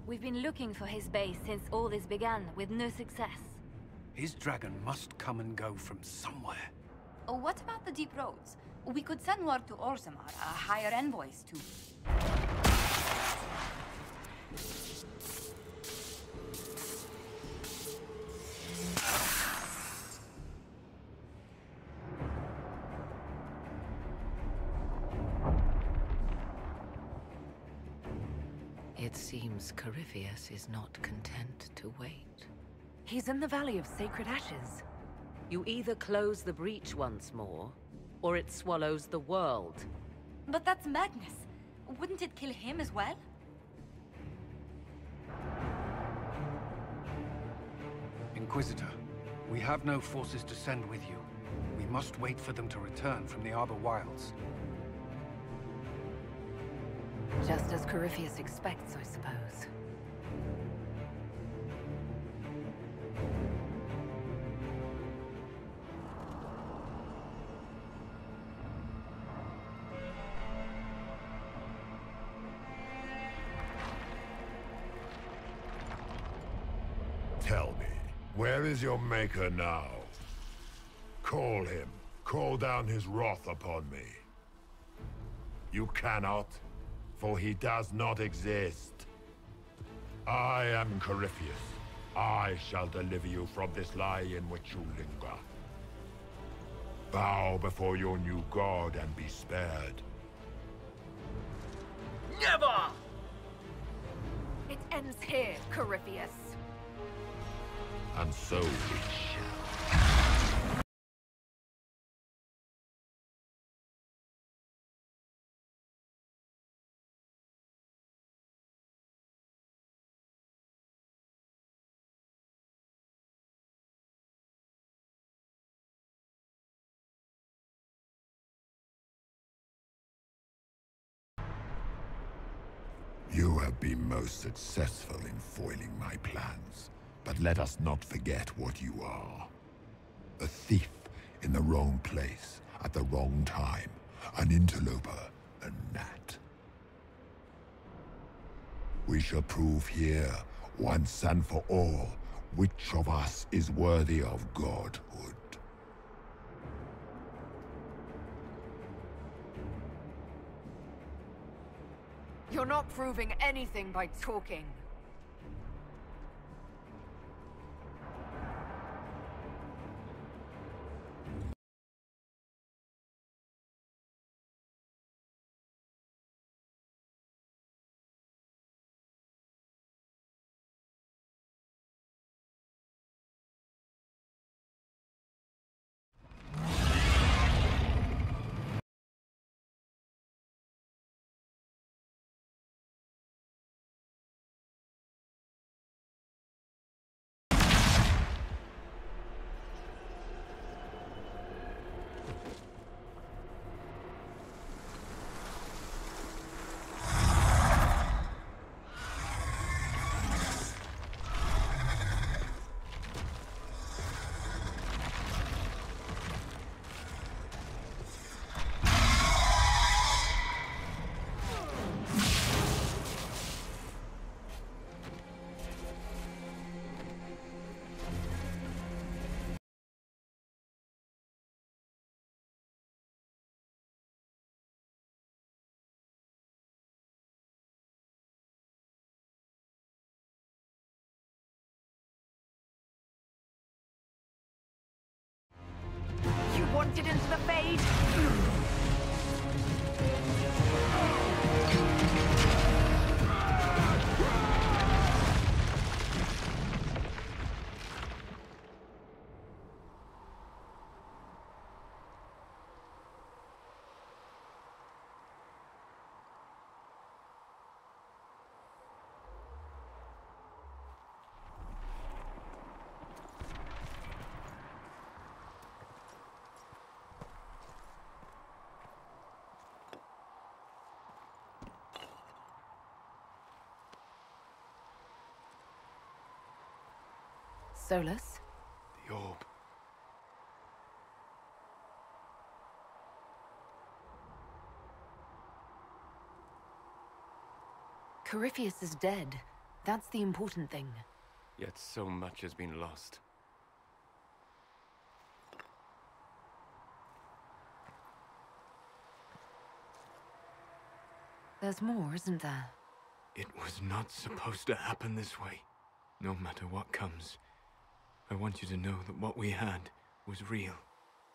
We've been looking for his base since all this began, with no success. His dragon must come and go from somewhere. Oh, what about the deep roads? We could send word to Orzammar, hire envoys to... It seems Corypheus is not content to wait. He's in the Valley of Sacred Ashes. You either close the breach once more, or it swallows the world. But that's Magnus. Wouldn't it kill him as well? Inquisitor, we have no forces to send with you. We must wait for them to return from the Arbor Wilds. Just as Corypheus expects, I suppose. Tell me, where is your maker now? Call him. Call down his wrath upon me. You cannot, for he does not exist. I am Corypheus. I shall deliver you from this lie in which you linger. Bow before your new god and be spared. Never! It ends here, Corypheus. And so it shall. You have been most successful in foiling my plans, but let us not forget what you are. A thief in the wrong place, at the wrong time, an interloper, a gnat. We shall prove here, once and for all, which of us is worthy of godhood. You're not proving anything by talking. You wanted into the Fade? Solas? The orb. Corypheus is dead. That's the important thing. Yet so much has been lost. There's more, isn't there? It was not supposed to happen this way. No matter what comes, I want you to know that what we had was real.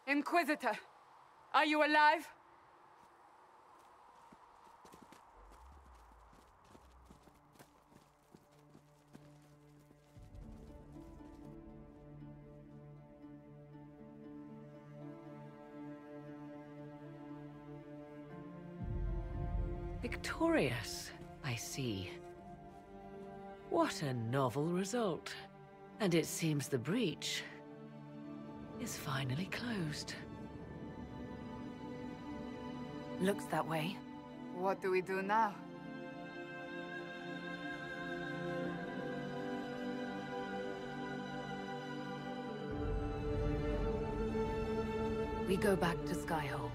Inquisitor, are you alive? Victorious, I see. What a novel result. And it seems the breach is finally closed. Looks that way. What do we do now? We go back to Skyhold.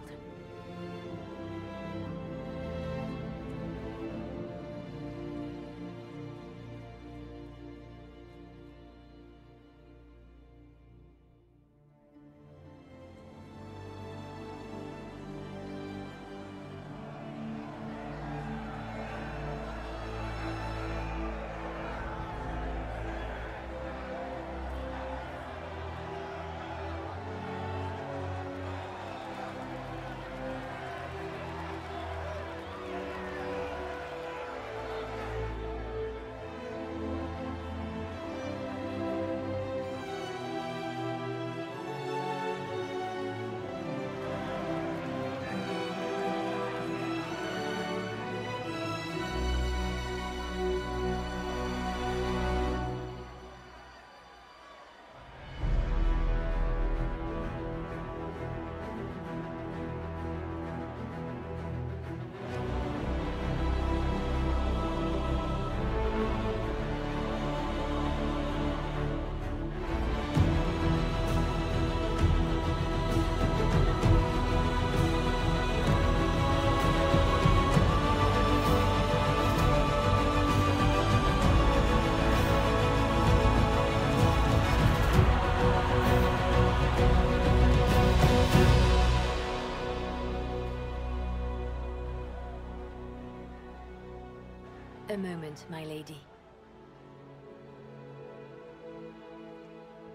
A moment, my lady.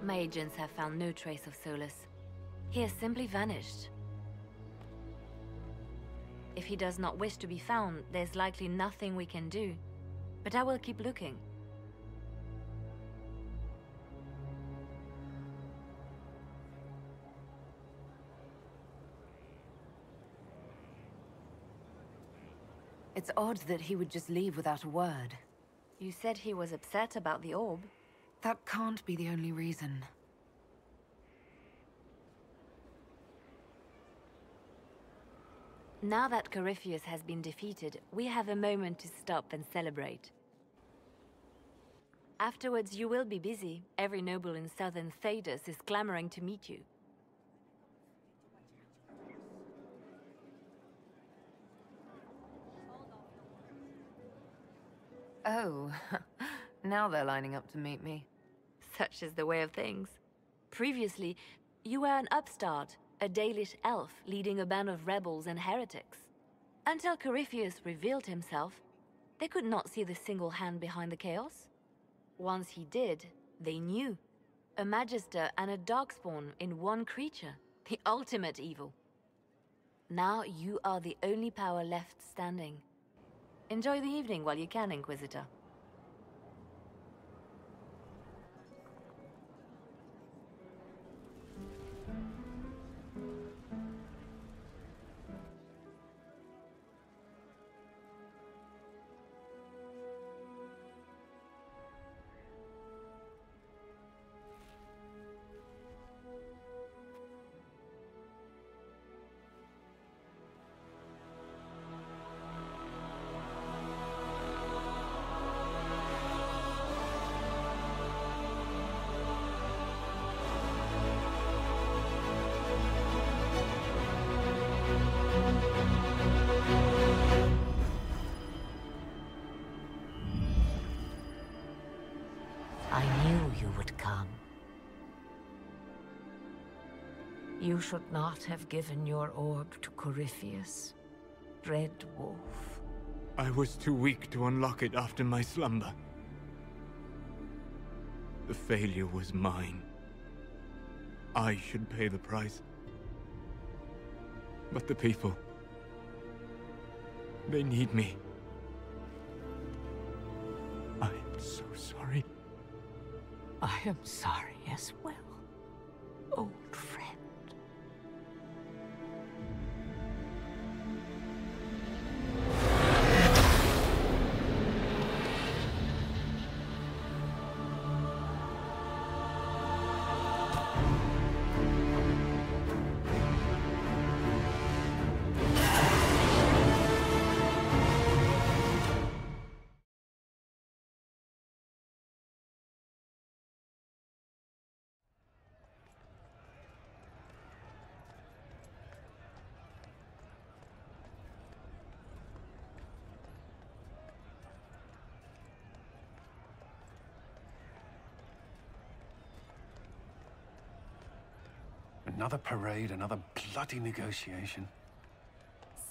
My agents have found no trace of Solas. He has simply vanished. If he does not wish to be found, there's likely nothing we can do. But I will keep looking. It's odd that he would just leave without a word. You said he was upset about the orb. That can't be the only reason. Now that Corypheus has been defeated, we have a moment to stop and celebrate. Afterwards, you will be busy. Every noble in southern Thedas is clamoring to meet you. Oh, now they're lining up to meet me. Such is the way of things. Previously, you were an upstart, a Dalish elf leading a band of rebels and heretics. Until Corypheus revealed himself, they could not see the single hand behind the chaos. Once he did, they knew. A Magister and a Darkspawn in one creature, the ultimate evil. Now you are the only power left standing. Enjoy the evening while you can, Inquisitor. I knew you would come. You should not have given your orb to Corypheus, Red Wolf. I was too weak to unlock it after my slumber. The failure was mine. I should pay the price. But the people... they need me. I am so sorry. I am sorry as well, old friend. Another parade, another bloody negotiation.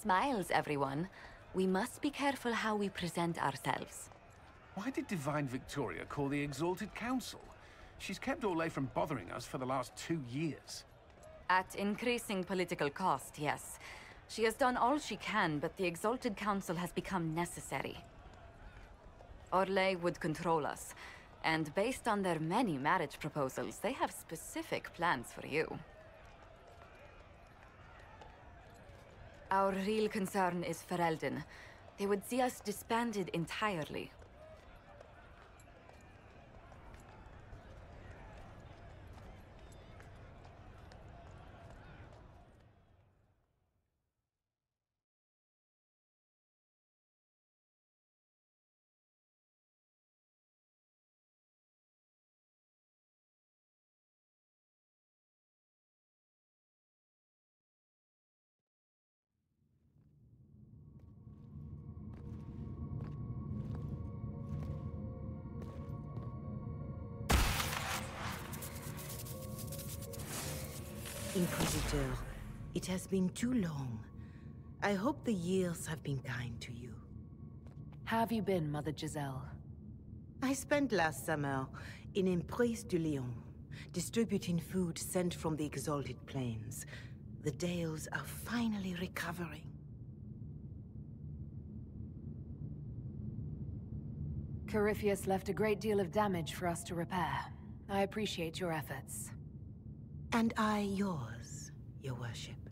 Smiles, everyone. We must be careful how we present ourselves. Why did Divine Victoria call the Exalted Council? She's kept Orlais from bothering us for the last 2 years. At increasing political cost, yes. She has done all she can, but the Exalted Council has become necessary. Orlais would control us, and based on their many marriage proposals, they have specific plans for you. Our real concern is Ferelden. They would see us disbanded entirely. Inquisitor, it has been too long. I hope the years have been kind to you. How have you been, Mother Giselle? I spent last summer in Emprise de Lyon, distributing food sent from the Exalted Plains. The Dales are finally recovering. Corypheus left a great deal of damage for us to repair. I appreciate your efforts. And I yours, Your Worship.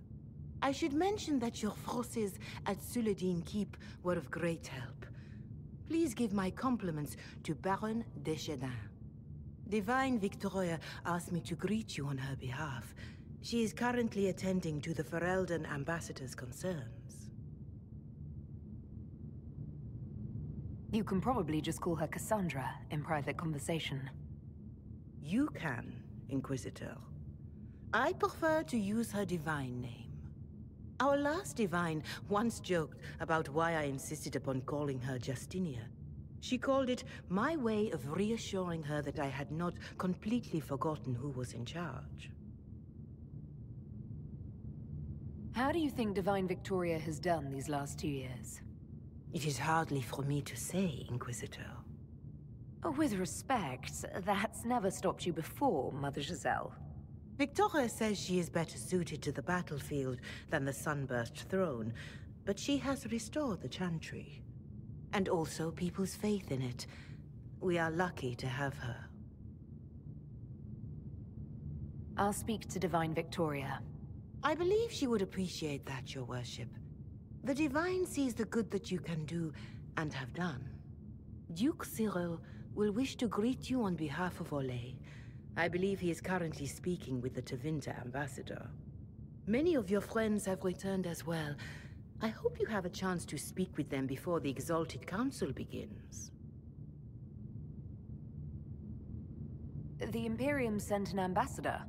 I should mention that your forces at Suladin Keep were of great help. Please give my compliments to Baron Deschedin. Divine Victoria asked me to greet you on her behalf. She is currently attending to the Ferelden ambassador's concerns. You can probably just call her Cassandra in private conversation. You can, Inquisitor. I prefer to use her divine name. Our last divine once joked about why I insisted upon calling her Justinia. She called it my way of reassuring her that I had not completely forgotten who was in charge. How do you think Divine Victoria has done these last 2 years? It is hardly for me to say, Inquisitor. With respect, that's never stopped you before, Mother Giselle. Victoria says she is better suited to the battlefield than the Sunburst throne, but she has restored the Chantry. And also people's faith in it. We are lucky to have her. I'll speak to Divine Victoria. I believe she would appreciate that, Your Worship. The Divine sees the good that you can do, and have done. Duke Cyril will wish to greet you on behalf of Orlais. I believe he is currently speaking with the Tevinter ambassador. Many of your friends have returned as well. I hope you have a chance to speak with them before the Exalted Council begins. The Imperium sent an ambassador?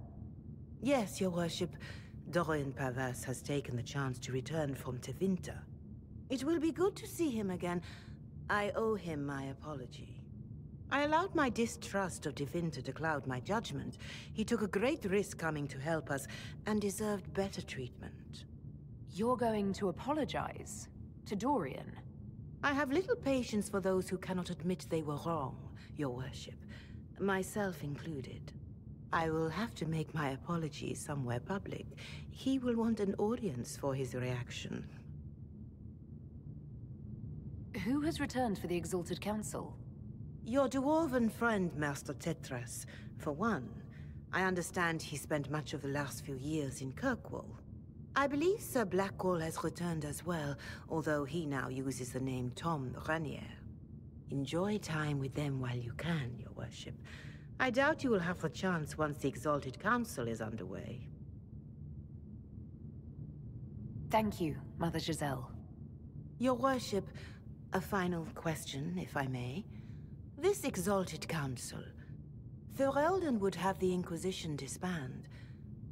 Yes, Your Worship. Dorian Pavas has taken the chance to return from Tevinter. It will be good to see him again. I owe him my apology. I allowed my distrust of Tevinter to cloud my judgment. He took a great risk coming to help us, and deserved better treatment. You're going to apologize? To Dorian? I have little patience for those who cannot admit they were wrong, Your Worship. Myself included. I will have to make my apologies somewhere public. He will want an audience for his reaction. Who has returned for the Exalted Council? Your dwarven friend, Master Tetras. For one, I understand he spent much of the last few years in Kirkwall. I believe Sir Blackwall has returned as well, although he now uses the name Tom Ranier. Enjoy time with them while you can, Your Worship. I doubt you will have the chance once the Exalted Council is underway. Thank you, Mother Giselle. Your Worship, a final question, if I may. This Exalted Council, Ferelden would have the Inquisition disband.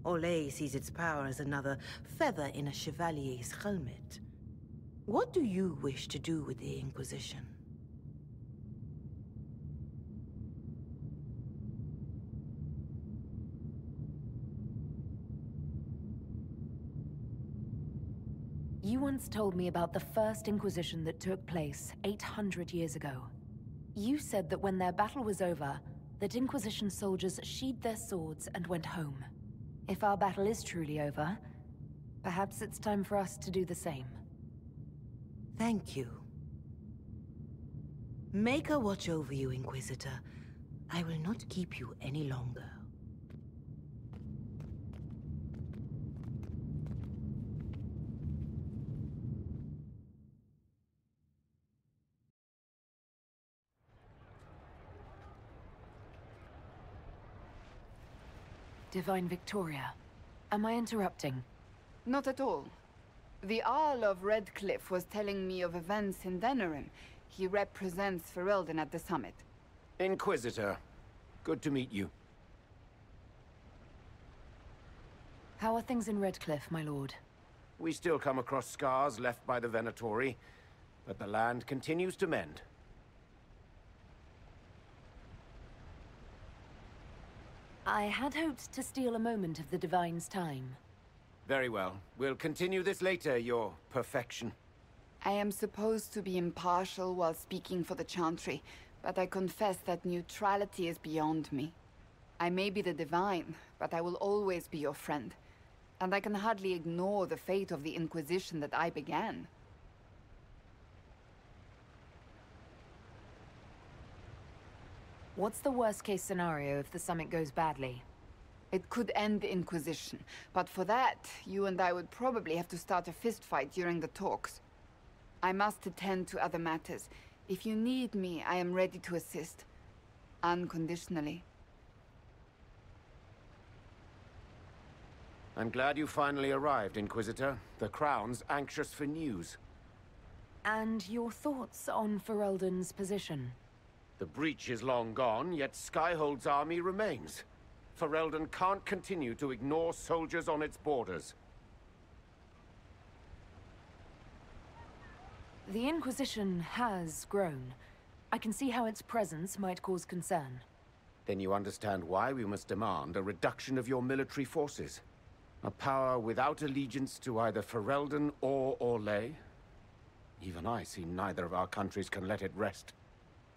Orlais sees its power as another feather in a chevalier's helmet. What do you wish to do with the Inquisition? You once told me about the first Inquisition that took place 800 years ago. You said that when their battle was over, that Inquisition soldiers sheathed their swords and went home. If our battle is truly over, perhaps it's time for us to do the same. Thank you. Maker watch over you, Inquisitor. I will not keep you any longer. Divine Victoria, am I interrupting? Not at all. The Jarl of Redcliffe was telling me of events in Denerim. He represents Ferelden at the summit. Inquisitor, good to meet you. How are things in Redcliffe, my lord? We still come across scars left by the Venatori, but the land continues to mend. I had hoped to steal a moment of the Divine's time. Very well. We'll continue this later, your perfection. I am supposed to be impartial while speaking for the Chantry, but I confess that neutrality is beyond me. I may be the Divine, but I will always be your friend. And I can hardly ignore the fate of the Inquisition that I began. What's the worst-case scenario if the summit goes badly? It could end the Inquisition, but for that, you and I would probably have to start a fistfight during the talks. I must attend to other matters. If you need me, I am ready to assist. Unconditionally. I'm glad you finally arrived, Inquisitor. The Crown's anxious for news. And your thoughts on Ferelden's position? The breach is long gone, yet Skyhold's army remains. Ferelden can't continue to ignore soldiers on its borders. The Inquisition has grown. I can see how its presence might cause concern. Then you understand why we must demand a reduction of your military forces. A power without allegiance to either Ferelden or Orlais? Even I see neither of our countries can let it rest.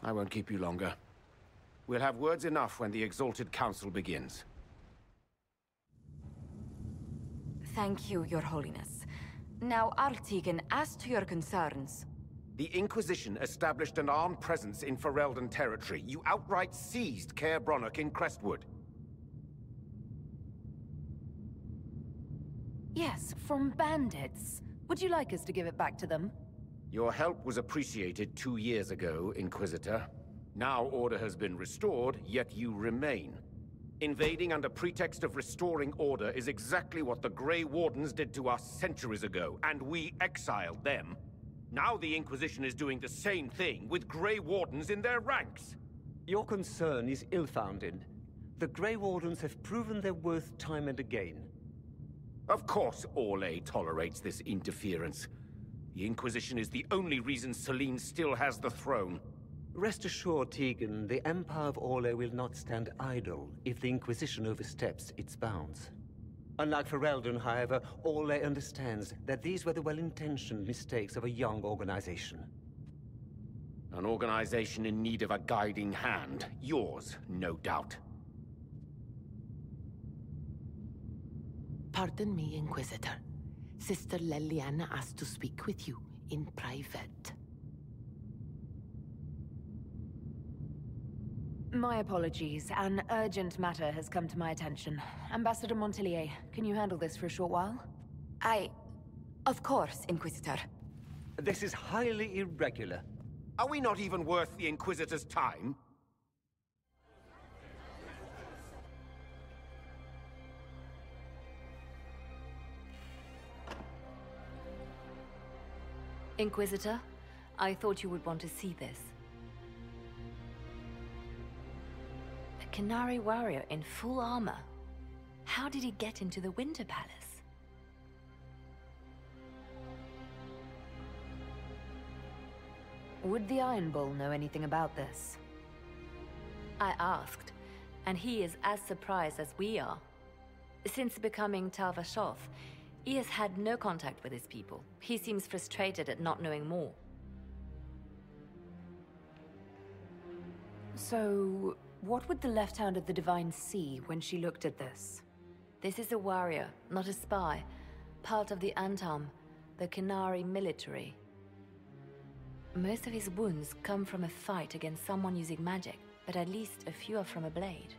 I won't keep you longer. We'll have words enough when the Exalted Council begins. Thank you, Your Holiness. Now, Artigan, as to your concerns... The Inquisition established an armed presence in Ferelden territory. You outright seized Caer Bronach in Crestwood. Yes, from bandits. Would you like us to give it back to them? Your help was appreciated 2 years ago, Inquisitor. Now order has been restored, yet you remain. Invading under pretext of restoring order is exactly what the Grey Wardens did to us centuries ago, and we exiled them. Now the Inquisition is doing the same thing with Grey Wardens in their ranks. Your concern is ill-founded. The Grey Wardens have proven their worth time and again. Of course Orlais tolerates this interference. The Inquisition is the only reason Selene still has the throne. Rest assured, Tegan, the Empire of Orlais will not stand idle if the Inquisition oversteps its bounds. Unlike Ferelden, however, Orlais understands that these were the well-intentioned mistakes of a young organization. An organization in need of a guiding hand. Yours, no doubt. Pardon me, Inquisitor. Sister Leliana asked to speak with you in private. My apologies. An urgent matter has come to my attention. Ambassador Montelier, can you handle this for a short while? Of course, Inquisitor. This is highly irregular. Are we not even worth the Inquisitor's time? Inquisitor, I thought you would want to see this. A Canary warrior in full armor. How did he get into the Winter Palace? Would the Iron Bull know anything about this? I asked, and he is as surprised as we are. Since becoming Tal Vashoth, He has had no contact with his people. He seems frustrated at not knowing more. So, what would the left hand of the Divine see when she looked at this? This is a warrior, not a spy. Part of the Antam, the Qunari military. Most of his wounds come from a fight against someone using magic, but at least a few are from a blade.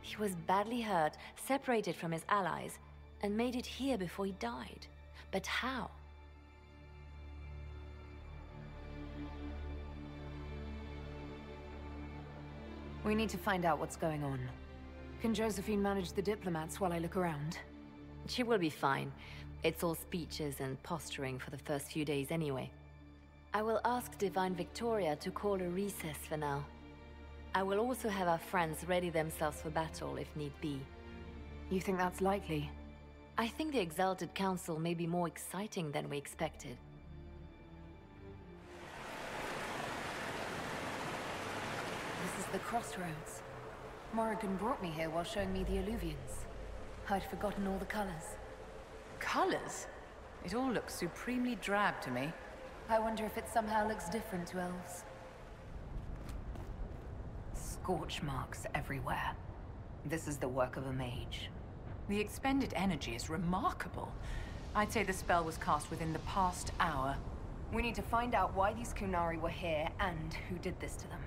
He was badly hurt, separated from his allies, and made it here before he died. But how? We need to find out what's going on. Can Josephine manage the diplomats while I look around? She will be fine. It's all speeches and posturing for the first few days anyway. I will ask Divine Victoria to call a recess for now. I will also have our friends ready themselves for battle if need be. You think that's likely? I think the Exalted Council may be more exciting than we expected. This is the crossroads. Morrigan brought me here while showing me the Illuvians. I'd forgotten all the colors. Colors? It all looks supremely drab to me. I wonder if it somehow looks different to elves. Scorch marks everywhere. This is the work of a mage. The expended energy is remarkable. I'd say the spell was cast within the past hour. We need to find out why these Qunari were here and who did this to them.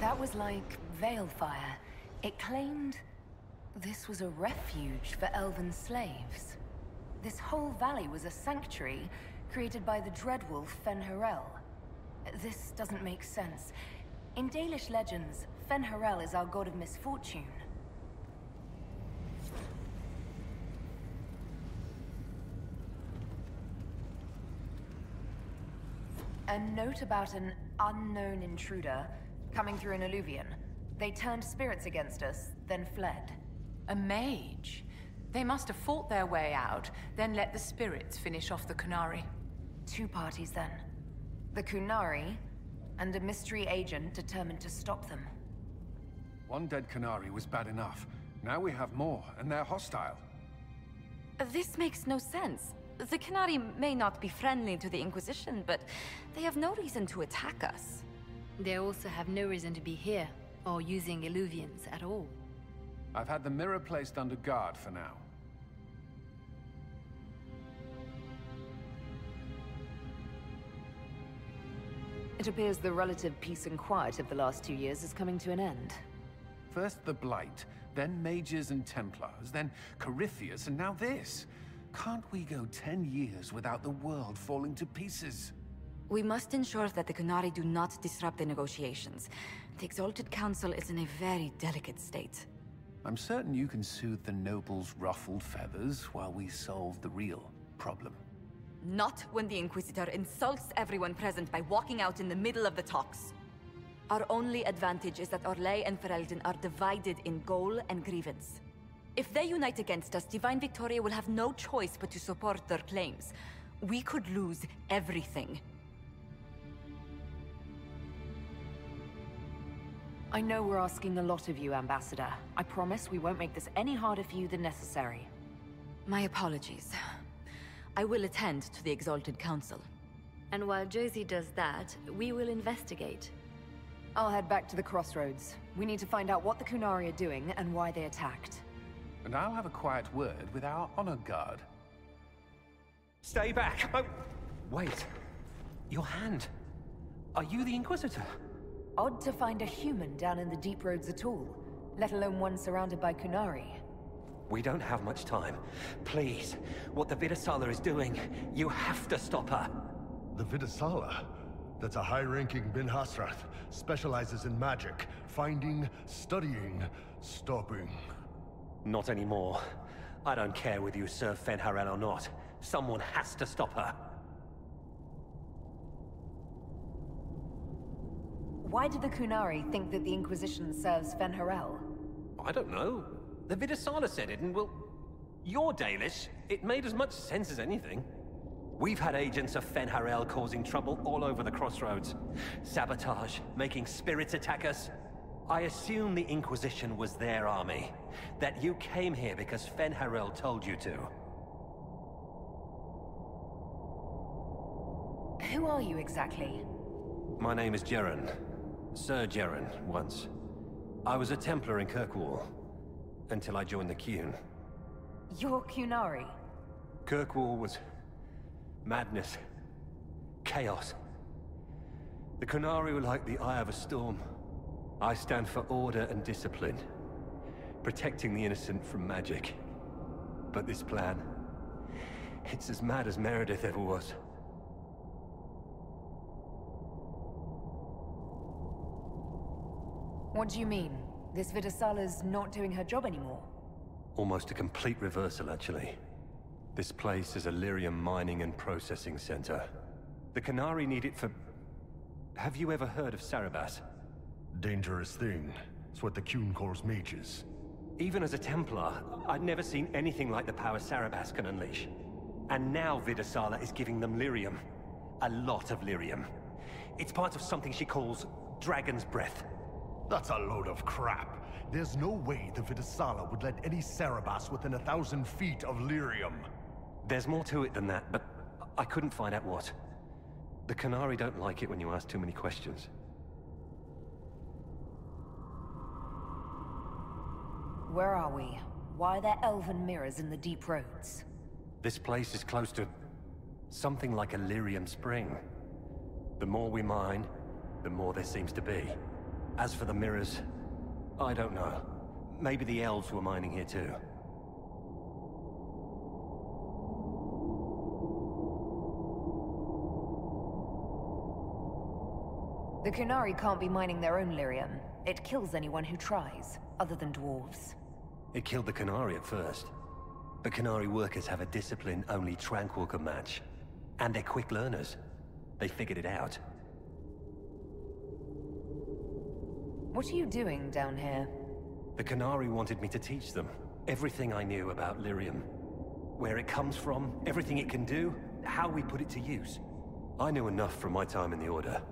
That was like Veilfire. It claimed this was a refuge for elven slaves. This whole valley was a sanctuary created by the dreadwolf Fen'Harel. This doesn't make sense. In Dalish legends, Fen'Harel is our god of misfortune. A note about an unknown intruder coming through an Illuvian. They turned spirits against us, then fled. A mage? They must have fought their way out, then let the spirits finish off the Qunari. Two parties then. The Qunari, and a mystery agent determined to stop them. One dead Qunari was bad enough. Now we have more, and they're hostile. This makes no sense. The Qunari may not be friendly to the Inquisition, but they have no reason to attack us. They also have no reason to be here, or using Illuvians at all. I've had the mirror placed under guard for now. It appears the relative peace and quiet of the last 2 years is coming to an end. First the Blight, then Mages and Templars, then Corypheus, and now this. Can't we go 10 years without the world falling to pieces? We must ensure that the Qunari do not disrupt the negotiations. The Exalted Council is in a very delicate state. I'm certain you can soothe the nobles' ruffled feathers while we solve the real problem. Not when the Inquisitor insults everyone present by walking out in the middle of the talks. Our only advantage is that Orlais and Ferelden are divided in goal and grievance. If they unite against us, Divine Victoria will have no choice but to support their claims. We could lose everything. I know we're asking a lot of you, Ambassador. I promise we won't make this any harder for you than necessary. My apologies. I will attend to the Exalted Council. And while Josie does that, we will investigate. I'll head back to the crossroads. We need to find out what the Qunari are doing and why they attacked. And I'll have a quiet word with our honor guard. Stay back! Oh, wait. Your hand. Are you the Inquisitor? Odd to find a human down in the deep roads at all, let alone one surrounded by Qunari. We don't have much time. Please, what the Vidasala is doing, you have to stop her. The Vidasala? That's a high-ranking Bin Hasrath. Specializes in magic. Finding, studying, stopping. Not anymore. I don't care whether you serve Fen'Harel or not. Someone has to stop her. Why did the Kunari think that the Inquisition serves Fen'Harel? I don't know. The Vidasala said it, and well... You're Dalish. It made as much sense as anything. We've had agents of Fen'Harel causing trouble all over the crossroads. Sabotage, making spirits attack us. I assume the Inquisition was their army. That you came here because Fen'Harel told you to. Who are you exactly? My name is Jeren. Sir Jeren, once. I was a Templar in Kirkwall. Until I joined the Qun. You're Kunari? Kirkwall was... madness. Chaos. The Kunari were like the eye of a storm. I stand for order and discipline. Protecting the innocent from magic. But this plan... it's as mad as Meredith ever was. What do you mean? This Vidasala's not doing her job anymore? Almost a complete reversal, actually. This place is a lyrium mining and processing center. The Kunari need it for... Have you ever heard of Sarabas? Dangerous thing. It's what the Qun calls mages. Even as a Templar, I'd never seen anything like the power Sarabas can unleash. And now Vidasala is giving them lyrium. A lot of lyrium. It's part of something she calls Dragon's Breath. That's a load of crap. There's no way the Vidasala would let any Sarabas within 1,000 feet of lyrium. There's more to it than that, but I couldn't find out what. The Kunari don't like it when you ask too many questions. Where are we? Why are there elven mirrors in the deep roads? This place is close to... something like a lyrium spring. The more we mine, the more there seems to be. As for the mirrors, I don't know. Maybe the elves were mining here too. The Kunari can't be mining their own lyrium. It kills anyone who tries, other than dwarves. It killed the Kunari at first. But Kunari workers have a discipline only Tranquil can match. And they're quick learners. They figured it out. What are you doing down here? The Kunari wanted me to teach them everything I knew about lyrium. Where it comes from, everything it can do, how we put it to use. I knew enough from my time in the Order.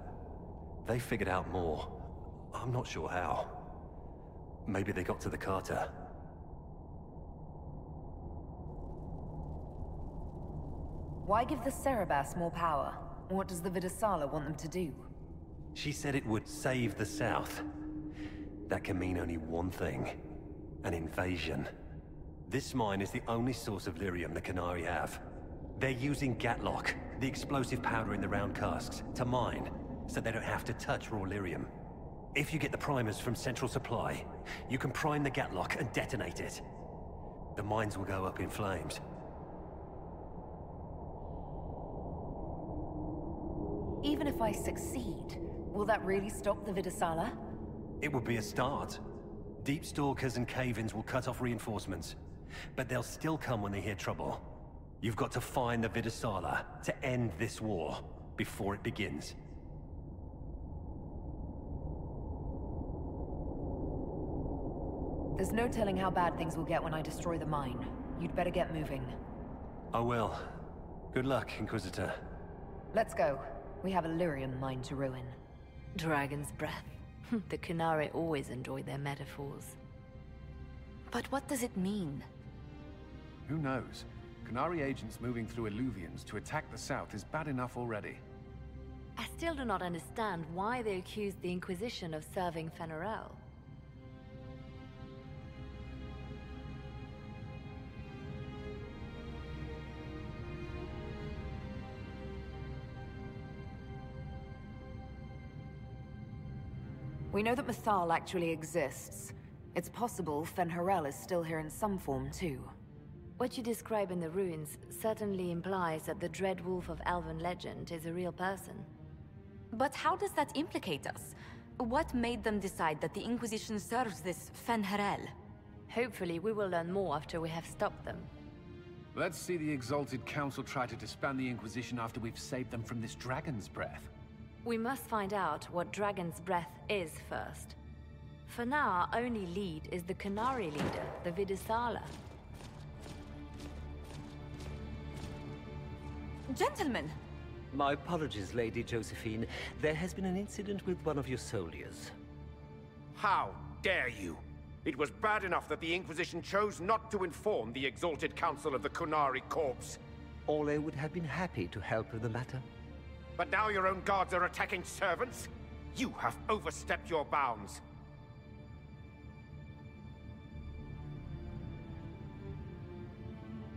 They figured out more. I'm not sure how. Maybe they got to the Carter. Why give the Sarabas more power? What does the Vidasala want them to do? She said it would save the South. That can mean only one thing. An invasion. This mine is the only source of lyrium the Kunari have. They're using Gatlock, the explosive powder in the round casks, to mine, so they don't have to touch raw lyrium. If you get the primers from Central Supply, you can prime the Gatlock and detonate it. The mines will go up in flames. Even if I succeed, will that really stop the Vidasala? It would be a start. Deep Stalkers and Cave-ins will cut off reinforcements, but they'll still come when they hear trouble. You've got to find the Vidasala to end this war before it begins. There's no telling how bad things will get when I destroy the mine. You'd better get moving. I will. Good luck, Inquisitor. Let's go. We have a lyrium mine to ruin. Dragon's breath. The Kunari always enjoy their metaphors. But what does it mean? Who knows? Kunari agents moving through Illuvians to attack the south is bad enough already. I still do not understand why they accuse the Inquisition of serving Fen'Harel. We know that Mythal actually exists. It's possible Fen'Harel is still here in some form, too. What you describe in the ruins certainly implies that the Dread Wolf of Elven legend is a real person. But how does that implicate us? What made them decide that the Inquisition serves this Fen'Harel? Hopefully we will learn more after we have stopped them. Let's see the Exalted Council try to disband the Inquisition after we've saved them from this dragon's breath. We must find out what Dragon's Breath is first. For now, our only lead is the Qunari leader, the Vidisala. Gentlemen! My apologies, Lady Josephine. There has been an incident with one of your soldiers. How dare you? It was bad enough that the Inquisition chose not to inform the Exalted Council of the Qunari Corps. Ole would have been happy to help with the matter. But now your own guards are attacking servants? You have overstepped your bounds.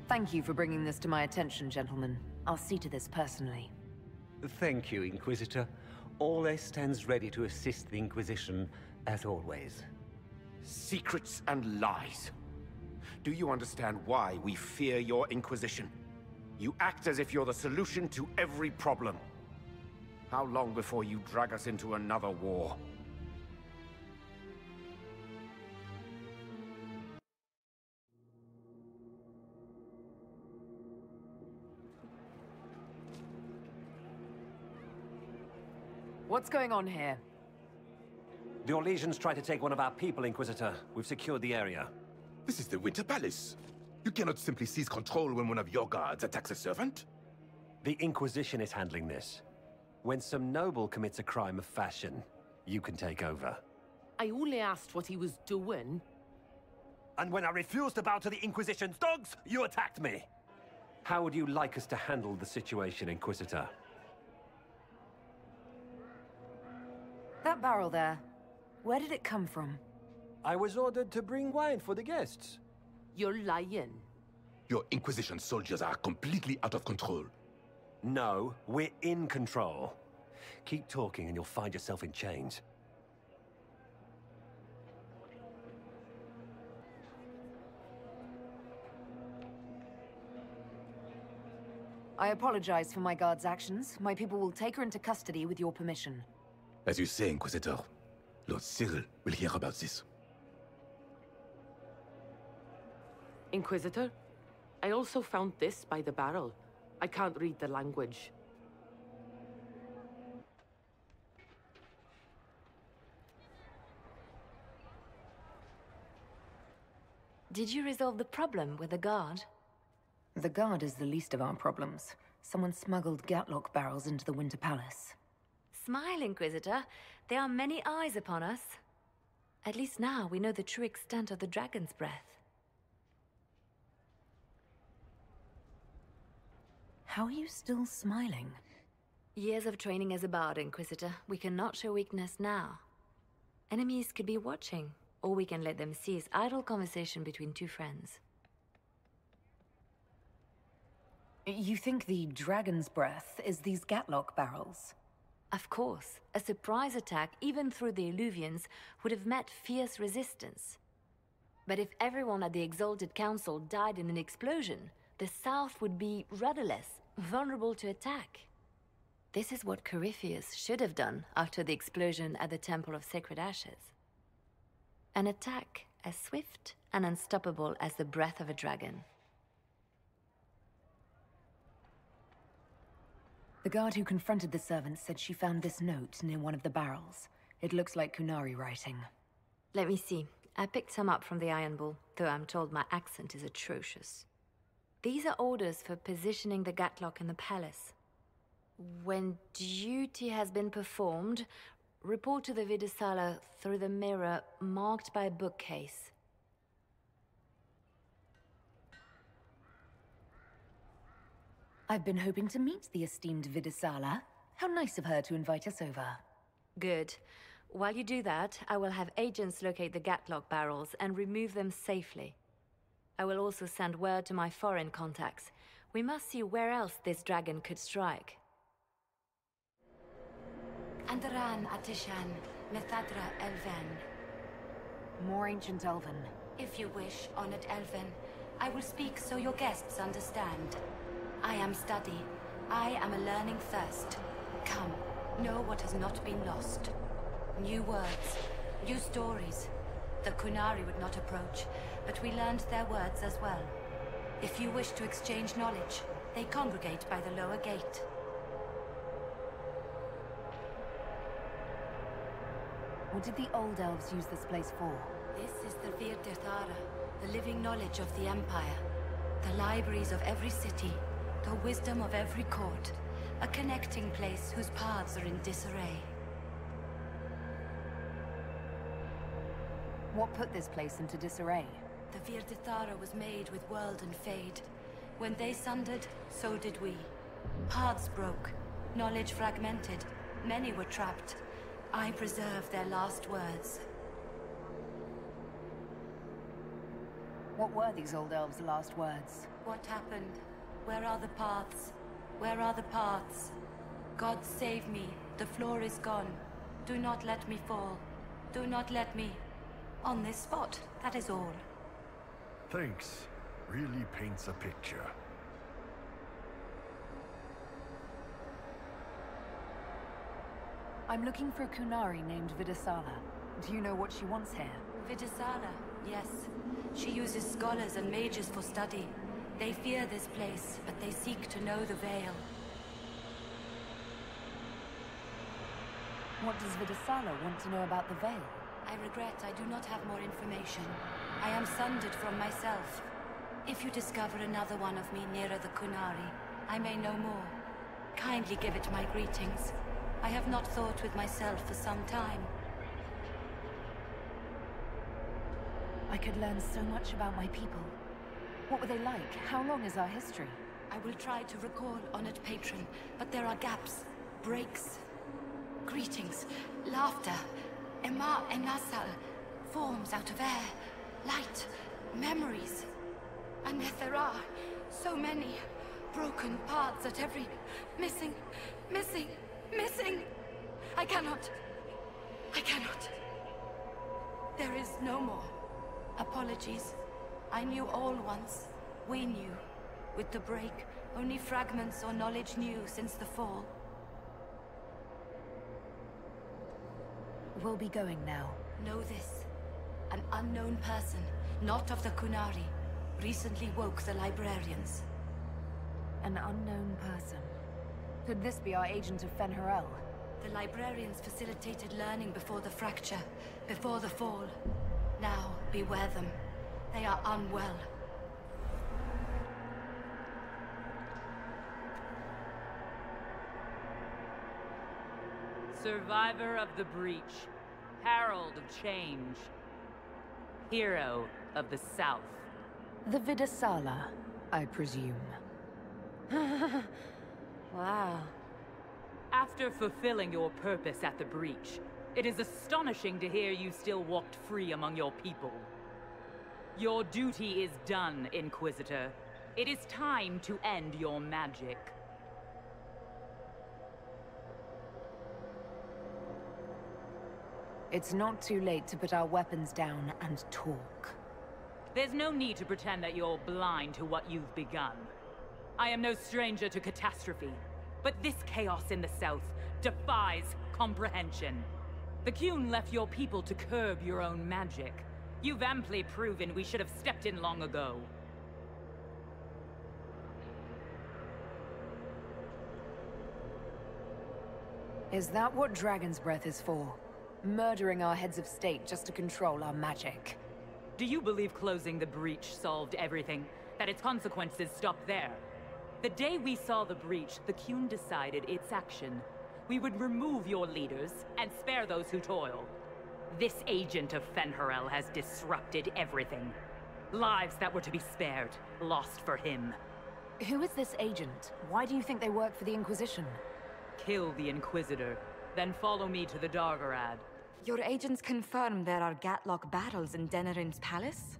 Thank you for bringing this to my attention, gentlemen. I'll see to this personally. Thank you, Inquisitor. Ole stands ready to assist the Inquisition, as always. Secrets and lies. Do you understand why we fear your Inquisition? You act as if you're the solution to every problem. How long before you drag us into another war? What's going on here? The Orlesians tried to take one of our people, Inquisitor. We've secured the area. This is the Winter Palace. You cannot simply seize control when one of your guards attacks a servant. The Inquisition is handling this. When some noble commits a crime of fashion, you can take over. I only asked what he was doing. And when I refused to bow to the Inquisition's dogs, you attacked me! How would you like us to handle the situation, Inquisitor? That barrel there, where did it come from? I was ordered to bring wine for the guests. You're lying. Your Inquisition soldiers are completely out of control. No, we're in control. Keep talking and you'll find yourself in chains. I apologize for my guard's actions. My people will take her into custody with your permission. As you say, Inquisitor, Lord Cyril will hear about this. Inquisitor, I also found this by the barrel. I can't read the language. Did you resolve the problem with the guard? The guard is the least of our problems. Someone smuggled Gatlock barrels into the Winter Palace. Smile, Inquisitor. There are many eyes upon us. At least now we know the true extent of the Dragon's Breath. How are you still smiling? Years of training as a bard, Inquisitor. We cannot show weakness now. Enemies could be watching, or we can let them seize idle conversation between two friends. You think the Dragon's Breath is these Gatlock barrels? Of course. A surprise attack, even through the Illuvians, would have met fierce resistance. But if everyone at the Exalted Council died in an explosion, the South would be rudderless, vulnerable to attack. This is what Corypheus should have done after the explosion at the Temple of Sacred Ashes. An attack as swift and unstoppable as the breath of a dragon. The guard who confronted the servants said she found this note near one of the barrels. It looks like Qunari writing. Let me see. I picked some up from the Iron Bull, though I'm told my accent is atrocious. These are orders for positioning the Gatlock in the palace. When duty has been performed, report to the Vidisala through the mirror marked by a bookcase. I've been hoping to meet the esteemed Vidisala. How nice of her to invite us over. Good. While you do that, I will have agents locate the Gatlock barrels and remove them safely. I will also send word to my foreign contacts. We must see where else this dragon could strike. Andaran Atishan, Methadra Elven. More ancient Elven. If you wish, honored Elven, I will speak so your guests understand. I am study. I am a learning thirst. Come, know what has not been lost. New words, new stories. The Qunari would not approach, but we learned their words as well. If you wish to exchange knowledge, they congregate by the lower gate. What did the Old Elves use this place for? This is the Vir Dethara, the living knowledge of the Empire. The libraries of every city, the wisdom of every court. A connecting place whose paths are in disarray. What put this place into disarray? The Vir Dethara was made with world and fade. When they sundered, so did we. Paths broke, knowledge fragmented, many were trapped. I preserve their last words. What were these Old Elves' last words? What happened? Where are the paths? Where are the paths? God save me. The floor is gone. Do not let me fall. Do not let me... on this spot, that is all. Thanks. Really paints a picture. I'm looking for a Kunari named Vidasala. Do you know what she wants here? Vidasala, yes. She uses scholars and mages for study. They fear this place, but they seek to know the Veil. What does Vidasala want to know about the Veil? I regret I do not have more information. I am sundered from myself. If you discover another one of me nearer the Kunari, I may know more. Kindly give it my greetings. I have not thought with myself for some time. I could learn so much about my people. What were they like? How long is our history? I will try to recall, honored patron, but there are gaps, breaks. Greetings, laughter, Ema Enasal, forms out of air, light, memories. And yet there are so many broken paths at every... missing. I cannot. There is no more. Apologies. I knew all once. We knew. With the break, only fragments or knowledge new since the fall. We'll be going now. Know this. An unknown person, not of the Kunari, recently woke the librarians. An unknown person. Could this be our agent of Fen'Harel? The librarians facilitated learning before the fracture, before the fall. Now, beware them. They are unwell. Survivor of the Breach. Herald of Change. Hero of the South. The Vidasala, I presume. Wow. After fulfilling your purpose at the Breach, it is astonishing to hear you still walked free among your people. Your duty is done, Inquisitor. It is time to end your magic. It's not too late to put our weapons down and talk. There's no need to pretend that you're blind to what you've begun. I am no stranger to catastrophe, but this chaos in the South defies comprehension. The Qun left your people to curb your own magic. You've amply proven we should have stepped in long ago. Is that what Dragon's Breath is for? Murdering our heads of state just to control our magic? Do you believe closing the Breach solved everything? That its consequences stopped there? The day we saw the Breach, the Qun decided its action. We would remove your leaders and spare those who toil. This agent of Fen'Harel has disrupted everything. Lives that were to be spared, lost for him. Who is this agent? Why do you think they work for the Inquisition? Kill the Inquisitor, then follow me to the Dargarad. Your agents confirm there are Gatlock battles in Denerim's palace?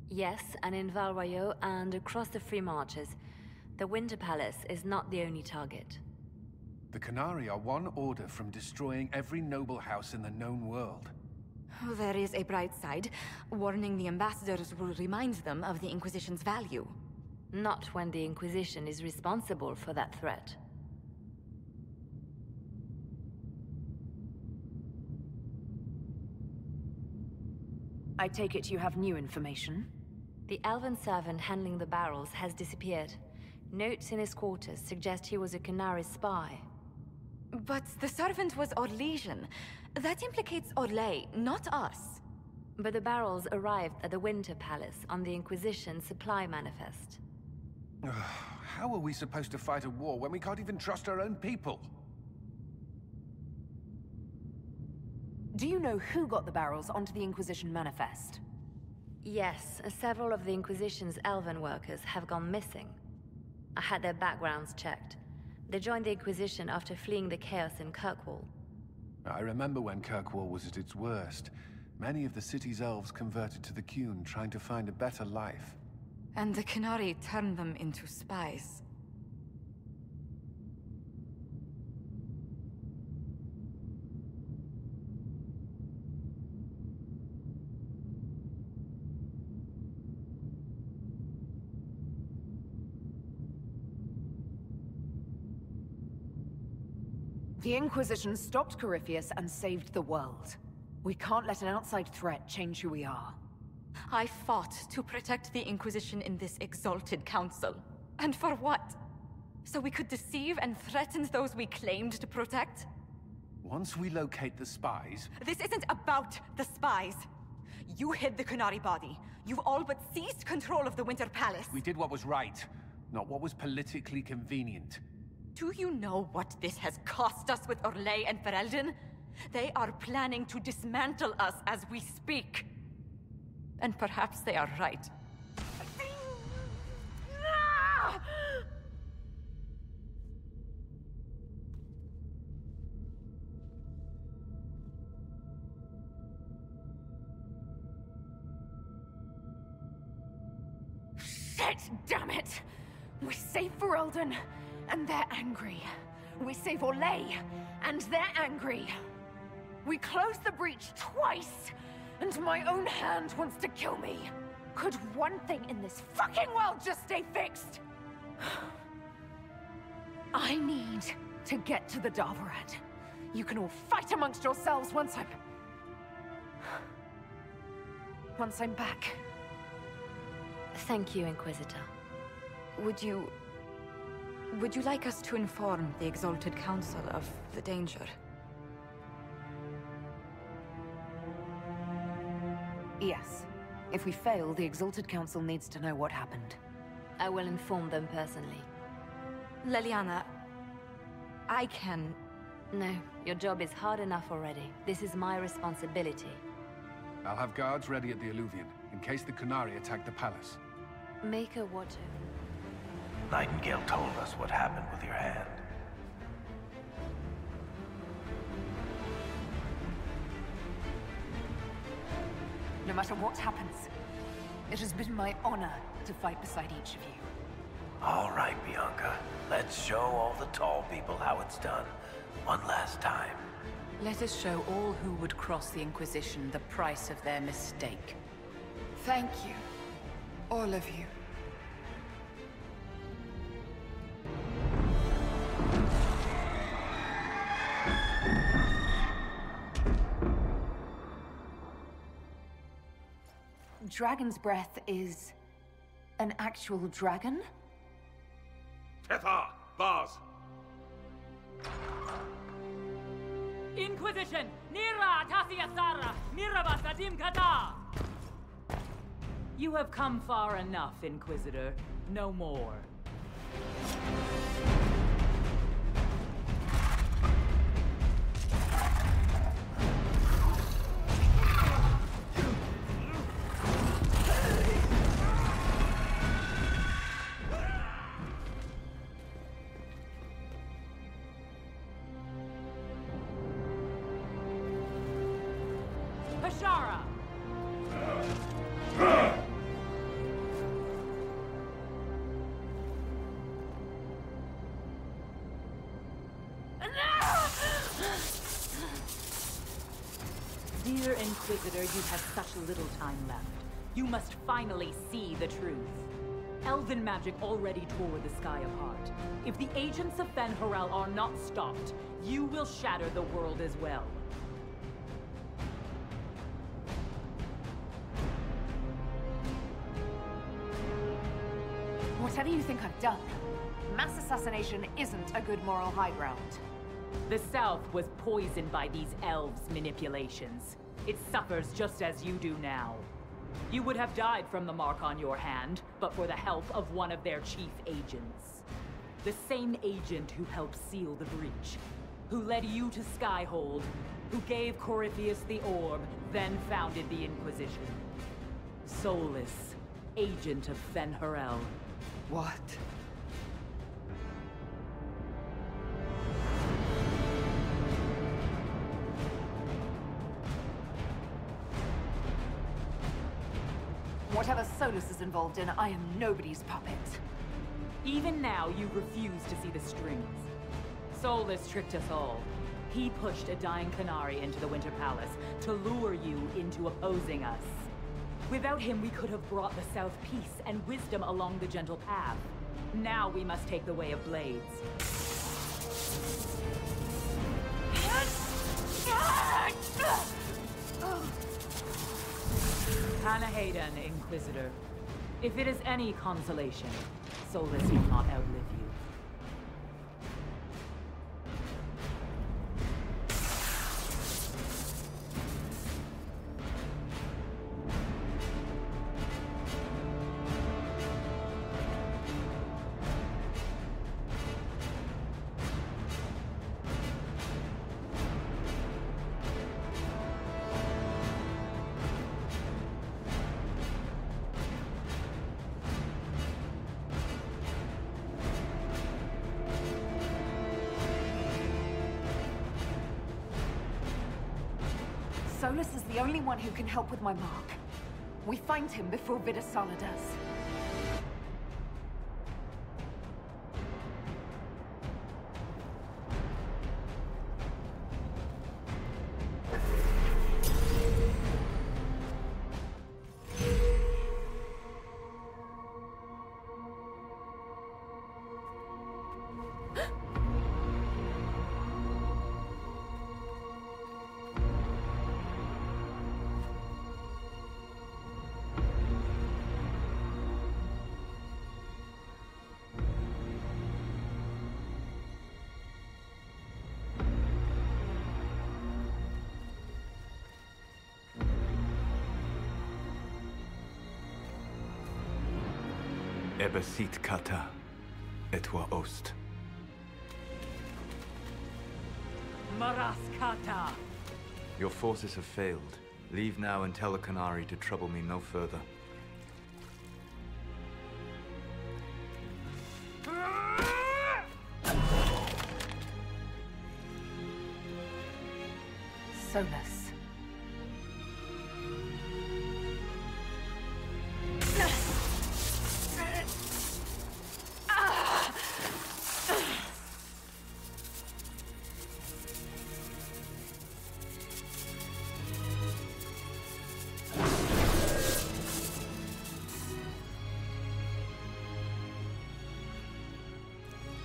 Yes, and in Val Royeaux and across the Free Marches. The Winter Palace is not the only target. The Qunari are one order from destroying every noble house in the known world. Oh, there is a bright side. Warning the ambassadors will remind them of the Inquisition's value. Not when the Inquisition is responsible for that threat. I take it you have new information? The elven servant handling the barrels has disappeared. Notes in his quarters suggest he was a Qunari spy. But the servant was Orlesian. That implicates Orlais, not us. But the barrels arrived at the Winter Palace on the Inquisition supply manifest. How are we supposed to fight a war when we can't even trust our own people? Do you know who got the barrels onto the Inquisition manifest? Yes, several of the Inquisition's elven workers have gone missing. I had their backgrounds checked. They joined the Inquisition after fleeing the chaos in Kirkwall. I remember when Kirkwall was at its worst. Many of the city's elves converted to the Qun, trying to find a better life. And the Qunari turned them into spies. The Inquisition stopped Corypheus and saved the world. We can't let an outside threat change who we are. I fought to protect the Inquisition in this exalted council. And for what? So we could deceive and threaten those we claimed to protect? Once we locate the spies... This isn't about the spies. You hid the Qunari body. You've all but seized control of the Winter Palace. We did what was right, not what was politically convenient. Do you know what this has cost us with Orlais and Ferelden? They are planning to dismantle us as we speak. And perhaps they are right. Shit, damn it! We save Ferelden, and they're angry. We save Orlais, and they're angry. We close the breach twice, and my own hand wants to kill me. Could one thing in this fucking world just stay fixed? I need to get to the Darvarad. You can all fight amongst yourselves once I'm back. Thank you, Inquisitor. Would you like us to inform the Exalted Council of the danger? Yes. If we fail, the Exalted Council needs to know what happened. I will inform them personally. Leliana, I can... No, your job is hard enough already. This is my responsibility. I'll have guards ready at the Alluvion, in case the Qunari attack the palace. Make a watch over. Nightingale told us what happened with your hand. No matter what happens, it has been my honor to fight beside each of you. All right, Bianca. Let's show all the tall people how it's done. One last time. Let us show all who would cross the Inquisition the price of their mistake. Thank you. All of you. Dragon's breath is... an actual dragon? Tethar! Bars! Inquisition! Nira Tasia Sara! Mirabas Adim Kata! You have come far enough, Inquisitor. No more. Pashara! Dear Inquisitor, you have such little time left. You must finally see the truth. Elven magic already tore the sky apart. If the agents of Fen'Harel are not stopped, you will shatter the world as well. Whatever you think I've done, mass assassination isn't a good moral high ground. The South was poisoned by these elves' manipulations. It suffers just as you do now. You would have died from the mark on your hand, but for the help of one of their chief agents. The same agent who helped seal the breach, who led you to Skyhold, who gave Corypheus the orb, then founded the Inquisition. Solas, agent of Fen'Harel. What? Whatever Solas is involved in, I am nobody's puppet. Even now, you refuse to see the strings. Solas tricked us all. He pushed a dying Qunari into the Winter Palace to lure you into opposing us. Without him, we could have brought the South peace and wisdom along the gentle path. Now we must take the way of blades. Hayden, Inquisitor. If it is any consolation, Solas will not outlive you. Solas is the only one who can help with my mark. We find him before Vidasala does. Ebesit kata, etwa ost. Maraskata! Your forces have failed. Leave now and tell the Qunari to trouble me no further. Solas.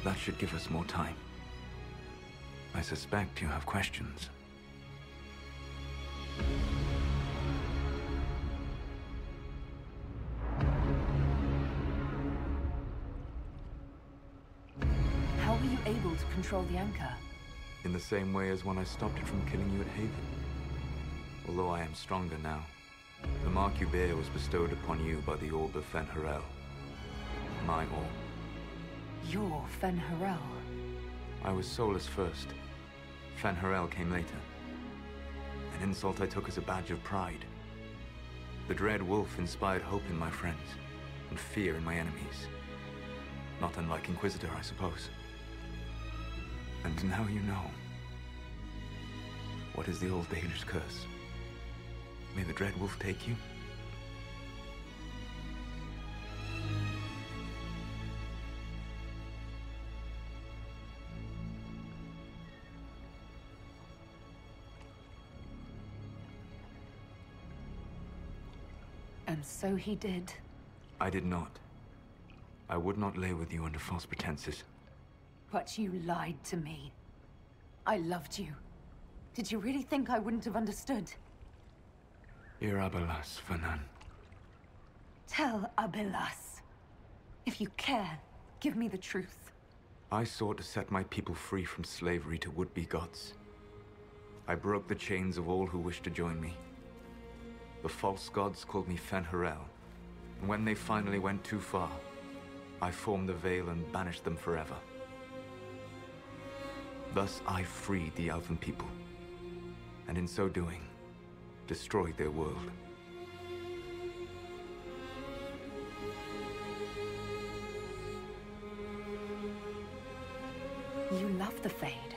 That should give us more time. I suspect you have questions. How were you able to control the Anchor? In the same way as when I stopped it from killing you at Haven. Although I am stronger now. The mark you bear was bestowed upon you by the Orb of Fen'Harel. My orb. You're Fen'Harel. I was Solas first. Fen'Harel came later. An insult I took as a badge of pride. The Dread Wolf inspired hope in my friends, and fear in my enemies. Not unlike Inquisitor, I suppose. And now you know. What is the old Baelish curse? May the Dread Wolf take you? And so he did. I did not. I would not lay with you under false pretenses. But you lied to me. I loved you. Did you really think I wouldn't have understood? Irabelas, Fanan. Tell Abelas. If you care, give me the truth. I sought to set my people free from slavery to would-be gods. I broke the chains of all who wished to join me. The false gods called me Fen'Harel, and when they finally went too far, I formed the Veil and banished them forever. Thus I freed the Elven people, and in so doing, destroyed their world. You love the Fade.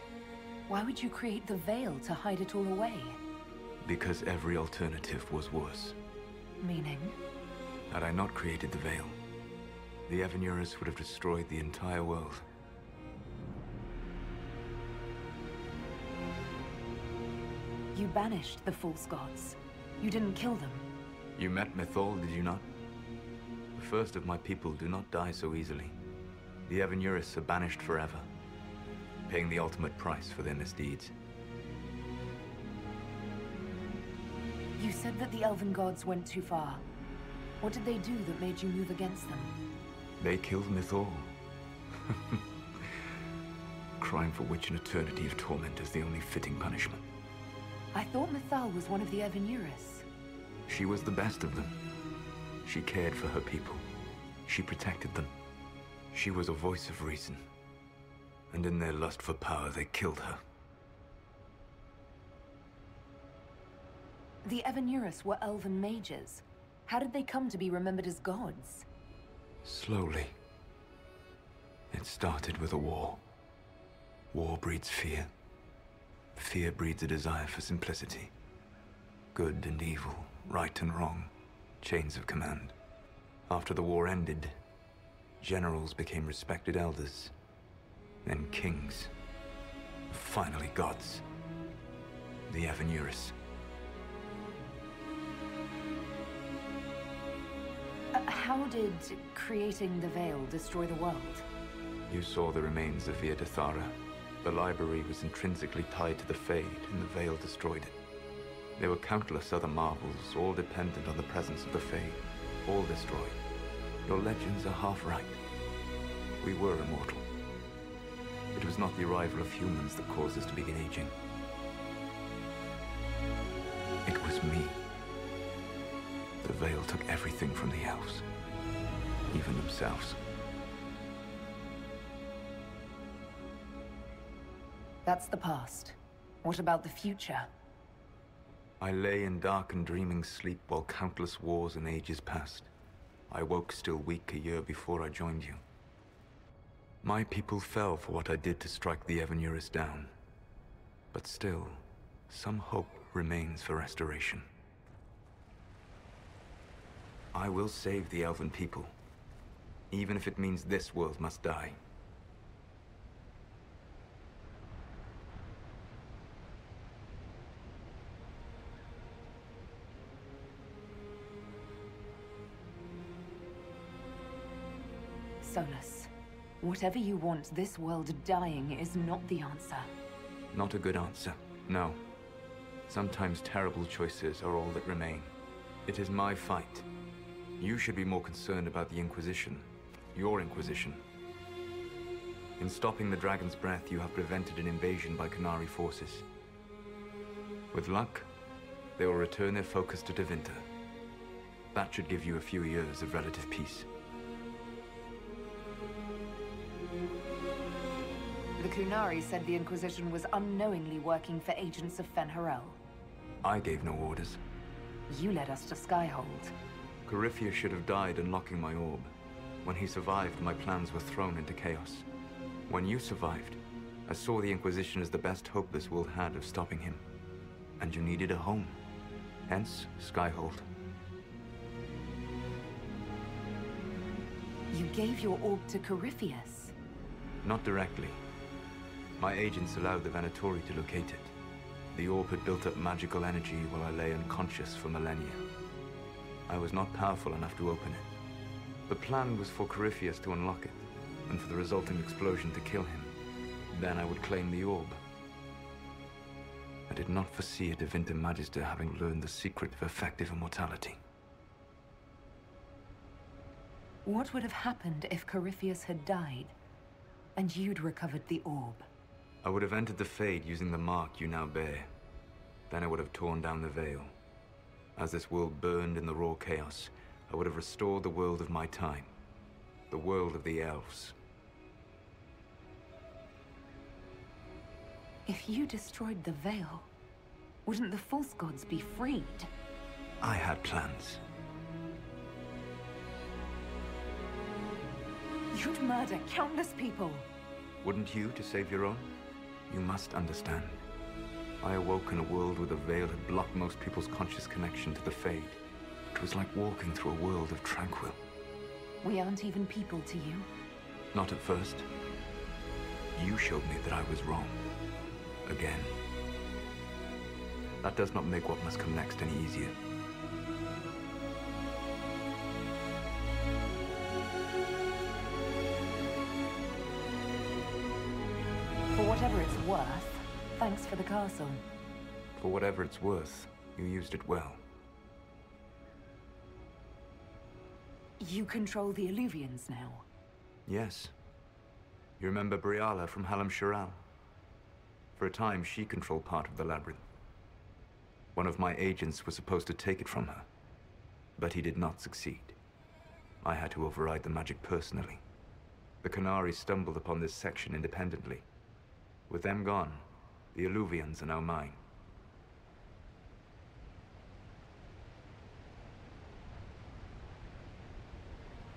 Why would you create the Veil to hide it all away? Because every alternative was worse. Meaning? Had I not created the Veil, the Evanurus would have destroyed the entire world. You banished the false gods. You didn't kill them. You met Mythal, did you not? The first of my people do not die so easily. The Evanurus are banished forever, paying the ultimate price for their misdeeds. You said that the Elven gods went too far. What did they do that made you move against them? They killed Mythal. Crime for which an eternity of torment is the only fitting punishment. I thought Mythal was one of the Evanurus. She was the best of them. She cared for her people. She protected them. She was a voice of reason. And in their lust for power, they killed her. The Evanurus were Elven mages. How did they come to be remembered as gods? Slowly. It started with a war. War breeds fear. Fear breeds a desire for simplicity. Good and evil, right and wrong, chains of command. After the war ended, generals became respected elders, then kings, finally gods. The Evanurus. How did creating the Veil destroy the world? You saw the remains of Via de Thara. The library was intrinsically tied to the Fade, and the Veil destroyed it. There were countless other marvels, all dependent on the presence of the Fade, all destroyed. Your legends are half right. We were immortal. It was not the arrival of humans that caused us to begin aging. It was me. The Veil took everything from the elves, even themselves. That's the past. What about the future? I lay in dark and dreaming sleep while countless wars and ages passed. I woke still weak a year before I joined you. My people fell for what I did to strike the Evanurus down. But still, some hope remains for restoration. I will save the Elven people, even if it means this world must die. Solas, whatever you want, this world dying is not the answer. Not a good answer, no. Sometimes terrible choices are all that remain. It is my fight. You should be more concerned about the Inquisition, your Inquisition. In stopping the Dragon's Breath, you have prevented an invasion by Qunari forces. With luck, they will return their focus to Tevinter. That should give you a few years of relative peace. The Qunari said the Inquisition was unknowingly working for agents of Fen'Harel. I gave no orders. You led us to Skyhold. Corypheus should have died unlocking my orb. When he survived, my plans were thrown into chaos. When you survived, I saw the Inquisition as the best hope this world had of stopping him. And you needed a home. Hence, Skyhold. You gave your orb to Corypheus? Not directly. My agents allowed the Venatori to locate it. The orb had built up magical energy while I lay unconscious for millennia. I was not powerful enough to open it. The plan was for Corypheus to unlock it, and for the resulting explosion to kill him. Then I would claim the orb. I did not foresee a Tevinter Magister having learned the secret of effective immortality. What would have happened if Corypheus had died? And you'd recovered the orb. I would have entered the Fade using the mark you now bear. Then I would have torn down the veil. As this world burned in the raw chaos, I would have restored the world of my time. The world of the elves. If you destroyed the veil, wouldn't the false gods be freed? I had plans. You'd murder countless people. Wouldn't you to save your own? You must understand. I awoke in a world where the veil had blocked most people's conscious connection to the Fade. It was like walking through a world of tranquil. We aren't even people to you. Not at first. You showed me that I was wrong. Again. That does not make what must come next any easier. For whatever it's worth, thanks for the castle. For whatever it's worth, you used it well. You control the Illuvians now. Yes. You remember Briala from Hallam Shiral? For a time, she controlled part of the labyrinth. One of my agents was supposed to take it from her, but he did not succeed. I had to override the magic personally. The Qunari stumbled upon this section independently. With them gone, the Illuvians are now mine.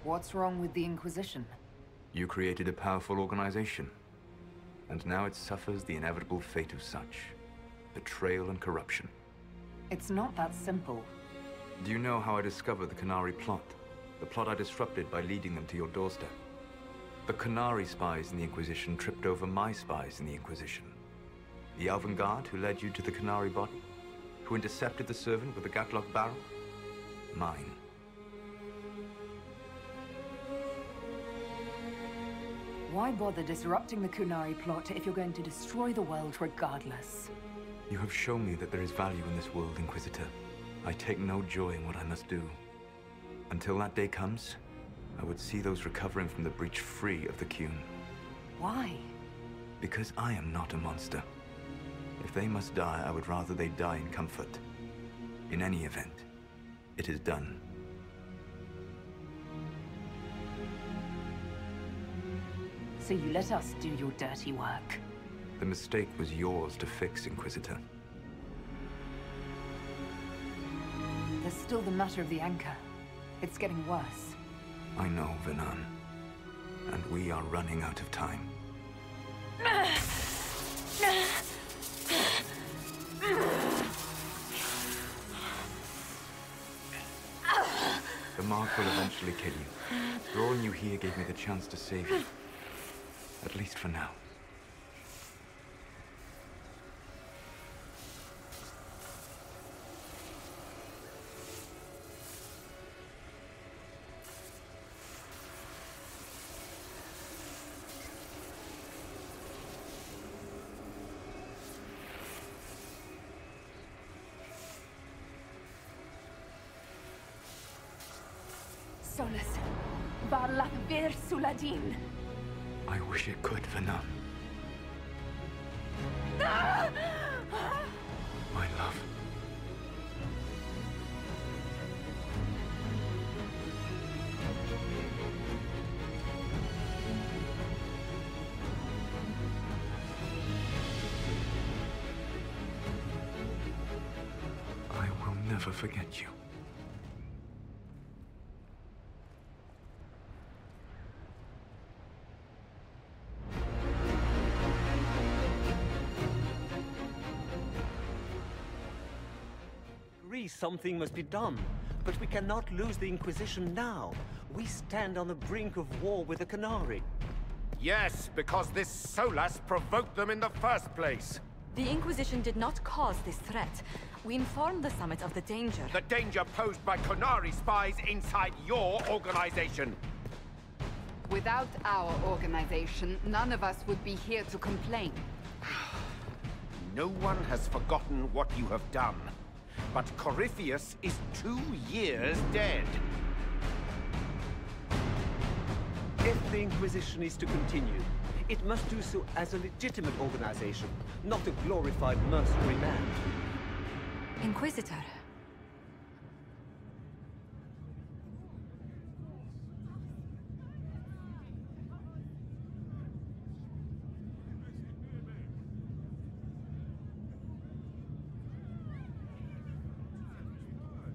What's wrong with the Inquisition? You created a powerful organization, and now it suffers the inevitable fate of such. Betrayal and corruption. It's not that simple. Do you know how I discovered the Qunari plot? The plot I disrupted by leading them to your doorstep. The Qunari spies in the Inquisition tripped over my spies in the Inquisition. The Elven Guard who led you to the Qunari body? Who intercepted the servant with the Gatlock barrel? Mine. Why bother disrupting the Qunari plot if you're going to destroy the world regardless? You have shown me that there is value in this world, Inquisitor. I take no joy in what I must do. Until that day comes, I would see those recovering from the breach free of the Qun. Why? Because I am not a monster. If they must die, I would rather they die in comfort. In any event, it is done. So you let us do your dirty work. The mistake was yours to fix, Inquisitor. There's still the matter of the anchor. It's getting worse. I know, Venan. And we are running out of time. The mark will eventually kill you. Drawing you here gave me the chance to save you. At least for now. Solas, Barlath Vir Suladin. I wish it could, Venan. My love. I will never forget you. Something must be done, but we cannot lose the Inquisition now. We stand on the brink of war with the Qunari. Yes, because this Solas provoked them in the first place. The Inquisition did not cause this threat. We informed the Summit of the danger. The danger posed by Qunari spies inside your organization. Without our organization, none of us would be here to complain. No one has forgotten what you have done. But Corypheus is 2 years dead. If the Inquisition is to continue, It must do so as a legitimate organization, not a glorified mercenary band. Inquisitor.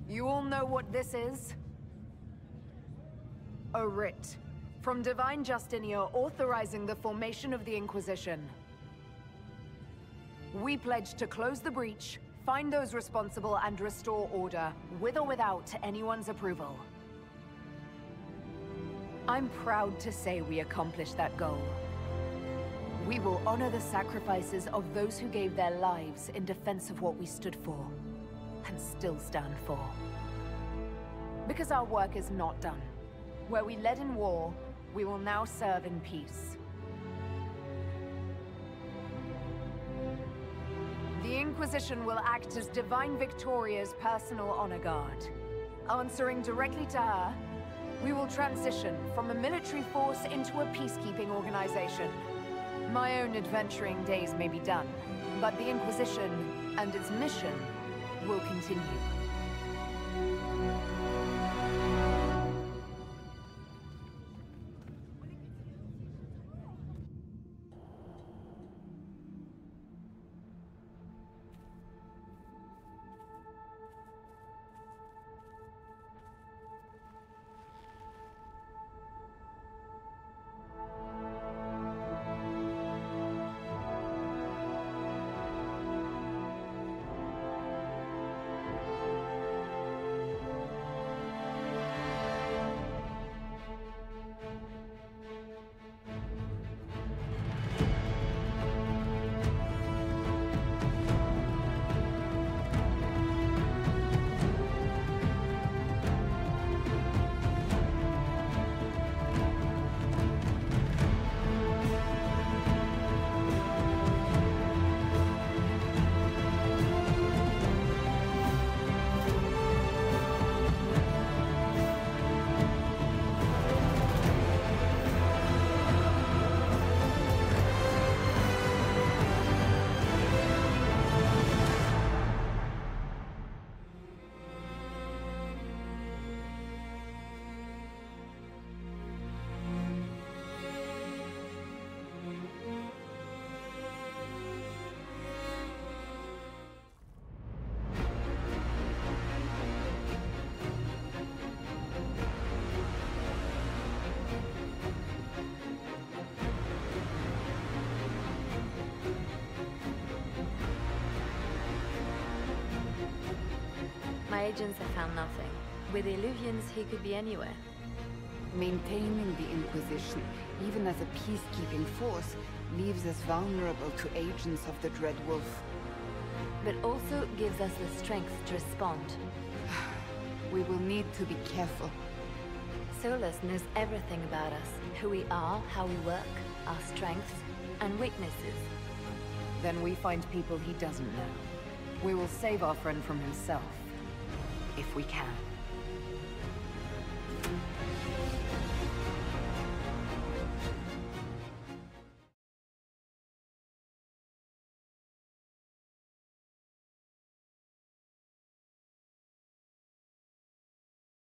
You all know what this is? A writ from Divine Justinia authorizing the formation of the Inquisition. We pledge to close the breach, find those responsible, and restore order, with or without anyone's approval. I'm proud to say we accomplished that goal. We will honor the sacrifices of those who gave their lives in defense of what we stood for, and still stand for. Because our work is not done. Where we led in war, we will now serve in peace. The Inquisition will act as Divine Victoria's personal honor guard. Answering directly to her, we will transition from a military force into a peacekeeping organization. My own adventuring days may be done, but the Inquisition and its mission will continue. My agents have found nothing. With the Illuvians, he could be anywhere. Maintaining the Inquisition, even as a peacekeeping force, leaves us vulnerable to agents of the Dread Wolf. But also gives us the strength to respond. We will need to be careful. Solas knows everything about us. Who we are, how we work, our strengths and weaknesses. Then we find people he doesn't know. We will save our friend from himself. If we can.